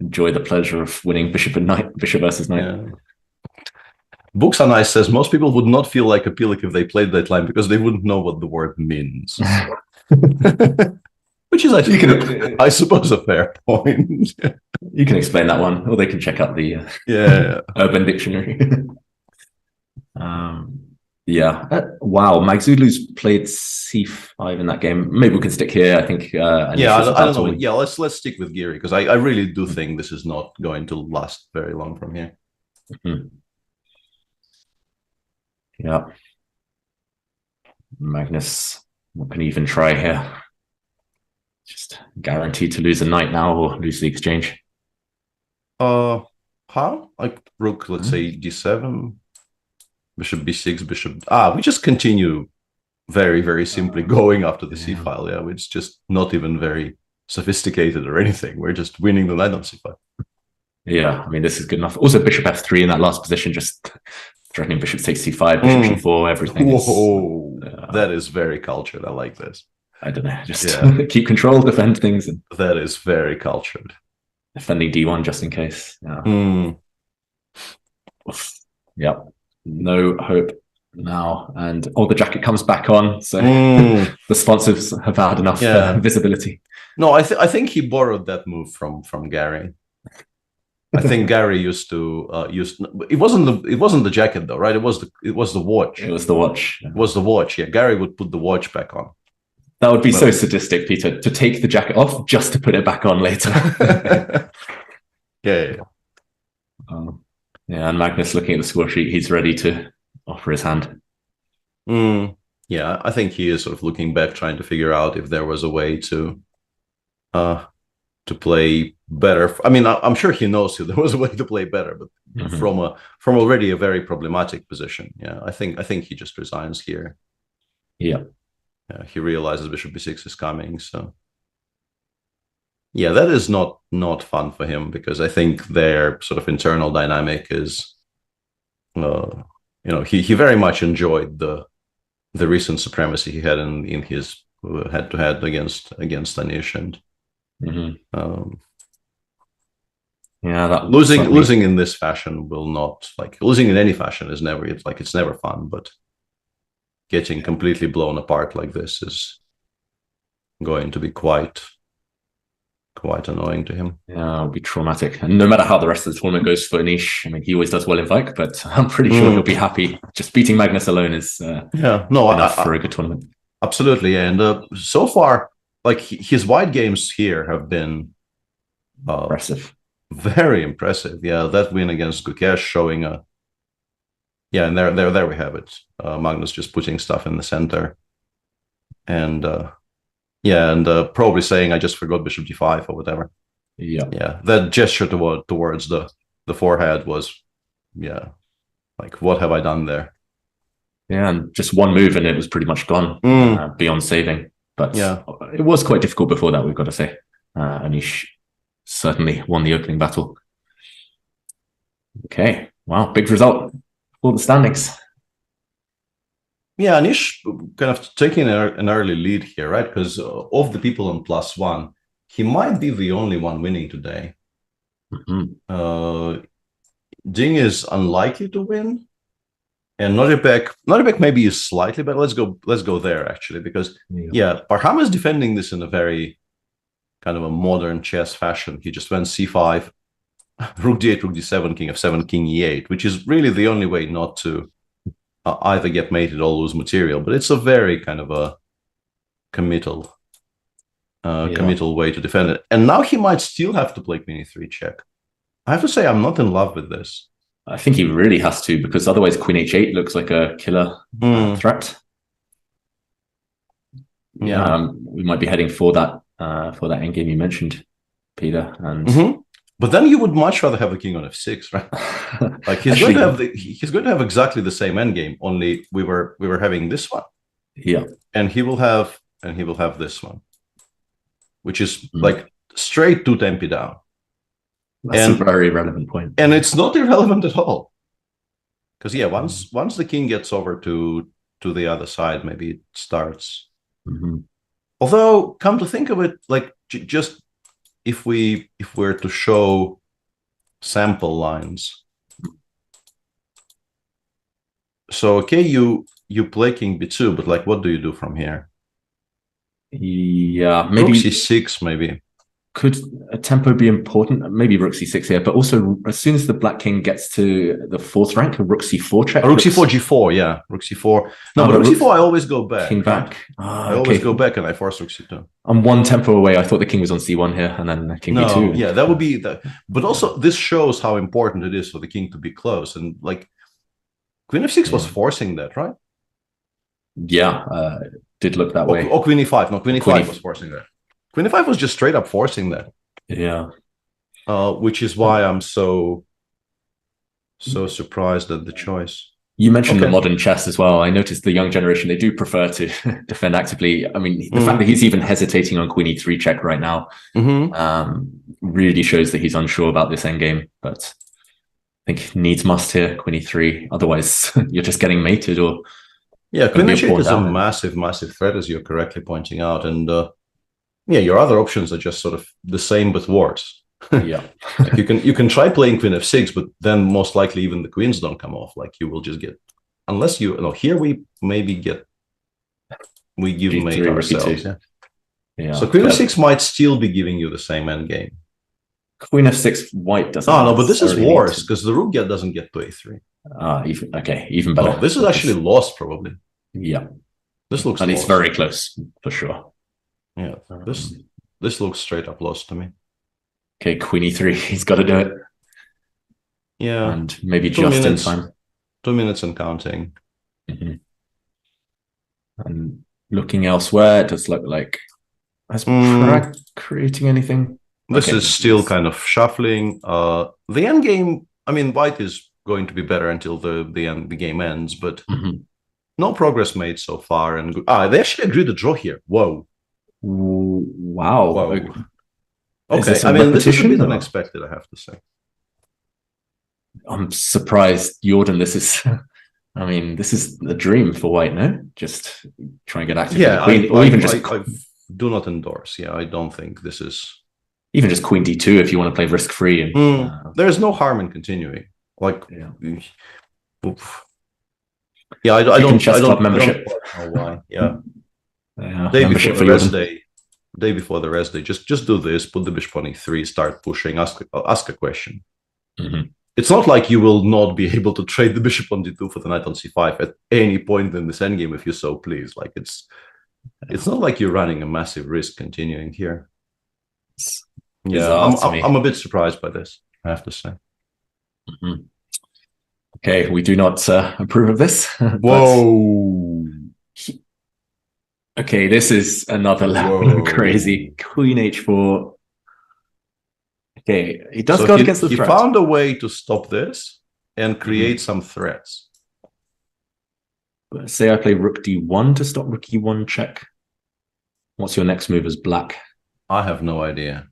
enjoy the pleasure of winning bishop and knight, bishop versus knight? Yeah. Books are nice says most people would not feel like a pillock if they played that line because they wouldn't know what the word means. Which is, I suppose, a fair point. You can explain that one, or they can check out the Urban Dictionary. Wow, Magzulu's played c5 in that game. Maybe we can stick here. I think. I don't know. Yeah, let's stick with Geary, because I really do think this is not going to last very long from here. Yeah. Magnus, what can he even try here? Just guaranteed to lose a knight now or lose the exchange. How? Like rook, let's say d7, bishop b6, bishop. We just continue very, very simply going after the c file. Yeah, it's just not even very sophisticated or anything. We're just winning the knight on c5. Yeah, I mean, this is good enough. Also, bishop f3 in that last position, just threatening bishop takes c5, bishop g4, everything. Whoa, that is very cultured. I like this. I don't know, just keep control, defend things. And that is very cultured. Defending d1 just in case. Yep, no hope now. And the jacket comes back on, so the sponsors have had enough visibility. No, I think he borrowed that move from Gary. I think Gary used to it wasn't the jacket though, right? It was the watch. It was the watch. It was the watch. Yeah, Gary would put the watch back on. That would be so sadistic, Peter, to take the jacket off just to put it back on later. Yeah. And Magnus looking at the score sheet, he's ready to offer his hand. Yeah, I think he is sort of looking back, trying to figure out if there was a way to play better. I mean, I'm sure he knows there was a way to play better, but from already a very problematic position. Yeah, I think he just resigns here. Yeah. He realizes bishop b6 is coming, so yeah, that is not fun for him, because I think their sort of internal dynamic is, he very much enjoyed the recent supremacy he had in his head-to-head against Anish, and that losing in this fashion will not, like, losing in any fashion is never, it's never fun, but getting completely blown apart like this is going to be quite annoying to him. Yeah, it'll be traumatic. And no matter how the rest of the tournament goes for Anish, I mean, he always does well in Wijk, but I'm pretty sure he'll be happy. Just beating Magnus alone is enough for a good tournament. Absolutely, yeah. And so far, like, his wide games here have been impressive. Very impressive. Yeah, that win against Gukesh showing and there we have it. Magnus just putting stuff in the center, and probably saying, "I just forgot bishop d5" or whatever. Yeah. That gesture towards the forehead was, like, what have I done there? Yeah, and just one move and it was pretty much gone beyond saving. But it was quite difficult before that, we've got to say. Anish certainly won the opening battle. Okay, wow, big result. All the standings. Yeah, Anish kind of taking an early lead here, right? Because of the people on +1, he might be the only one winning today. Ding is unlikely to win, and Noribek maybe is slightly better. Let's go there actually, because Parham is defending this in a very kind of a modern chess fashion. He just went c5. Rook d8, rook d7, king f7, king e8, which is really the only way not to either get mated or lose material. But it's a very kind of a committal way to defend it. And now he might still have to play queen e3 check. I have to say, I'm not in love with this. I think he really has to, because otherwise queen h8 looks like a killer threat. We might be heading for that endgame you mentioned, Peter. And but then you would much rather have the king on f6, right? Like, he's going to have exactly the same endgame, only we were having this one. Yeah. And he will have this one, which is like straight to tempi down. That's a very relevant point. And it's not irrelevant at all. Because once the king gets over to the other side, maybe it starts. Although, come to think of it, like, just if we're to show sample lines, so okay, you play king b2, but like, what do you do from here? Yeah, maybe Rook c6, maybe. Could a tempo be important? Maybe rook c6 here, but also as soon as the black king gets to the 4th rank, a rook c4 check. Rook c4, g4, yeah. Rook c4. No, but rook c4, I always go back. King right? back. I always go back and I force rook c2. I'm one tempo away. I thought the king was on c1 here, and then king b2. Yeah, that would be that. But also, this shows how important it is for the king to be close. And like, queen f6 was forcing that, right? Yeah, did look that way. Or queen e5. No, queen e5 was forcing that. Queen e5 was just straight up forcing that. Yeah. Which is why I'm so surprised at the choice. You mentioned the modern chess as well. I noticed the young generation, they do prefer to defend actively. I mean, the fact that he's even hesitating on queen e3 check right now really shows that he's unsure about this endgame. But I think needs must here, queen e3. Otherwise, you're just getting mated or... Yeah, queen h8 is a massive threat, as you're correctly pointing out. And yeah, your other options are just sort of the same but worse. Yeah. Like you can try playing queen f6, but then most likely even the queens don't come off. Like you will just get, unless here we maybe give mate ourselves. Yeah. So queen f6 might still be giving you the same endgame. Queen f6 white doesn't. Oh no, but this is worse because the rook doesn't get to a3. Even better. Oh, this is actually lost probably. Yeah. This looks and lost. it's very close for sure. Yeah. This looks straight up lost to me. Okay, queen e3. He's got to do it. Yeah. And maybe 2 just minutes, in time. 2 minutes and counting. And looking elsewhere, it does look like Prague creating anything. This is still kind of shuffling. The end game, I mean, white is going to be better until the game ends, but no progress made so far. And they actually agreed to draw here. Whoa. Wow. Whoa. Okay, I mean, this is a bit unexpected, I have to say. I'm surprised, Jordan. This is a dream for white, no? Just try and get active. Yeah, queen, I do not endorse. Yeah, I don't think this is... Even just queen d2 if you want to play risk-free. There's no harm in continuing. Like, I don't know why. Yeah. Day before the rest day, just do this, put the bishop on e3, start pushing, ask a question. It's not like you will not be able to trade the bishop on d2 for the knight on c5 at any point in this endgame if you so please. Like it's not like you're running a massive risk continuing here. Yeah, I'm a bit surprised by this, I have to say. Okay, we do not approve of this. Whoa. Okay, this is another level of crazy. Queen h4. Okay, he does go against the threat. He found a way to stop this and create some threats. But say I play rook d1 to stop rook e1 check. What's your next move as black? I have no idea.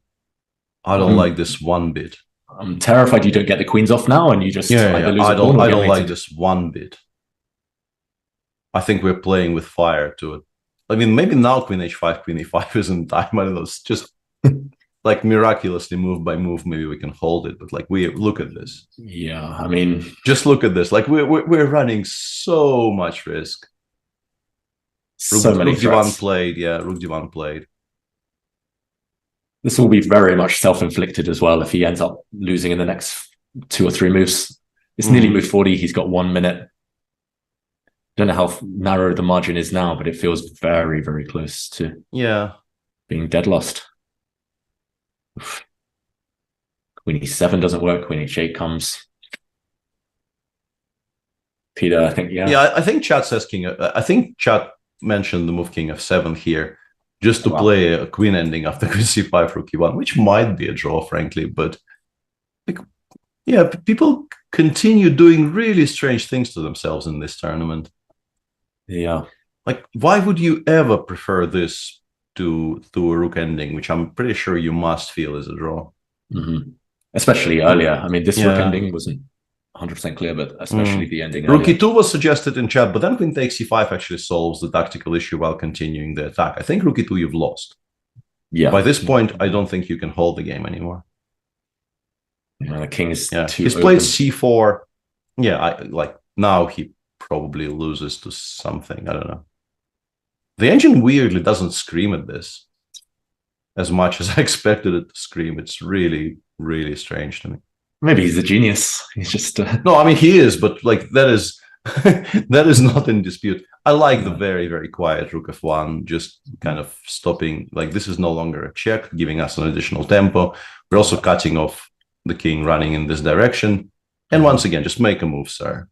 I don't like this one bit. I'm terrified you don't get the queens off now and you just either lose I a pawn or don't get like mated. this one bit. I think we're playing with fire to it. I mean, maybe now queen h5, queen e5 isn't time. I don't know. It's just like miraculously move by move. Maybe we can hold it. But like, look at this. Yeah, I mean, just look at this. Like we're running so much risk. So many rook threats. d1 played. Yeah, rook d1 played. This will be very much self-inflicted as well if he ends up losing in the next 2 or 3 moves. It's nearly move 40. He's got 1 minute. Don't know how narrow the margin is now, but it feels very, very close to being dead lost. Queen e7 doesn't work. Queen h8 comes. Peter, I think, I think chat says king. I think chat mentioned the move king f7 here just to play a queen ending after queen c5, rook e1, which might be a draw, frankly. But people continue doing really strange things to themselves in this tournament. Yeah. Like, why would you ever prefer this to a rook ending, which I'm pretty sure you must feel is a draw? Especially earlier. I mean, this rook ending wasn't 100% clear, but especially the ending. Rook e2 was suggested in chat, but then queen takes c5 actually solves the tactical issue while continuing the attack. I think rook e2 you've lost. Yeah. By this point, I don't think you can hold the game anymore. The king is too He's played c4. Yeah, like now he probably loses to something. I don't know. The engine weirdly doesn't scream at this as much as I expected it to scream. It's really, really strange to me. Maybe he's a genius. He's just no, I mean he is, but like that is that is not in dispute. I like the very, very quiet rook f1, just kind of stopping. Like this is no longer a check, giving us an additional tempo. We're also cutting off the king running in this direction. And once again, just make a move, sir.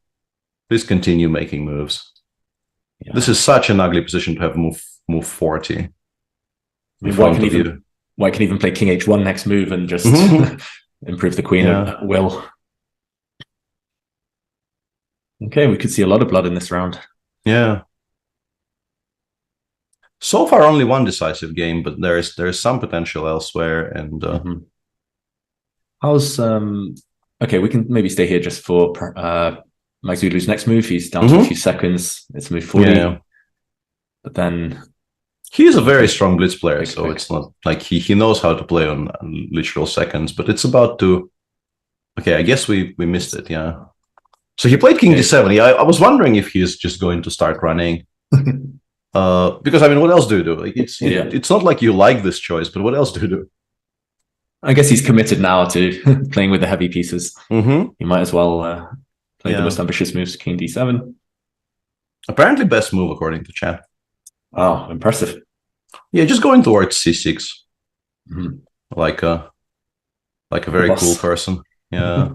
Please continue making moves. Yeah. This is such an ugly position to have move 40. I mean, Wijk can even play king h1 next move and just improve the queen at will. Okay, we could see a lot of blood in this round. Yeah. So far, only one decisive game, but there is some potential elsewhere. And how's okay? We can maybe stay here just for Max Zulu's next move. He's down to a few seconds. It's move 40. Yeah. But then he is a very strong blitz player, so it's not like he knows how to play on literal seconds. But it's about to. Okay, I guess we missed it. Yeah. So he played king d7. I was wondering if he's just going to start running. Because I mean, what else do you do? Like, it's not like you like this choice, but what else do you do? I guess he's committed now to playing with the heavy pieces. He might as well play the most ambitious moves, king d7. Apparently best move according to chat. Oh, impressive. Yeah, just going towards c6. Like a very cool person. Yeah.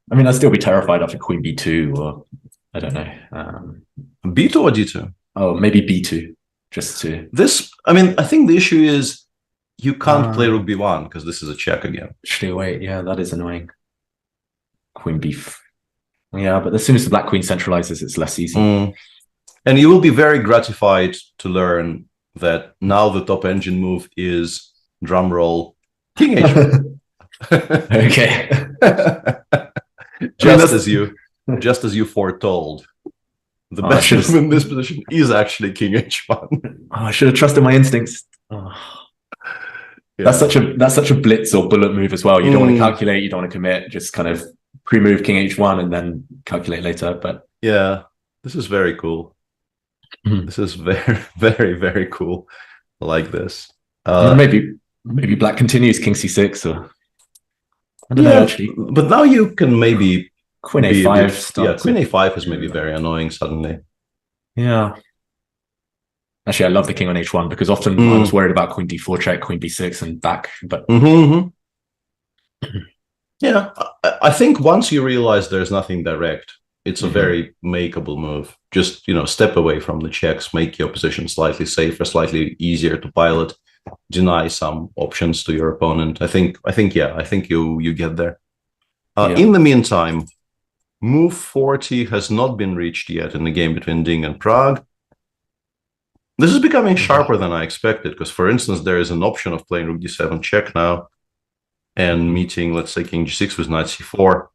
I mean, I'd still be terrified after queen b2 or I don't know. b2 or d2? Oh, maybe b2. Just to this. I mean, I think the issue is you can't play rook b1 because this is a check again. Actually, wait, yeah, that is annoying. Queen b. Yeah, but as soon as the black queen centralizes, it's less easy. And you will be very gratified to learn that now the top engine move is drumroll king h1. Okay. Just as you foretold, the best move in this position is actually king h1. I should have trusted my instincts. That's such a blitz or bullet move as well. You don't want to calculate, you don't want to commit, just kind of pre-move king h1 and then calculate later. But yeah, this is very cool. This is very, very, very cool. I like this. Maybe black continues king c6 or I don't know actually. But now you can maybe queen a5. Queen a5 is maybe very annoying suddenly. Yeah. Actually, I love the king on h1 because often I was worried about queen d4 check, queen b6 and back. But yeah, I think once you realize there's nothing direct, it's a very makeable move. Just, step away from the checks, make your position slightly safer, slightly easier to pilot, deny some options to your opponent. I think you get there. In the meantime, move 40 has not been reached yet in the game between Ding and Prague. This is becoming sharper than I expected because, for instance, there is an option of playing rook d7 check now and meeting, let's say, king g6 with knight c4.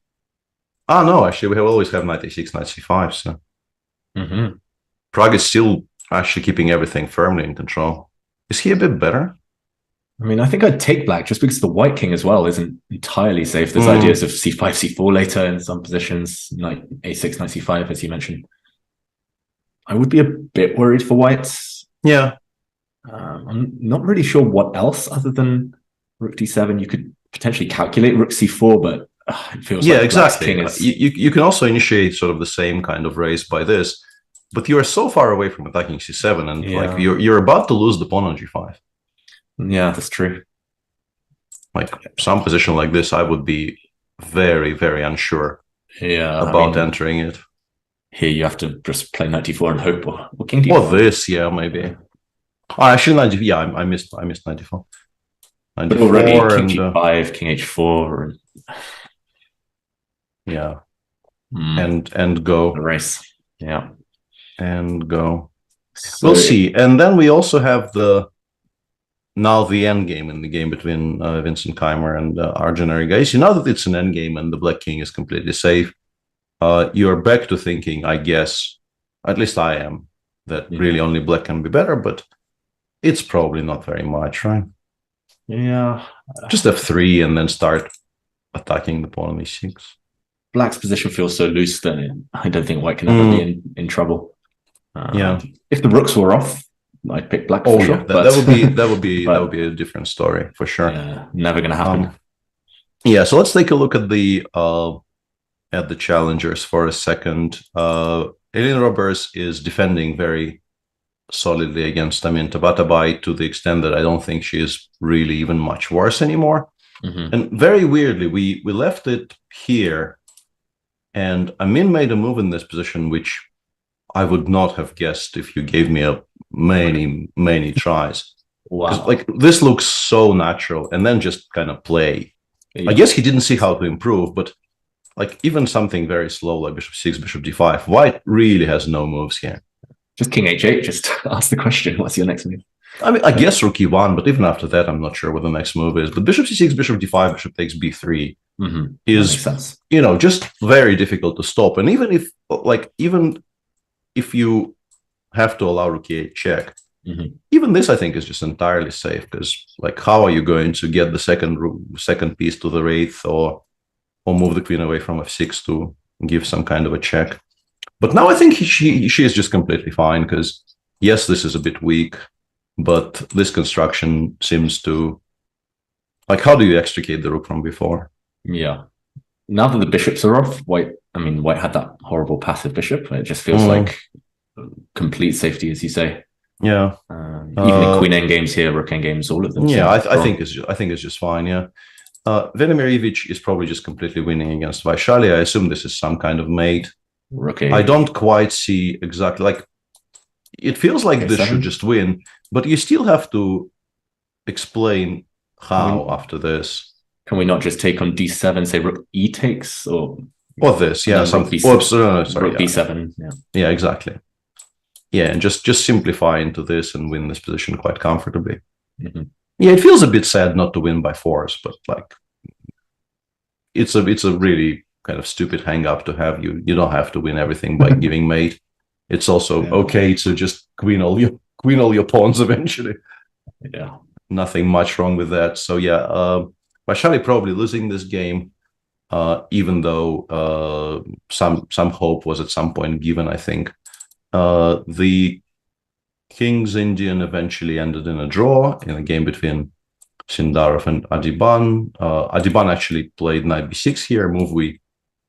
No, actually, we always have knight a6, knight c5. So Prague is still actually keeping everything firmly in control. Is he a bit better? I mean, I think I'd take black just because the white king as well isn't entirely safe. There's ideas of c5, c4 later in some positions, like a6, knight c5, as you mentioned. I would be a bit worried for whites. Yeah. I'm not really sure what else other than rook d7. You could potentially calculate rook c4, but it feels like exactly. King is... You can also initiate sort of the same kind of race by this, but you are so far away from attacking c7, and like you're about to lose the pawn on g5. Yeah, that's true. Like some position like this, I would be very, very unsure about entering it. Here you have to just play knight d4 and hope, or king d4. Or this, maybe. Actually, knight d4. I missed knight d4. But already king g5, king h4, and go the race. Yeah, and go. So, we'll see. And then we also have the end game in the game between Vincent Keimer and Arjun Erigaisi. Now that it's an end game and the black king is completely safe, you're back to thinking, I guess, at least I am, that really only black can be better, but it's probably not very much, right? Yeah. Just f3 and then start attacking the pawn on e6. Black's position feels so loose that I don't think white can ever be in trouble. If the rooks were off, I'd pick black. Oh for yeah, sure, that would be a different story for sure. Yeah, never gonna happen. Yeah, so let's take a look at the challengers for a second. Elin Roberts is defending very solidly against Tabatabai to the extent that I don't think she is really even much worse anymore. And very weirdly, we left it here, and Amin made a move in this position which I would not have guessed if you gave me many tries. Wow. Like this looks so natural, and then just kind of play. I guess he didn't see how to improve, but like even something very slow like bishop 6, bishop d5, White really has no moves here. Just king h8, just ask the question, what's your next move? I mean, I guess rook e1, but even after that, I'm not sure what the next move is. But bishop c6, bishop d5, bishop takes b3 is, just very difficult to stop. And even if you have to allow rook e8 check, even this I think is just entirely safe, because like how are you going to get the second piece to the wraith or move the queen away from f6 to give some kind of a check? But now I think she is just completely fine, because yes, this is a bit weak, but this construction seems to, like, how do you extricate the rook from before? Yeah. Now that the bishops are off, White had that horrible passive bishop. It just feels like complete safety, as you say. Yeah. Even in queen endgames here, rook endgames, all of them. Yeah, I think it's just fine. Yeah. Velimir Ivic is probably just completely winning against Vaishali. I assume this is some kind of mate. Rook I don't quite see exactly, like, it feels like this should just win, but you still have to explain how after this. Can we not just take on d7, say rook e takes, or this? Yeah, rook b7, rook b7. Yeah, exactly. Yeah, and just simplify into this and win this position quite comfortably. Yeah, it feels a bit sad not to win by force, but like it's a really kind of stupid hang up to have. You don't have to win everything by giving mate. It's also okay to just queen all your pawns eventually. Yeah, nothing much wrong with that. So yeah, Vaishali probably losing this game, even though some hope was at some point given. I think the King's Indian eventually ended in a draw in a game between Sindarov and Adiban. Adiban actually played knight b6 here, a move we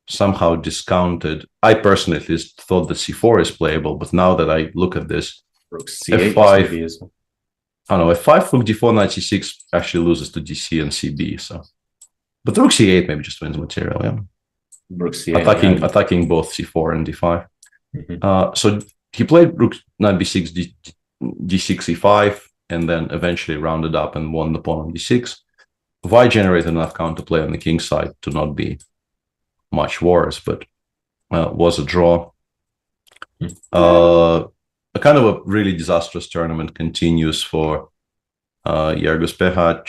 somehow discounted. I personally at least thought that c4 is playable, but now that I look at this, rook c8 f5, I don't know, f5, rook d4, knight c6 actually loses to dc and cb. So, but rook c8 maybe just wins material. Yeah, rook c8 attacking both c4 and d5. So he played rook knight b6, d6, e5, and then eventually rounded up and won the pawn on d6. Why generated enough counterplay on the king's side to not be much worse, but was a draw. A kind of a really disastrous tournament continues for Yergos Pehac.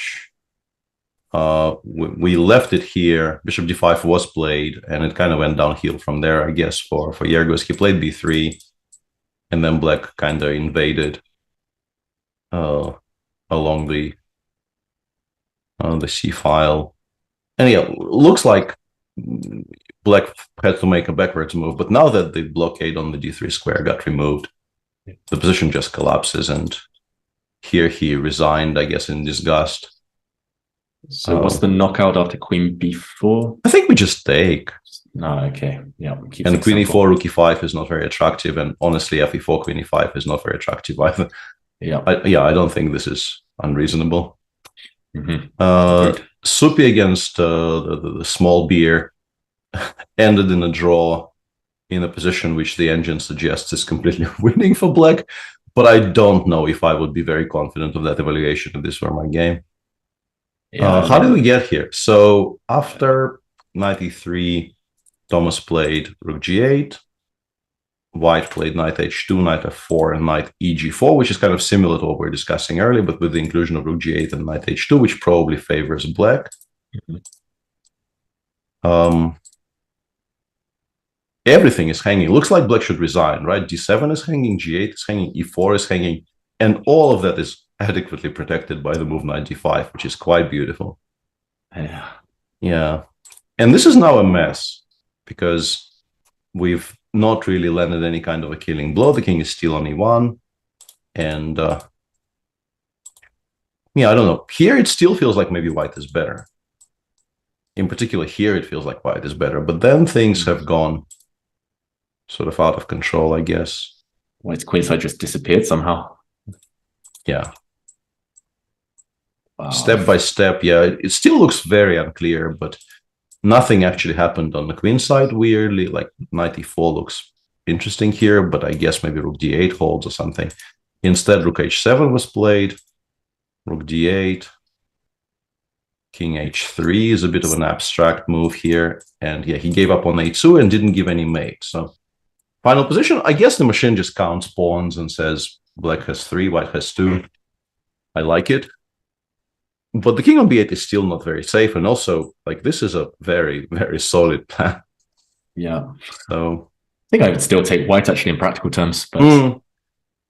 We left it here. Bishop d5 was played, and it kind of went downhill from there, I guess, for Yergos. He played b3, and then black kind of invaded along the c file. And yeah, looks like black had to make a backwards move, but now that the blockade on the d3 square got removed, the position just collapses, and here he resigned, I guess, in disgust. So what's the knockout after queen b4? I think we just take. Oh, okay. Yeah. And queen e4, rook e5 is not very attractive, and honestly, fe4, queen e5 is not very attractive either. Yeah. I don't think this is unreasonable. Supi against the small beer ended in a draw in a position which the engine suggests is completely winning for black, but I don't know if I would be very confident of that evaluation if this were my game. How did we get here? So after knight e3, Thomas played rook g8, White played knight h2, knight f4, and knight eg4, which is kind of similar to what we were discussing earlier, but with the inclusion of rook g8 and knight h2, which probably favors black. Everything is hanging. Looks like black should resign, right? d7 is hanging, g8 is hanging, e4 is hanging, and all of that is adequately protected by the move knight d5, which is quite beautiful. Yeah. And this is now a mess, because we've not really landed any kind of a killing blow. The king is still on e1. And yeah, I don't know. Here it still feels like maybe white is better. In particular, here it feels like white is better. But then things have gone sort of out of control, I guess. White's queenside just disappeared somehow. Yeah. Wow. Step by step, yeah. It still looks very unclear, but nothing actually happened on the queen side. Weirdly, like knight e4 looks interesting here, but I guess maybe rook d8 holds or something. Instead, rook h7 was played. Rook d8. King h3 is a bit of an abstract move here. And yeah, he gave up on a2 and didn't give any mate. So final position, I guess the machine just counts pawns and says black has 3, white has 2. I like it. But the king on b8 is still not very safe. And also, like, this is a very, very solid plan. Yeah. So I think I would still take white actually in practical terms. But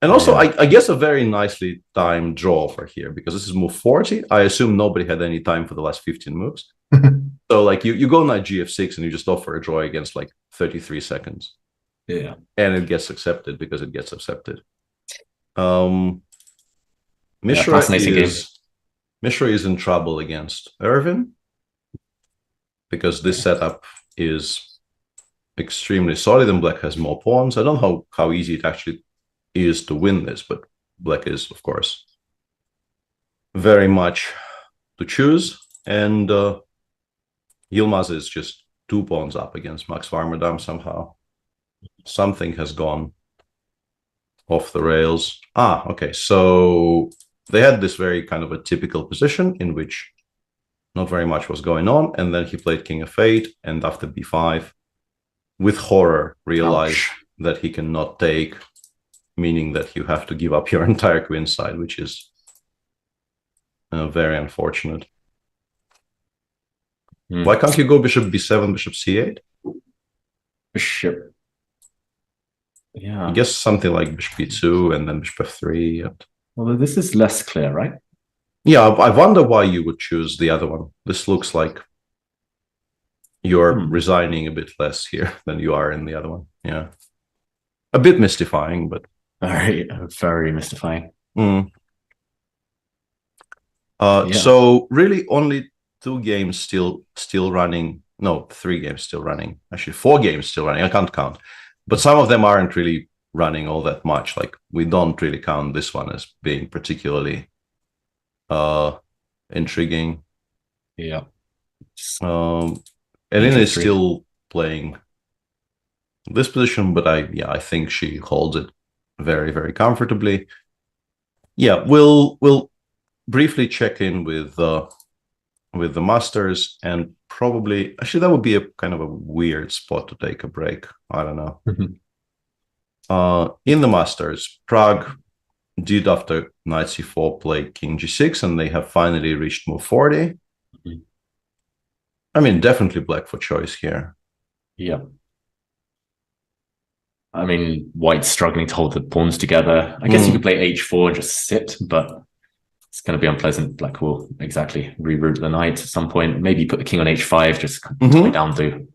And also, I guess a very nicely timed draw for here, because this is move 40. I assume nobody had any time for the last 15 moves. So like you go knight gf6 and you just offer a draw against like 33 seconds. Yeah. And it gets accepted because it gets accepted. Mishra is in trouble against Irvin because this setup is extremely solid and black has more pawns. I don't know how easy it actually is to win this, but black is, of course, very much to choose. And Yilmaz is just 2 pawns up against Max Warmerdam somehow. Something has gone off the rails. Okay. So they had this very kind of a typical position in which not very much was going on. And then he played king f8, and after b5, with horror, realized that he cannot take, meaning that you have to give up your entire queen side, which is very unfortunate. Why can't you go bishop b7, bishop c8? Bishop. Yeah. I guess something like bishop b2 and then bishop f3. Well, this is less clear, right? Yeah, I wonder why you would choose the other one. This looks like you're resigning a bit less here than you are in the other one. Yeah. A bit mystifying, but... Very, very mystifying. So really only 2 games still running. No, 3 games still running. Actually, 4 games still running. I can't count. But some of them aren't really running all that much. Like, we don't really count this one as being particularly intriguing. Yeah. Elena is still playing this position, but I think she holds it very, very comfortably. Yeah, we'll briefly check in with the Masters, and probably actually that would be a kind of a weird spot to take a break. I don't know. In the Masters, Prague did, after knight c4, play king g6, and they have finally reached move 40. I mean, definitely black for choice here. Yeah. I mean, white's struggling to hold the pawns together. I guess you could play h4 and just sit, but it's going to be unpleasant. Black will exactly reroute the knight at some point. Maybe put the king on h5, just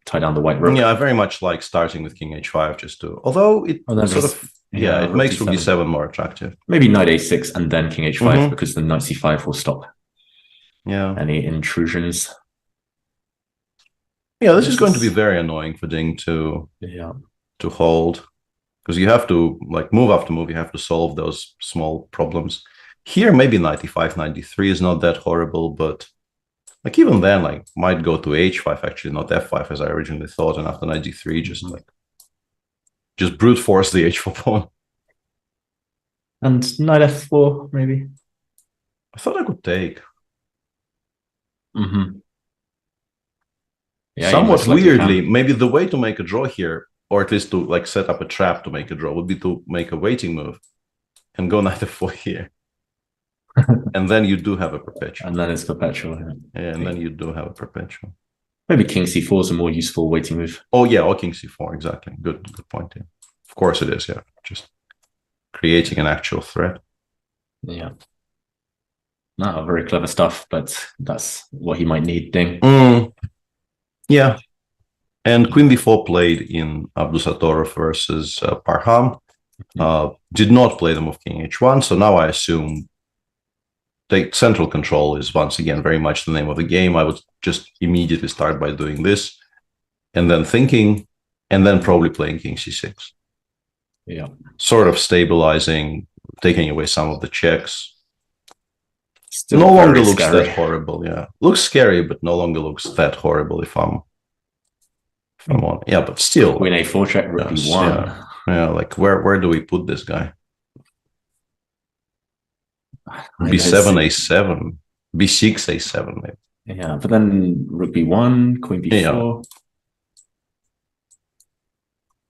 tie down the white rook. Yeah, I very much like starting with king h5 just to... Although it sort of... Yeah, it makes rook d7 more attractive. Maybe knight a6 and then king h5, because the knight c5 will stop any intrusions. Yeah, this is going to be very annoying for Ding to hold, because you have to, like, move after move, you have to solve those small problems. Here, maybe knight e5, knight d3 is not that horrible, but like even then, like, might go to h5, actually, not f5 as I originally thought, and after knight d3, just brute force the h4 pawn. And knight f4, maybe. I thought I could take. Yeah, somewhat weirdly, maybe the way to make a draw here, or at least to like set up a trap to make a draw, would be to make a waiting move and go knight f4 here. And then you do have a perpetual. And then it's perpetual. Yeah, and then you do have a perpetual. Maybe king c4 is a more useful waiting move. Oh yeah, or king c4, exactly. Good point. Yeah. Of course it is, yeah. Just creating an actual threat. Yeah. No, very clever stuff, but that's what he might need, Ding. Yeah. And queen d4 played in Abdusattorov versus Parham. Did not play the move king h1, so now I assume the central control is once again very much the name of the game. I would just immediately start by doing this, and then thinking, and then probably playing king c6. Yeah. Sort of stabilizing, taking away some of the checks. Still no longer very looks scary. that horrible, yeah. Looks scary, but no longer looks that horrible if I'm on. Yeah, but still. Queen a4 check, rook b1. Yeah, like where do we put this guy? b7, a7, b6, a7 maybe. Yeah, but then rook b1, queen b4. Yeah.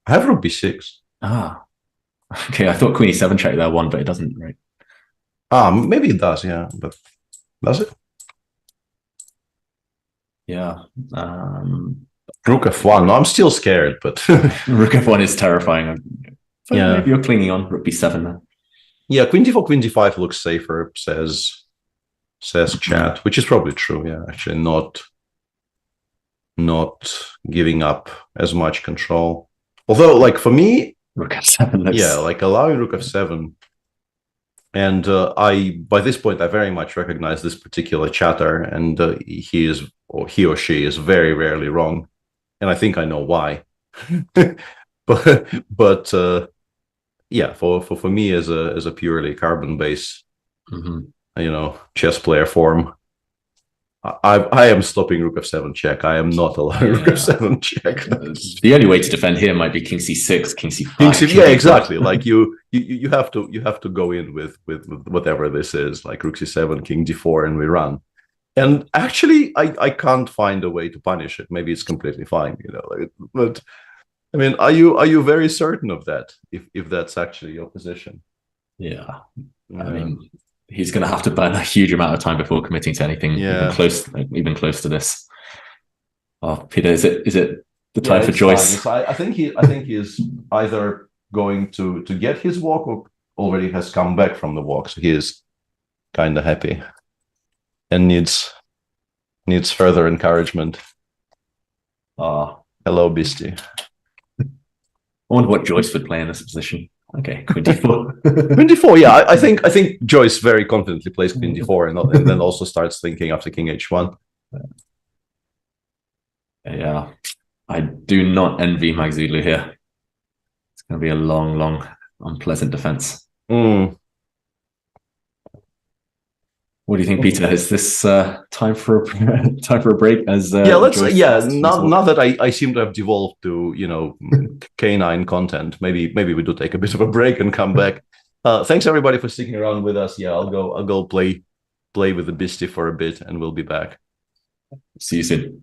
I have rook b6. Ah. Okay, I thought queen e7 check there won, but it doesn't, right? Maybe it does, yeah, but does it? Yeah. Rook f1. No, I'm still scared, but rook f1 is terrifying. Yeah, maybe you're clinging on. Rook b7 then. Yeah, queen d4, queen d5 looks safer, says chat, which is probably true. Yeah, actually, not giving up as much control. Although, like for me, rook f7 looks... yeah, like allowing rook f7. And by this point, I very much recognize this particular chatter, and he or she is very rarely wrong, and I think I know why. but yeah, for me as a purely carbon base, chess player form, I am stopping rook f7 check. I am not allowing rook f7 check. The only way to defend here might be king c6, king c5. King c5, yeah, exactly. Like you have to go in with whatever this is, like rook c7, king d4, and we run. And actually, I can't find a way to punish it. Maybe it's completely fine, but I mean, are you very certain of that? If that's actually your position? Yeah, I mean, he's going to have to burn a huge amount of time before committing to anything even close to this. Oh, Peter, is it the time for Joyce? I think he is either going to get his walk or already has come back from the walk, so he is kind of happy and needs further encouragement. Hello, Beastie. I wonder what Joyce would play in this position. Okay, queen d4. Queen d4, yeah. I think Joyce very confidently plays queen d4 and then also starts thinking after king h1. Yeah, I do not envy Magzulu here. It's going to be a long, unpleasant defense. What do you think, Peter? Is this time for a break? As now that I seem to have devolved to canine content, maybe we do take a bit of a break and come back. Thanks everybody for sticking around with us. Yeah, I'll go play with the Beastie for a bit, and we'll be back. See you soon.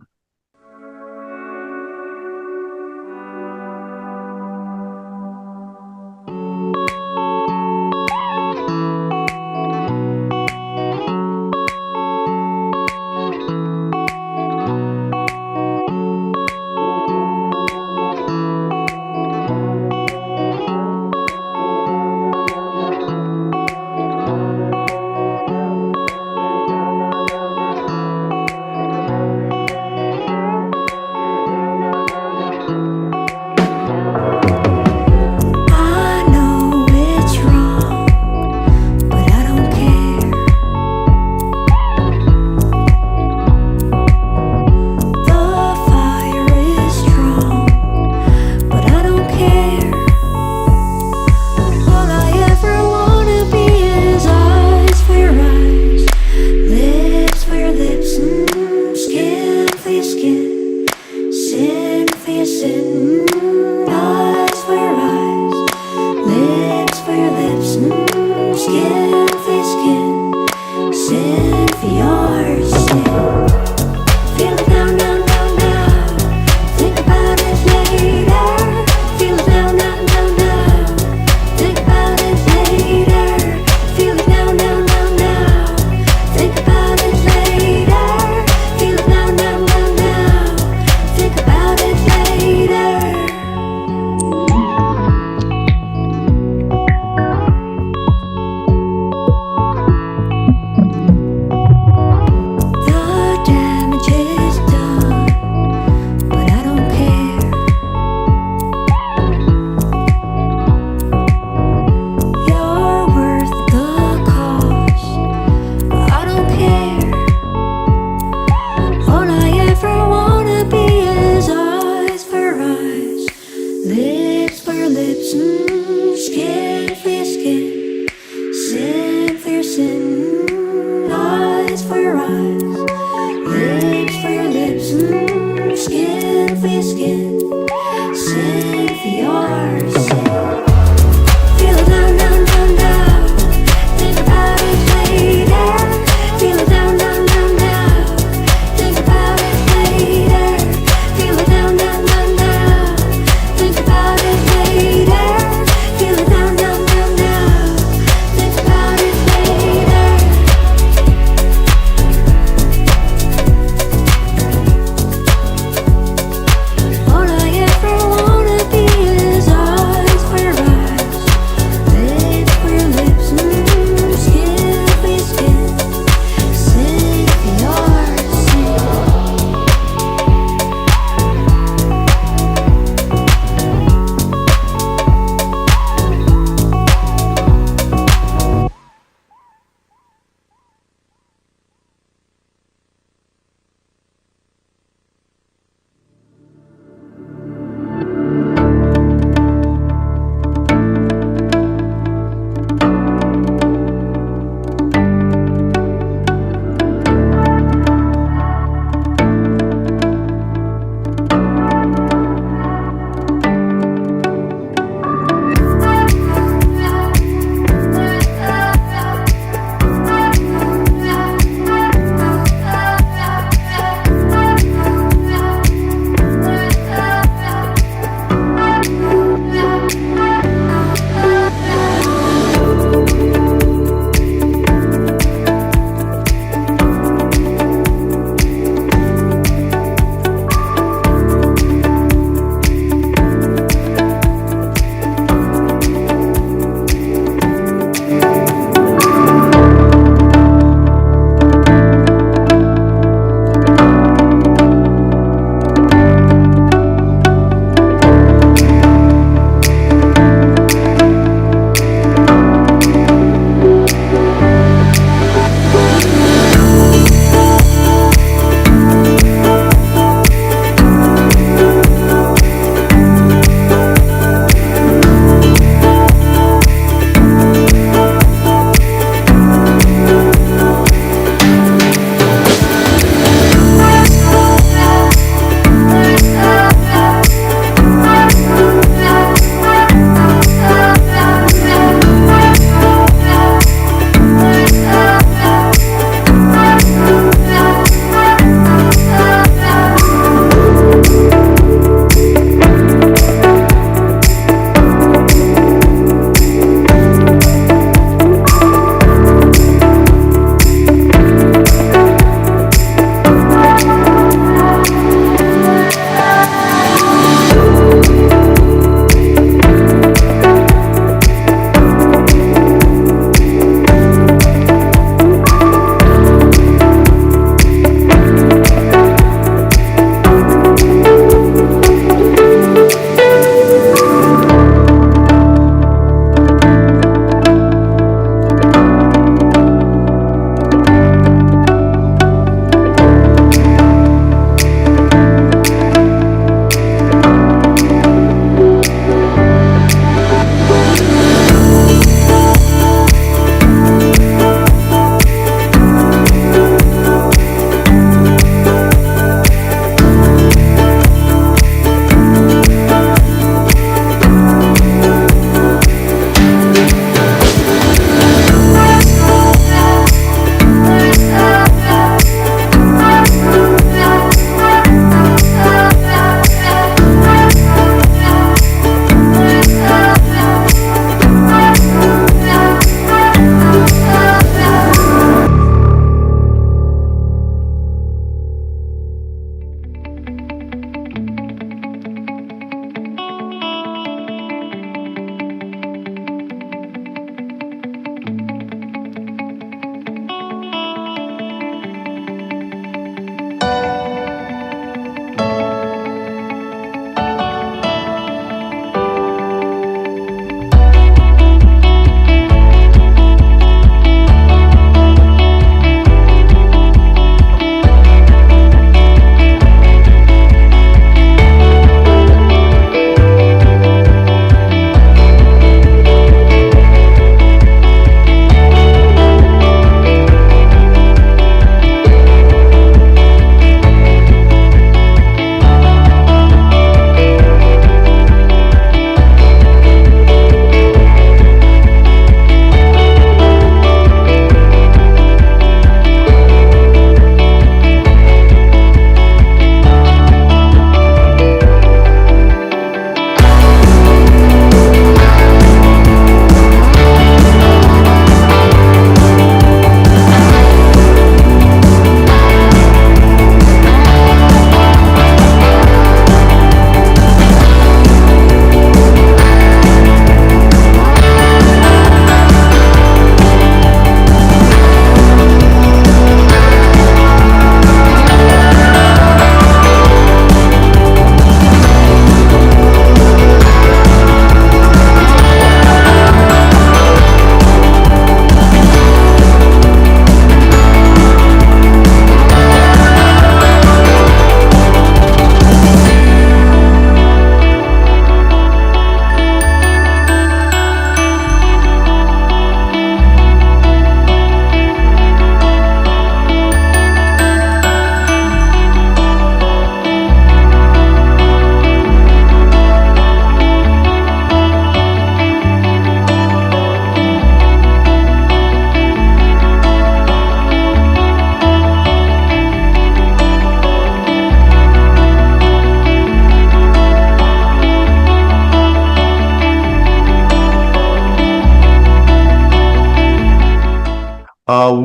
Now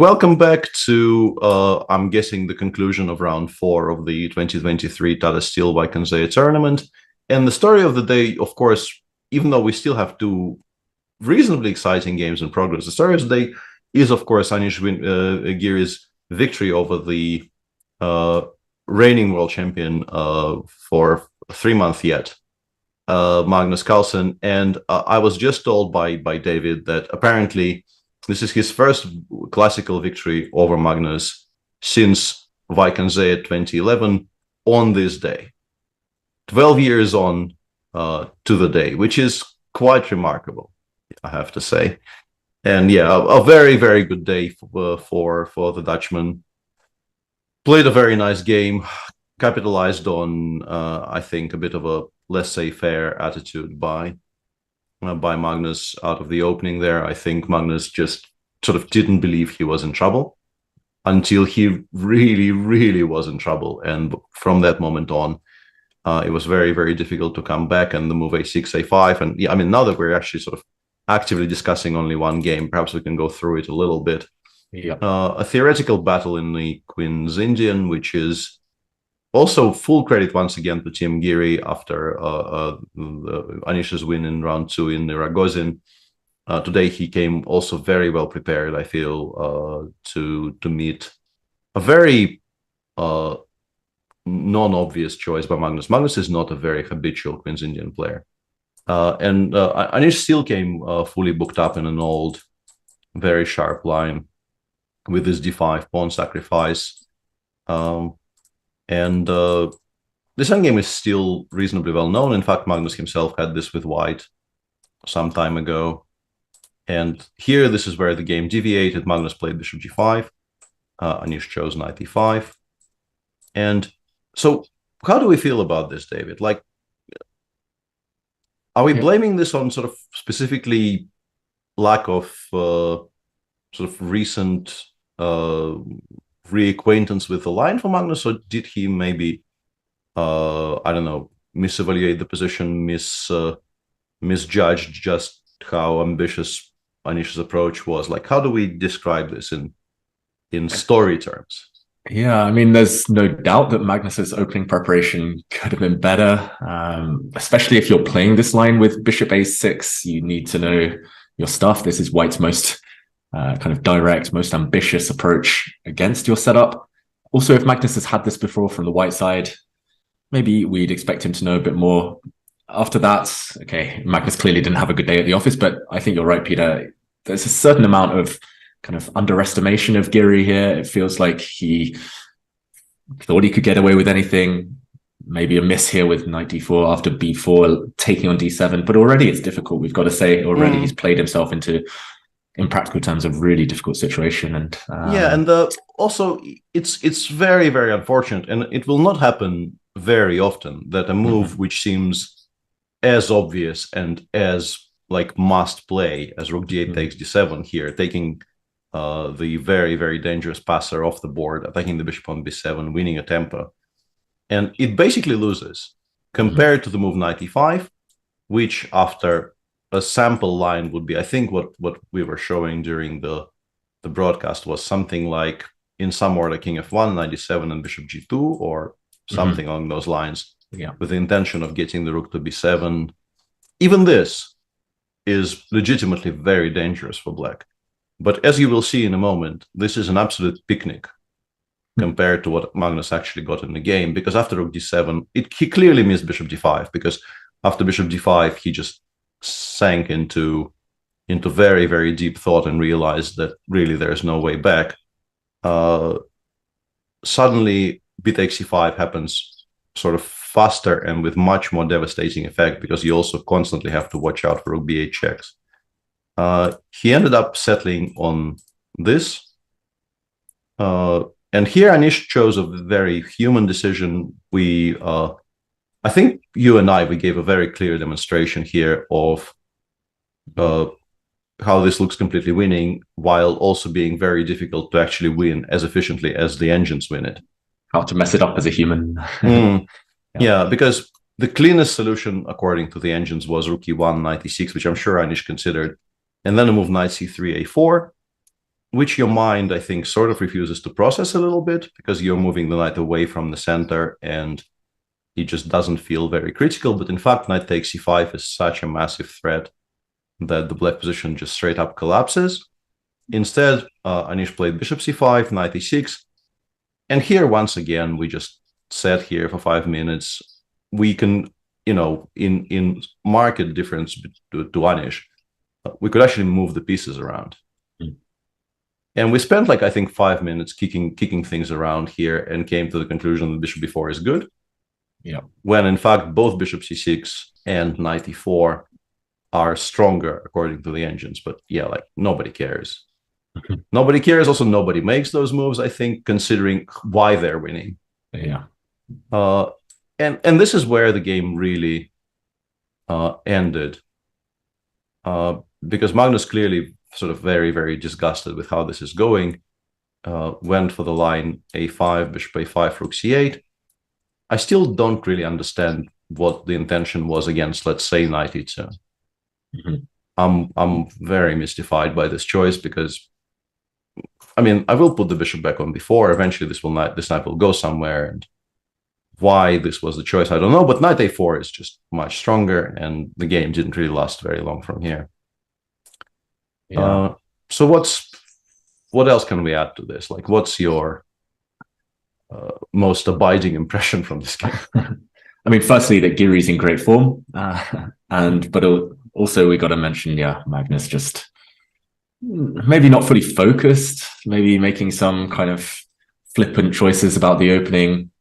Welcome back to, I'm guessing, the conclusion of round 4 of the 2023 Tata Steel Wijk tournament. And the story of the day, of course, even though we still have 2 reasonably exciting games in progress, the story of the day is, of course, Anish Giri's victory over the reigning world champion for 3 months yet, Magnus Carlsen. And I was just told by David that apparently this is his first classical victory over Magnus since Wijk 2011 on this day. 12 years on to the day, which is quite remarkable, I have to say. And yeah, a very, very good day for the Dutchman. Played a very nice game, capitalized on, I think, a bit of a laissez-faire attitude by Magnus out of the opening there. I think Magnus just sort of didn't believe he was in trouble until he really, really was in trouble. And from that moment on, it was very, very difficult to come back, and the move a6, a5. And yeah, I mean, now that we're actually sort of actively discussing only one game, perhaps we can go through it a little bit. Yeah. A theoretical battle in the Queen's Indian, which is also full credit once again to Tim Giri after Anish's win in round 2 in Ragozin. Today he came also very well prepared, I feel, to meet a very non-obvious choice by Magnus. Magnus is not a very habitual Queen's Indian player. And Anish still came fully booked up in an old, very sharp line with his d5 pawn sacrifice. And this endgame is still reasonably well known. In fact, Magnus himself had this with white some time ago. And here, this is where the game deviated. Magnus played bishop g5. Anish chose knight e5. And so how do we feel about this, David? Like, are we blaming this on sort of specifically lack of sort of recent reacquaintance with the line for Magnus, or did he maybe, I don't know, misevaluate the position, misjudge just how ambitious Anish's approach was? Like, how do we describe this in story terms? Yeah, I mean, there's no doubt that Magnus's opening preparation could have been better, especially if you're playing this line with bishop a6. You need to know your stuff. This is White's most kind of direct, most ambitious approach against your setup. Also, if Magnus has had this before from the white side, maybe we'd expect him to know a bit more. After that, okay, Magnus clearly didn't have a good day at the office, but I think you're right, Peter. There's a certain amount of kind of underestimation of Giri here. It feels like he thought he could get away with anything. Maybe a miss here with knight d4 after b4, taking on d7. But already it's difficult. We've got to say already he's played himself into, in practical terms, a really difficult situation. And yeah, and also it's very, very unfortunate, and it will not happen very often that a move which seems as obvious and as like must play as rook d8 takes d7 here, taking the very, very dangerous passer off the board, attacking the bishop on b7, winning a tempo. And it basically loses compared to the move knight e5, which after a sample line would be, I think what we were showing during the broadcast was something like, in some order, king f1, knight d7, and bishop g2, or something along those lines, with the intention of getting the rook to b7. Even this is legitimately very dangerous for black. But as you will see in a moment, this is an absolute picnic compared to what Magnus actually got in the game, because after rook d7, he clearly missed bishop d5, because after bishop d5, he just sank into very, very deep thought and realized that really there's no way back. Suddenly, b takes c5 happens sort of faster and with much more devastating effect, because you also constantly have to watch out for rook b8 checks. He ended up settling on this. And here Anish chose a very human decision. I think you and we gave a very clear demonstration here of how this looks completely winning, while also being very difficult to actually win as efficiently as the engines win it. How to mess it up as a human. Yeah, because the cleanest solution, according to the engines, was rook e1, knight e6, which I'm sure Anish considered, and then a move knight c3, a4. which your mind, I think, sort of refuses to process a little bit because you're moving the knight away from the center and it just doesn't feel very critical. But in fact, knight takes c5 is such a massive threat that the black position just straight up collapses. Instead, Anish played bishop c5, knight e6. And here, once again, we just sat here for 5 minutes. We can, in marked difference to Anish, we could actually move the pieces around. And we spent, like, I think 5 minutes kicking things around here and came to the conclusion that bishop b4 is good. Yeah. When, in fact, both bishop c6 and knight e4 are stronger according to the engines. But yeah, like, nobody cares. Nobody cares. Also, nobody makes those moves, I think, considering why they're winning. Yeah. And this is where the game really ended. Because Magnus, clearly sort of very, very disgusted with how this is going, went for the line a5, bishop a5, rook c8. I still don't really understand what the intention was against, let's say, knight e2. I'm very mystified by this choice because, I mean, I will put the bishop back on b4. Eventually, this knight will go somewhere, and why this was the choice, I don't know. But knight a4 is just much stronger, and the game didn't really last very long from here. Yeah. So what else can we add to this? Like, what's your most abiding impression from this game? I mean, firstly, that Giri's in great form, but also we got to mention, Magnus just maybe not fully focused, maybe making some kind of flippant choices about the opening.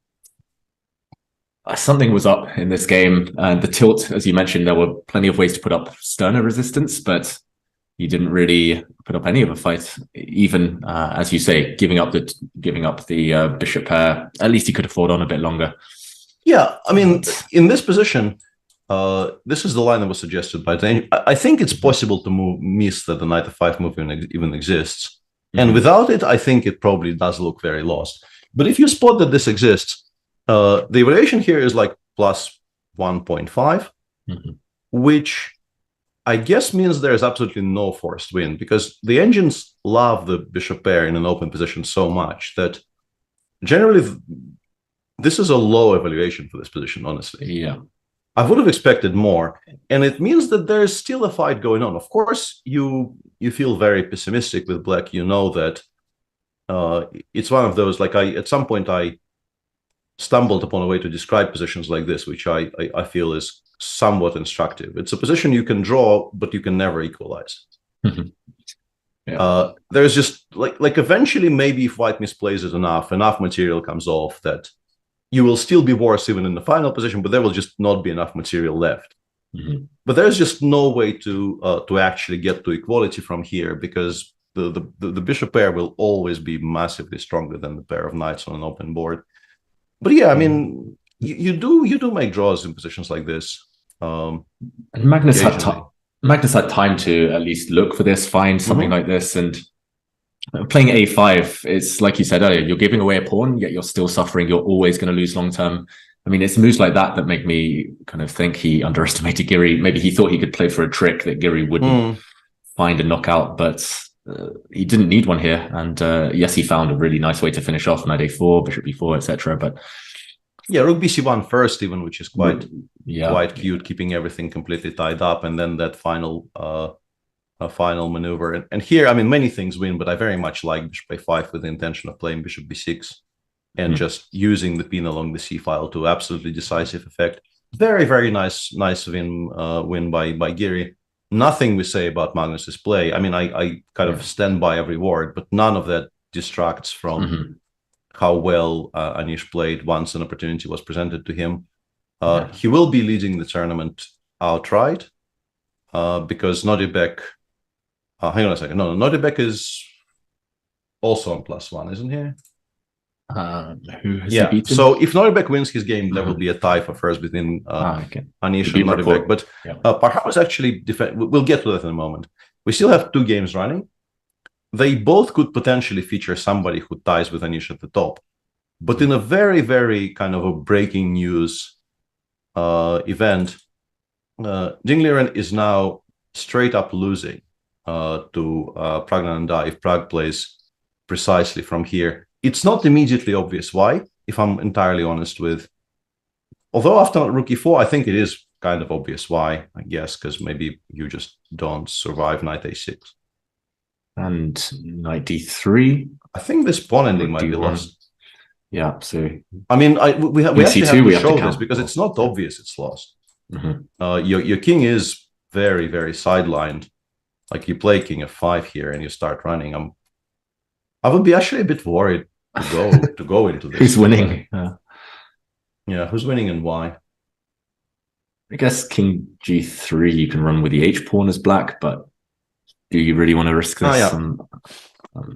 Something was up in this game, and the tilt, as you mentioned, there were plenty of ways to put up sterner resistance, but he didn't really put up any of a fight. Even as you say, giving up the bishop pair. At least he could have fought on a bit longer. Yeah, I mean, in this position, this is the line that was suggested by Dane. I think it's possible to miss that the knight f5 move even exists. And without it, I think it probably does look very lost. But if you spot that this exists, the evaluation here is like plus 1.5, which I guess means there's absolutely no forced win, because the engines love the bishop pair in an open position so much that generally this is a low evaluation for this position, honestly. Yeah. I would have expected more, and it means that there's still a fight going on. Of course, you feel very pessimistic with black. You know that it's one of those, like, at some point I stumbled upon a way to describe positions like this, which I feel is somewhat instructive. It's a position you can draw, but you can never equalize. There's just like eventually, maybe if white misplays it enough material comes off, that you will still be worse even in the final position, but there will just not be enough material left. But there's just no way to actually get to equality from here, because the bishop pair will always be massively stronger than the pair of knights on an open board. But yeah, I mean, you do make draws in positions like this. And Magnus had time to at least look for this, find something like this, and playing a5, it's like you said earlier, you're giving away a pawn, yet you're still suffering. You're always going to lose long term. I mean, it's moves like that make me kind of think he underestimated Giri. Maybe he thought he could play for a trick that Giri wouldn't find a knockout, but he didn't need one here. And yes, he found a really nice way to finish off knight a4, bishop b4, etc. But yeah, rook bc1 first, even, which is quite cute, keeping everything completely tied up, and then that final maneuver. And here, I mean, many things win, but I very much like bishop a5 with the intention of playing bishop b6 and just using the pin along the c file to absolutely decisive effect. Very, very nice win by Giri. Nothing we say about Magnus's play. I mean, I kind of stand by every word, but none of that distracts from how well Anish played once an opportunity was presented to him. He will be leading the tournament outright because Nodibek... hang on a second. No, Nodibek is also on +1, isn't he? Who has he beaten? So if Nodibek wins his game, there will be a tie for first between Anish and Nodibek. But Parham is actually... We'll get to that in a moment. We still have 2 games running. They both could potentially feature somebody who ties with Anish at the top. But in a very, very kind of a breaking news event, Dingliren is now straight up losing to Pragnananda if Prag plays precisely from here. It's not immediately obvious why, if I'm entirely honest with. Although after rook e4, I think it is kind of obvious why, I guess, because maybe you just don't survive knight a6. And knight d3. I think this pawn ending might be lost. Yeah, so I mean, we actually have to show this because it's not obvious it's lost. Mm-hmm. Your king is very, very sidelined. Like you play king f5 here and you start running. I would be actually a bit worried to go into this. Who's winning? Yeah, who's winning and why? I guess king g3 you can run with the h pawn as black, but do you really want to risk this?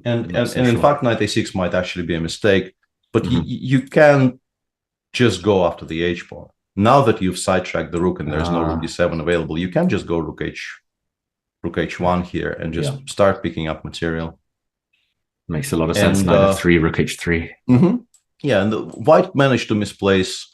And in fact, knight a6 might actually be a mistake, but you can just go after the h pawn. Now that you've sidetracked the rook and there's no rook d7 available, you can just go rook h1 here and just start picking up material. Makes a lot of sense. Knight f3, rook h3. Yeah, and White managed to misplace,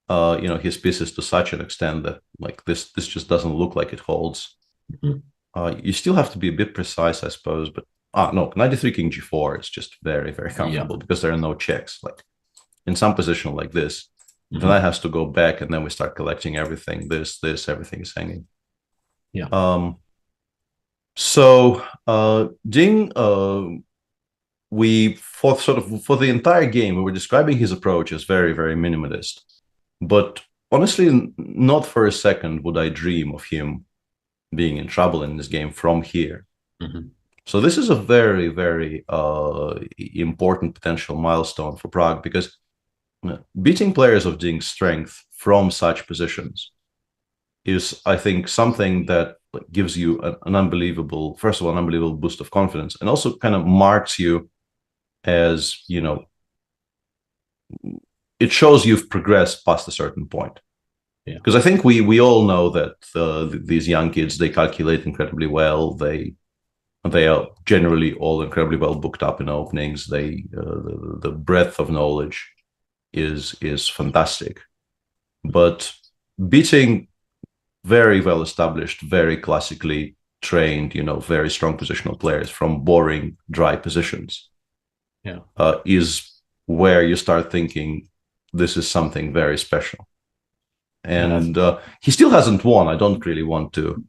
his pieces to such an extent that like this just doesn't look like it holds. You still have to be a bit precise, I suppose. But no, knight d3, king g4 is just very, very comfortable because there are no checks. Like in some position like this, the knight has to go back, and then we start collecting everything. This, everything is hanging. Yeah. So Ding, for the entire game, we were describing his approach as very, very minimalist. But honestly, not for a second would I dream of him being in trouble in this game from here. So this is a very, very important potential milestone for Prague, because beating players of Ding's strength from such positions is, I think, something that gives you an unbelievable boost of confidence, and also kind of marks you as, it shows you've progressed past a certain point. Because I think we all know that these young kids, they calculate incredibly well. They are generally all incredibly well booked up in openings. The breadth of knowledge is fantastic. But beating very well established, very classically trained, very strong positional players from boring, dry positions is where you start thinking this is something very special. And he still hasn't won. I don't really want to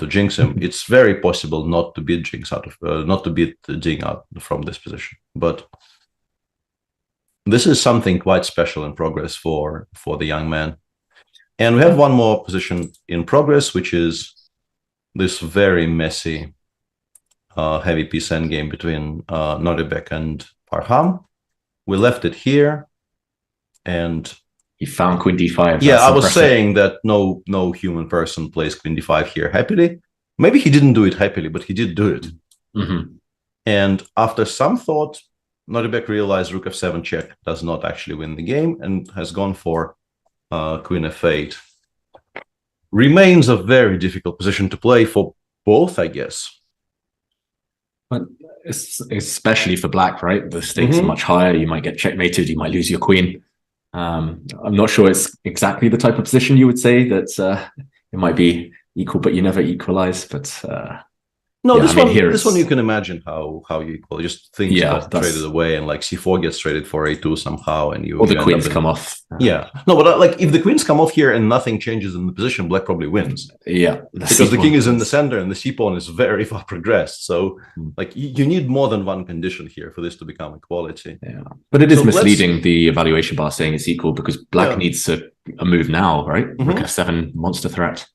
jinx him. It's very possible not to beat Ding out from this position. But this is something quite special in progress for the young man. And we have one more position in progress, which is this very messy heavy piece endgame between Noribek and Parham. We left it here, and he found queen d5. Yeah, I was saying that no human person plays queen d5 here happily. Maybe he didn't do it happily, but he did do it. And after some thought, Noribek realized rook f7 check does not actually win the game, and has gone for queen f8. Remains a very difficult position to play for both, I guess. But especially for black, right? The stakes are much higher. You might get checkmated. You might lose your queen. I'm not sure it's exactly the type of position you would say that it might be equal, but you never equalize. But no, this one you can imagine how you equal. Just think get traded away, and like c4 gets traded for a2 somehow, and or the queens come off. No, but like if the queens come off here and nothing changes in the position, black probably wins. Because the king is in the center and the c pawn is very far progressed. So like you need more than one condition here for this to become equality. But it is misleading, the evaluation bar saying it's equal, because black needs a move now, right? Rook f7 monster threat.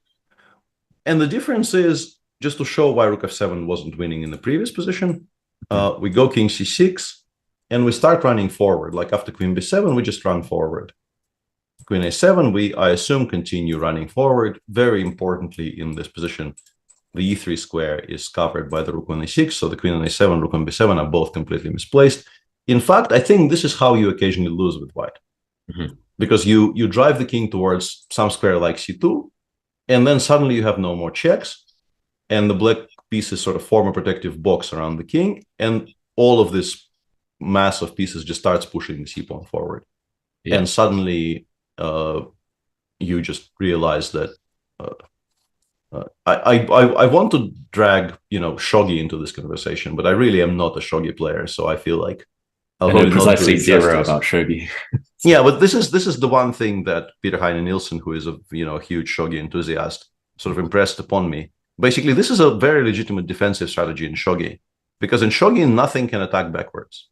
And the difference is, just to show why rook f7 wasn't winning in the previous position, we go king c6, and we start running forward. Like after queen b7, we just run forward. Queen a7, I assume, continue running forward. Very importantly in this position, the e3 square is covered by the rook on a6, so the queen on a7, rook on b7 are both completely misplaced. In fact, I think this is how you occasionally lose with white. Because you drive the king towards some square like c2, and then suddenly you have no more checks, and the black pieces sort of form a protective box around the king, and all of this mass of pieces just starts pushing the c-pawn forward. And suddenly you just realize that I want to drag shogi into this conversation, but I really am not a shogi player, so I feel like I know precisely zero about shogi. Yeah, but this is the one thing that Peter Heine Nielsen, who is a huge shogi enthusiast, sort of impressed upon me. Basically, this is a very legitimate defensive strategy in shogi, because in shogi nothing can attack backwards.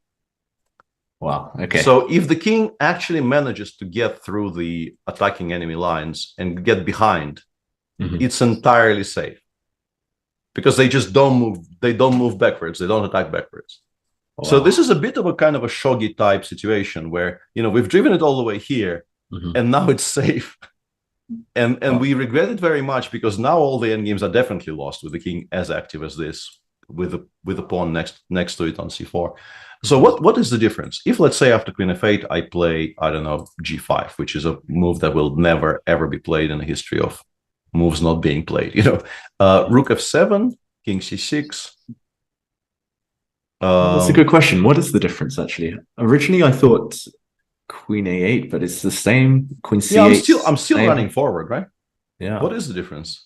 Wow. Okay. So if the king actually manages to get through the attacking enemy lines and get behind, it's entirely safe, because they just don't move. They don't move backwards. They don't attack backwards. Wow. So this is a bit of a kind of a shogi type situation where we've driven it all the way here, and now it's safe, and we regret it very much, because now all the endgames are definitely lost with the king as active as this, with the pawn next to it on c4. So what is the difference? If, let's say, after queen f8 I play, I don't know, g5, which is a move that will never ever be played in the history of moves not being played, rook f7, king c6. That's a good question. What is the difference, actually? Originally I thought queen a8, but it's the same. Queen c8. Yeah, I'm still running forward, right? Yeah. What is the difference?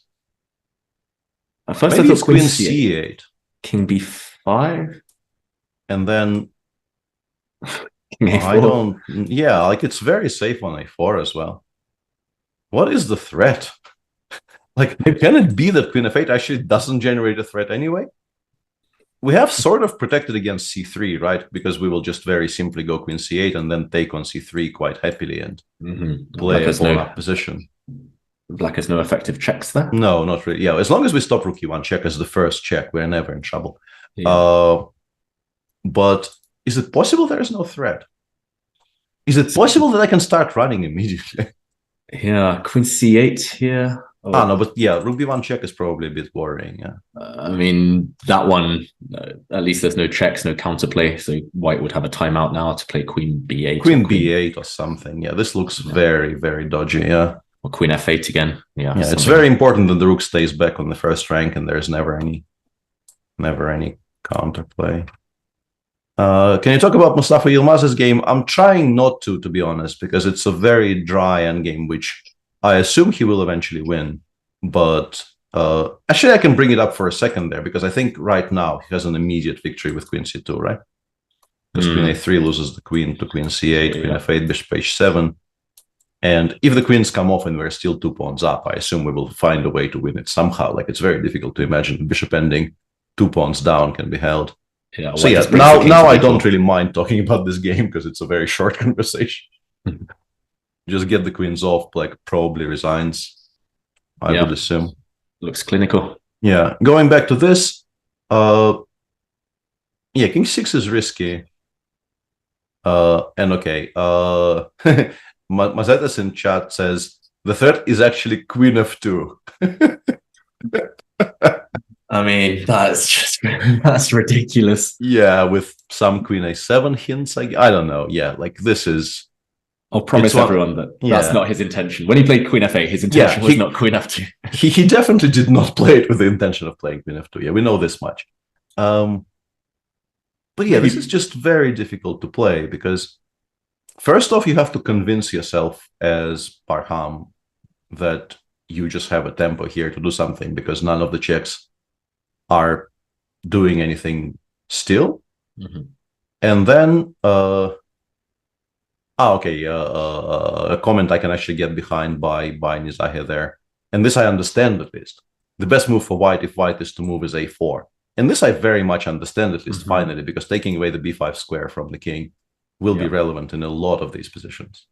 At first Maybe I it's thought queen c8, king b5, and then king a4. I don't. Yeah, like it's very safe on a4 as well. What is the threat? Like, can it be that queen f8 actually doesn't generate a threat anyway? We have sort of protected against c3, right? Because we will just very simply go queen c8 and then take on c3 quite happily and play a pawn-up position. Black has no effective checks there? No, not really. Yeah, as long as we stop rook e1 check as the first check, we're never in trouble. Yeah. But is it possible there is no threat? Is it possible that I can start running immediately? Yeah, queen c8 here. Oh, no, but yeah, rook b1 check is probably a bit worrying. Yeah, I mean, that one, at least there's no checks, no counterplay, so white would have a timeout now to play queen b8. Queen b8 or something. Yeah, this looks very, very dodgy. Yeah. Or queen f8 again. Yeah, it's very important that the rook stays back on the first rank and there's never any counterplay. Can you talk about Mustafa Yilmaz's game? I'm trying not to be honest, because it's a very dry endgame, which I assume he will eventually win. But actually, I can bring it up for a second there, because I think right now he has an immediate victory with queen c2, right? Because queen a3 loses the queen to queen c8, queen f8, bishop h7. And if the queens come off and we're still 2 pawns up, I assume we will find a way to win it somehow. Like, it's very difficult to imagine the bishop ending 2 pawns down can be held. Yeah, so yeah, now I don't really mind talking about this game, because it's a very short conversation. Just get the queens off, like probably resigns, I would assume. Looks clinical. Yeah, going back to this, yeah, king 6 is risky. And okay, Mazetas in chat says the threat is actually queen f2. I mean, that's ridiculous. Yeah, with some queen a7 hints. I don't know. Yeah, like this is. I'll promise everyone that that's not his intention. When he played queen f8, his intention was not queen f2. He definitely did not play it with the intention of playing queen f2. Yeah, we know this much. But yeah, this is just very difficult to play, because first off, you have to convince yourself as Parham that you just have a tempo here to do something, because none of the checks are doing anything still. And then a comment I can actually get behind by Nizahir there, and this I understand at least. The best move for white, if white is to move, is a4, and this I very much understand at least finally, because taking away the b5 square from the king will be relevant in a lot of these positions.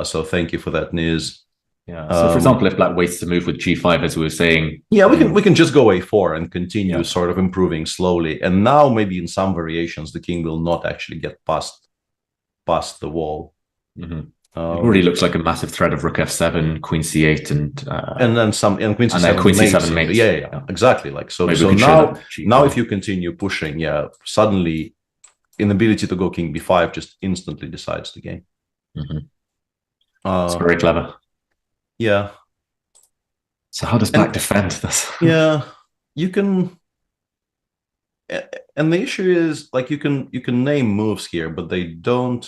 So thank you for that, Niz. Yeah. So, for example, if black waits to move with g5, as we were saying, yeah, we can just go a4 and continue sort of improving slowly. And now maybe in some variations, the king will not actually get past the wall. It already looks like a massive threat of rook f7, queen c8, and then queen c7, and queen c7 mates. Yeah, exactly. Like so now if you continue pushing, suddenly inability to go king b5 just instantly decides the game. It's very clever. Yeah. So how does black defend this? Yeah, you can. And the issue is, like, you can name moves here, but they don't.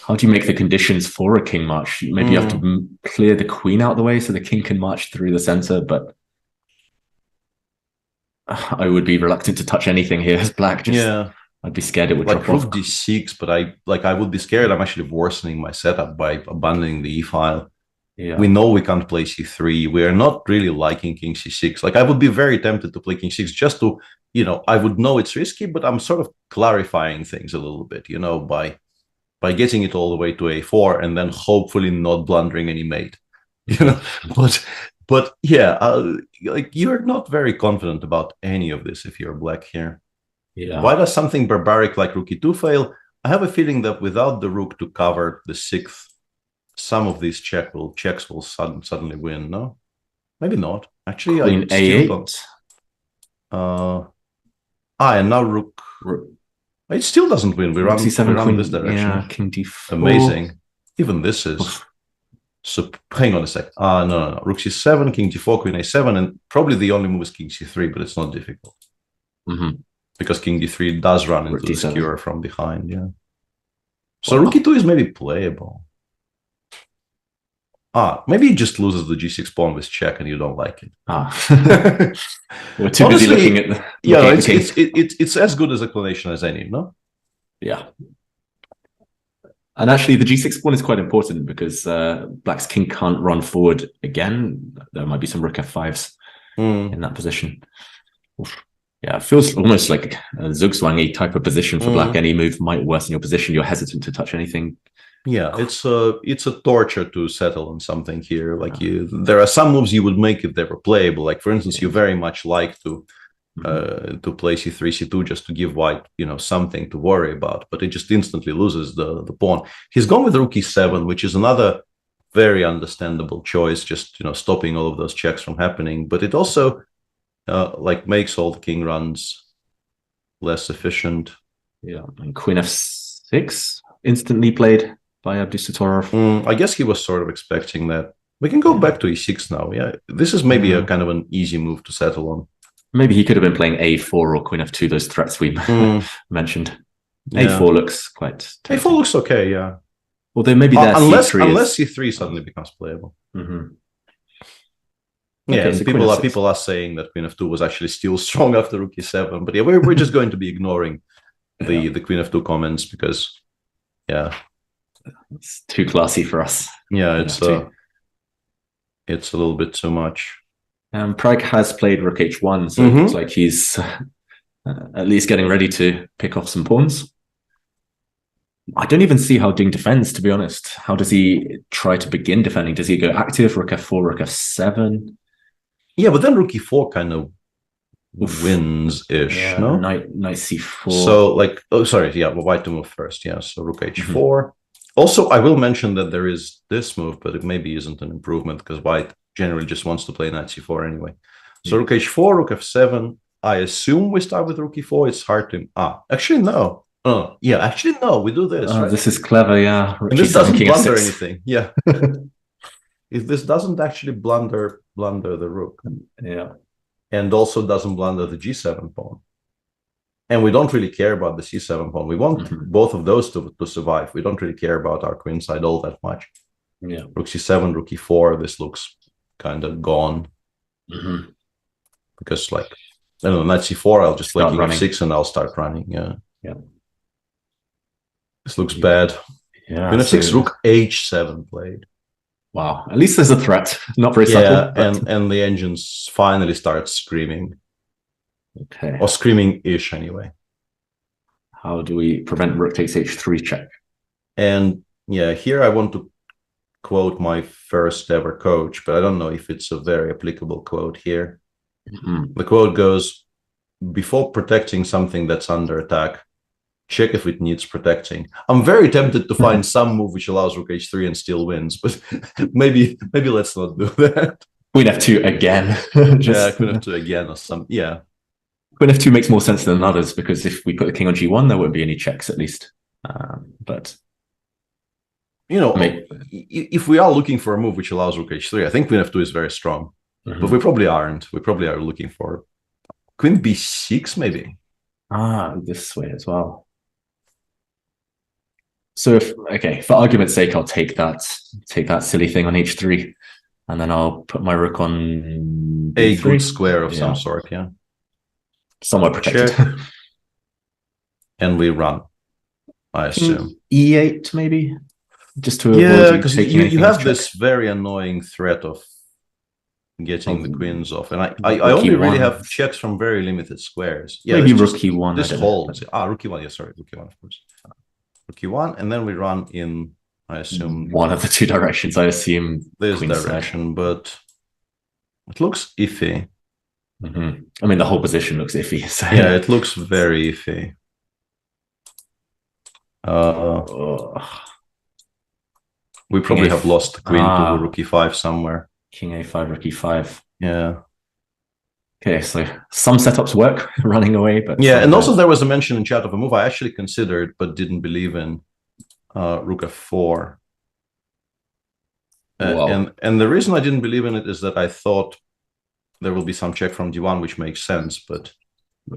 How do you make the conditions for a king march? Maybe you have to clear the queen out the way so the king can march through the center, but I would be reluctant to touch anything here as black. I'd be scared it would like drop off. rook d6, but I would be scared. I'm actually worsening my setup by abandoning the e-file. Yeah. We know we can't play c3. We are not really liking king c6. Like I would be very tempted to play king 6 just to, I would know it's risky, but I'm sort of clarifying things a little bit, by getting it all the way to a4 and then hopefully not blundering any mate. But yeah, like you're not very confident about any of this if you're black here. Yeah. Why does something barbaric like rook e2 fail? I have a feeling that without the rook to cover the 6th, some of these checks will suddenly win. No, maybe not. Actually, Queen a8. And now rook. It still doesn't win. We run this direction. Yeah, king d4. Amazing. Even this is. So hang on a sec. No. Rook c7, king d4, queen a7, and probably the only move is king c3, but it's not difficult. Because king d3 does run into the skewer from behind. Yeah. So rook e2 is maybe playable. Maybe he just loses the g6 pawn with check and you don't like it. We're too busy looking at the it's as good as explanation as any, no? Yeah. And actually the g6 pawn is quite important because black's king can't run forward again. There might be some rook f5s in that position. Oof. Yeah, it feels almost like a Zugzwangy type of position for black. Any move might worsen your position. You're hesitant to touch anything. Yeah, it's a torture to settle on something here. Like there are some moves you would make if they were playable. Like for instance, you very much like to play c3, c2 just to give white, something to worry about. But it just instantly loses the pawn. He's gone with rook e7, which is another very understandable choice. Just stopping all of those checks from happening. But it also makes all the king runs less efficient. Yeah, and queen f6 instantly played by Abdusattorov. I guess he was sort of expecting that. We can go back to e6 now. Yeah, this is maybe a kind of an easy move to settle on. Maybe he could have been playing a4 or queen f2, those threats we mentioned. Yeah. A4 looks quite tempting. A4 looks okay, yeah. Although maybe that unless c3 suddenly becomes playable. Yeah, Okay, so people are saying that queen f2 was actually still strong after rook e7, but yeah, we're just going to be ignoring the queen f2 comments because it's too classy for us. Yeah, it's a little bit too much. Prag has played rook h1, so it looks like he's at least getting ready to pick off some pawns. I don't even see how Ding defends, to be honest. How does he try to begin defending? Does he go active, rook f4, rook f7? Yeah, but then rook e4 kind of wins-ish, no? Knight c4. So, white to move first, yeah. So rook h4. Also, I will mention that there is this move, but it maybe isn't an improvement because white generally just wants to play knight c4 anyway. So rook h4, rook f7. I assume we start with rook e4. It's hard to... actually, no. Actually, no. We do this, right? This is clever, yeah. And this doesn't blunder anything. Yeah. If this doesn't actually blunder the rook. Yeah. And also doesn't blunder the g7 pawn. And we don't really care about the c7 pawn. We want both of those to survive. We don't really care about our queen side all that much. Yeah. Rook c7, rook e4, this looks kind of gone. Because knight c4, I'll just play king f6 and I'll start running. Yeah. This looks bad. Yeah. Queen f6, rook h7 played. Wow. At least there's a threat. Not very subtle. But... and the engines finally start screaming. Okay. Or screaming-ish anyway. How do we prevent rook takes h3 check? And here I want to quote my first ever coach, but I don't know if it's a very applicable quote here. The quote goes, before protecting something that's under attack, check if it needs protecting. I'm very tempted to find some move which allows rook h3 and still wins, but maybe let's not do that. Queen f2 again. Queen f2 again or some, Queen f2 makes more sense than others because if we put the king on g1, there wouldn't be any checks at least. But if we are looking for a move which allows rook h3, I think queen f2 is very strong. But we probably aren't. We probably are looking for queen b6 maybe. This way as well. So for argument's sake, I'll take that silly thing on h3, and then I'll put my rook on a b3. good square of some sort, yeah. Somewhat protected. Check. And we run, I assume. e8 maybe, just to yeah, avoid because taking you have check. this very annoying threat of getting the queens off, and I only really have checks from very limited squares. Yeah, maybe rook e1. This holds. Rook e1. Yeah, sorry, rook e1, of course. Rook e1, and then we run in, I assume, one of the two directions. I assume this direction, but it looks iffy. Mm-hmm. I mean, the whole position looks iffy. So. Yeah, it looks very iffy. We probably have lost the queen to rook e5 somewhere. King a5, rook e5. Yeah. Okay, so some setups work running away, but yeah, and also there was a mention in chat of a move I actually considered but didn't believe in, rook f4. And the reason I didn't believe in it is that I thought there will be some check from d1, which makes sense, but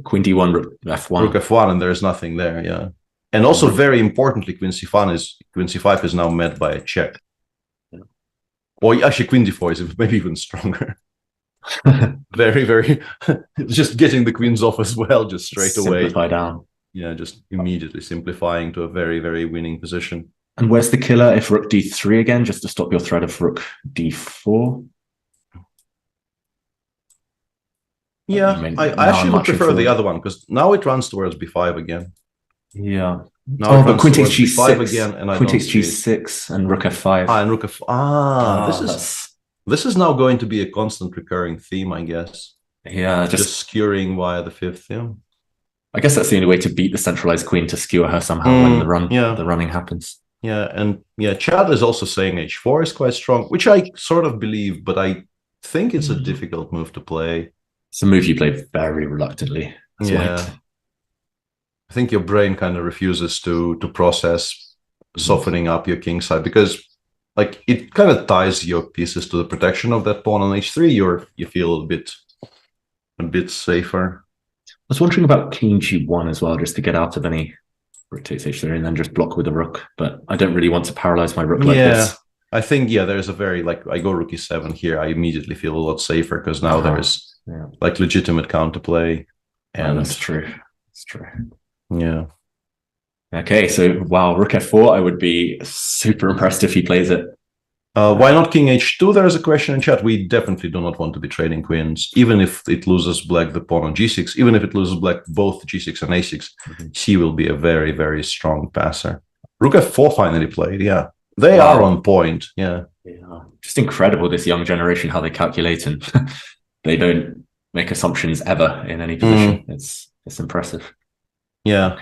queen d1, rook f1, rook f1, and there's nothing there. Yeah, and also very importantly, queen c5 is now met by a check. Yeah. Or actually, queen d4 is maybe even stronger. Very, very, just getting the queens off as well, just straight away. Simplify down. Yeah, just immediately simplifying to a very, very winning position. And where's the killer if rook d3 again, just to stop your threat of rook d4? Yeah, I actually would prefer the other one, because now it runs towards b5 again. Yeah. Now but queen takes g5 g6 again, and queen takes g6 and rook f5. And rook f. This is now going to be a constant recurring theme, I guess. Yeah, just skewering via the fifth. Yeah. I guess that's the only way to beat the centralized queen, to skewer her somehow when the running happens. Yeah, and Chad is also saying h4 is quite strong, which I sort of believe, but I think it's a difficult move to play. It's a move you play very reluctantly. I think your brain kind of refuses to process softening up your king side, because like it kind of ties your pieces to the protection of that pawn on h3. You feel a bit safer. I was wondering about king g1 as well, just to get out of any rook takes h3 and then just block with a rook. But I don't really want to paralyze my rook like this. I think there's a very I go rook e7 here. I immediately feel a lot safer because now there is legitimate counterplay. And that's true. That's true. Yeah. Okay, so wow, rook f4. I would be super impressed if he plays it. Why not king h2? There is a question in chat. We definitely do not want to be trading queens, even if it loses black the pawn on g6. Even if it loses black both g6 and a6, she will be a very, very strong passer. Rook f4 finally played. Yeah, they are on point. Yeah, just incredible. This young generation, how they calculate, and they don't make assumptions ever in any position. It's impressive. Yeah,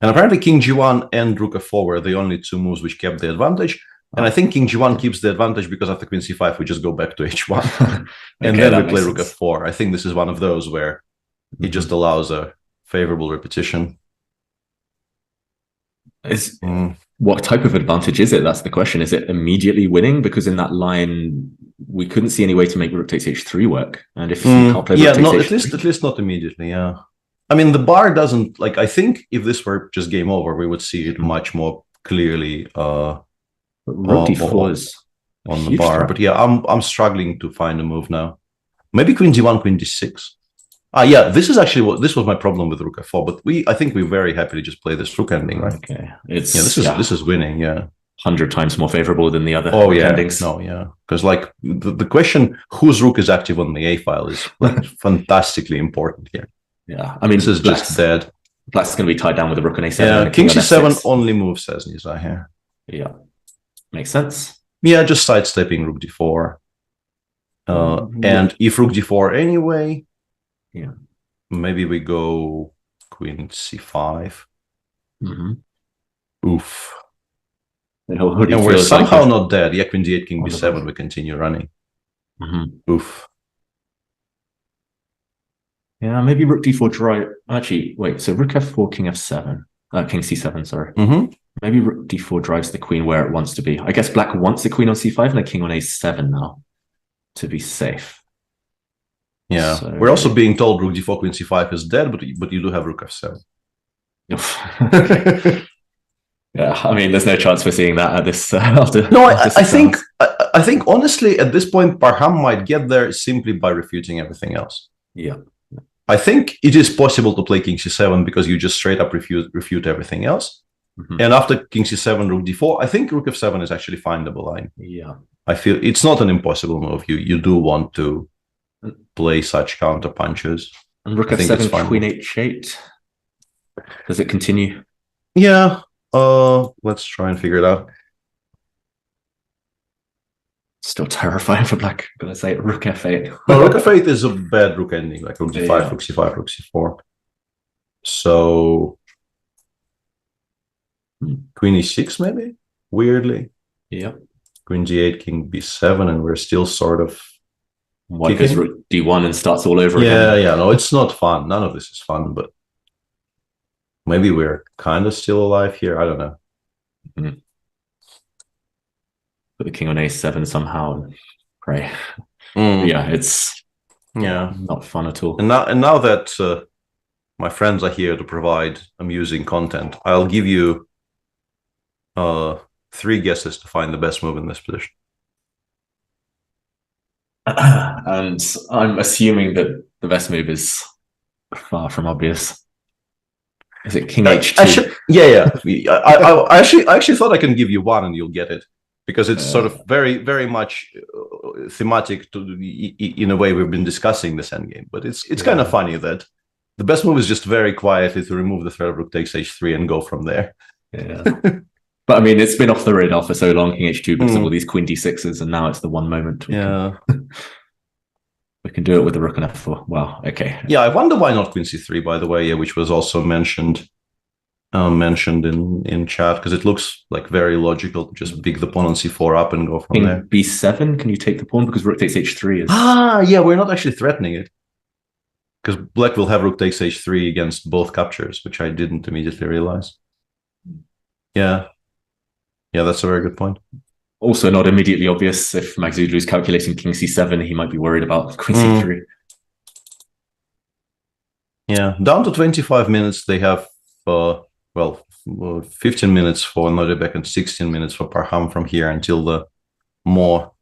and apparently king g1 and rook f4 were the only two moves which kept the advantage. And I think king g1 keeps the advantage because after queen c5 we just go back to h1 and then we play rook f4. I think this is one of those where it just allows a favorable repetition. What type of advantage is it? That's the question. Is it immediately winning? Because in that line we couldn't see any way to make rook takes h3 work. And if you can't play rook takes h3, at least not immediately. Yeah, I mean the bar doesn't I think if this were just game over we would see it much more clearly. Rook d4 is on the bar, but I'm struggling to find a move now. Maybe queen d1, queen d6. This is actually this was my problem with rook f4. But I think we very happily just play this rook ending, right? Okay, this is winning. 100 times more favorable than the other endings. Because the question whose rook is active on the a file is fantastically important here. Yeah, I mean this is just dead. Black's going to be tied down with a rook on a7. Yeah, king c7 only move, says Nizar here. Yeah. Makes sense. Yeah, just sidestepping rook d4. And if rook d4 anyway, maybe we go queen c5. Oof. And we're somehow not dead. Yeah, queen d8, king b7, we continue running. Oof. Yeah, maybe rook d4 drive. Actually, wait, so rook f4, king f7. King c7, sorry. Maybe rook d4 drives the queen where it wants to be. I guess black wants a queen on c5 and a king on a7 now to be safe. Yeah, so we're also being told rook d4, queen c5 is dead, but you do have rook f7. Yeah, I mean, there's no chance for seeing that at this after. No, after I think honestly, at this point, Parham might get there simply by refuting everything else. Yeah. I think it is possible to play King C7 because you just straight up refute everything else. Mm-hmm. And after King C7, Rook D4, I think Rook F7 is actually findable line. Yeah. I feel it's not an impossible move. You do want to play such counter punches. And Rook F7, Queen H8. Does it continue? Yeah. Let's try and figure it out. Still terrifying for black. I'm gonna say Rook F8. No, Rook F8 is a bad rook ending, like Rook D5, Rook C5, Rook C4. So Queen E6 maybe? Weirdly. Yeah. Queen G8, King B7, and we're still sort of White goes Rook D1 and starts all over again. Yeah, no, it's not fun. None of this is fun, but maybe we're kind of still alive here. I don't know. Mm-hmm. Put the king on A7 somehow and pray. Yeah, it's not fun at all. And now that my friends are here to provide amusing content, I'll give you 3 guesses to find the best move in this position. And I'm assuming that the best move is far from obvious. Is it King H2? I actually thought I can give you one and you'll get it. Because it's sort of very, very much thematic to in a way we've been discussing this endgame. But it's kind of funny that the best move is just very quietly to remove the threat of Rook takes H3 and go from there. Yeah. But I mean, it's been off the radar for so long, King H2, because of all these Queen D6s, and now it's the one moment. We can do it with the Rook and F4. Wow, okay. Yeah, I wonder why not Queen C3, by the way, which was also mentioned in chat, because it looks like very logical to just pick the pawn on C4 up and go from King there. B7, can you take the pawn? Because Rook takes H3 is... Yeah, we're not actually threatening it. Because black will have Rook takes H3 against both captures, which I didn't immediately realize. Yeah, that's a very good point. Also not immediately obvious if Magzulu is calculating King C7, he might be worried about Queen C3. Yeah, down to 25 minutes, they have... 15 minutes for Nodebek and 16 minutes for Parham from here until more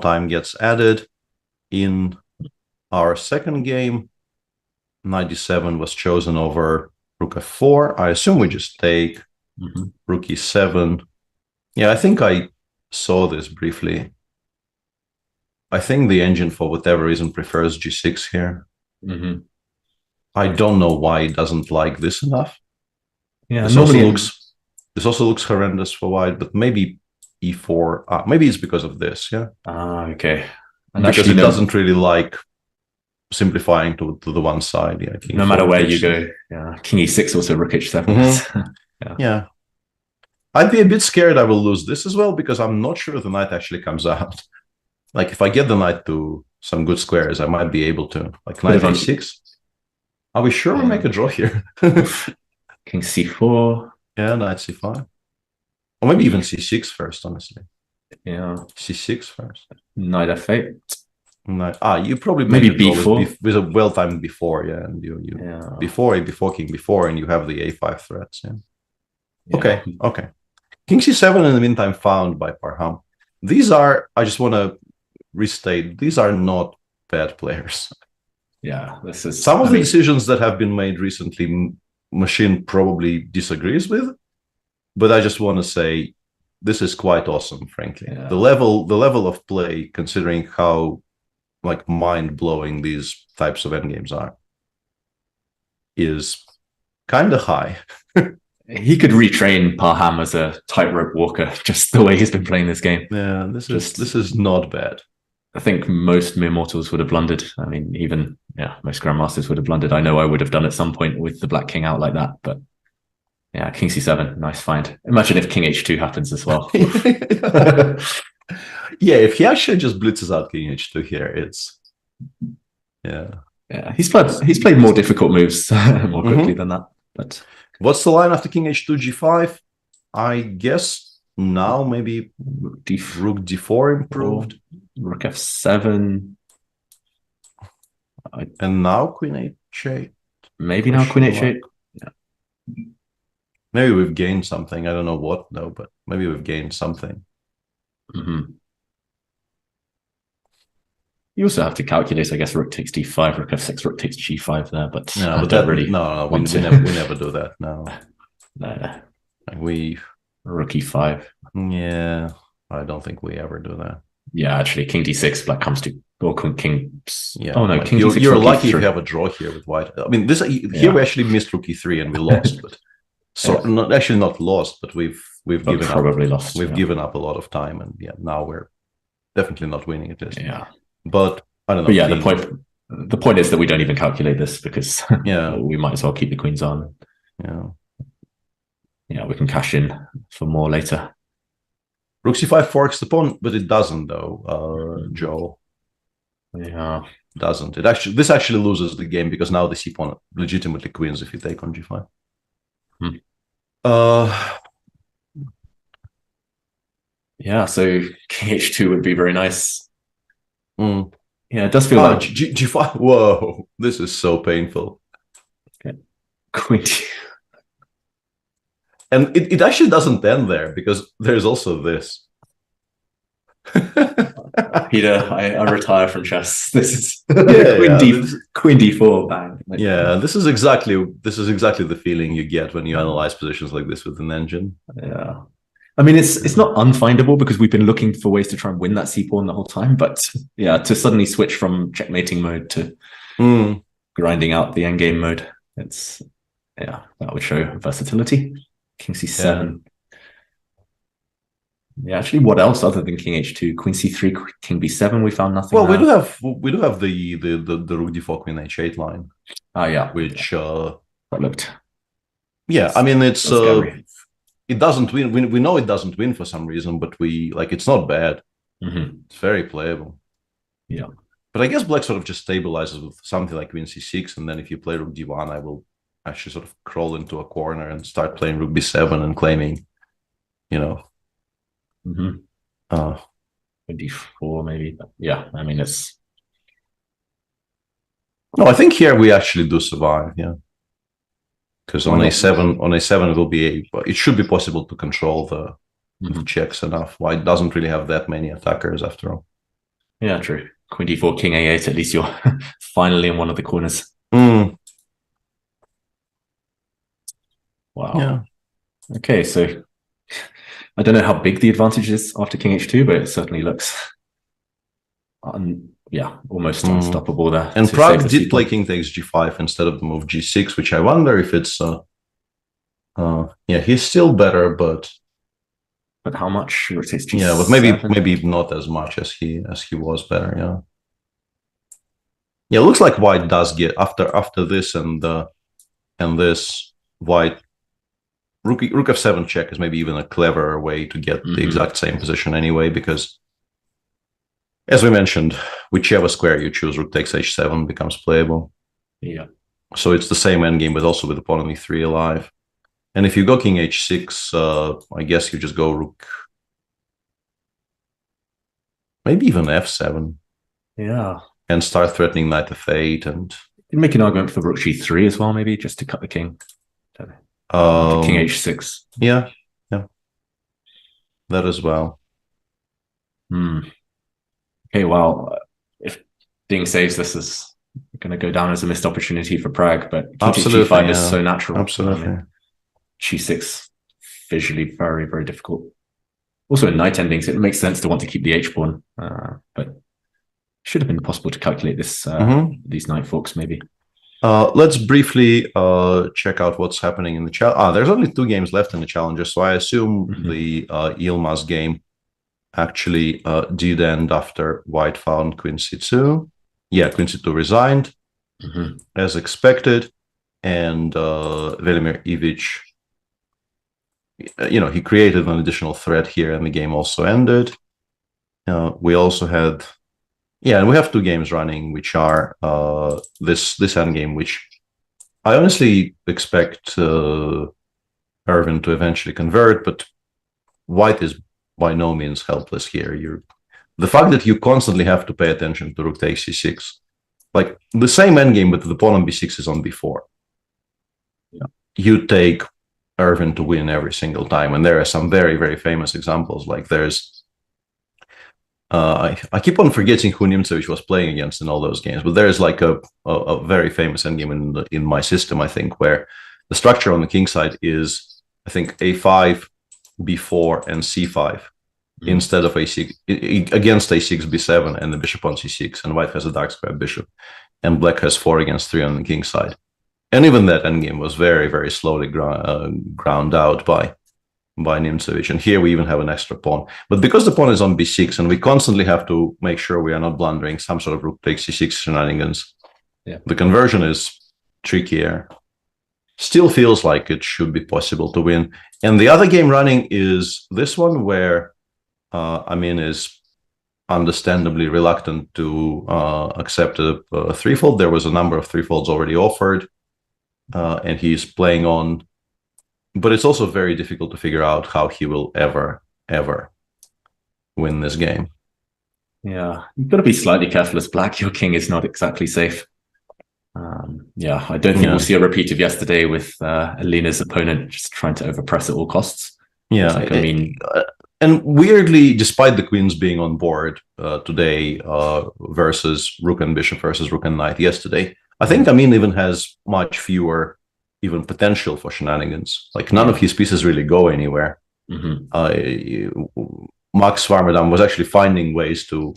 time gets added. In our second game, Knight D7 was chosen over Rook F4. I assume we just take Rook E7. Yeah, I think I saw this briefly. I think the engine, for whatever reason, prefers G6 here. I don't know why it doesn't like this enough. Yeah, this also looks horrendous for white, but maybe E4. Maybe it's because of this. Yeah. Okay. And because it doesn't really like simplifying to the one side. Yeah. No matter where you go. Yeah. King E6 also Rook H7. Yeah. I'd be a bit scared I will lose this as well because I'm not sure the knight actually comes out. Like if I get the knight to some good squares, I might be able to. Like knight A6. Are we sure we make a draw here? King C4. Yeah, knight C5. Or maybe even C6 first, honestly. Yeah. C6 first. Knight F8. You probably maybe B4 with a well-timed before, and you before King B4, and you have the A5 threats. Okay. King C7 in the meantime found by Parham. These are, I just want to restate, these are not bad players. Yeah, this is some of the decisions that have been made recently. Machine probably disagrees with, but I just want to say this is quite awesome, frankly. The level of play, considering how like mind-blowing these types of endgames are, is kind of high. He could retrain Parham as a tightrope walker, just the way he's been playing this game. Yeah, this is not bad. I think most mere mortals would have blundered. I mean, even most grandmasters would have blundered. I know I would have done at some point with the black king out like that, but yeah, King C7, nice find. Imagine if King H2 happens as well. Yeah, if he actually just blitzes out King H2 here, it's he's played more difficult moves more quickly than that. But what's the line after King H2 G5? I guess now maybe Rook D4 improved. Rook F7. And now Queen H8. Maybe now Queen H8. Yeah. Maybe we've gained something. I don't know what though, but maybe we've gained something. You also have to calculate, I guess, rook takes d5, rook f6, rook takes g5 there, but No, I but don't really. we never do that. No, no. We rook e5. Yeah, I don't think we ever do that. Yeah, actually, king d6, black comes to or king. Yeah. Oh no, king d6. You're lucky if you have a draw here with white. I mean, here we actually missed rook e3 and we lost, but not lost, but we've given up a lot of time, and now we're definitely not winning at this. Yeah. But I don't know. But yeah, the point is that we don't even calculate this because we might as well keep the queens on. Yeah, we can cash in for more later. Rook c5 forks the pawn, but it doesn't though, Joe. Yeah, doesn't. This actually loses the game because now the c pawn legitimately queens if you take on g5. Yeah, so king h2 would be very nice. Yeah, it does feel like g5. Whoa, this is so painful. Okay. Queen. And it actually doesn't end there because there's also this. Peter, I retire from chess. This is Queen d4 bang. Yeah, this is exactly the feeling you get when you analyze positions like this with an engine. Yeah. I mean, it's not unfindable because we've been looking for ways to try and win that c-pawn the whole time. But yeah, to suddenly switch from checkmating mode to grinding out the endgame mode, that would show versatility. King c7. Yeah, actually, what else other than king h2? Queen c3, king b7. We found nothing. Well, we do have the rook d4 queen h8 line. Yeah, which that looked. Yeah, I mean it's it doesn't win. We know it doesn't win for some reason, but it's not bad. It's very playable. Yeah, but I guess black sort of just stabilizes with something like queen c6, and then if you play rook d1, I will actually sort of crawl into a corner and start playing rook b7 and claiming, d4 maybe. Yeah, I mean it's. No, I think here we actually do survive. Yeah. Because on a7, it should be possible to control the checks enough. White doesn't really have that many attackers after all. Yeah, true. Queen d4, king a8. At least you're finally in one of the corners. Wow. Yeah. Okay, so I don't know how big the advantage is after king h2, but it certainly looks, almost unstoppable there. And Prague did play king takes g5 instead of the move g6, which I wonder if it's he's still better, but how much? Rook takes g7. Yeah, but maybe not as much as he was better. Yeah. Yeah, it looks like white does get after this and this white rook f7 check is maybe even a cleverer way to get the exact same position anyway, because as we mentioned, whichever square you choose, rook takes h7 becomes playable. Yeah. So it's the same endgame, but also with the pawn on e3 alive. And if you go king h6, I guess you just go rook, maybe even f7. Yeah. And start threatening knight f8 and. You make an argument for rook g3 as well, maybe just to cut the king. King h6. Yeah. That as well. Okay, well, if Ding saves, this is going to go down as a missed opportunity for Prague, but g5 is so natural. Absolutely. G6 visually very, very difficult. Also in knight endings, it makes sense to want to keep the h-pawn, but should have been possible to calculate this these knight forks maybe. Let's briefly check out what's happening in the challenge. There's only 2 games left in the challenger, so I assume the Yilmaz game actually did end after white found queen c2. Yeah, queen c2 resigned as expected, and Velimir Ivic, he created an additional threat here, and the game also ended. We also had, and we have 2 games running, which are this endgame, which I honestly expect Erwin to eventually convert, but white is by no means helpless here. The fact that you constantly have to pay attention to rook takes c6, like the same endgame, but the pawn on b6 is on b4. Yeah. You take Irvin to win every single time. And there are some very, very famous examples. Like there's, I keep on forgetting who Nimzovich was playing against in all those games, but there's like a very famous endgame in my system, I think, where the structure on the king side is, I think, a5, b4, and c5 instead of a6, against a6, b7, and the bishop on c6, and white has a dark square bishop, and black has 4 against 3 on the king side. And even that endgame was very, very slowly ground out by Nimzovich. And here we even have an extra pawn. But because the pawn is on b6, and we constantly have to make sure we are not blundering some sort of rook takes c6 shenanigans, the conversion is trickier. Still feels like it should be possible to win. And the other game running is this one, where Amin is understandably reluctant to accept a threefold. There was a number of threefolds already offered, and he's playing on. But it's also very difficult to figure out how he will ever win this game. Yeah, you've got to be slightly careful as black. Your king is not exactly safe. Yeah, I don't think we'll see a repeat of yesterday with Alina's opponent just trying to overpress at all costs. Yeah, like, I mean, and weirdly, despite the queens being on board today versus rook and bishop versus rook and knight yesterday, I think Amin even has much fewer even potential for shenanigans. Like none of his pieces really go anywhere. Max Swarmadam was actually finding ways to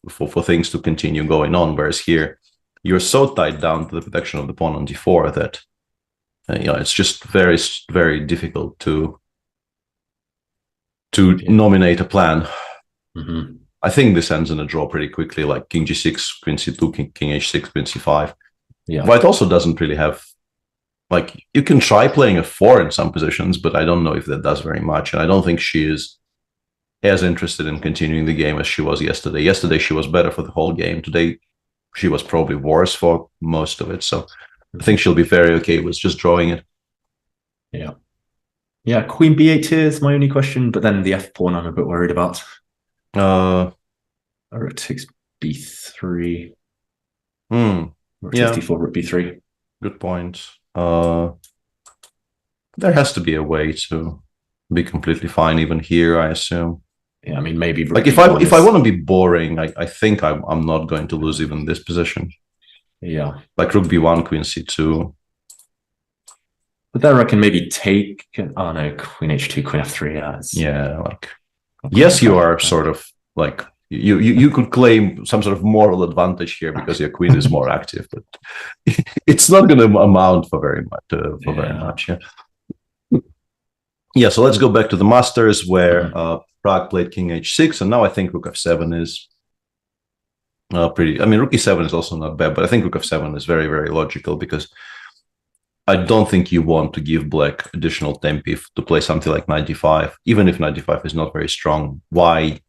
for things to continue going on, whereas here you're so tied down to the protection of the pawn on d4 that it's just very, very difficult to nominate a plan. I think this ends in a draw pretty quickly, like king g6, queen c2, king h6, queen c5. White also doesn't really have, like, you can try playing a 4 in some positions, but I don't know if that does very much. And I don't think she is as interested in continuing the game as she was yesterday. Yesterday, she was better for the whole game. Today, she was probably worse for most of it. So I think she'll be very okay with just drawing it. Yeah, queen b8 here is my only question, but then the f pawn I'm a bit worried about. Rook takes b3. Rook takes d4, rook b3. Good point. There has to be a way to be completely fine even here, I assume. Yeah, I mean, maybe like if I want to be boring, I think I'm not going to lose even this position. Yeah, like rook b1, queen c2. But there I can maybe take. Oh no, queen h2, queen f3. Yeah, like yes, you are sort of like you could claim some sort of moral advantage here because your queen is more active, but it's not going to amount for very much. Very much. Yeah. So let's go back to the Masters where Prague played king h6, and now I think rook f7 is pretty. I mean, rook e7 is also not bad, but I think rook f7 is very, very logical because I don't think you want to give black additional tempi to play something like 95, even if 95 is not very strong. Why?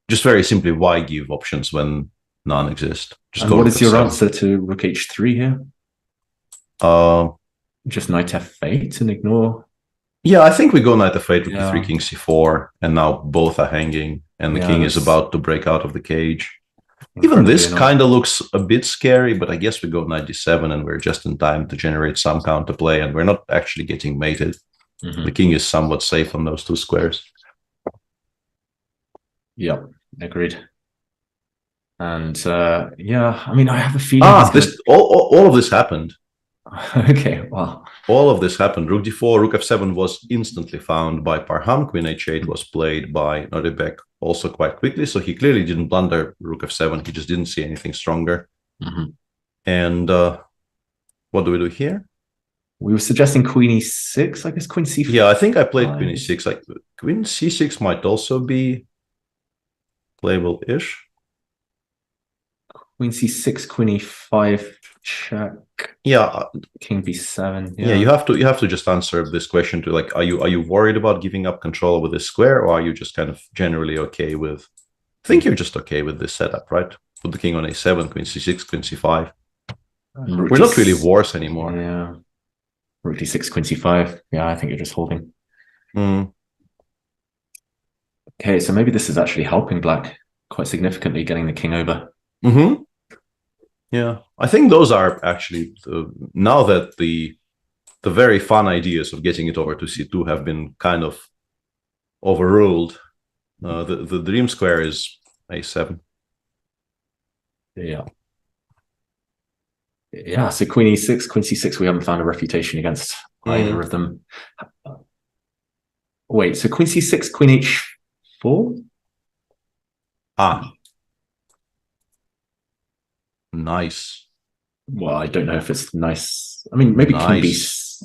Just very simply, why give options when none exist? Just go. What is your answer to rook h3 here? Just knight f8 and ignore. Yeah, I think we go knight f8, rook e3, king c4, and now both are hanging, and the king is about to break out of the cage. Even this kind of looks a bit scary, but I guess we go knight d7, and we're just in time to generate some counterplay, and we're not actually getting mated. The king is somewhat safe on those two squares. Yeah, agreed. And yeah, I mean, I have a feeling. All of this happened. Okay, wow. All of this happened. Rook d4, rook f7 was instantly found by Parham. Queen h8 was played by Noribek also quite quickly. So he clearly didn't blunder rook f7. He just didn't see anything stronger. And what do we do here? We were suggesting queen e6, I guess queen c5. Yeah, I think I played queen e6. Like queen c6 might also be playable-ish. Queen c6, queen e5, check. Yeah, king b7. Yeah, you have to just answer this question to like, are you worried about giving up control over this square, or are you just kind of generally okay with? I think you're just okay with this setup, right? Put the king on a7, queen c6, queen c5. We're not really wars anymore. Yeah. Rook d6, queen c5. Yeah, I think you're just holding. Okay, so maybe this is actually helping black quite significantly, getting the king over. Yeah, I think those are actually now that the the very fun ideas of getting it over to c2 have been kind of overruled. The dream square is a7. Yeah. Yeah, so queen e6, queen c6, we haven't found a refutation against either of them. Wait, so queen c6, queen h4? Nice. Well, I don't know if it's nice. I mean, maybe nice.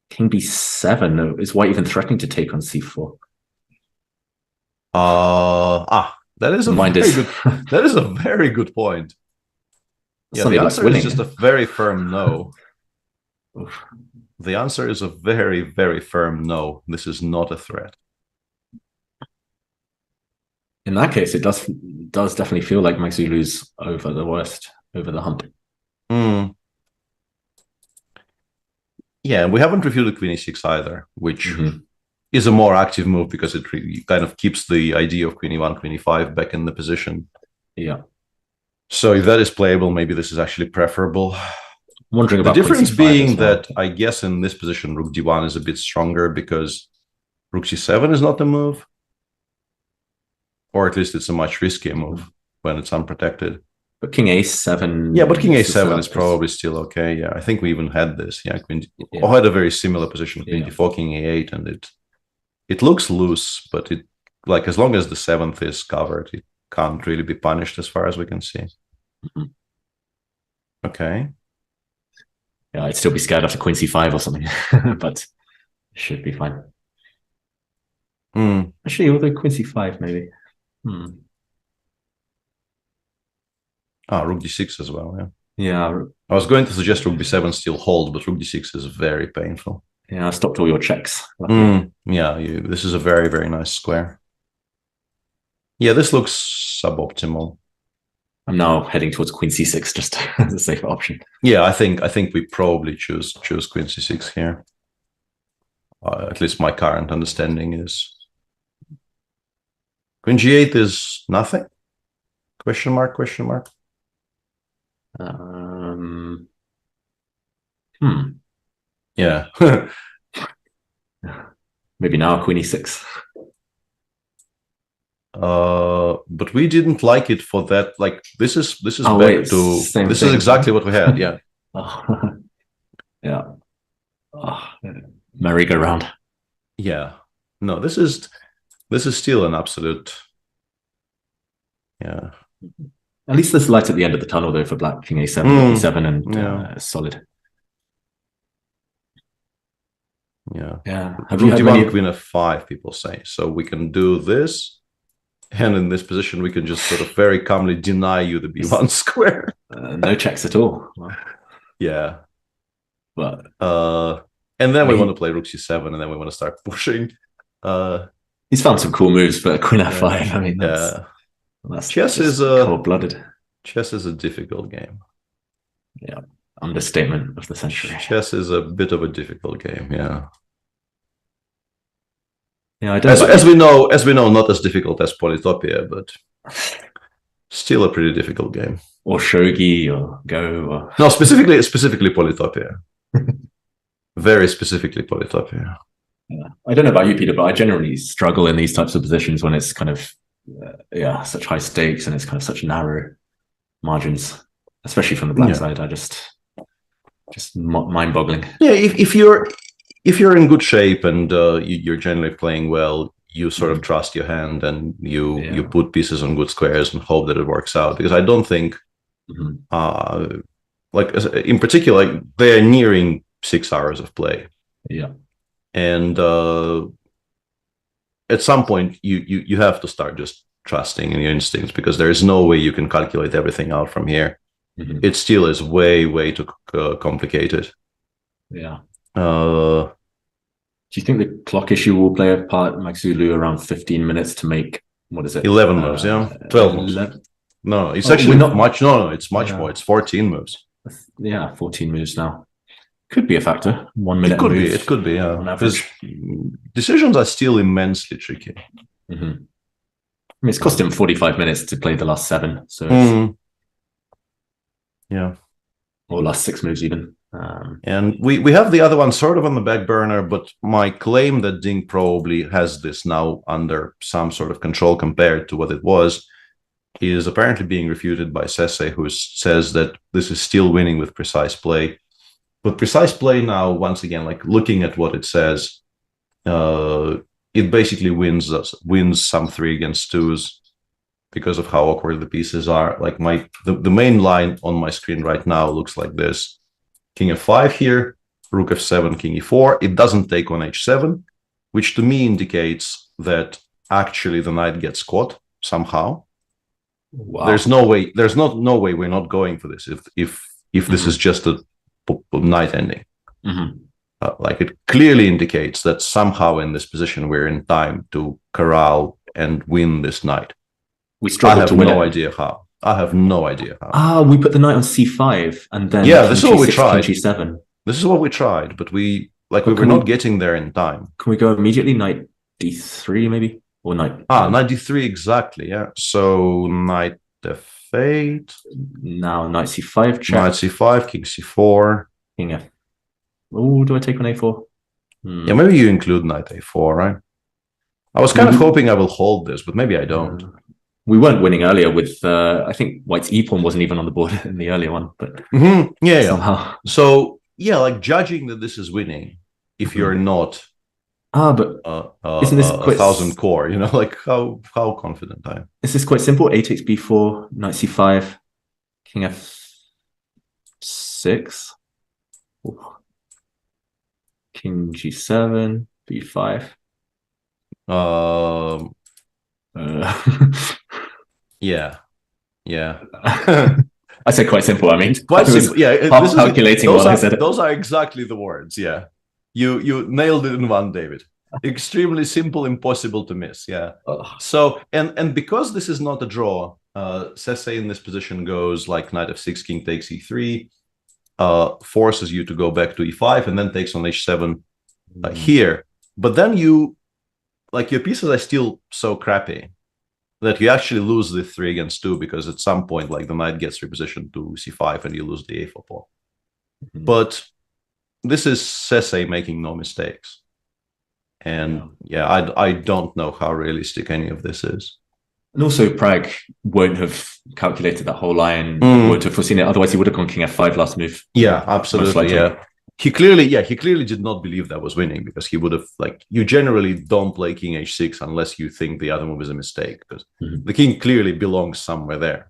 king b7. Is white even threatening to take on c4? That is a that is a very good point. Yeah, the answer is just a very firm no. The answer is a very, very firm no. This is not a threat. In that case, it does definitely feel like Magsulu's over the worst, over the hump. Yeah, we haven't reviewed queen e6 either, which is a more active move because it really kind of keeps the idea of queen e1, queen e5 back in the position. Yeah. So if that is playable, maybe this is actually preferable. I'm wondering about the difference being that I guess in this position, rook d1 is a bit stronger because rook c7 is not the move. Or at least it's a much riskier move when it's unprotected. But king a7... Yeah, but king a7 is probably still okay. Yeah, I think we even had this. Yeah, I had a very similar position, queen d4, king a8, and it looks loose, but it like as long as the 7th is covered, it can't really be punished as far as we can see. Okay. Yeah, I'd still be scared after queen c5 or something, but it should be fine. Actually, although queen c5 maybe. Rook d6 as well, yeah. Yeah. I was going to suggest rook b7 still hold, but rook d6 is very painful. Yeah, I stopped all your checks. Yeah, this is a very, very nice square. Yeah, this looks suboptimal. I'm now heading towards queen c6 just as a safer option. Yeah, I think we probably choose queen c6 here. At least my current understanding is queen g8 is nothing? Question mark, question mark. Yeah. Maybe now queen e6. But we didn't like it for that. Like this is this is exactly what we had. Yeah. Yeah. Merry-go-round. Yeah. No, this is still an absolute. Yeah. At least there's light at the end of the tunnel though for black. King a7, e7, and solid. Yeah. Yeah. Have you had queen f5? People say so. We can do this. And in this position, we can just sort of very calmly deny you the b1 square. No checks at all. Yeah. But and then we want to play rook c7, and then we want to start pushing. He's found some cool moves for queen f5. I mean, that's chess is cold-blooded. Chess is a difficult game. Yeah, understatement of the century. Chess is a bit of a difficult game. Yeah. Yeah, I don't as we know, not as difficult as Polytopia, but still a pretty difficult game. Or shogi, or go, or no, specifically Polytopia. Very specifically Polytopia. Yeah. I don't know about you, Peter, but I generally struggle in these types of positions when it's kind of such high stakes and it's kind of such narrow margins, especially from the black side. I just mind-boggling. Yeah, if you're in good shape and you're generally playing well, you sort of trust your hand and you put pieces on good squares and hope that it works out. Because I don't think, like in particular, like, they're nearing 6 hours of play. Yeah, and at some point you have to start just trusting in your instincts, because there is no way you can calculate everything out from here. It still is way too complicated. Yeah. Do you think the clock issue will play a part, Magsulu, around 15 minutes to make, what is it? 11 moves, 12 moves. 11? No, it's actually not much. No, it's much more. It's 14 moves. Yeah, 14 moves now. Could be a factor. 1 minute. It could be, yeah. Because decisions are still immensely tricky. I mean, it's cost him 45 minutes to play the last 7. So, yeah. Or last 6 moves even. And we have the other one sort of on the back burner, but my claim that Ding probably has this now under some sort of control compared to what it was is apparently being refuted by Sese, who says that this is still winning with precise play. But precise play now, once again, like looking at what it says, it basically wins some 3 against 2s because of how awkward the pieces are. Like the main line on my screen right now looks like this. King f5 here, rook f7, king e4. It doesn't take on h7, which to me indicates that actually the knight gets caught somehow. Wow. There's no way we're not going for this if this is just a knight ending. Like it clearly indicates that somehow in this position we're in time to corral and win this knight. We struggle to win. I have no idea how. We put the knight on c5 and then this is what we tried. King g7. This is what we tried, but we were not getting there in time. Can we go immediately knight d3 maybe, or knight? Knight d3 exactly. Yeah. So knight f8. Now knight c5 check. Knight c5, king c4, king f. Oh, do I take on a4? Yeah, maybe you include knight a4, right? I was kind of hoping I will hold this, but maybe I don't. We weren't winning earlier with, I think White's e-pawn wasn't even on the board in the earlier one, but somehow. So, like judging that this is winning, if you're not but isn't this quite 1,000 core, like how confident I am. Is this quite simple? A takes b4, knight c5, king f6, king g7, b5. Yeah. I said quite simple. I mean, quite simple. Yeah, calculating while I said it. Those are exactly the words. Yeah, you nailed it in one, David. Extremely simple, impossible to miss. Yeah. So and because this is not a draw, Sese in this position goes like knight f6, king takes e3, forces you to go back to e5, and then takes on h7 here. But then your pieces are still so crappy that you actually lose the 3 against 2 because at some point, like the knight gets repositioned to c5 and you lose the a4 pawn. But this is Sese making no mistakes. And I don't know how realistic any of this is. And also Prague won't have calculated that whole line, won't have foreseen it. Otherwise he would have gone king f5 last move. Yeah, absolutely. Yeah. He clearly did not believe that was winning because he would have you generally don't play king h6 unless you think the other move is a mistake because the king clearly belongs somewhere there.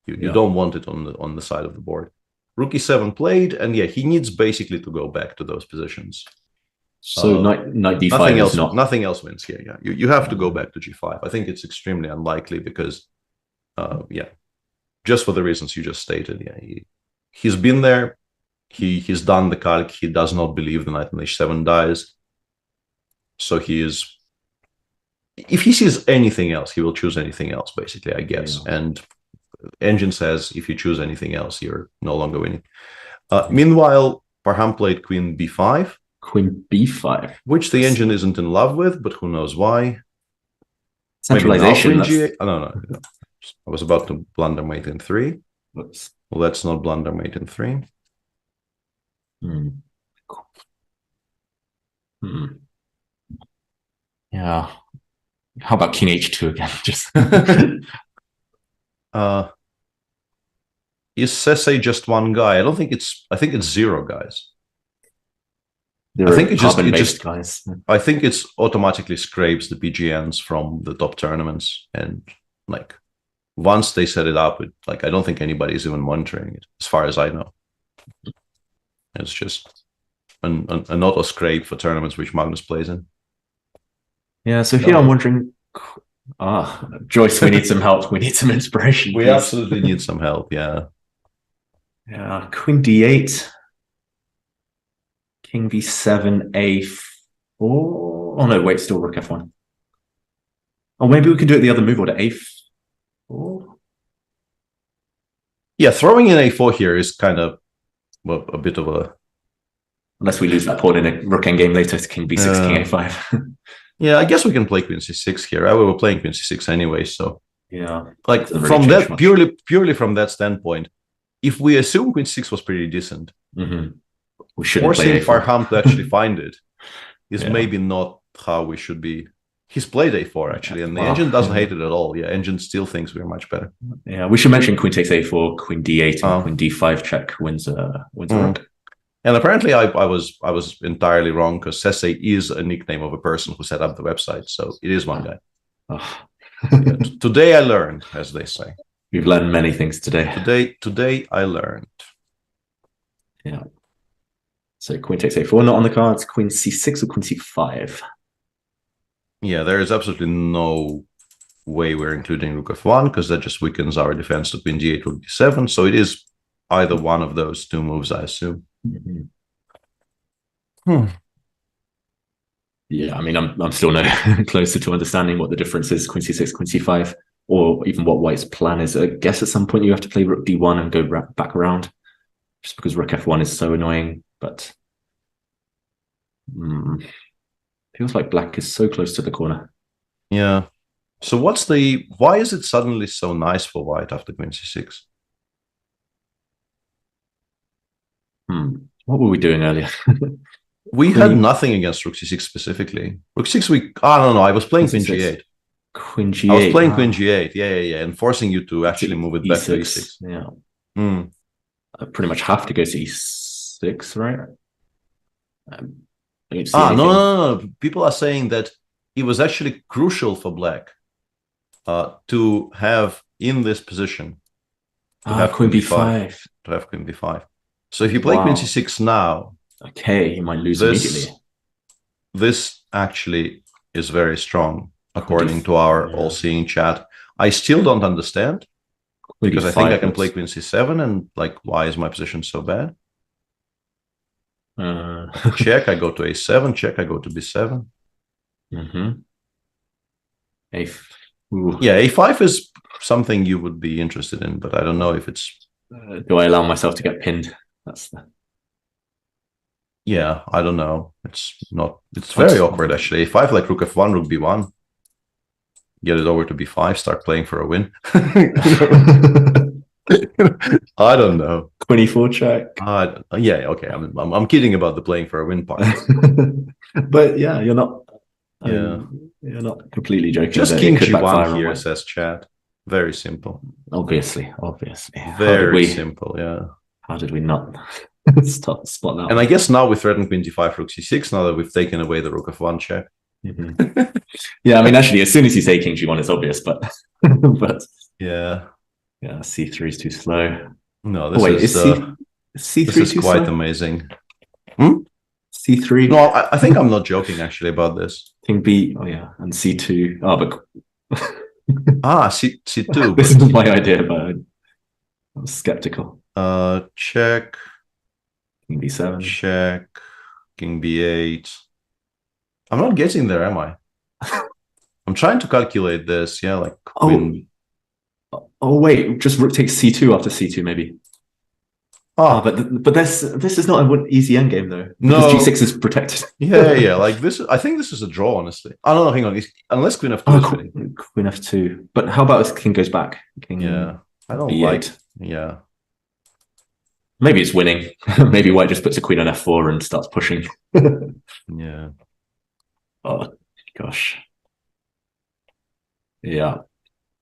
You don't want it on the side of the board. Rook e7 played, and he needs basically to go back to those positions. So knight d5 nothing else wins here. Yeah, you have to go back to g5. I think it's extremely unlikely because, just for the reasons you just stated. Yeah, he's been there. He's done the calc. He does not believe the knight on h7 dies. So if he sees anything else, he will choose anything else, basically, I guess. Yeah. And engine says if you choose anything else, you're no longer winning. Meanwhile, Parham played queen b5. Queen b5. Which the engine isn't in love with, but who knows why. Centralization. No. I was about to blunder mate in 3. Oops. Well, let's not blunder mate in 3. Yeah. How about king h2 again? Just is Sese just one guy? I think it's 0 guys. I think guys. I think it's automatically scrapes the PGNs from the top tournaments, and once they set it up, I don't think anybody's even monitoring it, as far as I know. It's just an auto scrape for tournaments which Magnus plays in. Yeah, so here I'm wondering, Joyce, we need some help. We need some inspiration. We absolutely need some help, yeah. Yeah, queen d8, king b7, a4. Oh no, wait, still rook f1. Oh, maybe we can do it the other move order, a4. Yeah, throwing in a4 here is kind of a bit of a... Unless we lose that pawn in a rook endgame later to king b6, king a5. Yeah, I guess we can play queen c6 here. We were playing queen c6 anyway, so... Yeah. From that, purely from that standpoint, if we assume queen c6 was pretty decent, we shouldn't play forcing A4. Farham to actually find it is maybe not how we should be. He's played A4 actually, and the engine doesn't hate it at all. Yeah, engine still thinks we're much better. Yeah, we should mention queen takes A4, queen D8, and queen D5 check wins a rook. And apparently, I was entirely wrong, because Sese is a nickname of a person who set up the website, so it is one guy. Yeah, today I learned, as they say. We've learned many things today. Today I learned. Yeah. So queen takes A4, not on the cards. Queen C6 or queen C5. Yeah, there is absolutely no way we're including rook F1, because that just weakens our defense to queen G8, rook D7. So it is either one of those two moves, I assume. Yeah, I mean, I'm still no closer to understanding what the difference is, queen C6, queen C5, or even what White's plan is. I guess at some point you have to play rook D1 and go back around, just because rook F1 is so annoying. But feels like black is so close to the corner. Yeah. So why is it suddenly so nice for White after queen C6? What were we doing earlier? We had nothing against rook C6 specifically. Rook 6, I don't know. I was playing queen G8. Queen G8. I was playing queen G8. Yeah. And forcing you to actually move it back to E6. Yeah. I pretty much have to go to E6, right? No. People are saying that it was actually crucial for black to have in this position to have queen B5. To have queen B5. So if you play queen C6 now, okay, you might lose immediately. This actually is very strong, according to our all-seeing chat. I still don't understand, because I think I can play queen C7, and like, why is my position so bad? Check, I go to A7. Check, I go to B7. Yeah, A5 is something you would be interested in, but I don't know if it's... do I allow myself to get pinned? That's the... Yeah, I don't know. It's very awkward, actually. A5, like rook F1, rook B1. Get it over to B5, start playing for a win. I don't know. Queen E4 check. Yeah, okay. I'm kidding about the playing for a win part. But yeah, you're not... Yeah. You're not completely joking. Just king G1 here, says chat. Very simple. Obviously. Very simple, yeah. How did we not spot that? And I guess now we threaten queen G5, rook C6, now that we've taken away the rook F1 check. Yeah, I mean, actually, as soon as you say king G1, it's obvious, but yeah, C3 is too slow. No, this C3 is quite amazing. C3. No, I think I'm not joking actually about this. King B, and C2. C2. This is my idea, but I was skeptical. Check. King B7. Check. King B8. I'm not getting there, am I? I'm trying to calculate this. Yeah, like queen. Oh wait, just rook takes C2 after C2 maybe. But this is not an easy endgame though. No, G6 is protected. yeah. Like this, I think this is a draw. Honestly, no, hang on. Unless queen F2. Queen F2. But how about if king goes back? Yeah, I don't B8. like. Yeah. Maybe it's winning. Maybe White just puts a queen on F4 and starts pushing. Yeah. Oh gosh. Yeah.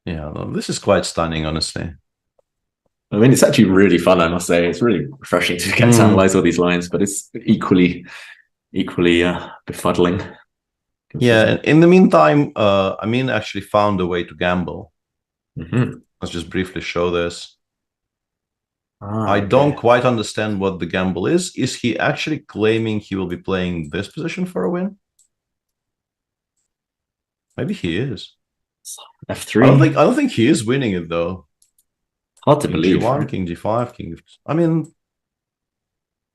Yeah. No, this is quite stunning, honestly. I mean, it's actually really fun, I must say. It's really refreshing to get to analyze all these lines, but it's equally befuddling. Yeah. In the meantime, Amin actually found a way to gamble. Let's just briefly show this. I don't quite understand what the gamble is. Is he actually claiming he will be playing this position for a win? Maybe he is. F3. I don't think he is winning it though. Hard to king believe. G1, King G5, King. I mean,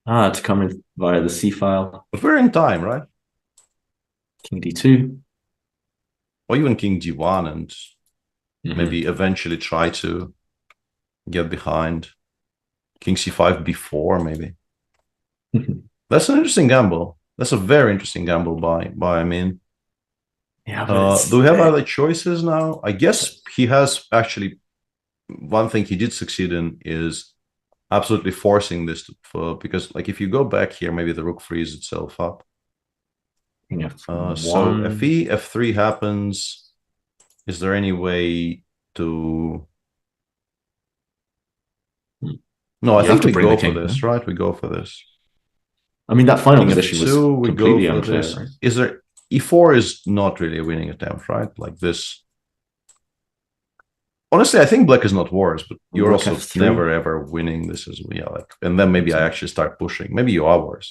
to come in via the C file. But we're in time, right? King D2, or even King G1, and maybe eventually try to get behind. King C5, B4, maybe. That's an interesting gamble. That's a very interesting gamble by Amin. Yeah. Do we have other choices now? I guess he has actually. One thing he did succeed in is absolutely forcing this because like if you go back here, maybe the rook frees itself up. So f3 happens. Is there any way to? No, I think we go for this, right? We go for this. I mean, that final position was we completely go for unclear. this. Right? Is there e4 is not really a winning attempt, right? Like this. Honestly, I think black is not worse, but you're Rook also F3. never ever winning this as well. Yeah, like, and then maybe I actually start pushing. Maybe you are worse.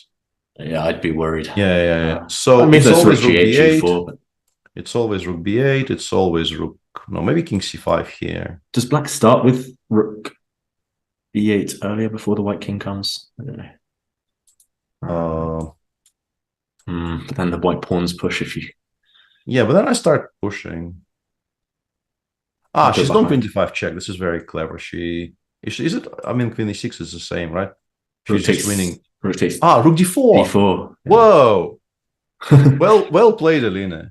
Yeah, I'd be worried. Yeah. So I mean, it's always rook rook g8, b8. G4, It's always rook b8. It's always rook. No, maybe king c5 here. Does black start with rook b8 earlier before the white king comes? I don't know. But then the white pawns push if you. Yeah, but then I start pushing. She's done queen d5 check. This is very clever. Is it? I mean, queen e6 is the same, right? She's just winning. Rook takes. Rook d4. d4. Yeah. Whoa. well played, Aline.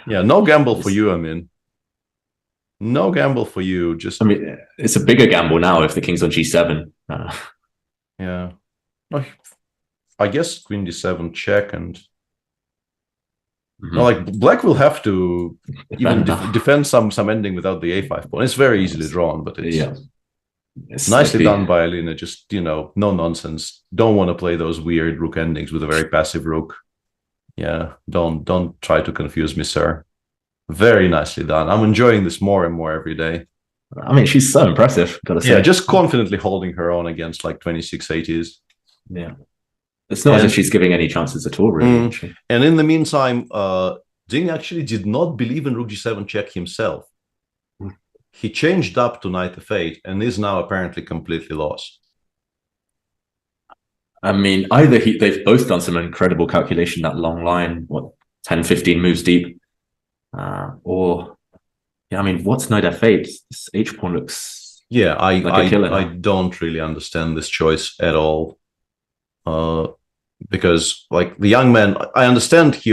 Yeah, no gamble for you. I mean, no gamble for you. Just. I mean, it's a bigger gamble now if the king's on g7. Yeah. No, I guess queen d7 check and. No, like black will have to even defend some ending without the a5 pawn. It's very easily drawn, but it's nicely done by Alina. Just no nonsense. Don't want to play those weird rook endings with a very passive rook. Yeah, don't try to confuse me, sir. Very nicely done. I'm enjoying this more and more every day. I mean, she's so impressive. Gotta say. Yeah, just confidently holding her own against like 2680s. Yeah. It's not as if she's giving any chances at all, really. And in the meantime, Ding actually did not believe in rook g7 check himself. He changed up to knight f8 and is now apparently completely lost. I mean, either they've both done some incredible calculation, that long line, 10, 15 moves deep, or, I mean, what's knight f8? This h pawn looks like a killer. I don't really understand this choice at all. Because like the young man, I understand he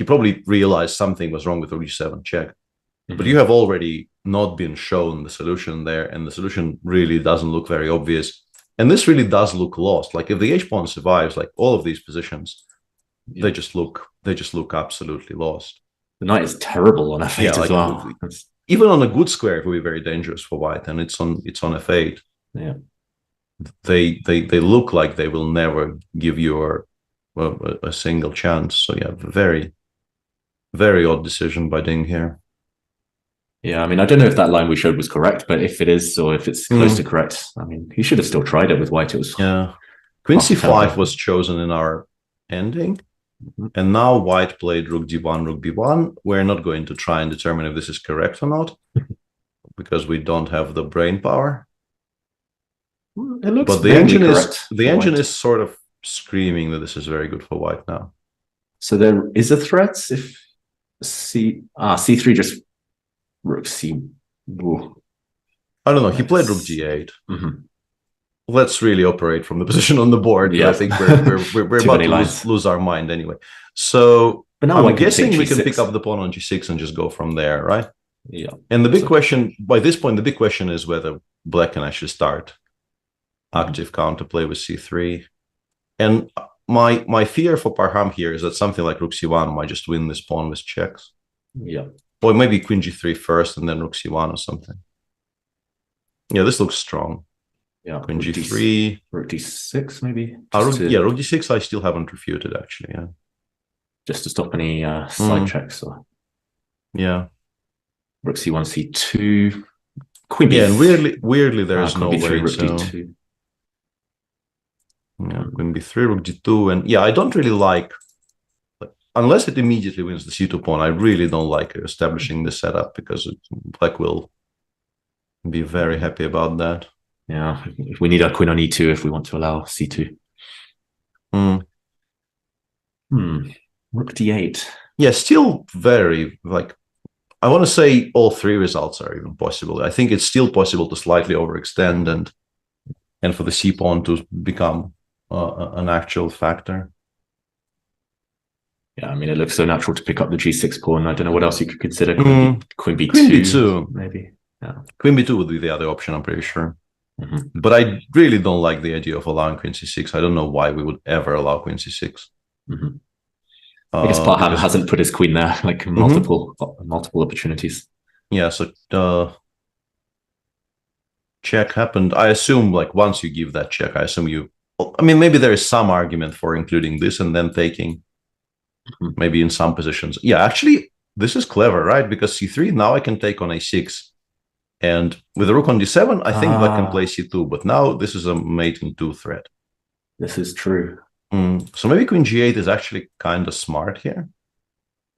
probably realized something was wrong with rook g7 check, but you have already not been shown the solution there, and the solution really doesn't look very obvious. And this really does look lost. Like if the h pawn survives, like all of these positions, they just look absolutely lost. The knight is terrible on f8 as well. Even on a good square, it would be very dangerous for white, and it's on f8. Yeah. They look like they will never give you a single chance. So yeah, very, very odd decision by Ding here. Yeah, I mean, I don't know if that line we showed was correct, but if it is, or if it's close to correct, I mean, he should have still tried it with white. It was Queen c5 was chosen in our ending, and now white played rook d1, rook b1. We're not going to try and determine if this is correct or not, because we don't have the brain power. It looks but the engine is sort of screaming that this is very good for white now. So there is a threat if c3 just rook c. Ooh. I don't know. He played rook g8. Let's really operate from the position on the board. Yeah, I think we're about to lose our mind anyway. So but now I'm guessing we can pick up the pawn on g6 and just go from there, right? Yeah. And the big question by this point, the big question is whether black can actually start active counterplay with c3. And my fear for Parham here is that something like rook c1 might just win this pawn with checks. Yeah. Or maybe queen g3 first and then rook c1 or something. Yeah, this looks strong. Yeah. Queen g3. Rook d6 maybe? Rook d6 I still haven't refuted actually, yeah. Just to stop any side checks. Or... Yeah. Rook c1, c2. Queen b3. Yeah, and weirdly there's no way rook to... d2. Yeah, queen b3, rook d2, and I don't really like unless it immediately wins the c2 pawn. I really don't like establishing the setup because black will be very happy about that. Yeah, we need our queen on e2 if we want to allow c2. Rook d8. Yeah, still very I want to say all three results are even possible. I think it's still possible to slightly overextend and for the c pawn to become an actual factor. Yeah, I mean, it looks so natural to pick up the g6 pawn. I don't know what else you could consider. Queen b2, queen b2, maybe. Yeah, queen b2 would be the other option. I'm pretty sure. But I really don't like the idea of allowing queen c6. I don't know why we would ever allow queen c6. I guess Parham hasn't put his queen there, like multiple opportunities. Yeah, so check happened. I assume, like, once you give that check, I assume you... I mean, maybe there is some argument for including this and then taking, maybe in some positions. Yeah, actually, this is clever, right? Because c3, now I can take on a6. And with the rook on d7, I think I can play c2. But now this is a mate in 2 threat. This is true. So maybe queen g8 is actually kind of smart here.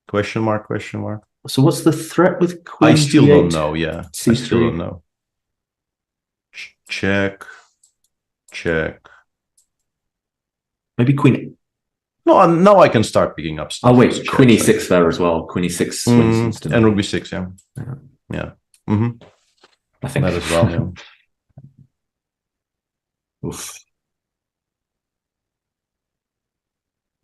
Question mark, question mark. So what's the threat with queen I still g8? don't know, yeah. C3. I still don't know. Check. Check. Maybe queen... No, now I can start picking up stuff. Oh, wait, queen e6 there as well. Queen e6 wins. And rook b6, yeah. Yeah. I think that as well, yeah. Oof.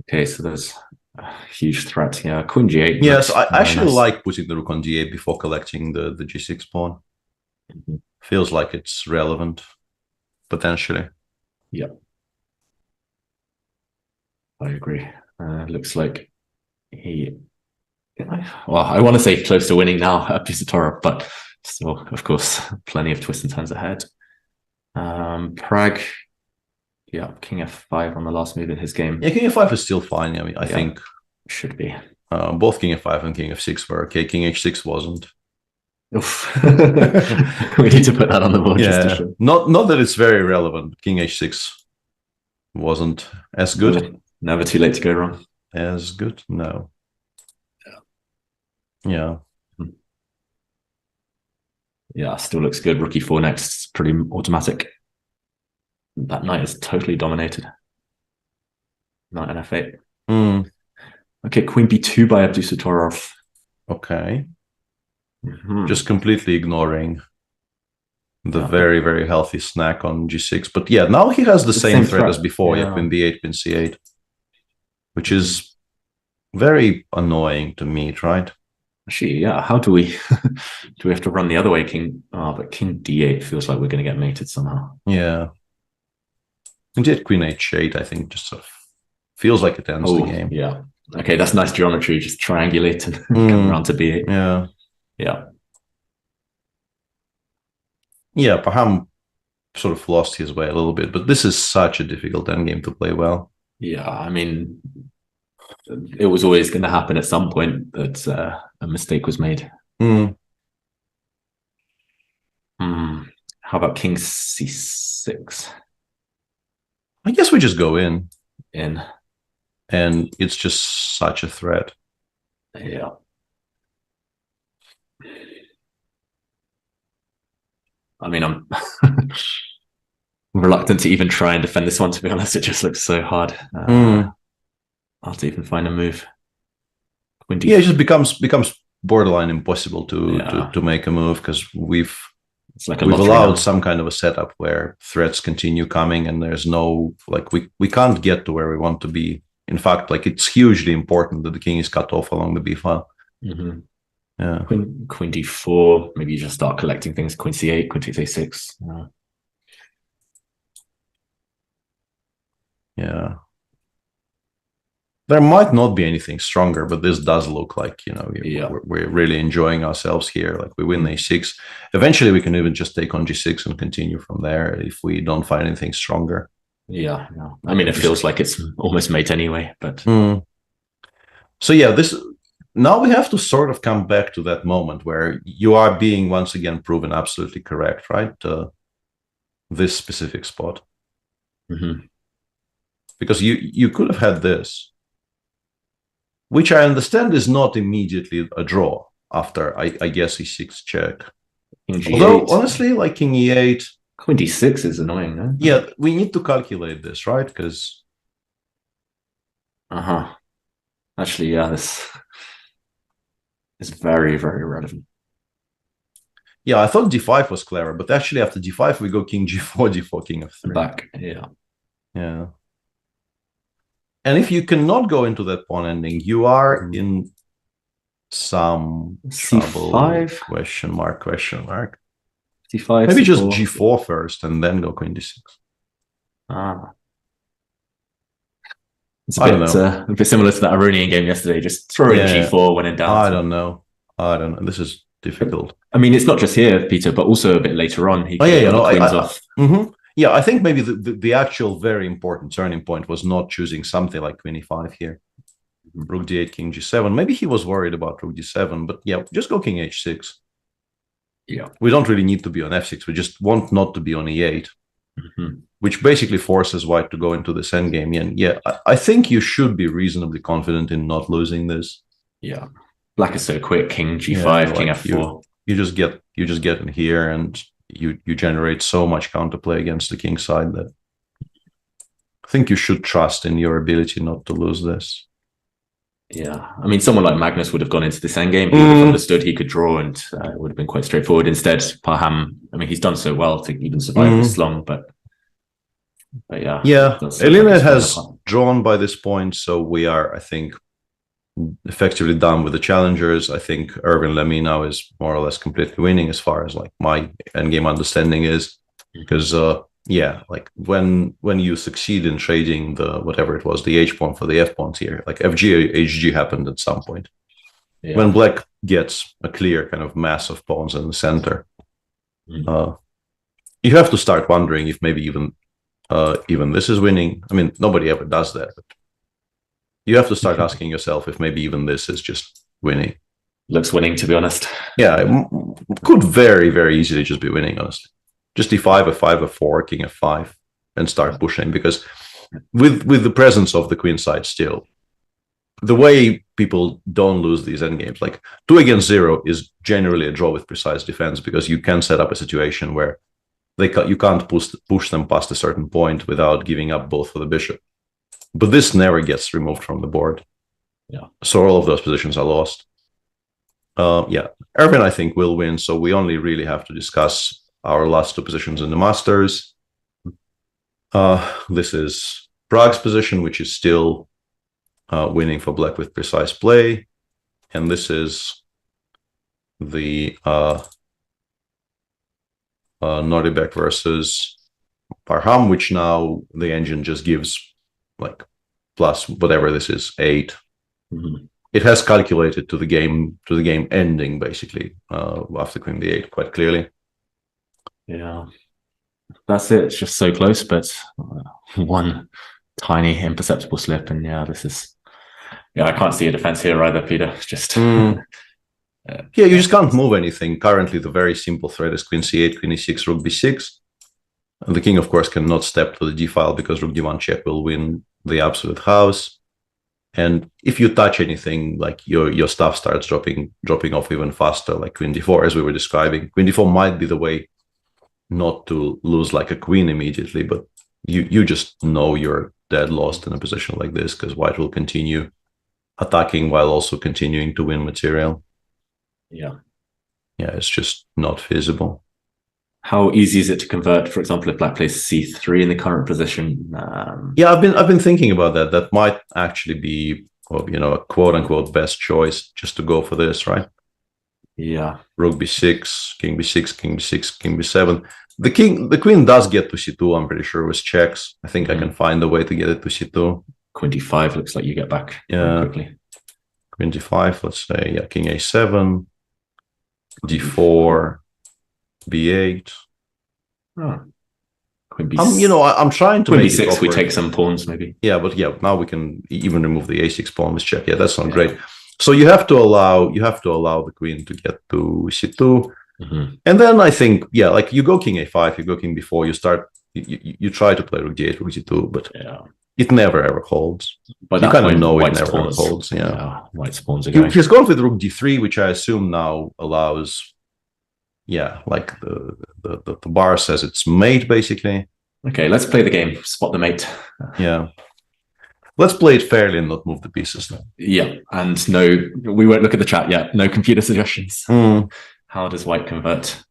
Okay, so there's a huge threat. Yeah, queen g8. Yes, I actually like putting the rook on d8 before collecting the g6 pawn. Feels like it's relevant, potentially. Yeah. I agree. Looks like he... Well, I want to say close to winning now at Pisatora, but still, of course, plenty of twists and turns ahead. Prague... Yeah, king f5 on the last move in his game. Yeah, king f5 is still fine. I mean, I think should be. Both king f5 and king f6 were okay. King h6 wasn't. Oof. We need to put that on the board. Just to show. Not that it's very relevant. King h6 wasn't as good. Never too late to go wrong. As good? No. Yeah. Yeah, still looks good. Rook e4 next. Pretty automatic. That knight is totally dominated. Knight and f8. Okay, queen b2 by Abdusatorov. Okay. Just completely ignoring the very, very healthy snack on g6. But yeah, now he has the same threat as before. Yeah, queen b8, queen c8. Which is very annoying to meet, right? Actually, yeah. How do we do we have to run the other way? But king d8 feels like we're going to get mated somehow. Yeah. Indeed, queen h8, I think, just sort of feels like it ends the game. Yeah. Okay, that's nice geometry. Just triangulate and come around to b8. Yeah. Yeah. Yeah, Paham sort of lost his way a little bit, but this is such a difficult endgame to play well. Yeah, I mean, it was always going to happen at some point that a mistake was made. How about king c6? I guess we just go in. And it's just such a threat. Yeah. I mean, I'm reluctant to even try and defend this one, to be honest. It just looks so hard. I'll have to even find a move. Yeah, it just becomes borderline impossible to make a move because we've allowed some kind of a setup where threats continue coming and there's no, like, we can't get to where we want to be. In fact, like, it's hugely important that the king is cut off along the b file. Yeah. Queen d4, maybe you just start collecting things. Queen c8, queen takes a6. Yeah. There might not be anything stronger, but this does look like, we're really enjoying ourselves here. Like, we win a6. Eventually, we can even just take on g6 and continue from there if we don't find anything stronger. Yeah. I mean, it feels like it's almost mate anyway, but... So yeah, now we have to sort of come back to that moment where you are being once again proven absolutely correct, right? This specific spot. Because you could have had this, which I understand is not immediately a draw after, I guess, e6 check. Although, honestly, like king e8... Queen d6 is annoying, no? Yeah, we need to calculate this, right? Because... Actually, yeah, this is very, very relevant. Yeah, I thought d5 was clever, but actually after d5, we go king g4, d4, king f3. Back, yeah. Yeah. And if you cannot go into that pawn ending, you are in some trouble. C5? Question mark, question mark. c5. Maybe just c4. g4 first and then go queen d6. It's a bit similar to that Aronian game yesterday. Just throw in g4 when in doubt. I don't know. This is difficult. I mean, it's not just here, Peter, but also a bit later on. He queens off. Yeah, I think maybe the actual very important turning point was not choosing something like queen e5 here. Rook d8, king g7. Maybe he was worried about rook d7, but yeah, just go king h6. Yeah. We don't really need to be on f6. We just want not to be on e8, which basically forces white to go into this endgame. And yeah, I think you should be reasonably confident in not losing this. Yeah. Black is so quick. King g5, king f4. You just get in here and you generate so much counterplay against the king side that I think you should trust in your ability not to lose this. Yeah, I mean, someone like Magnus would have gone into this endgame. He would have understood he could draw, and it would have been quite straightforward. Instead, Parham, I mean, he's done so well to even survive this long, but yeah. Yeah, Elina has drawn by this point, so we are, I think, effectively done with the challengers. I think Erwin Lemy now is more or less completely winning as far as like my endgame understanding is, because yeah, like when you succeed in trading the whatever it was, the H pawn for the F pawns here, like FG HG happened at some point. Yeah. When black gets a clear kind of mass of pawns in the center, you have to start wondering if maybe even this is winning. I mean, nobody ever does that, but you have to start asking yourself if maybe even this is just winning. Looks winning, to be honest. Yeah, it could very, very easily just be winning, honestly. Just d5, f5, f4, king f5, and start pushing. Because with the presence of the queen side still, the way people don't lose these endgames, like 2 against 0 is generally a draw with precise defense, because you can set up a situation where you can't push them past a certain point without giving up both for the bishop. But this never gets removed from the board. Yeah. So all of those positions are lost. Yeah, Erwin, I think, will win. So we only really have to discuss our last two positions in the Masters. This is Prague's position, which is still winning for black with precise play. And this is the Noribek versus Parham, which now the engine just gives like plus whatever this is, 8. It has calculated to the game ending basically after queen d8 quite clearly. Yeah, that's it. It's just so close, but one tiny imperceptible slip, and yeah, this is. Yeah, I can't see a defense here either, Peter. It's just. Yeah, you just can't move anything. Currently, the very simple threat is queen c8, queen e6, rook b6. And the king, of course, cannot step to the d file because rook d1 check will win the absolute house. And if you touch anything, like your stuff starts dropping off even faster, like queen d4, as we were describing. Queen d4 might be the way not to lose like a queen immediately, but you just know you're dead lost in a position like this because white will continue attacking while also continuing to win material. Yeah, it's just not feasible. How easy is it to convert, for example, if black plays c3 in the current position? Yeah, I've been thinking about that. That might actually be, a quote unquote best choice, just to go for this, right? Yeah. Rook b6, king b6, king b6, king b7. The queen does get to c2, I'm pretty sure, with checks. I think I can find a way to get it to c2. Queen d5 looks like you get back quickly. Queen d5, let's say, yeah, king a7, d4, b8. Queen b6. I'm trying to queen make b6, we take some pawns, maybe. Yeah, but yeah, now we can even remove the a6 pawn with check. Yeah, that's not great. So you have to allow the queen to get to c2. And then I think, yeah, like you go king a5, you go king b4, you try to play rook d8, rook c2, but it never ever holds. But you kind of know it never ever holds. Yeah, white spawns again. He's gone with rook d3, which I assume now allows, like the bar says it's mate basically. Okay, let's play the game. Spot the mate. Yeah. Let's play it fairly and not move the pieces now. Yeah, and no, we won't look at the chat yet. No computer suggestions. How does white convert?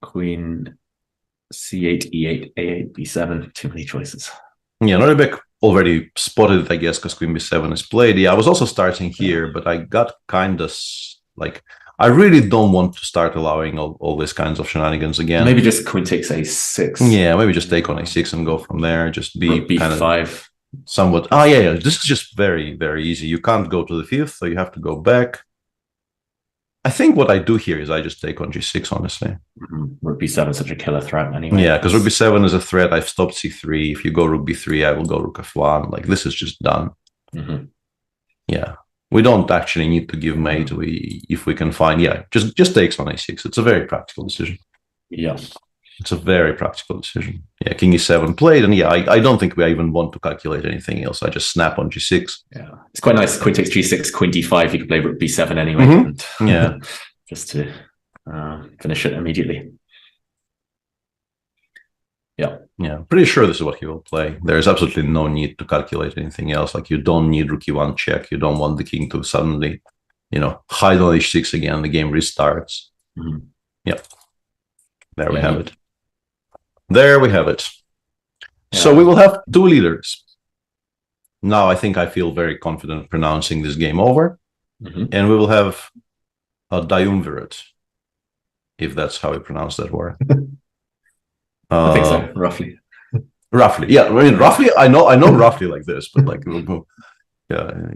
Queen c8, e8, a8, b7. Too many choices. Yeah, Noribek already spotted it, I guess, because queen b7 is played. Yeah, I was also starting here, but I got kind of Like, I really don't want to start allowing all these kinds of shenanigans again. Maybe just queen takes a6. Yeah, maybe just take on a6 and go from there. Just be b5. Somewhat. Oh, yeah. This is just very, very easy. You can't go to the 5th, so you have to go back. I think what I do here is I just take on g6, honestly. Rook b7 is such a killer threat anyway. Yeah, because rook b7 is a threat. I've stopped c3. If you go rook b3, I will go rook f1. Like, this is just done. Yeah. We don't actually need to give mate. If we can find, just takes on a6. It's a very practical decision. Yeah. It's a very practical decision. Yeah, king e7 played, and I don't think we even want to calculate anything else. I just snap on g6. Yeah, it's quite nice. Queen takes g6, queen d5. You can play rook b7 anyway. And, yeah, just to finish it immediately. Yeah. Pretty sure this is what he will play. There is absolutely no need to calculate anything else. Like, you don't need rook e1 check. You don't want the king to suddenly, hide on h6 again. The game restarts. Yeah. There we have it. There we have it. Yeah. So we will have 2 leaders. Now I think I feel very confident pronouncing this game over. And we will have a triumvirate, if that's how we pronounce that word. I think so, roughly. Roughly, yeah. I mean, roughly, I know roughly like this, but like, yeah.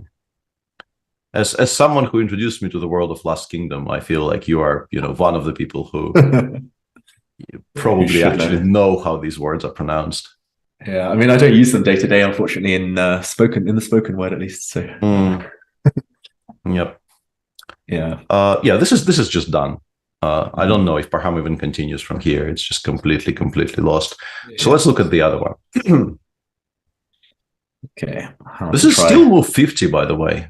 As someone who introduced me to the world of Last Kingdom, I feel like you are, one of the people who probably actually know how these words are pronounced. Yeah, I mean, I don't use them day to day, unfortunately, in the spoken word at least. So, yep. Yeah. This is just done. I don't know if Parham even continues from here. It's just completely lost. Yeah. So let's look at the other one. Okay. This is still move 50, by the way.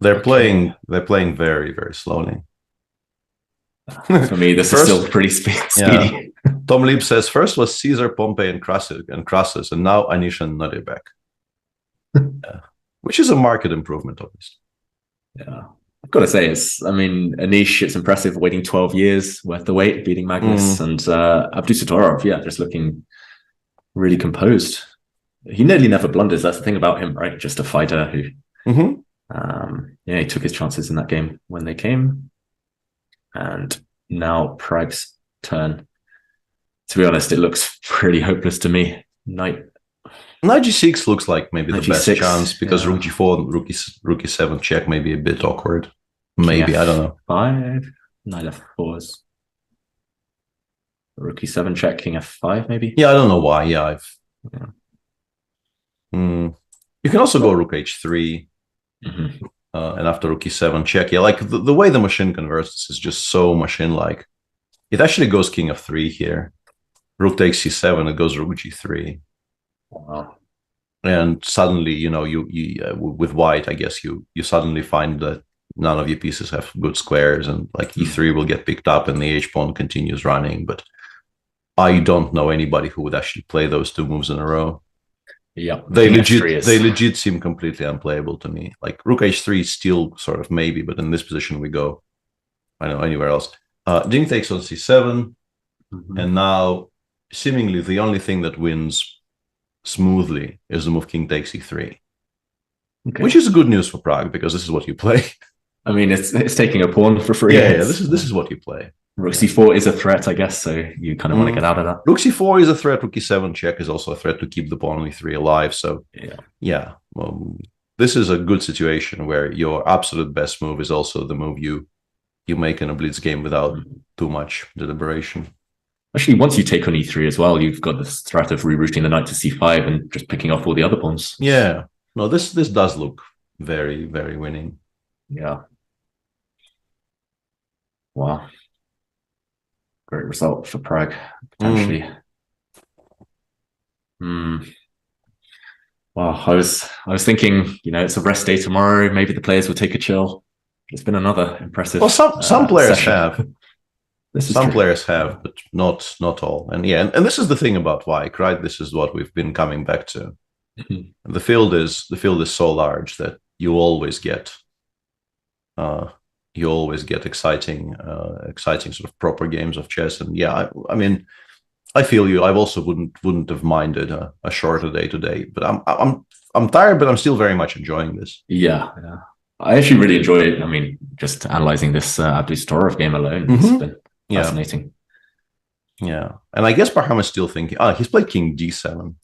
They're playing very, very slowly. For me, this is still pretty speedy. Yeah. Tom Lieb says, first was Caesar, Pompey, and Crassus, and now Anish and Nuremberg. Which is a market improvement, obviously. Yeah. I've got to say, Anish, it's impressive, waiting 12 years worth the wait, beating Magnus, and Abdusatorov, just looking really composed. He nearly never blunders. That's the thing about him, right? Just a fighter who, he took his chances in that game when they came. And now Prague's turn. To be honest, it looks pretty hopeless to me. Knight g6 looks like maybe the best chance, because rook g4 and rook e7 check may be a bit awkward. Maybe, I don't know. 5, knight f4s. Rook e7 check, king f5 maybe? Yeah, I don't know why. You can also go rook h3. And after rook e7 check. Yeah, like the way the machine converts this is just so machine-like. It actually goes king f3 here. Rook takes c7, it goes rook g3. Wow. And suddenly, you with white, I guess you suddenly find that none of your pieces have good squares, and like e3 will get picked up and the h-pawn continues running. But I don't know anybody who would actually play those 2 moves in a row. Yeah, they legit seem completely unplayable to me. Like rook h3 is still sort of maybe, but in this position we go, I don't know, anywhere else. King takes on c7, and now seemingly the only thing that wins smoothly is the move king takes e3, which is good news for Prague, because this is what you play. I mean, it's taking a pawn for free. Yeah, this is what you play. Rook c4 is a threat, I guess, so you kind of want to get out of that. Rook c4 is a threat. Rook e7 check is also a threat to keep the pawn on e3 alive. So this is a good situation where your absolute best move is also the move you make in a blitz game without too much deliberation. Actually, once you take on e3 as well, you've got this threat of rerouting the knight to c5 and just picking off all the other pawns. Yeah. No, this does look very, very winning. Yeah. Wow. Great result for Prague, potentially. Well, I was thinking, it's a rest day tomorrow. Maybe the players will take a chill. It's been another impressive. Well, some players session. have. Some players have, but not all. And and this is the thing about Wijk, right? This is what we've been coming back to. The field is so large that you always get exciting sort of proper games of chess. And I mean, I feel you. I also wouldn't have minded a shorter day today, but I'm tired, but I'm still very much enjoying this. Yeah. I actually really enjoy it. I mean, just analyzing this Abdus Torov game alone, it's been fascinating. Yeah. And I guess Barham is still thinking, he's played King D7.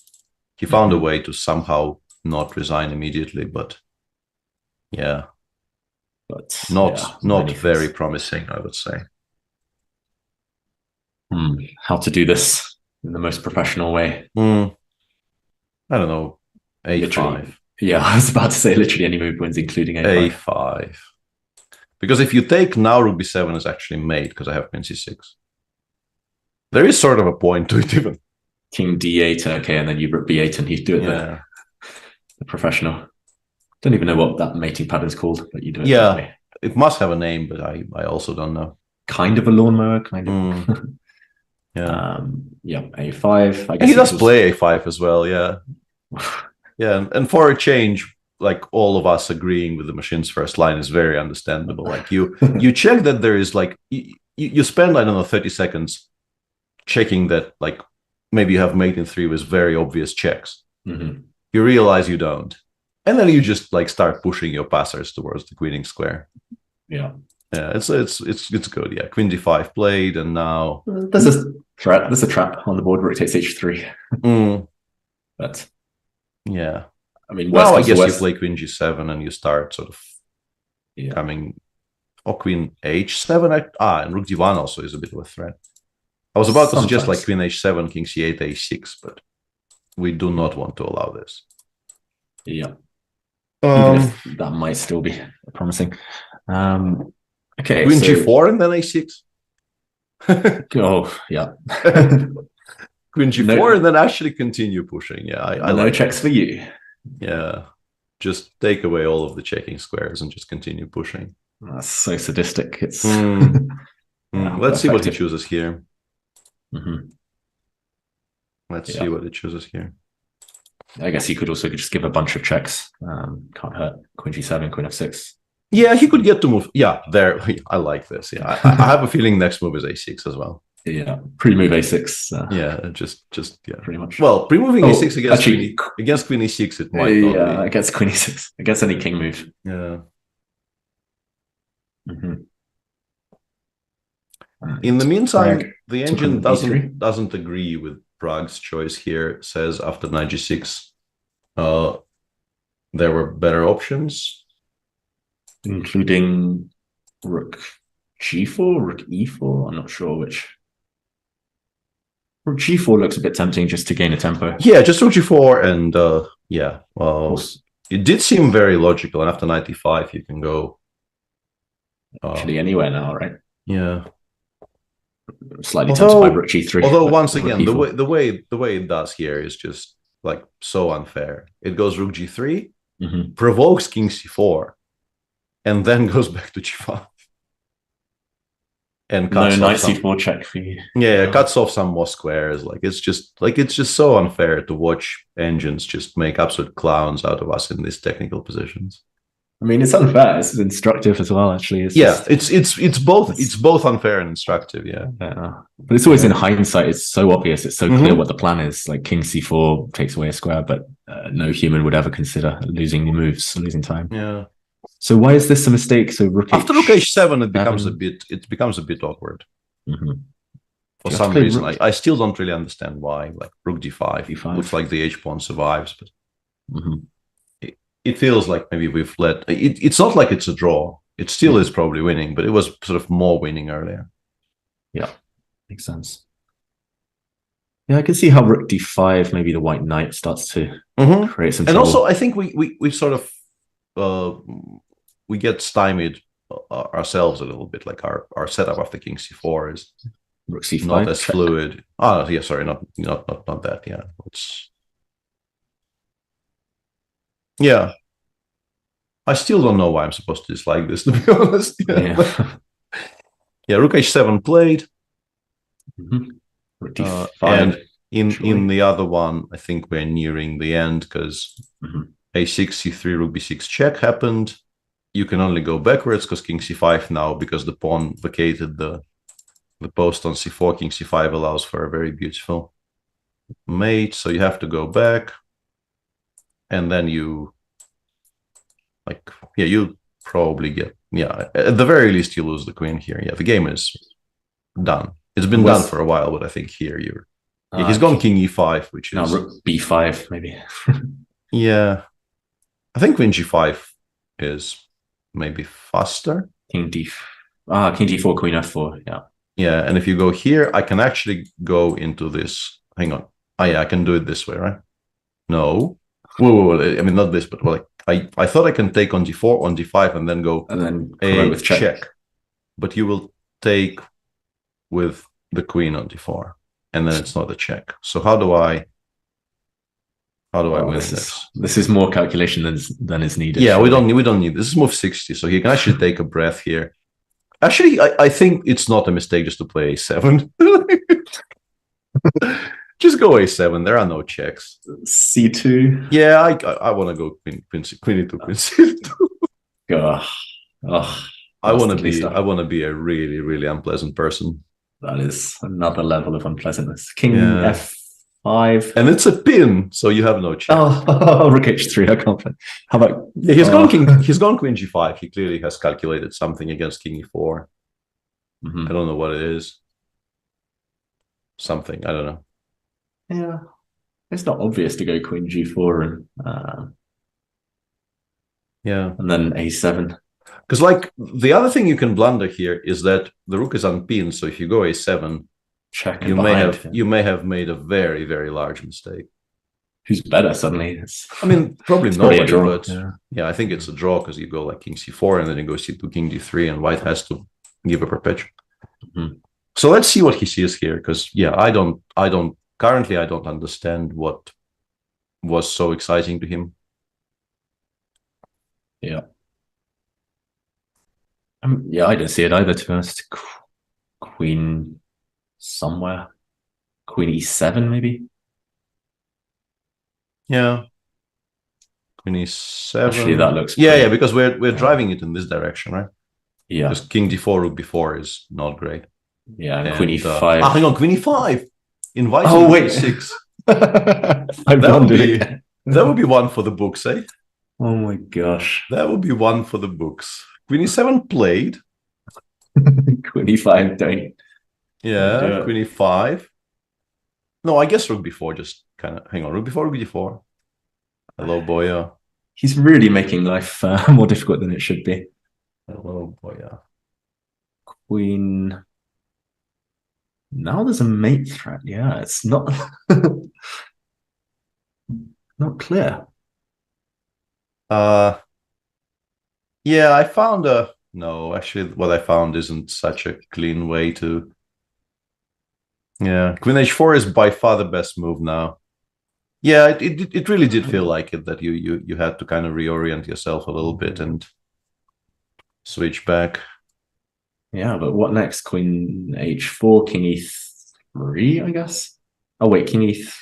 He found a way to somehow not resign immediately, but yeah. But not very promising, I would say. How to do this in the most professional way? I don't know. A5. Literally. Yeah, I was about to say literally any move wins, including A5. A5. Because if you take now, Rook B7 is actually made because I have Queen C6. There is sort of a point to it even. King D8, okay, and then you Rook B8 and you do it there. The professional. Don't even know what that mating pattern is called, but you do it that way. It must have a name, but I also don't know. Kind of a lawnmower, kind of. A5. I guess he does play A5 as well, yeah. Yeah, and for a change, like all of us agreeing with the machine's first line is very understandable. Like you check that there is like you spend, I don't know, 30 seconds checking that like maybe you have mate in 3 with very obvious checks. You realize you don't. And then you just like start pushing your passers towards the queening square. Yeah, it's good. Yeah, Queen D5 played, and now there's a threat. There's a trap on the board. Rook takes H3. But yeah, I mean, I guess you play Queen G7 and you start sort of coming, or Queen H7. And Rook D1 also is a bit of a threat. I was about to suggest like Queen H7, King C8, A6, but we do not want to allow this. Yeah. Even if that might still be promising. Okay. Queen G4 and then A6. Oh, yeah. Queen G4 and then actually continue pushing. Yeah, I no like checks for you. Yeah. Just take away all of the checking squares and just continue pushing. That's so sadistic. It's Let's see what he chooses here. Let's see what he chooses here. I guess he could also just give a bunch of checks. Can't hurt. Queen G7, Queen F6. Yeah, he could get to move. Yeah, there. I like this. Yeah, I have a feeling next move is A6 as well. Yeah, pre-move A6. Yeah, just pretty much. Well, pre-moving A6 against Queen E6, it might not be. Against Queen E6, against any king move. Yeah. In the meantime, the engine doesn't agree with Prague's choice here. Says after knight G6, there were better options, including Rook G4, Rook E4. I'm not sure which. Rook G4 looks a bit tempting just to gain a tempo. Yeah, just Rook G4 and yeah. Well, it did seem very logical. And after knight E5, you can go actually anywhere now, right? Yeah. Slightly tempted by Rook G3. Although once again, the way it does here is just like so unfair. It goes Rook G3, provokes King C4, and then goes back to G5. And cuts knight C4 check for you. Yeah, cuts off some more squares. Like it's just so unfair to watch engines just make absolute clowns out of us in these technical positions. I mean, it's unfair. It's instructive as well, actually. It's both unfair and instructive. Yeah. But it's always in hindsight. It's so obvious. It's so clear what the plan is. Like King C4 takes away a square, but no human would ever consider losing the moves, losing time. Yeah. So why is this a mistake? So Rook after Rook H7, it becomes a bit awkward. For some reason, I still don't really understand why. Like Rook D5, looks like the H pawn survives, but. It feels like maybe we've let it's not like it's a draw. It still is probably winning, but it was sort of more winning earlier. Yeah, makes sense. Yeah, I can see how Rook D5, maybe the white knight starts to create some trouble. And also, I think we sort of we get stymied ourselves a little bit. Like our setup after King C4 is Rook C5 not as fluid. Oh, yeah, sorry, not that. Yeah, yeah. I still don't know why I'm supposed to dislike this, to be honest. Yeah, Rook H7 played. Rook D5. And in the other one, I think we're nearing the end because A6, C3, Rook B6 check happened. You can only go backwards because King C5 now, because the pawn vacated the post on C4, King C5 allows for a very beautiful mate. So you have to go back. And then you probably get, yeah, at the very least you lose the queen here. Yeah, the game is done. It's been done for a while, but I think here you're, yeah, he's gone king e5, which is... No, rook b5 maybe. Yeah. I think queen g5 is maybe faster. King d4, queen f4, yeah. Yeah, and if you go here, I can actually go into this. Hang on. Oh yeah, I can do it this way, right? No. Whoa. I mean, not this, but like I thought I can take on d4, on d5, and then go and then a with check. But you will take with the queen on d4, and then it's not a check. So how do I win this? This is more calculation than is needed. Yeah, we don't need this. Is move 60, so he can actually take a breath here. Actually, I think it's not a mistake just to play a7. Just go a7. There are no checks. c2. Yeah, I want to go queen e2, queen c2. I want to be a really, really unpleasant person. That is another level of unpleasantness. King f5, and it's a pin, so you have no chance. Oh, rook h3. I can't play. How about? Yeah, he's gone queen g5. He clearly has calculated something against king e4. I don't know what it is. Something, I don't know. Yeah, it's not obvious to go queen g4 and yeah, and then a7. Because like the other thing you can blunder here is that the rook is unpinned. So if you go a7, check, you may have made a very, very large mistake. Who's better suddenly? I mean, probably nobody, but yeah, I think it's a draw because you go like king c4 and then you go c2, king d3, and white has to give a perpetual. So let's see what he sees here, because yeah, I don't currently understand what was so exciting to him. Yeah. Yeah, I don't see it either, to be honest. Queen somewhere. Queen e7, maybe? Yeah. Queen e7. Actually, that looks... Yeah, because we're driving it in this direction, right? Yeah. Because king d4, rook b4 is not great. Yeah, and queen e5. Hang on, queen e5! Inviting e6. That would be one for the books, eh? Oh my gosh. That would be one for the books. Queen e7 played. Queen e5 don't. Yeah, queen e5. No, I guess rook b4 just kind of... Hang on, rook b4, rook d4. Hello, boya. He's really making life more difficult than it should be. Hello, boya. Queen... Now there's a mate threat. Yeah, it's not... not clear. Yeah, I found a... No, actually, what I found isn't such a clean way to... Yeah, queen h4 is by far the best move now. Yeah, it really did feel like it, that you had to kind of reorient yourself a little bit and switch back. Yeah, but what next? Queen h4, king e3, I guess? Oh, wait, king e3.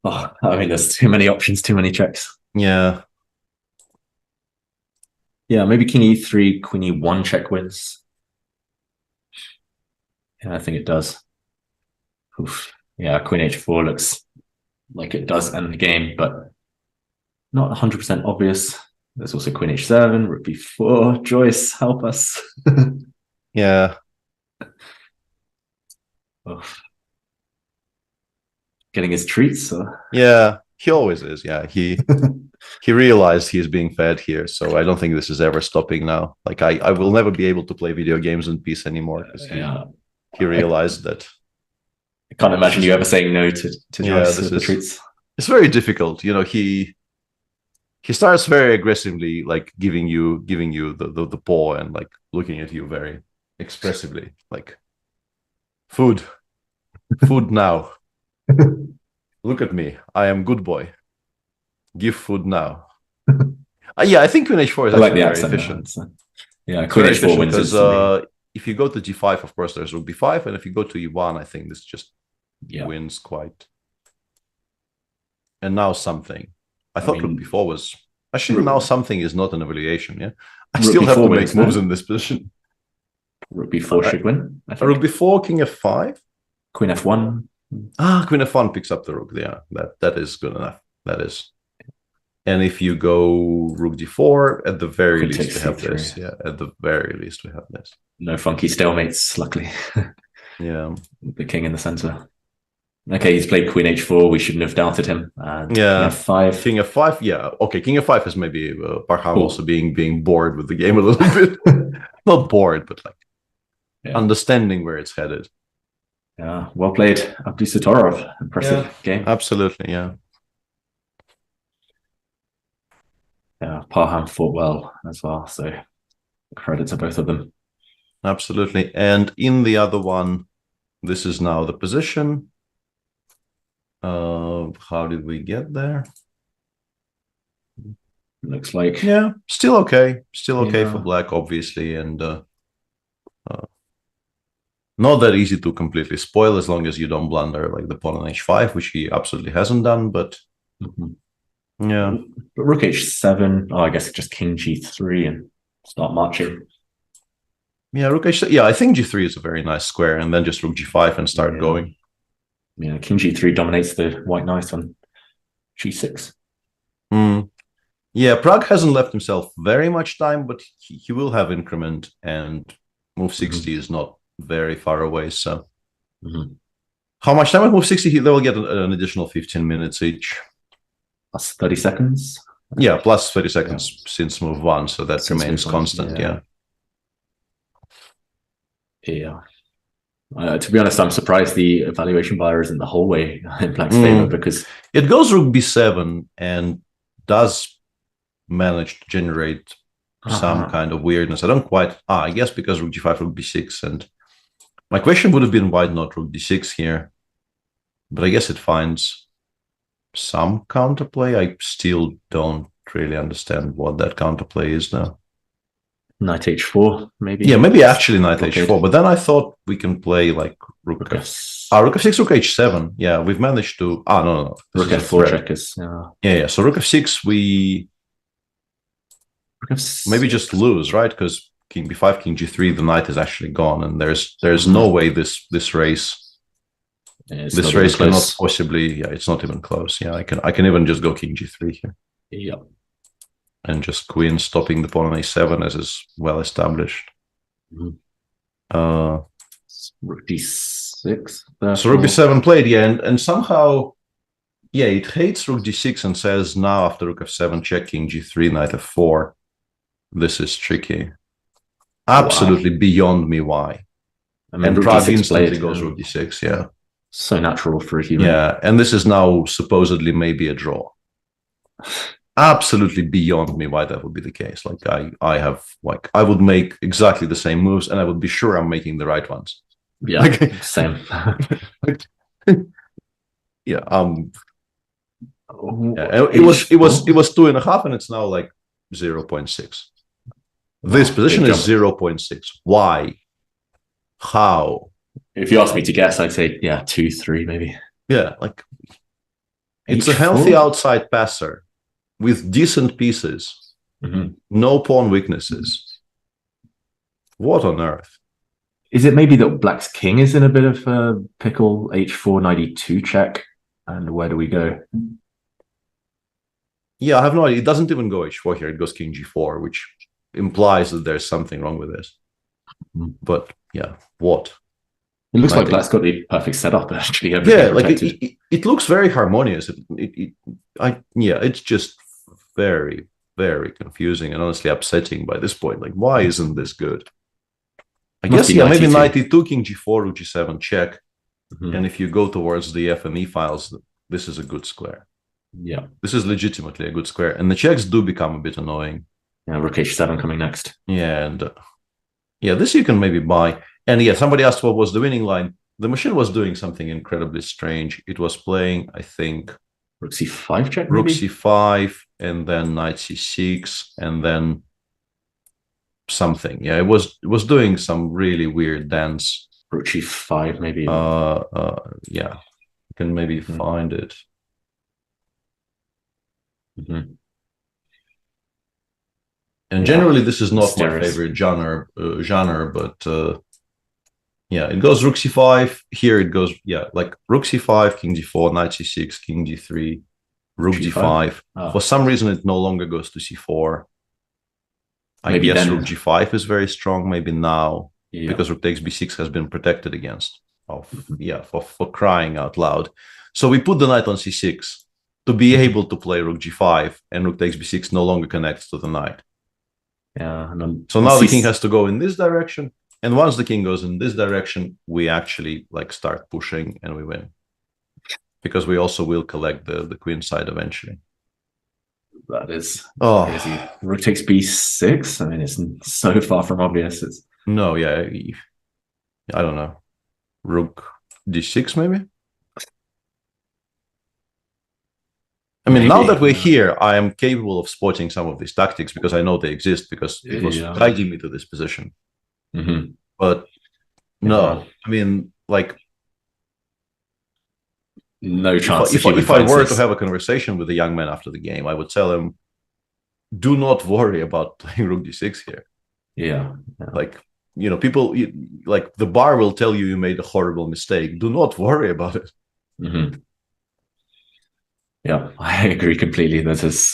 Oh, I mean, there's too many options, too many checks. Yeah. Yeah, maybe king e3, queen e1 check wins. Yeah, I think it does. Oof. Yeah, queen h4 looks like it does end the game, but not 100% obvious. There's also queen h7, rook b4. Joyce, help us. Yeah. Oof. Getting his treats? Or? Yeah, he always is. Yeah, he realized he's being fed here, so I don't think this is ever stopping now. Like I will never be able to play video games in peace anymore because he realized that. I can't imagine you ever saying no to Joyce with the treats. It's very difficult, you know. He starts very aggressively, like giving you the paw and like looking at you very expressively, like food now. Look at me, I am good boy. Give food now. Yeah, I think queen h4 is actually very efficient. Yeah, queen h4 wins because if you go to g5, of course, there's rook b5, and if you go to e1, I think this just wins quite. And now something. I thought rook b4 was actually now something is not an evaluation. Yeah, I still have to make moves in this position. Rook b4 should win. Rook b4, king f5, queen f1. Queen f1 picks up the rook. Yeah, that is good enough. That is. And if you go rook d4, at the very Queen least takes we have c3. this. Yeah, at the very least we have this. No funky stalemates, luckily. Yeah. The king in the center. Okay, he's played queen h4. We shouldn't have doubted him. And Yeah, king f5. King f5. Yeah, okay. King f5 is maybe Parham also being bored with the game a little bit. Not bored, but like understanding where it's headed. Yeah, well played, Abdusatorov. Impressive game. Absolutely, yeah. Yeah, Parham fought well as well, so credit to both of them. Absolutely. And in the other one, this is now the position. How did we get there? Looks like still okay. Still okay for black, obviously, and not that easy to completely spoil as long as you don't blunder like the pawn on h5, which he absolutely hasn't done, but yeah. But rook h7, I guess just king g3 and start marching. Yeah, rook h7. Yeah, I think g3 is a very nice square, and then just rook g5 and start going. Yeah, king g3 dominates the white knight on g6. Yeah, Prague hasn't left himself very much time, but he will have increment, and move 60 is not very far away. So, how much time with move 60? They will get an additional 15 minutes each. Plus 30 seconds? Yeah, plus 30 seconds since move 1, so that remains constant, yeah. To be honest, I'm surprised the evaluation bar isn't the whole way in black's favor, because it goes rook b7 and does manage to generate some kind of weirdness. I don't quite I guess because rook g5, rook b6, and my question would have been why not rook d6 here, but I guess it finds some counterplay. I still don't really understand what that counterplay is now. Knight h4, maybe. Yeah, maybe actually knight h4, but then I thought we can play like rook f6, rook h7. Yeah, we've managed to no. Rook f4 checkers. Yeah. So rook f6, we maybe just lose, right? Because king b5, king g3, the knight is actually gone, and there's no way this race cannot possibly. Yeah, it's not even close. Yeah, I can even just go king g3 here. Yeah. And just queen stopping the pawn on a7 as is well established. Rook d6. So rook b7 played, and somehow, it hates rook d6 and says now after rook f7 check king g3 knight f4. This is tricky. Absolutely beyond me why. And Prague instantly goes rook d6, yeah. So natural for a human. Yeah, and this is now supposedly maybe a draw. Absolutely beyond me why that would be the case. Like I would make exactly the same moves, and I would be sure I'm making the right ones. Yeah, same. Yeah. It was 2.5, and it's now like 0.6. This position is 0.6. Why? How? If you ask me to guess, I'd say 2-3 maybe. Yeah, like it's a healthy outside passer with decent pieces, no pawn weaknesses. What on earth? Is it maybe that black's king is in a bit of a pickle? h4, knight e2 check, and where do we go? Yeah, I have no idea. It doesn't even go h4 here. It goes king g4, which implies that there's something wrong with this. But yeah, what? It looks like black's got the perfect setup actually. Yeah, like it looks very harmonious. It's just very, very confusing and honestly upsetting by this point. Like, why isn't this good? I guess maybe knight e2, king g4, rook g7 check. And if you go towards the f and e files, this is a good square. Yeah, this is legitimately a good square, and the checks do become a bit annoying. Yeah, rook h7 coming next. Yeah, and this you can maybe buy. And somebody asked what was the winning line. The machine was doing something incredibly strange. It was playing, I think, rook c5 check, rook c5, and then knight c6, and then something. Yeah, it was doing some really weird dance. Rook g5, maybe. Yeah, you can maybe find it. And generally, this is not my favorite genre, but it goes rook c5. Here it goes, like rook c5, king g4, knight c6, king g3, Rook G5? d5. For some reason, it no longer goes to c4. I Maybe guess then. Rook g5 is very strong. Maybe now, Yeah. because Rook takes b6 has been protected against. For crying out loud. So we put the knight on c6 to be able to play Rook g5, and Rook takes b6 no longer connects to the knight. Yeah. And so now the king has to go in this direction, and once the king goes in this direction, we actually like start pushing and we win. Because we also will collect the queen side eventually. That is crazy. Rook takes b6. I mean, it's so far from obvious. No, yeah, I don't know. Rook d6 maybe. I mean, now that we're here, I am capable of spotting some of these tactics because I know they exist because it was guiding me to this position. But no, I mean, like, no chance. If I were to have a conversation with a young man after the game, I would tell him, do not worry about playing Rook d6 here. Yeah. Like, you know, people, like, the bar will tell you made a horrible mistake. Do not worry about it. Yeah, I agree completely. This is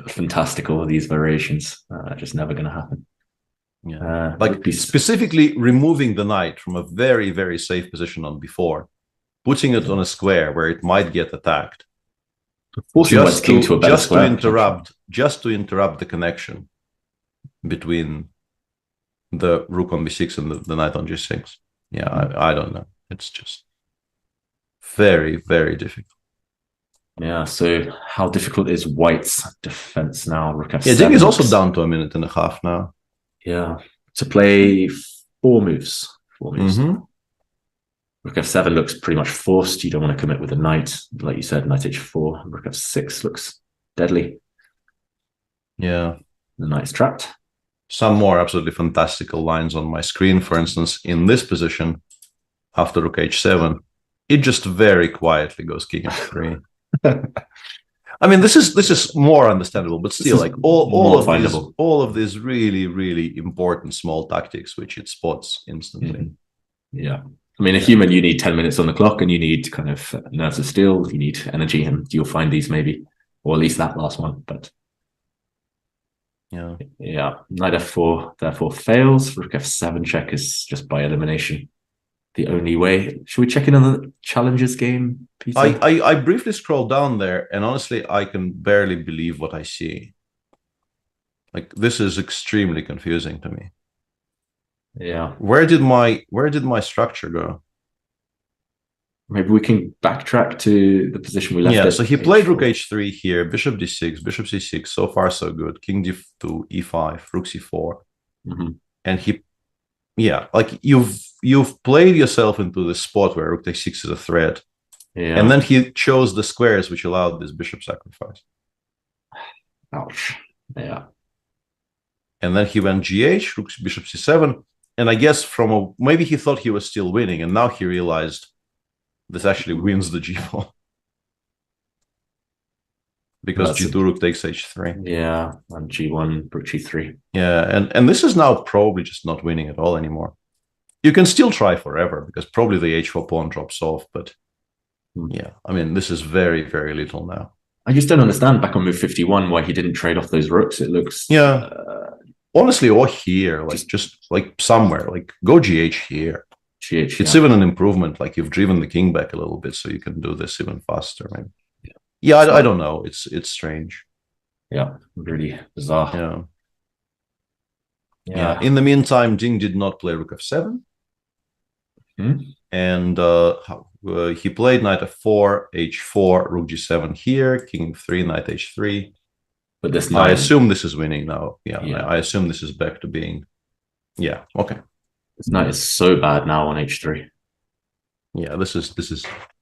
fantastical, these variations. Just never going to happen. Yeah. Like, specifically removing the knight from a very, very safe position on b4, putting it on a square where it might get attacked. Just to interrupt the connection between the rook on b6 and the knight on g6. Yeah, I don't know. It's just very, very difficult. Yeah, so how difficult is White's defense now? Rook f7. Yeah, Ding is also down to a minute and a half now. Yeah, to play four moves. Rook f7 looks pretty much forced. You don't want to commit with a knight. Like you said, knight h4. Rook f6 looks deadly. Yeah. The knight's trapped. Some more absolutely fantastical lines on my screen. For instance, in this position, after rook h7, it just very quietly goes king f3. I mean, this is more understandable, but still, like all of these really, really important small tactics, which it spots instantly. Yeah. I mean, a human, you need 10 minutes on the clock and you need kind of nerves of steel, you need energy, and you'll find these maybe, or at least that last one. But yeah, knight f4 therefore fails. Rook f7 check is just by elimination the only way. Should we check in on the challenges game, Peter? I briefly scrolled down there, and honestly, I can barely believe what I see. Like, this is extremely confusing to me. Yeah. Where did my structure go? Maybe we can backtrack to the position we left. Yeah, so he played rook h3 here, bishop d6, bishop c6. So far, so good. King d2, e5, rook c4, and he, like you've played yourself into this spot where rook takes 6 is a threat, and then he chose the squares which allowed this bishop sacrifice. Ouch. Yeah. And then he went gh, rook bishop c7, and I guess maybe he thought he was still winning, and now he realized this actually wins the g4 because g2 rook takes h3. Yeah, and g1 rook g3. Yeah, and this is now probably just not winning at all anymore. You can still try forever because probably the h4 pawn drops off, but yeah, I mean, this is very, very little now. I just don't understand back on move 51 why he didn't trade off those rooks. It looks honestly, or here, like just like somewhere, like go gh here. It's even an improvement. Like, you've driven the king back a little bit, so you can do this even faster. Maybe. Yeah, I don't know. It's strange. Yeah, really bizarre. Yeah. In the meantime, Ding did not play rook f7, and he played knight f4, h4, rook g7 here, king f3, knight h3. But this I assume this is winning now. I assume this is back to being. Yeah. Okay. This knight is so bad now on h3. Yeah, this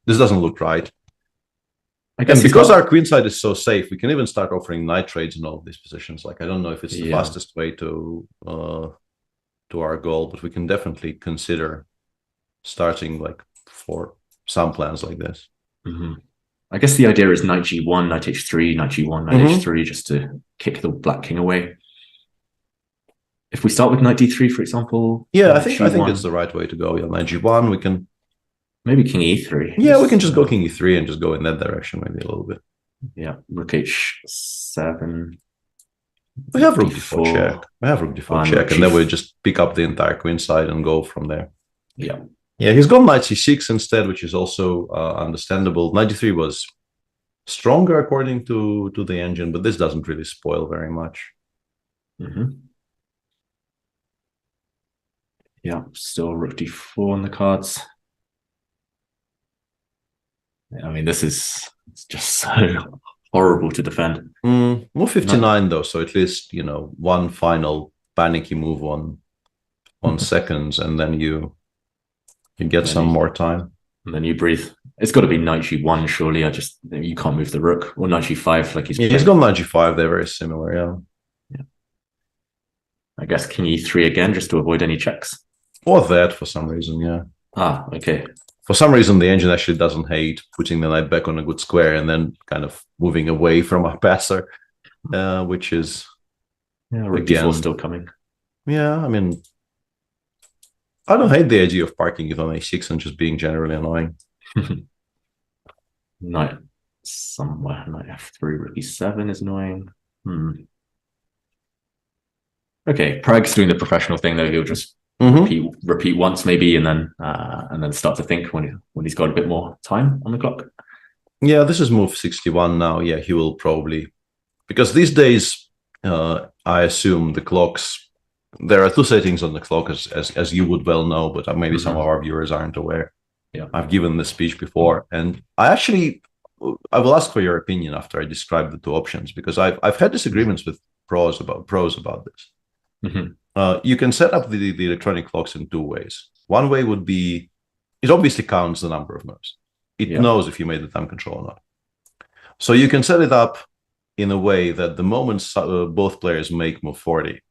doesn't look right. I guess and because our queen side is so safe, we can even start offering knight trades in all of these positions. Like, I don't know if it's the fastest way to our goal, but we can definitely consider starting like for some plans like this. I guess the idea is knight g1, knight h3, knight g1, knight h3, just to kick the black king away. If we start with knight d3, for example. Yeah, I think it's the right way to go. Yeah, knight g1, we can maybe king e3. Yeah, we can just go king e3 and just go in that direction maybe a little bit. Yeah, rook h7. We have rook d4 check. We have rook d4 check, and then we just pick up the entire queen side and go from there. Yeah. Yeah, he's gone knight c6 instead, which is also understandable. Knight d3 was stronger according to the engine, but this doesn't really spoil very much. Yeah, still rook d4 on the cards. I mean, this is just so horrible to defend. Move 59 though, so at least, you know, one final panicky move on seconds, and then you get some more time. And then you breathe. It's got to be knight g1, surely. You can't move the rook. Or knight g5 like he's got knight g5, they're very similar, yeah. I guess king e3 again, just to avoid any checks. Or that for some reason, yeah. Ah, okay. For some reason, the engine actually doesn't hate putting the knight back on a good square and then kind of moving away from a passer, which is rook d4 still coming. Yeah, I mean, I don't hate the idea of parking it on a6 and just being generally annoying. Knight somewhere, knight f3, rook e7 is annoying. Okay, Prag's doing the professional thing though. He'll just repeat once maybe, and then start to think when he's got a bit more time on the clock. Yeah, this is move 61 now. Yeah, he will probably, because these days I assume the clocks, there are two settings on the clock as you would well know, but maybe some of our viewers aren't aware. Yeah, I've given this speech before, and I will ask for your opinion after I describe the two options, because I've had disagreements with pros about this. You can set up the electronic clocks in two ways. One way would be, it obviously counts the number of moves. It knows if you made the time control or not. So you can set it up in a way that the moment both players make move 40,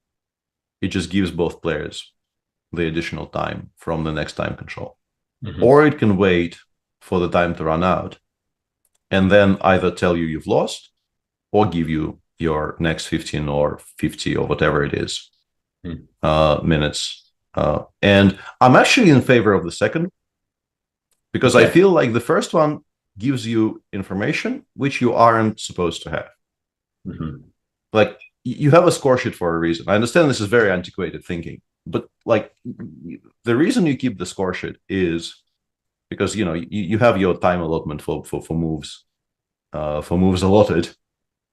it just gives both players the additional time from the next time control. Or it can wait for the time to run out and then either tell you you've lost or give you your next 15 or 50 or whatever it is minutes. And I'm actually in favor of the second, because I feel like the first one gives you information which you aren't supposed to have. Like, you have a score sheet for a reason. I understand this is very antiquated thinking, but like, the reason you keep the score sheet is because, you know, you have your time allotment for moves allotted,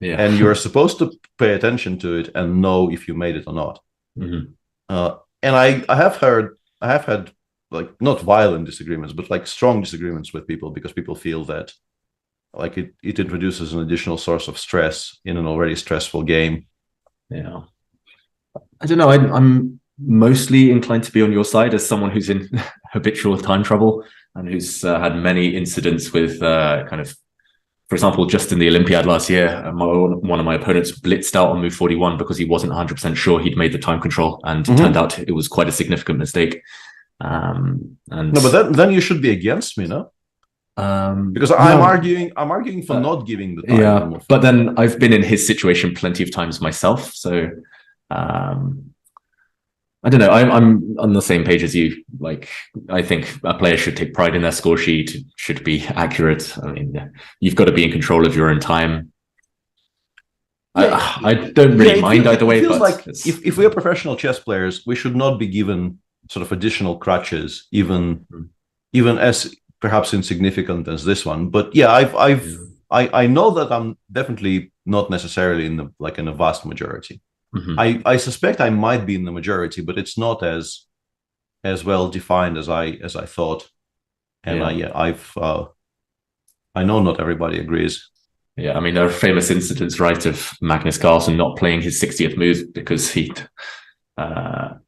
and you're supposed to pay attention to it and know if you made it or not. And I have had like, not violent disagreements, but like strong disagreements with people, because people feel that like it introduces an additional source of stress in an already stressful game. Yeah, I don't know. I'm mostly inclined to be on your side as someone who's in habitual time trouble and who's had many incidents with kind of, for example, just in the Olympiad last year, one of my opponents blitzed out on move 41 because he wasn't 100% sure he'd made the time control, and turned out it was quite a significant mistake. And no, but then you should be against me, no? Because I'm arguing for not giving the time. Yeah, but then I've been in his situation plenty of times myself, so I don't know. I'm on the same page as you. Like, I think a player should take pride in their score sheet, should be accurate. I mean, you've got to be in control of your own time. I don't really mind either way. It feels but like if we are professional chess players, we should not be given sort of additional crutches, even as perhaps insignificant as this one. But yeah, I know that I'm definitely not necessarily in a vast majority. I suspect I might be in the majority, but it's not as well defined as I thought. And I know not everybody agrees. Yeah, I mean, there are famous incidents, right, of Magnus Carlsen not playing his 60th move because I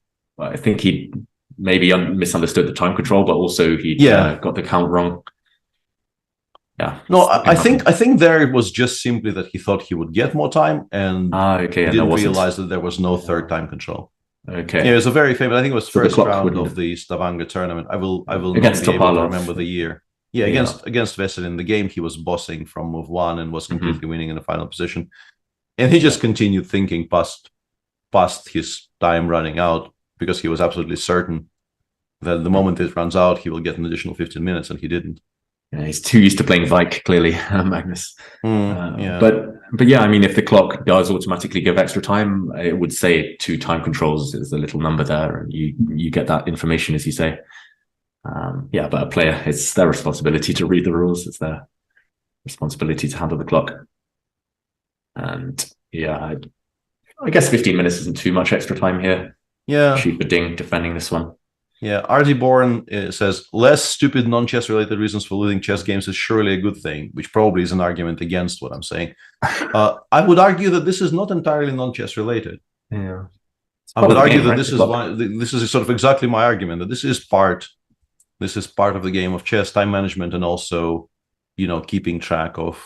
think he maybe misunderstood the time control, but also he got the count wrong. Yeah. No, I think there it was just simply that he thought he would get more time, and didn't realize that there was no third time control. Okay. Yeah, it was a very famous. I think it was first round of the Stavanger tournament. I will against not be able to Topalov. remember the year. Yeah, against Vesel in the game, he was bossing from move 1 and was completely winning in the final position, and he just continued thinking past his time running out, because he was absolutely certain that the moment it runs out, he will get an additional 15 minutes, and he didn't. He's too used to playing Wijk, clearly, Magnus. Yeah. But yeah, I mean, if the clock does automatically give extra time, it would say 2 time controls is the little number there, and you get that information, as you say. Yeah, but a player, it's their responsibility to read the rules. It's their responsibility to handle the clock. And yeah, I guess 15 minutes isn't too much extra time here. Yeah. Shoot for Ding defending this one. Yeah, RD Born says, less stupid non-chess related reasons for losing chess games is surely a good thing, which probably is an argument against what I'm saying. I would argue that this is not entirely non-chess related. Yeah. I would argue that this is why this is sort of exactly my argument, that this is part of the game of chess, time management, and also, keeping track of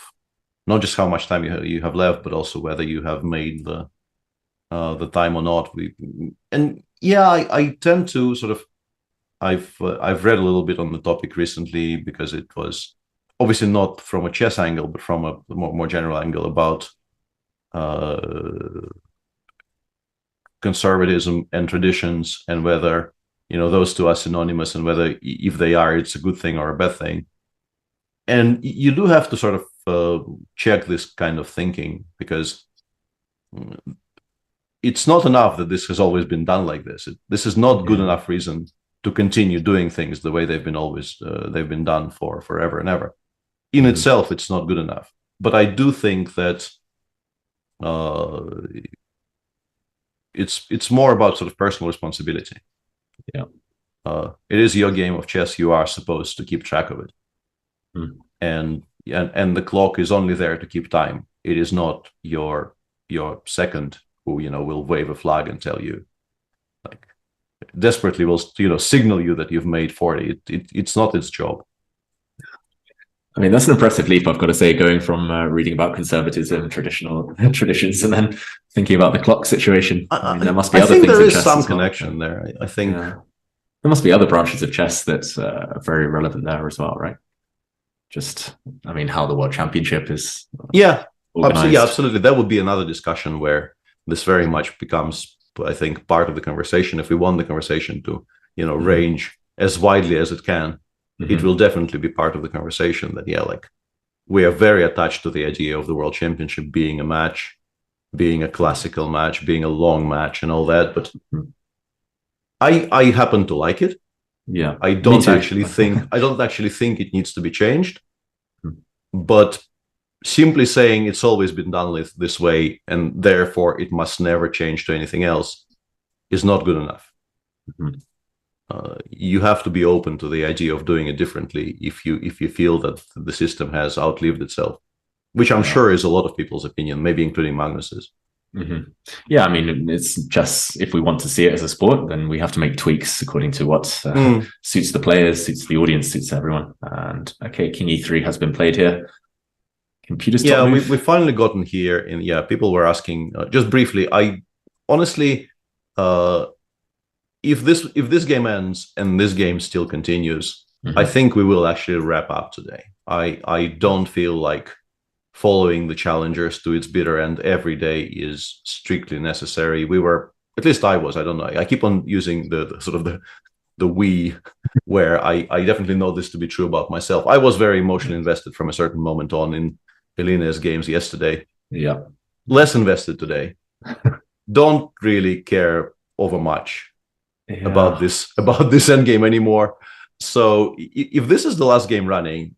not just how much time you have left, but also whether you have made the time or not. I tend to sort of I've read a little bit on the topic recently, because it was obviously not from a chess angle, but from a more general angle about conservatism and traditions, and whether those two are synonymous, and whether if they are, it's a good thing or a bad thing. And you do have to sort of check this kind of thinking, because it's not enough that this has always been done like this. This is not good enough reason to continue doing things the way they've been done for forever and ever. In itself, it's not good enough. But I do think that it's more about sort of personal responsibility. Yeah. It is your game of chess. You are supposed to keep track of it. And the clock is only there to keep time. It is not your second who will wave a flag and tell you, like, desperately will signal you that you've made 40. It's not its job. I mean, that's an impressive leap, I've got to say, going from reading about conservatism, traditional traditions, and then thinking about the clock situation. I mean, there must be other things. I think there is some connection there. I think there must be other branches of chess that are very relevant there as well, right? Just, I mean, how the World Championship is. Absolutely. That would be another discussion where this very much becomes, I think, part of the conversation. If we want the conversation to, range as widely as it can, it will definitely be part of the conversation that, we are very attached to the idea of the World Championship being a match, being a classical match, being a long match, and all that. But I happen to like it. Yeah, I don't actually think it needs to be changed. But simply saying it's always been done this way, and therefore it must never change to anything else, is not good enough. You have to be open to the idea of doing it differently if you feel that the system has outlived itself, which I'm sure is a lot of people's opinion, maybe including Magnus's. Yeah, I mean, it's just, if we want to see it as a sport, then we have to make tweaks according to what suits the players, suits the audience, suits everyone. And okay, King E3 has been played here. Computer's top move. We've finally gotten here, and people were asking just briefly. I honestly, if this game ends and this game still continues, I think we will actually wrap up today. I don't feel like following the challengers to its bitter end every day is strictly necessary. We were, at least I was, I don't know. I keep on using the sort of the we, where I definitely know this to be true about myself. I was very emotionally invested from a certain moment on in Elina's games yesterday. Yeah. Less invested today. Don't really care over much about this endgame anymore. So if this is the last game running,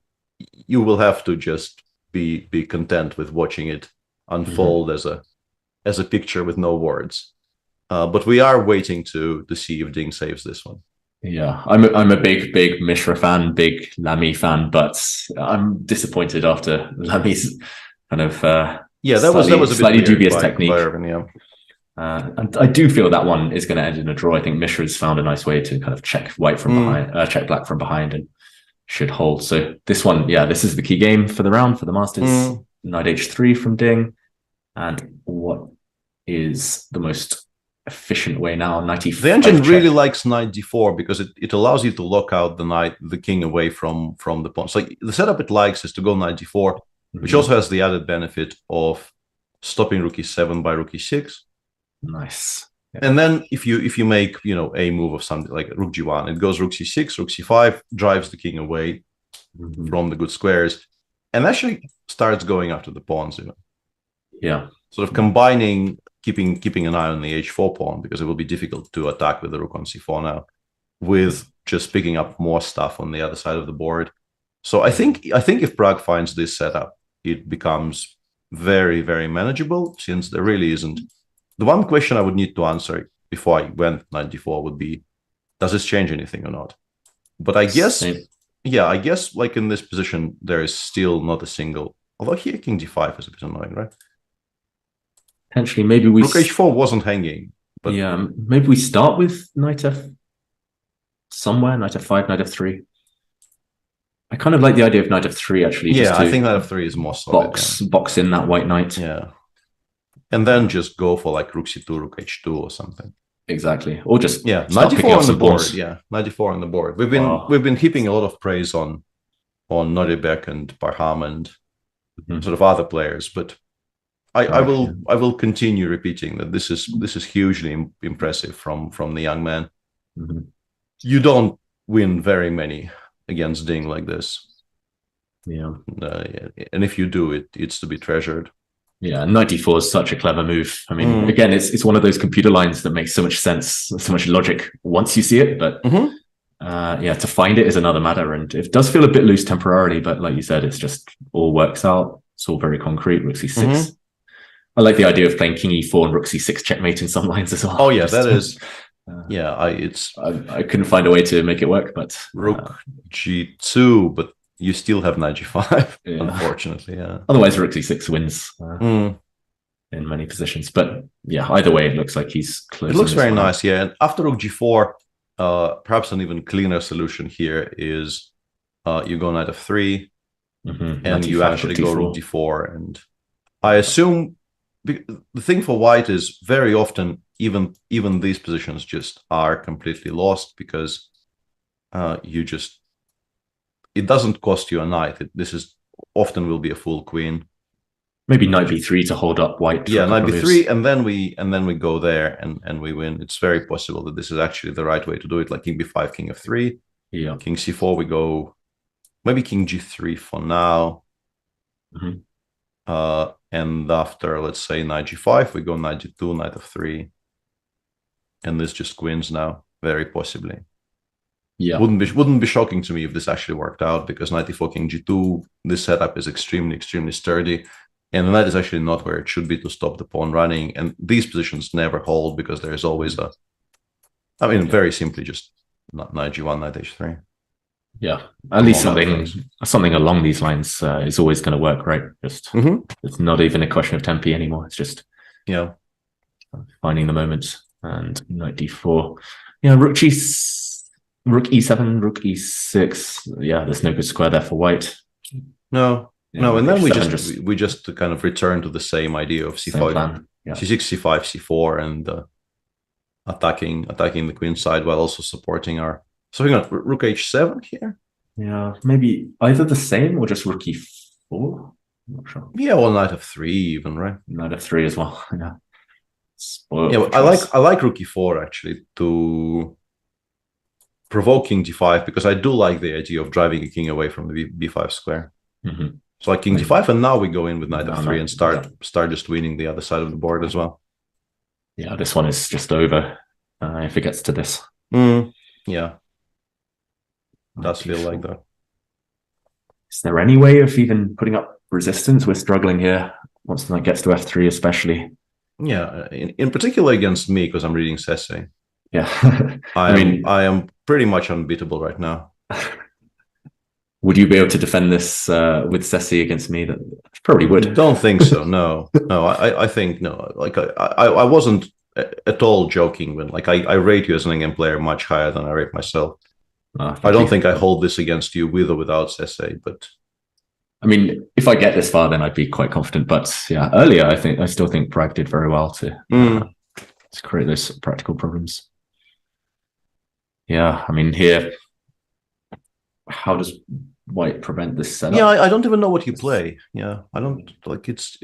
you will have to just be content with watching it unfold as a picture with no words. But we are waiting to see if Ding saves this one. Yeah, I'm a big Mishra fan, big Lamy fan, but I'm disappointed after Lamy's kind of that was a slightly dubious technique. And I do feel that one is going to end in a draw. I think Mishra's found a nice way to kind of check white from behind, check black from behind, and should hold. So this one, this is the key game for the round for the Masters. Knight H3 from Ding, and what is the most efficient way now? Knight E5. The engine really likes Knight D4 because it allows you to lock out the king away from the pawn. So the setup it likes is to go Knight D4, which also has the added benefit of stopping Rook E7 by Rook E6. Nice. Yeah. And then if you make a move of something like Rook G1, it goes Rook C6, Rook C5, drives the king away, from the good squares, and actually starts going after the pawns. Yeah, sort of combining, keeping an eye on the h4 pawn, because it will be difficult to attack with the rook on c4 now, with just picking up more stuff on the other side of the board. So I think if Prague finds this setup, it becomes very, very manageable, since there really isn't. The one question I would need to answer before I went knight d4 would be, does this change anything or not? But I guess, I guess like in this position, there is still not a single, although here king d5 is a bit annoying, right? Potentially, maybe we... Rook h4 wasn't hanging. But yeah, maybe we start with knight f somewhere, knight f5, knight f3. I kind of like the idea of knight f3, actually. Yeah, I think knight f3 is more solid. Box in that white knight. Yeah. And then just go for like rook c2, rook h2 or something. Exactly. Or just knight d4 on the board. Yeah, knight d4 on the board. We've been heaping a lot of praise on Noribek and Parham and sort of other players, but I will continue repeating that this is hugely impressive from the young man. You don't win very many against Ding like this. Yeah. And if you do, it's to be treasured. Yeah, knight d4 is such a clever move. I mean, again, it's one of those computer lines that makes so much sense, so much logic once you see it. But to find it is another matter. And it does feel a bit loose temporarily, but like you said, it's just all works out. It's all very concrete. Rook c6. I like the idea of playing king e4 and rook c6 checkmate in some lines as well. Oh yeah, that is. I couldn't find a way to make it work, but rook g2, but you still have knight g5, unfortunately. Yeah. Otherwise, rook c6 wins in many positions. But yeah, either way, it looks like he's close. It looks very nice, yeah. And after rook g4, perhaps an even cleaner solution here is you go knight f3, and you actually go rook d4. And I assume the thing for white is very often even these positions just are completely lost, because it doesn't cost you a knight. This is often will be a full queen. Maybe knight b3 to hold up white. Yeah, knight b3, and then we go there and we win. It's very possible that this is actually the right way to do it. Like king b5, king f3. Yeah. King c4, we go maybe king g3 for now. And after, let's say, knight g5, we go knight g2, knight f3. And this just wins now, very possibly. Yeah. Wouldn't be shocking to me if this actually worked out, because knight e4, king g2, this setup is extremely, extremely sturdy. And the knight is actually not where it should be to stop the pawn running. And these positions never hold, because there is always very simply just knight g1, knight h3. Yeah, at least something along these lines is always going to work, right? Just it's not even a question of tempi anymore. It's just finding the moment. And knight d4. Yeah, rook e7, rook e6. Yeah, there's no good square there for white. No, and then we just kind of return to the same idea of c5, c6, c5, c4, and attacking the queen side while also supporting our. So we got rook h7 here. Yeah, maybe either the same or just rook e4. I'm not sure. Yeah, or knight f3 even, right? Knight f3 as well. Yeah. I like rook e4 actually to provoke king d5, because I do like the idea of driving a king away from the b5 square. So like king d5, and now we go in with knight f3 and start just winning the other side of the board as well. Yeah, this one is just over if it gets to this. Yeah. Does feel like that. Is there any way of even putting up resistance? We're struggling here once the knight gets to f3 especially. Yeah, in particular against me, because I'm reading Sese. Yeah. I am pretty much unbeatable right now. Would you be able to defend this with Sese against me? That probably would. Don't think so. No. I think no. Like I wasn't at all joking when I rate you as an in-game player much higher than I rate myself. I don't think I hold this against you with or without Sese, but I mean, if I get this far, then I'd be quite confident. But yeah, earlier I still think Prague did very well to create those practical problems. Yeah, I mean here, how does white prevent this setup? Yeah, I don't even know what you play. Yeah, I don't like it's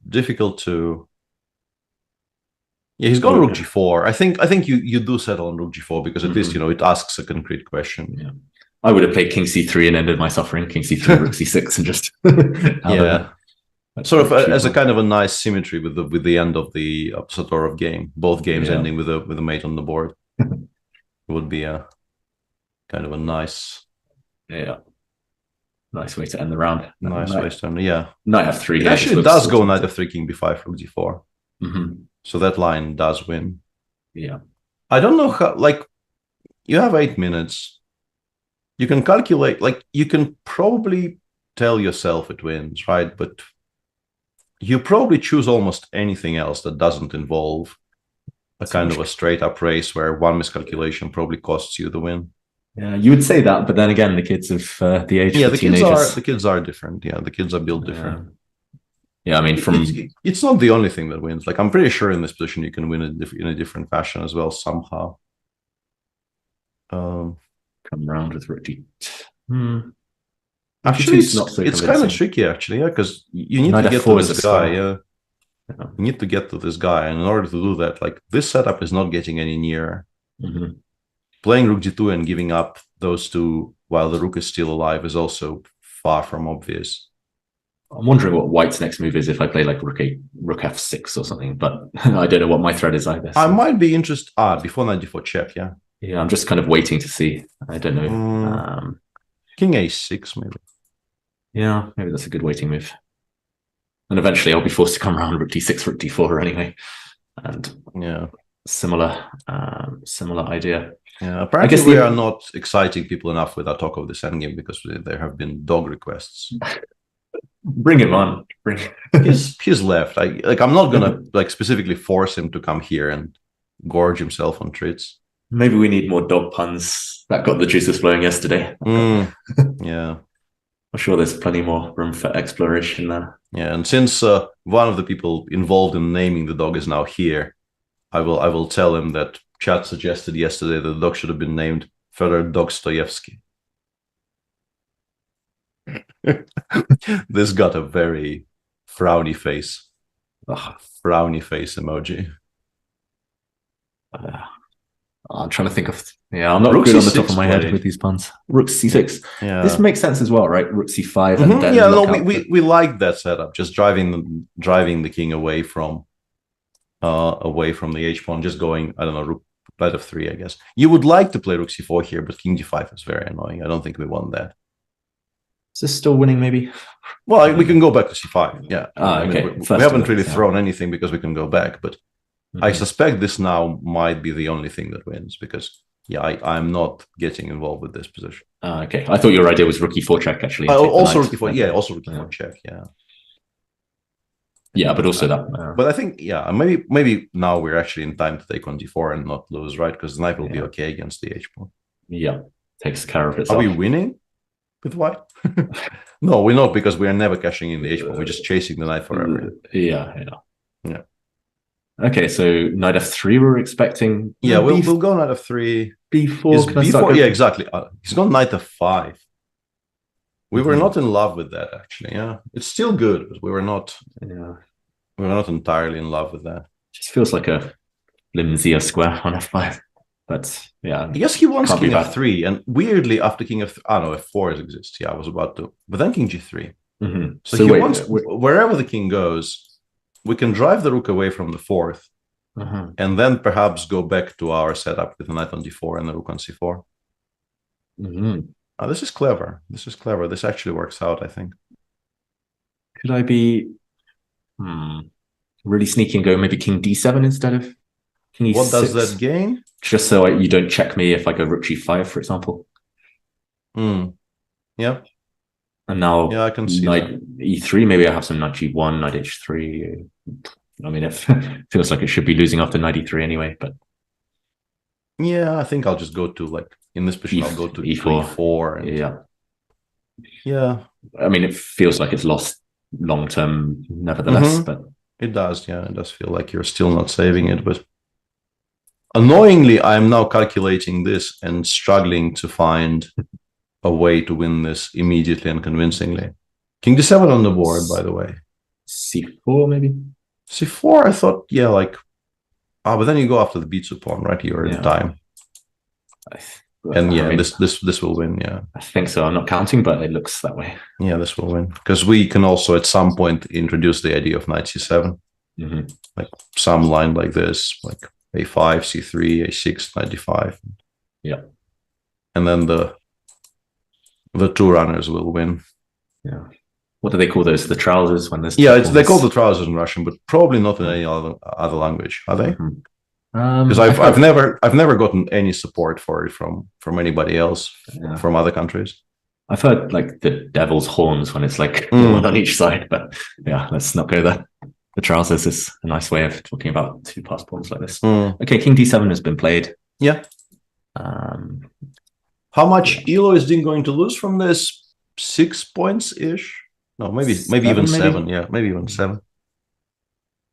difficult to. Yeah, he's gone rook g4. I think you do settle on rook g4 because at least it asks a concrete question. Yeah, I would have played king c3 and ended my suffering. King c3, rook c6, and just sort of as a kind of a nice symmetry with the end of the Satorov game. Both games ending with a mate on the board. It would be a kind of a nice way to end the round. Nice way to end. Yeah, knight f3. It actually does go knight f3, king b5, rook g4. So that line does win. Yeah. I don't know how, like, you have 8 minutes. You can calculate, like, you can probably tell yourself it wins, right? But you probably choose almost anything else that doesn't involve a kind of a straight up race where one miscalculation probably costs you the win. Yeah, you would say that, but then again, the kids of the age of teenagers. The kids are different. Yeah, the kids are built different. Yeah, I mean, it's not the only thing that wins. Like, I'm pretty sure in this position you can win in a different fashion as well somehow. Come round with rook d. Actually, it's kind of tricky, actually, because you need to get to this guy. Yeah, you need to get to this guy, and in order to do that, like, this setup is not getting any nearer. Playing rook g2 and giving up those two while the rook is still alive is also far from obvious. I'm wondering what White's next move is if I play like rook f6 or something, but I don't know what my threat is either. So. I might be interested. Before knight d4 check, yeah. Yeah, I'm just kind of waiting to see. I don't know. King a6, maybe. Yeah, maybe that's a good waiting move. And eventually I'll be forced to come around rook d6, rook d4 anyway. And yeah, similar idea. Yeah, apparently I guess we are not exciting people enough with our talk of this endgame because there have been dog requests. Bring him on. He's left. I'm not gonna like specifically force him to come here and gorge himself on treats. Maybe we need more dog puns. That got the juices flowing yesterday. Yeah, I'm sure there's plenty more room for exploration there. Yeah, and since one of the people involved in naming the dog is now here, I will tell him that chat suggested yesterday that the dog should have been named Fyodor Dostoevsky. This got a very frowny face. Frowny face emoji. I'm trying to think of... Yeah, I'm not good on the top of my head with these puns. Rook c6. Yeah. This makes sense as well, right? Rook c5 and then... Yeah, no, we like that setup. Just driving the king away from the h-pawn. Just going, I don't know, rook knight f3, I guess. You would like to play rook c4 here, but king d5 is very annoying. I don't think we want that. Is this still winning, maybe? Well, we can go back to c5. Yeah. Okay. We haven't really thrown anything because we can go back, but I suspect this now might be the only thing that wins because, yeah, I'm not getting involved with this position. Okay. I thought your idea was rook e4 check, actually. Also rook e4, yeah, also rook e4 check, yeah. Yeah, but also that. But I think, yeah, maybe now we're actually in time to take on d4 and not lose, right? Because the knight will be okay against the h-pawn. Yeah, takes care of itself. Are we winning with white? No, we're not because we are never cashing in the h-pawn. We're just chasing the knight forever. Yeah. Okay, so knight f3 we're expecting. Yeah, we'll go knight f3. b4. b4, yeah, exactly. He's gone knight f5. We were not in love with that, actually. Yeah, it's still good, but we were not. Yeah, we were not entirely in love with that. Just feels like a flimsier square on f5. But yeah, I guess he wants king f3, and weirdly after king f3, f4 exists. Yeah, I was about to, but then king g3. So he wants wherever the king goes. We can drive the rook away from the fourth, and then perhaps go back to our setup with the knight on d4 and the rook on c4. This is clever. This actually works out, I think. Could I be really sneaky and go maybe king d7 instead of king e6? What does that gain? Just so you don't check me if I go rook g5, for example. Yeah. And now, yeah, I can see knight that. e3. Maybe I have some knight g1, knight h3. I mean, it feels like it should be losing after knight e3 anyway. But yeah, I think I'll just go to like in this position. I'll go to e4. Yeah. I mean, it feels like it's lost long term, nevertheless. But it does. Yeah, it does feel like you're still not saving it. But annoyingly, I am now calculating this and struggling to find a way to win this immediately and convincingly. King d7 on the board, by the way. c4 maybe. c4, I thought, yeah, like but then you go after the b2 pawn, right? You're in time. And yeah, I mean, this will win. Yeah, I think so. I'm not counting, but it looks that way. Yeah, this will win because we can also at some point introduce the idea of knight c7, like some line like this, like a5, c3, a6, knight d5. Yeah, and then the two runners will win. Yeah. What do they call those? The trousers when there's they call the trousers in Russian, but probably not in any other language, are they? Because I've never gotten any support for it from anybody else from other countries. I've heard like the devil's horns when it's like one on each side, but yeah, let's not go there. The trousers is a nice way of talking about two pass pawns like this. Okay, king d7 has been played. Yeah. How much Elo is Dean going to lose from this? 6 points ish? No, maybe even 7. Yeah, maybe even 7.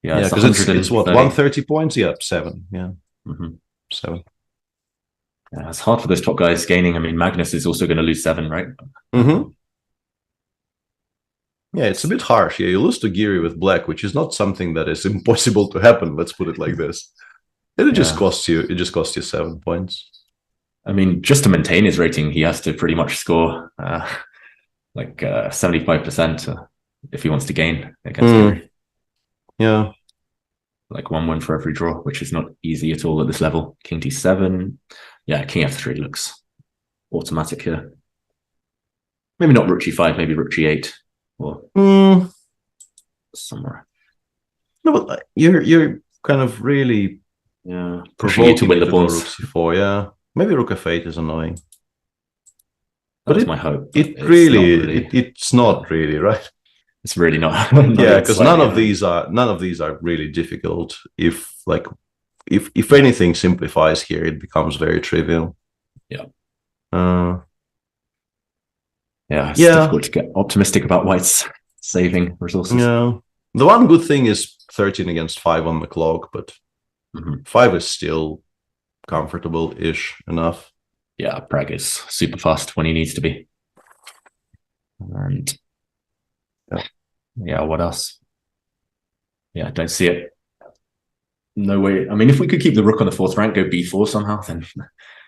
Yeah, because it's what, 130 points? Yeah, 7. Yeah, 7. Yeah, it's hard for those top guys gaining. I mean, Magnus is also going to lose 7, right? Yeah, it's a bit harsh. Yeah, you lose to Giri with black, which is not something that is impossible to happen. Let's put it like this. It just costs you. It just costs you 7 points. I mean, just to maintain his rating, he has to pretty much score like 75% if he wants to gain against Giri. Yeah. Like 1 win for every draw, which is not easy at all at this level. King d7. Yeah, king f3 looks automatic here. Maybe not rook g5, maybe rook g8 or somewhere. No, but you're kind of really pushing you to win the pawns. Rook c4, yeah. Maybe rook f8 is annoying. That's my hope. It's not really, right? It's really not. Yeah, because none of these are really difficult. If anything simplifies here, it becomes very trivial. Yeah. It's difficult to get optimistic about White's saving resources. Yeah. The one good thing is 13 against 5 on the clock, but 5 is still comfortable-ish enough. Yeah, Prag is super fast when he needs to be. And yeah, what else? Yeah, don't see it. No way. I mean, if we could keep the rook on the 4th rank, go b4 somehow, then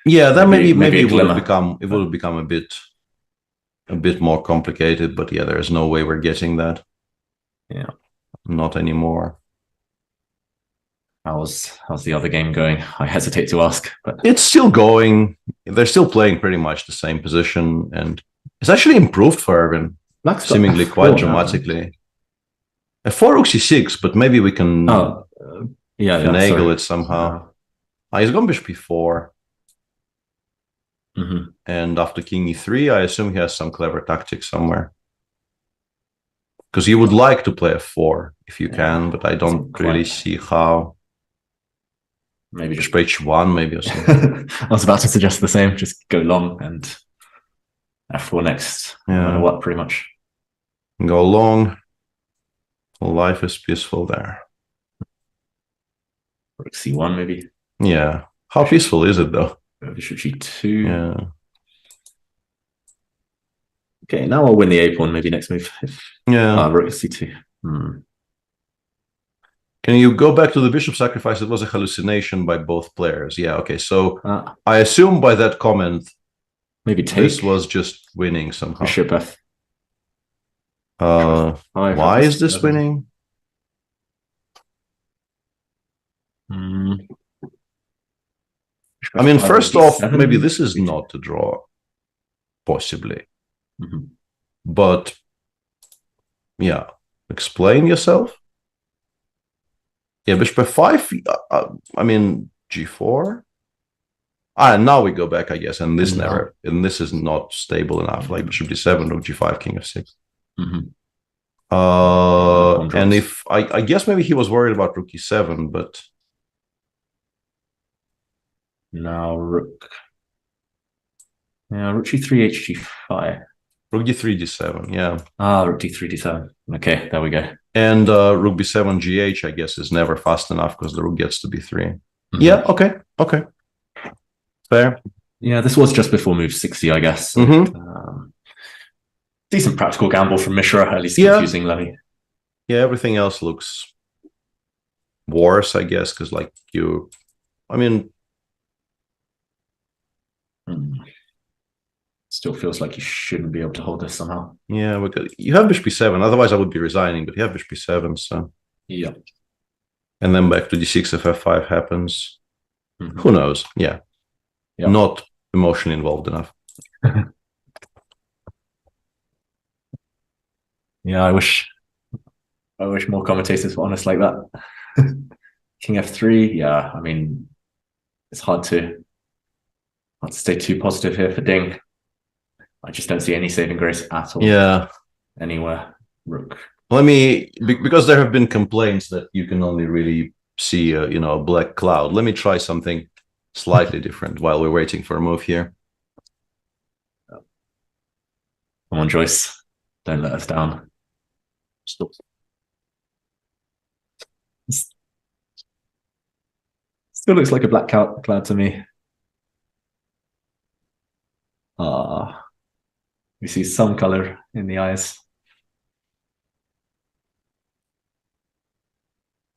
then maybe it would have become a bit more complicated. But yeah, there is no way we're getting that. Yeah, not anymore. How's the other game going? I hesitate to ask, but it's still going. They're still playing pretty much the same position, and it's actually improved for Erwin, seemingly quite dramatically. A 4 rook c6, but maybe we can finagle it somehow. He's gone bishop b4. And after king e3, I assume he has some clever tactics somewhere. Because you would like to play f4 if you can, but I don't really see how. Maybe just h1, maybe or something. I was about to suggest the same. Just go long and f4 next. Yeah. No matter what, pretty much. Go long. Life is peaceful there. Rook c1, maybe. Yeah. How peaceful is it though? Bishop g2. Yeah. Okay, now I'll win the a pawn. Maybe next move. Rook c2. Can you go back to the bishop sacrifice? It was a hallucination by both players. Yeah, okay. So I assume by that comment, maybe this was just winning somehow. Bishop f. Why is this winning? I mean, first off, maybe this is not a draw, possibly. But yeah, explain yourself. Yeah, bishop f5. I mean, g4. Now we go back, I guess, and this this is not stable enough. Like bishop d7, rook g5, king f6. And if I guess maybe he was worried about rook e7, but now rook. Yeah, rook g3, hg5. Rook d3, d7, yeah. Rook d3, d7. Okay, there we go. And rook b7, gh, I guess, is never fast enough because the rook gets to b3. Yeah, okay. Fair. Yeah, this was just before move 60, I guess. Decent practical gamble from Mishra, at least confusing Levy. Yeah, everything else looks worse, I guess, because like I mean, Still feels like you shouldn't be able to hold this somehow. Yeah, because you have bishop b7. Otherwise, I would be resigning. But you have bishop b7, so yeah. And then back to d6 if f5 happens. Who knows? Yeah. Not emotionally involved enough. Yeah, I wish more commentators were honest like that. King f3, yeah, I mean, it's hard to stay too positive here for Ding. I just don't see any saving grace at all. Yeah. Anywhere. Rook. Because there have been complaints that you can only really see a black cloud. Let me try something slightly different while we're waiting for a move here. Come on, Joyce. Don't let us down. Still looks like a black cloud to me. We see some color in the eyes.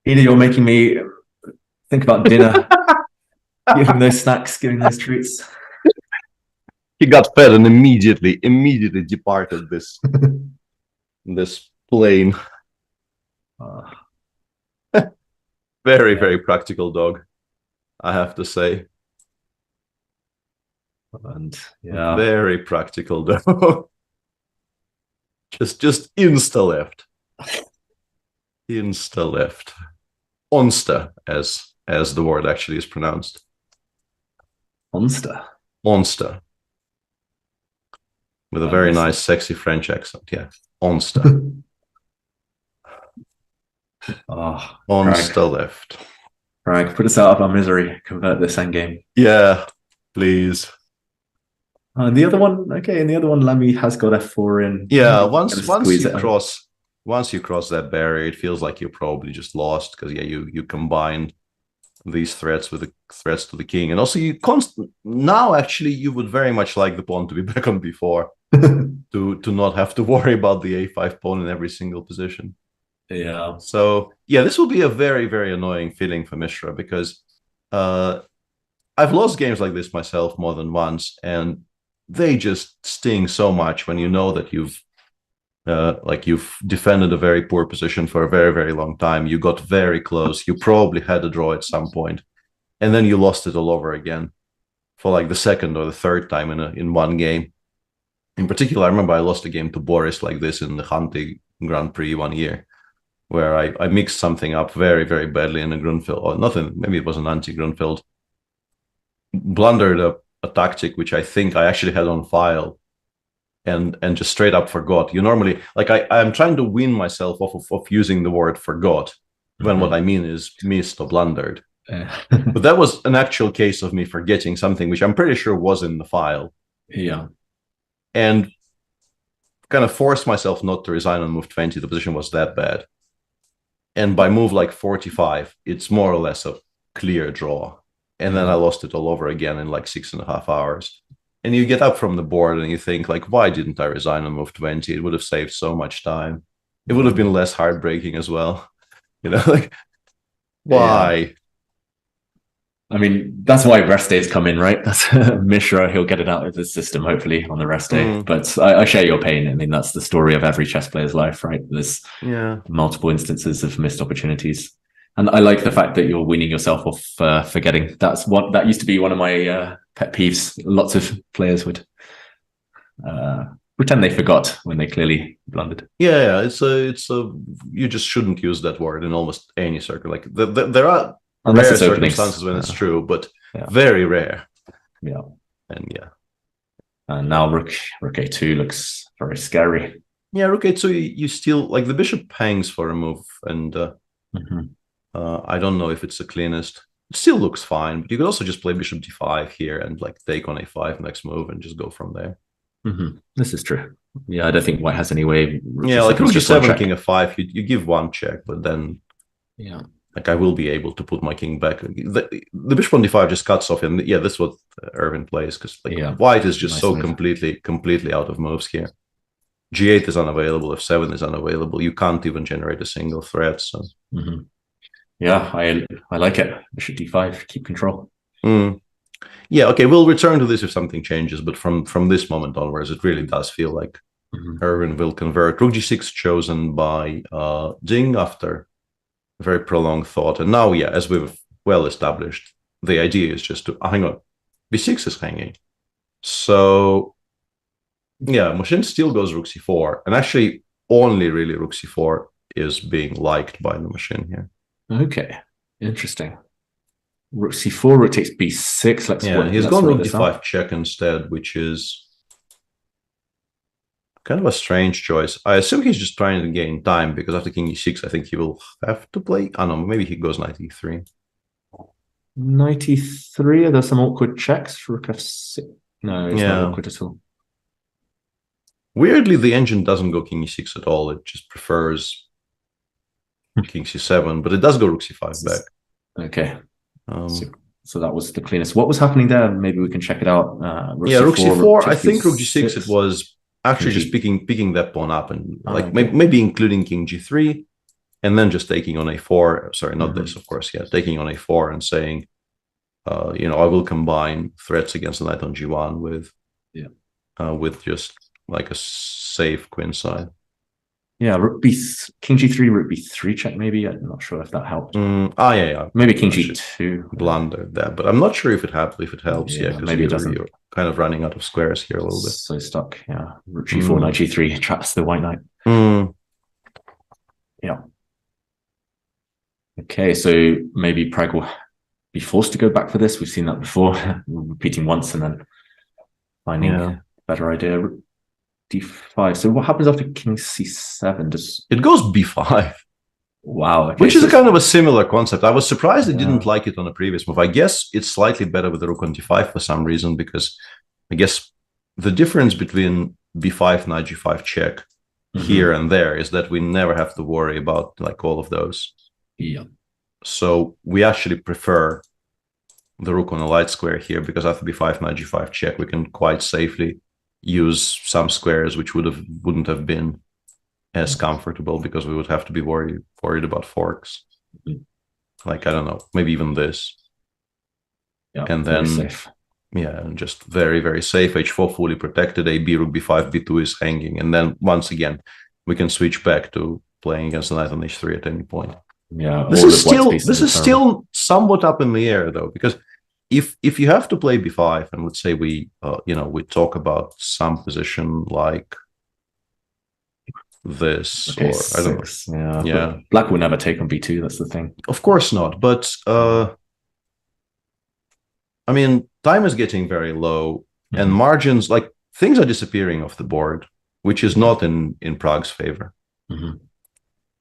Either you're making me think about dinner, giving those snacks, giving those treats. He got fed and immediately departed this plane. Very, very practical dog, I have to say. And yeah, very practical dog. just insta left. Insta left. Onsta, as the word actually is pronounced. Onsta. Onsta. With a very nice, sexy French accent. Yeah. Onsta. Onsta left. Frank, put us out of our misery. Convert this endgame. Yeah, please. And the other one, okay, and the other one, Lamy has got f4 in. Yeah, once you cross that barrier, it feels like you're probably just lost because you combined these threats with the threats to the king, and also now actually you would very much like the pawn to be back on b4 to not have to worry about the a5 pawn in every single position. Yeah. So yeah, this will be a very, very annoying feeling for Mishra because I've lost games like this myself more than once, and they just sting so much when you know that you've defended a very poor position for a very, very long time. You got very close. You probably had a draw at some point, and then you lost it all over again for like the second or the third time in one game. In particular, I remember I lost a game to Boris like this in the Hanti Grand Prix one year, where I mixed something up very, very badly in a Grunfeld, or nothing. Maybe it was an anti-Grunfeld. Blundered a tactic which I think I actually had on file, and just straight up forgot. You normally, like, I'm trying to wean myself off of using the word forgot when what I mean is missed or blundered. But that was an actual case of me forgetting something which I'm pretty sure was in the file. Yeah. And kind of forced myself not to resign on move 20. The position was that bad. And by move like 45, it's more or less a clear draw. And then I lost it all over again in like 6.5 hours. And you get up from the board and you think, like, why didn't I resign on move 20? It would have saved so much time. It would have been less heartbreaking as well. You know, like, why? Yeah. I mean, that's why rest days come in, right? That's Mishra, he'll get it out of the system, hopefully, on the rest day. But I share your pain. I mean, that's the story of every chess player's life, right? There's multiple instances of missed opportunities. And I like the fact that you're weaning yourself off forgetting. That used to be one of my pet peeves. Lots of players would pretend they forgot when they clearly blundered. Yeah, it's a you just shouldn't use that word in almost any circle. Like there are rare circumstances when it's true, but very rare. Yeah, and now rook a2 looks very scary. Yeah, rook a2, you still, like, the bishop hangs for a move, and I don't know if it's the cleanest. It still looks fine, but you could also just play bishop d5 here and like take on a5 next move and just go from there. This is true. Yeah, I don't think white has any way. Yeah, like rook g7, king f5, you give one check, but then like I will be able to put my king back. The bishop on d5 just cuts off, and that's what Irvin plays, because white is just so completely out of moves here. G8 is unavailable, f7 is unavailable. You can't even generate a single threat. So Yeah, I like it. Bishop d5, keep control. Yeah, okay, we'll return to this if something changes, but from this moment onwards, it really does feel like Erwin will convert. Rook g6 chosen by Ding after very prolonged thought. And now, yeah, as we've well established, the idea is just to hang on. b6 is hanging. So, yeah, machine still goes rook c4. And actually, only really rook c4 is being liked by the machine here. Okay, interesting. Rook c4, rook takes b6. He's gone rook d5 check instead, which is kind of a strange choice. I assume he's just trying to gain time, because after king e6, I think he will have to play. I don't know, maybe he goes knight e3. Knight e3, are there some awkward checks for rook f6? No, it's not awkward at all. Weirdly, the engine doesn't go king e6 at all. It just prefers king c7, but it does go rook c5 back. Okay. So that was the cleanest. What was happening there? Maybe we can check it out. Rook c4. I think rook g6. It was actually just picking that pawn up and maybe including king g3, and then just taking on a4. Sorry, not this, of course. Yeah, taking on a4 and saying, I will combine threats against the knight on g1 with just like a safe queenside. Yeah, king g3, rook b3 check. Maybe I'm not sure if that helped. Yeah. Maybe king g2 blundered that, but I'm not sure if it helps. Yeah, because maybe it doesn't. You're kind of running out of squares here a little bit. So stuck. Yeah, rook g4, knight g3 traps the white knight. Yeah. Okay, so maybe Prag will be forced to go back for this. We've seen that before, repeating once and then finding a better idea. d5. So what happens after king c7? It goes b5. Wow. Okay, which is a kind of a similar concept. I was surprised it didn't like it on a previous move. I guess it's slightly better with the rook on d5 for some reason, because I guess the difference between b5, knight g5 check here and there is that we never have to worry about like all of those. Yeah. So we actually prefer the rook on a light square here, because after b5, knight g5 check, we can quite safely use some squares which wouldn't have been as comfortable, because we would have to be worried about forks. Like, I don't know, maybe even this. Yeah, and then safe. And just very, very safe. h4 fully protected, a b, rook b5, b2 is hanging, and then once again we can switch back to playing against the knight on h3 at any point. Yeah, this is still somewhat up in the air though, because if you have to play b5, and let's say we talk about some position like this, okay, or I don't know. Yeah. Black will never take on b2. That's the thing. Of course not. But I mean, time is getting very low, and margins, like, things are disappearing off the board, which is not in Prague's favor.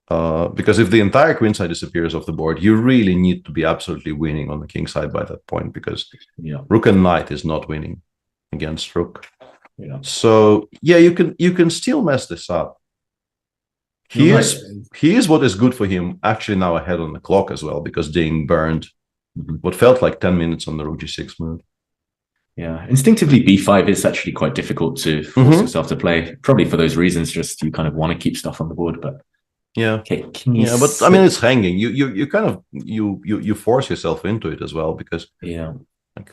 Because if the entire queenside disappears off the board, you really need to be absolutely winning on the king side by that point, because rook and knight is not winning against rook. So you can still mess this up. He is what is good for him actually now ahead on the clock as well, because Ding burned what felt like 10 minutes on the rook g6 move. Yeah, instinctively b5 is actually quite difficult to force yourself to play, probably for those reasons. Just you kind of want to keep stuff on the board, but okay, but I mean, it's hanging. You kind of you force yourself into it as well, because like,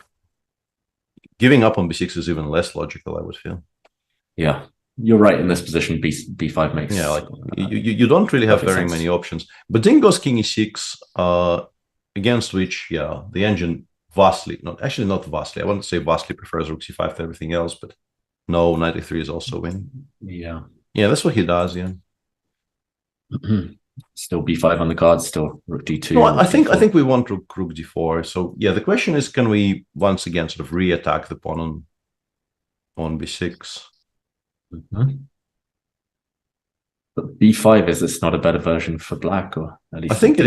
giving up on b6 is even less logical, I would feel. Yeah, you're right. In this position, b5 makes you don't really have very many options. But Ding goes king e6, against which the engine vastly, not vastly, I wouldn't say vastly prefers rook c5 to everything else, but no, knight e3 is also winning. Yeah, that's what he does. Still b5 on the cards, still rook d2. No, I think we want rook d4. So the question is, can we once again sort of re-attack the pawn on b6? But b5, is this not a better version for black, or at least I think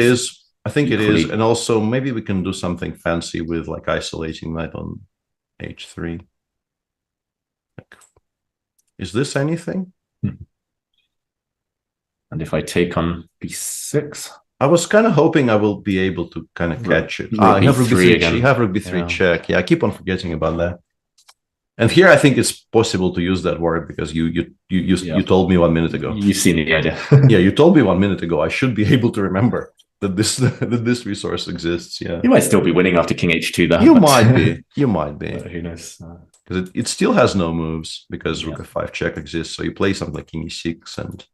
it is. And also maybe we can do something fancy with like isolating knight on h3. Like, is this anything? And if I take on b6, I was kind of hoping I will be able to kind of catch it. I have rook b3. You have rook b3 check. Yeah, I keep on forgetting about that. And here I think it's possible to use that word, because you told me 1 minute ago. You've seen the idea. You told me 1 minute ago. I should be able to remember. that this resource exists. Yeah, You might still be winning after king h2 though. you might be. You might be. Who knows? Because it still has no moves because rook f5 check exists. So you play something like king e6 and.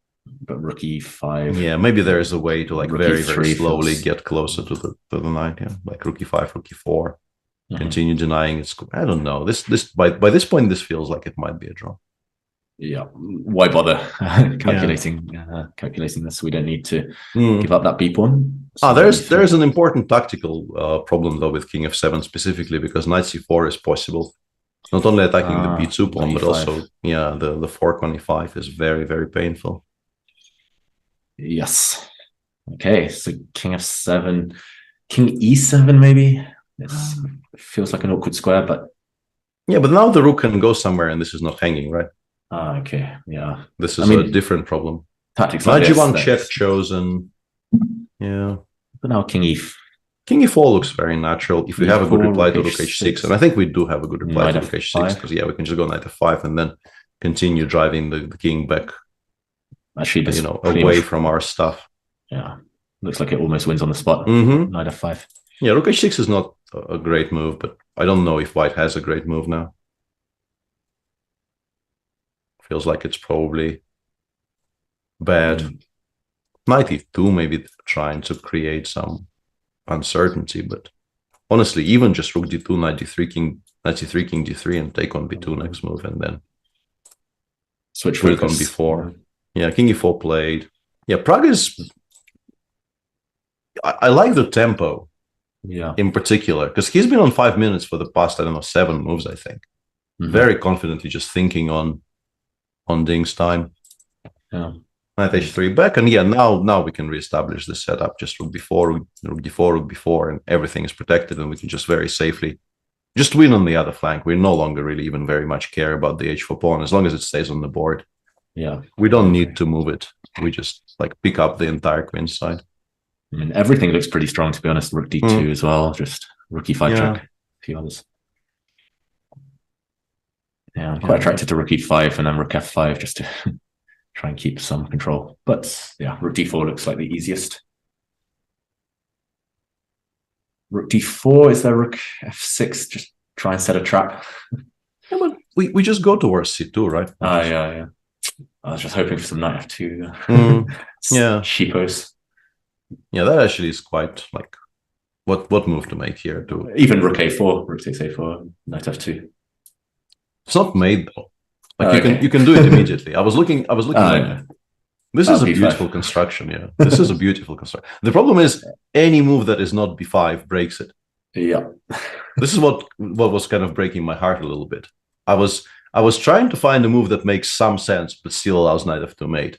But rook e5. Yeah, maybe there is a way to like Rook very e3 slowly feels- get closer to the knight. Yeah, like rook e5, rook e4. Continue denying its. I don't know. This by this point, this feels like it might be a draw. Yeah, why bother calculating this? We don't need to give up that b pawn. So There's an important tactical problem though with king f7 specifically because knight c4 is possible. Not only attacking the b2 pawn, but e5. also the fork on e5 is very, very painful. Yes. Okay, so king f7, king e7 maybe. It feels like an awkward square, but yeah, but now the rook can go somewhere, and this is not hanging, right? Okay, yeah. This is a different problem. Tactics Knight like this, g1 check chosen. Yeah. But now king e4 looks very natural. If we have a good E4, reply to rook rook h6, and I think we do have a good reply to Knight rook h6, because we can just go knight f5 and then continue driving the king back. Actually, this away from our stuff. Yeah, looks like it almost wins on the spot. Mm-hmm. Knight f5. Yeah, rook h6 is not a great move, but I don't know if white has a great move now. Feels like it's probably bad. Knight e2 maybe trying to create some uncertainty, but honestly, even just rook d2, knight d3, king d3, and take on b2 next move, and then switch rook on b4. Yeah, king e4 played. Yeah, Prague is. I like the tempo. Yeah. In particular, because he's been on 5 minutes for the past, I don't know, 7 moves, I think. Very confidently just thinking on Ding's time. Yeah. Knight h3 back, and yeah, now we can reestablish the setup. Just rook b4, rook d4, rook b4, and everything is protected, and we can just very safely just win on the other flank. We no longer really even very much care about the h4 pawn as long as it stays on the board. Yeah. We don't need to move it. We just like pick up the entire queen side. I mean, everything looks pretty strong, to be honest. Rook d2 as well, just rook e5 check, a few others. Yeah, I'm quite attracted to rook e5 and then rook f5 just to try and keep some control. But yeah, rook d4 looks like the easiest. Rook d4, is there rook f6? Just try and set a trap. Yeah, but we just go towards c2, right? Yeah. I was just hoping for some knight f2. Yeah. Sheepos. Yeah, that actually is quite like what move to make here too. Even rook a4, rook takes a4, knight f2. It's not made though. Like you can do it immediately. I was looking at this is a beautiful construction, yeah. This is a beautiful construction. The problem is any move that is not b5 breaks it. Yeah. This is what was kind of breaking my heart a little bit. I was trying to find a move that makes some sense but still allows knight f2 mate.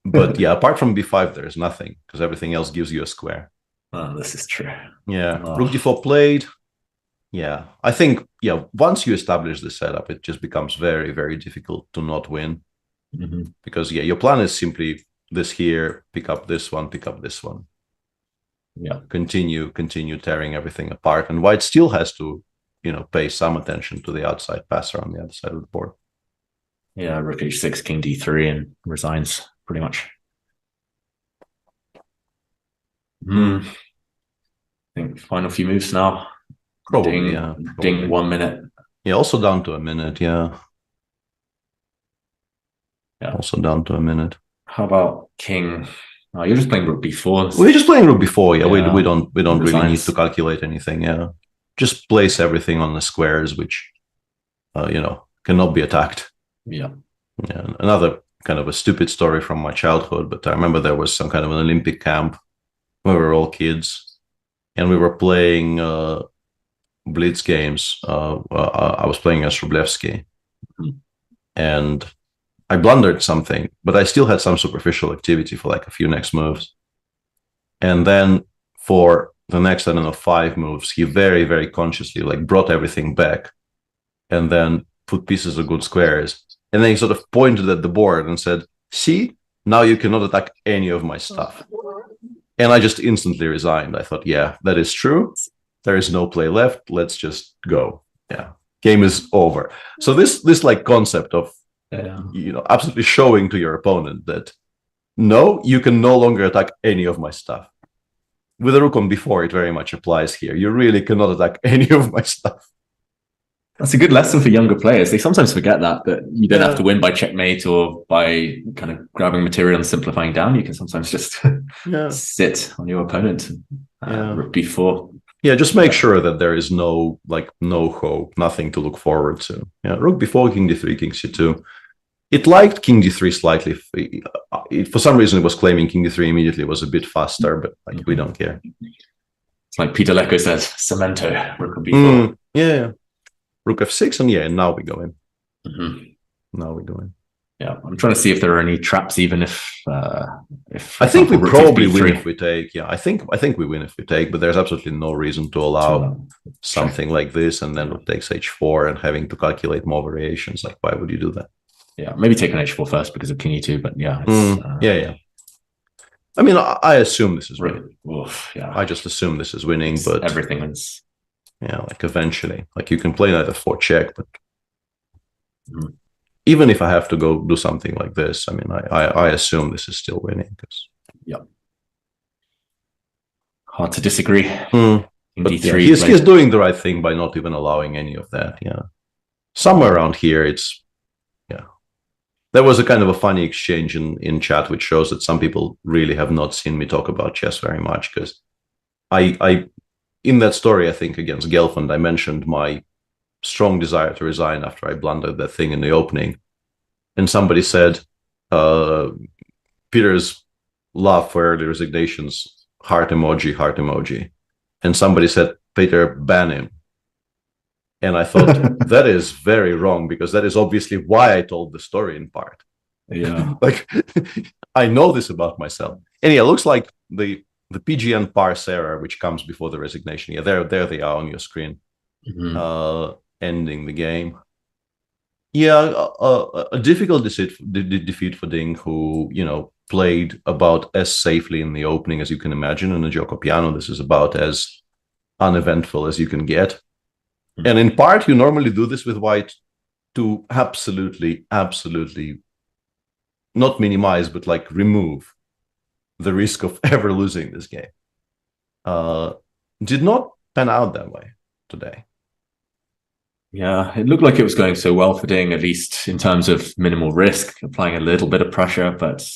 But yeah, apart from b5, there's nothing because everything else gives you a square. Oh, this is true. Yeah, rook d4 played. Yeah, I think once you establish the setup, it just becomes very, very difficult to not win. Because your plan is simply this here, pick up this one, pick up this one. Yeah, continue tearing everything apart, and white still has to, pay some attention to the outside passer on the other side of the board. Yeah, rook h6, king d3, and resigns pretty much. I think final few moves now. Probably, Ding 1 minute. Yeah, also down to a minute, yeah. Also down to a minute. How about king? Oh, you're just playing rook b4. We're just playing rook b4, yeah. We don't really need to calculate anything, yeah. Just place everything on the squares which cannot be attacked. Yeah. Another kind of a stupid story from my childhood, but I remember there was some kind of an Olympic camp when we were all kids, and we were playing blitz games. I was playing as Wrublewski, and I blundered something, but I still had some superficial activity for like a few next moves. And then for the next, 5 moves, he very, very consciously brought everything back and then put pieces of good squares. And then he sort of pointed at the board and said, see, now you cannot attack any of my stuff. And I just instantly resigned. I thought, yeah, that is true. There is no play left. Let's just go. Yeah. Game is over. So this concept of, absolutely showing to your opponent that, no, you can no longer attack any of my stuff. with a rook on b4, it very much applies here. You really cannot attack any of my stuff. That's a good lesson for younger players. They sometimes forget that you don't have to win by checkmate or by kind of grabbing material and simplifying down. You can sometimes just sit on your opponent and rook b4. Yeah, just make sure that there is no hope, nothing to look forward to. Yeah, rook b4, king d3, king c2. It liked king d3 slightly. For some reason, it was claiming king d3 immediately was a bit faster, but we don't care. It's like Peter Lecco says, cemento, rook b4. Yeah. Rook f6, and now we go in. Now we go in. Yeah, I'm trying to see if there are any traps, even if I think we probably win if we take. Yeah, I think we win if we take, but there's absolutely no reason to allow something like this, and then rook takes h4 and having to calculate more variations. Like, why would you do that? Yeah, maybe take an h4 first because of king e2, but yeah. Yeah. I mean, I assume this is winning. Yeah. I just assume this is winning, but everything is. Yeah, like eventually, like you can play knight f4 check, but even if I have to go do something like this, I mean, I assume this is still winning. Hard to disagree. But he's doing the right thing by not even allowing any of that. Yeah, somewhere around here, there was a kind of a funny exchange in chat, which shows that some people really have not seen me talk about chess very much, because I in that story, I think against Gelfand, I mentioned my strong desire to resign after I blundered that thing in the opening. And somebody said, Peter's love for early resignations, heart emoji, heart emoji. And somebody said, Peter, ban him. And I thought, that is very wrong, because that is obviously why I told the story in part. Yeah. Like, I know this about myself. And it looks like the PGN parse error, which comes before the resignation. Yeah, there they are on your screen, ending the game. Yeah, a difficult defeat for Ding, who, played about as safely in the opening as you can imagine. In a Gioco Piano, this is about as uneventful as you can get. And in part, you normally do this with white to absolutely not minimize, but like remove the risk of ever losing this game. Did not pan out that way today. Yeah, it looked like it was going so well for Ding, at least in terms of minimal risk, applying a little bit of pressure. But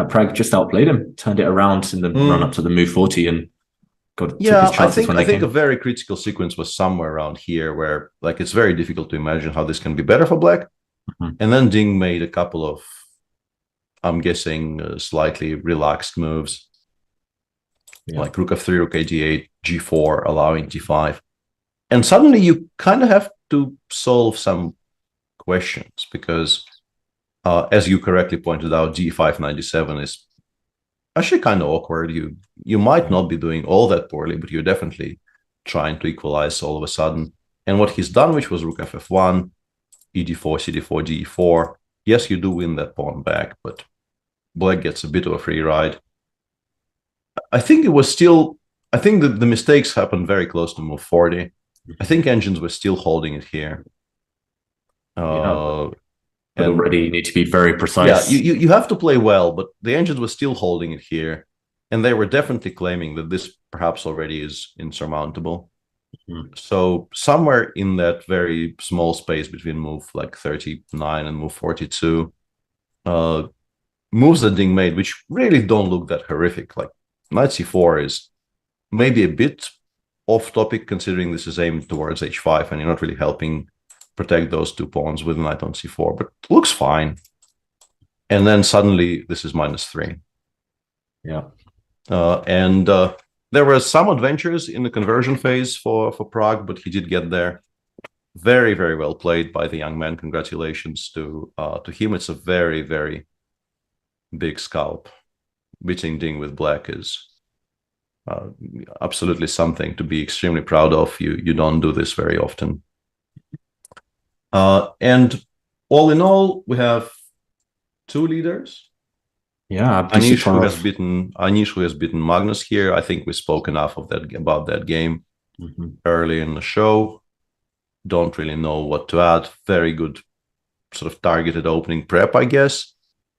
Prag just outplayed him, turned it around in the run up to the move 40 and took his chances I think a very critical sequence was somewhere around here where it's very difficult to imagine how this can be better for black. And then Ding made a couple of, I'm guessing, slightly relaxed moves, like rook f3, rook a8, g4, allowing g5. And suddenly you kind of have to solve some questions, because as you correctly pointed out, g5 97 is actually kind of awkward. You might not be doing all that poorly, but you're definitely trying to equalize all of a sudden. And what he's done, which was rook ff1, ed4, cd4, de4. Yes, you do win that pawn back, but black gets a bit of a free ride. I think the mistakes happened very close to move 40. I think engines were still holding it here. But already you need to be very precise. Yeah, you have to play well, but the engines were still holding it here. And they were definitely claiming that this perhaps already is insurmountable. So somewhere in that very small space between move 39 and move 42, moves that Ding made, which really don't look that horrific. Like knight c4 is maybe a bit off topic, considering this is aimed towards h5 and you're not really helping protect those two pawns with knight on c4, but looks fine. And then suddenly this is -3. Yeah. And there were some adventures in the conversion phase for Prague, but he did get there. Very, very well played by the young man. Congratulations to him. It's a very, very big scalp. Beating Ding with black is absolutely something to be extremely proud of. You don't do this very often. And all in all, we have two leaders. Yeah, Anish who has beaten Magnus here. I think we spoke enough about that game early in the show. Don't really know what to add. Very good sort of targeted opening prep, I guess.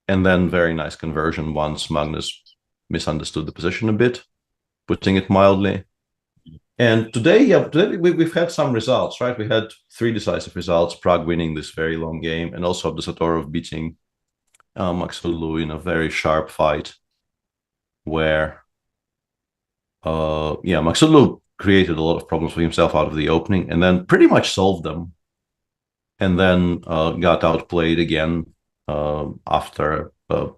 And then very nice conversion once Magnus misunderstood the position a bit. putting it mildly. And today we've had some results, right? We had 3 decisive results, Prague winning this very long game, and also Abdusatorov beating Maxulu in a very sharp fight where, Maxulu created a lot of problems for himself out of the opening and then pretty much solved them. And then got outplayed again after a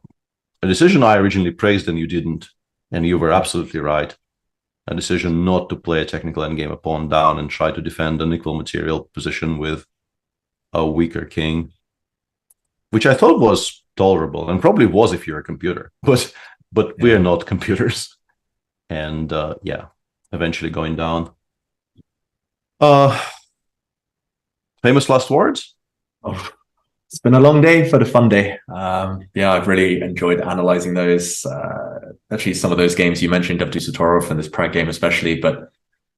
decision I originally praised and you didn't. And you were absolutely right. A decision not to play a technical endgame a pawn down and try to defend an equal material position with a weaker king, which I thought was tolerable and probably was if you're a computer, but we're not computers. And eventually going down. Famous last words? Oh, it's been a long day for the fun day. I've really enjoyed analyzing those. Actually, some of those games you mentioned, Abdusatorov and this Prague game especially, but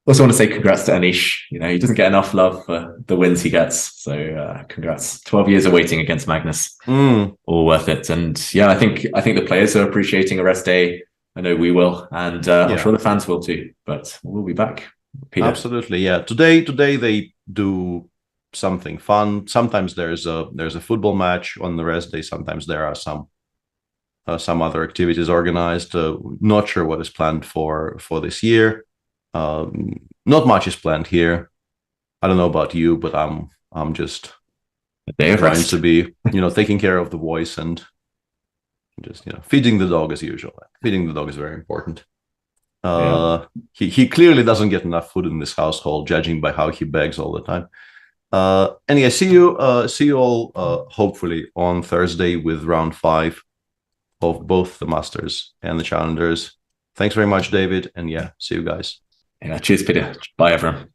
also want to say congrats to Anish. You know, he doesn't get enough love for the wins he gets. So congrats. 12 years of waiting against Magnus. All worth it. And I think the players are appreciating a rest day. I know we will, and I'm sure the fans will too. But we'll be back. Peter. Absolutely, yeah. Today they do something fun. Sometimes there's a football match on the rest day. Sometimes there are some other activities organized. Not sure what is planned for this year. Not much is planned here. I don't know about you, but I'm just trying to be, taking care of the voice and just feeding the dog as usual. Feeding the dog is very important. He clearly doesn't get enough food in this household, judging by how he begs all the time. Anyway, see you all hopefully on Thursday with round 5 of both the Masters and the Challengers. Thanks very much, David, and see you guys. Cheers, Peter. Bye, everyone.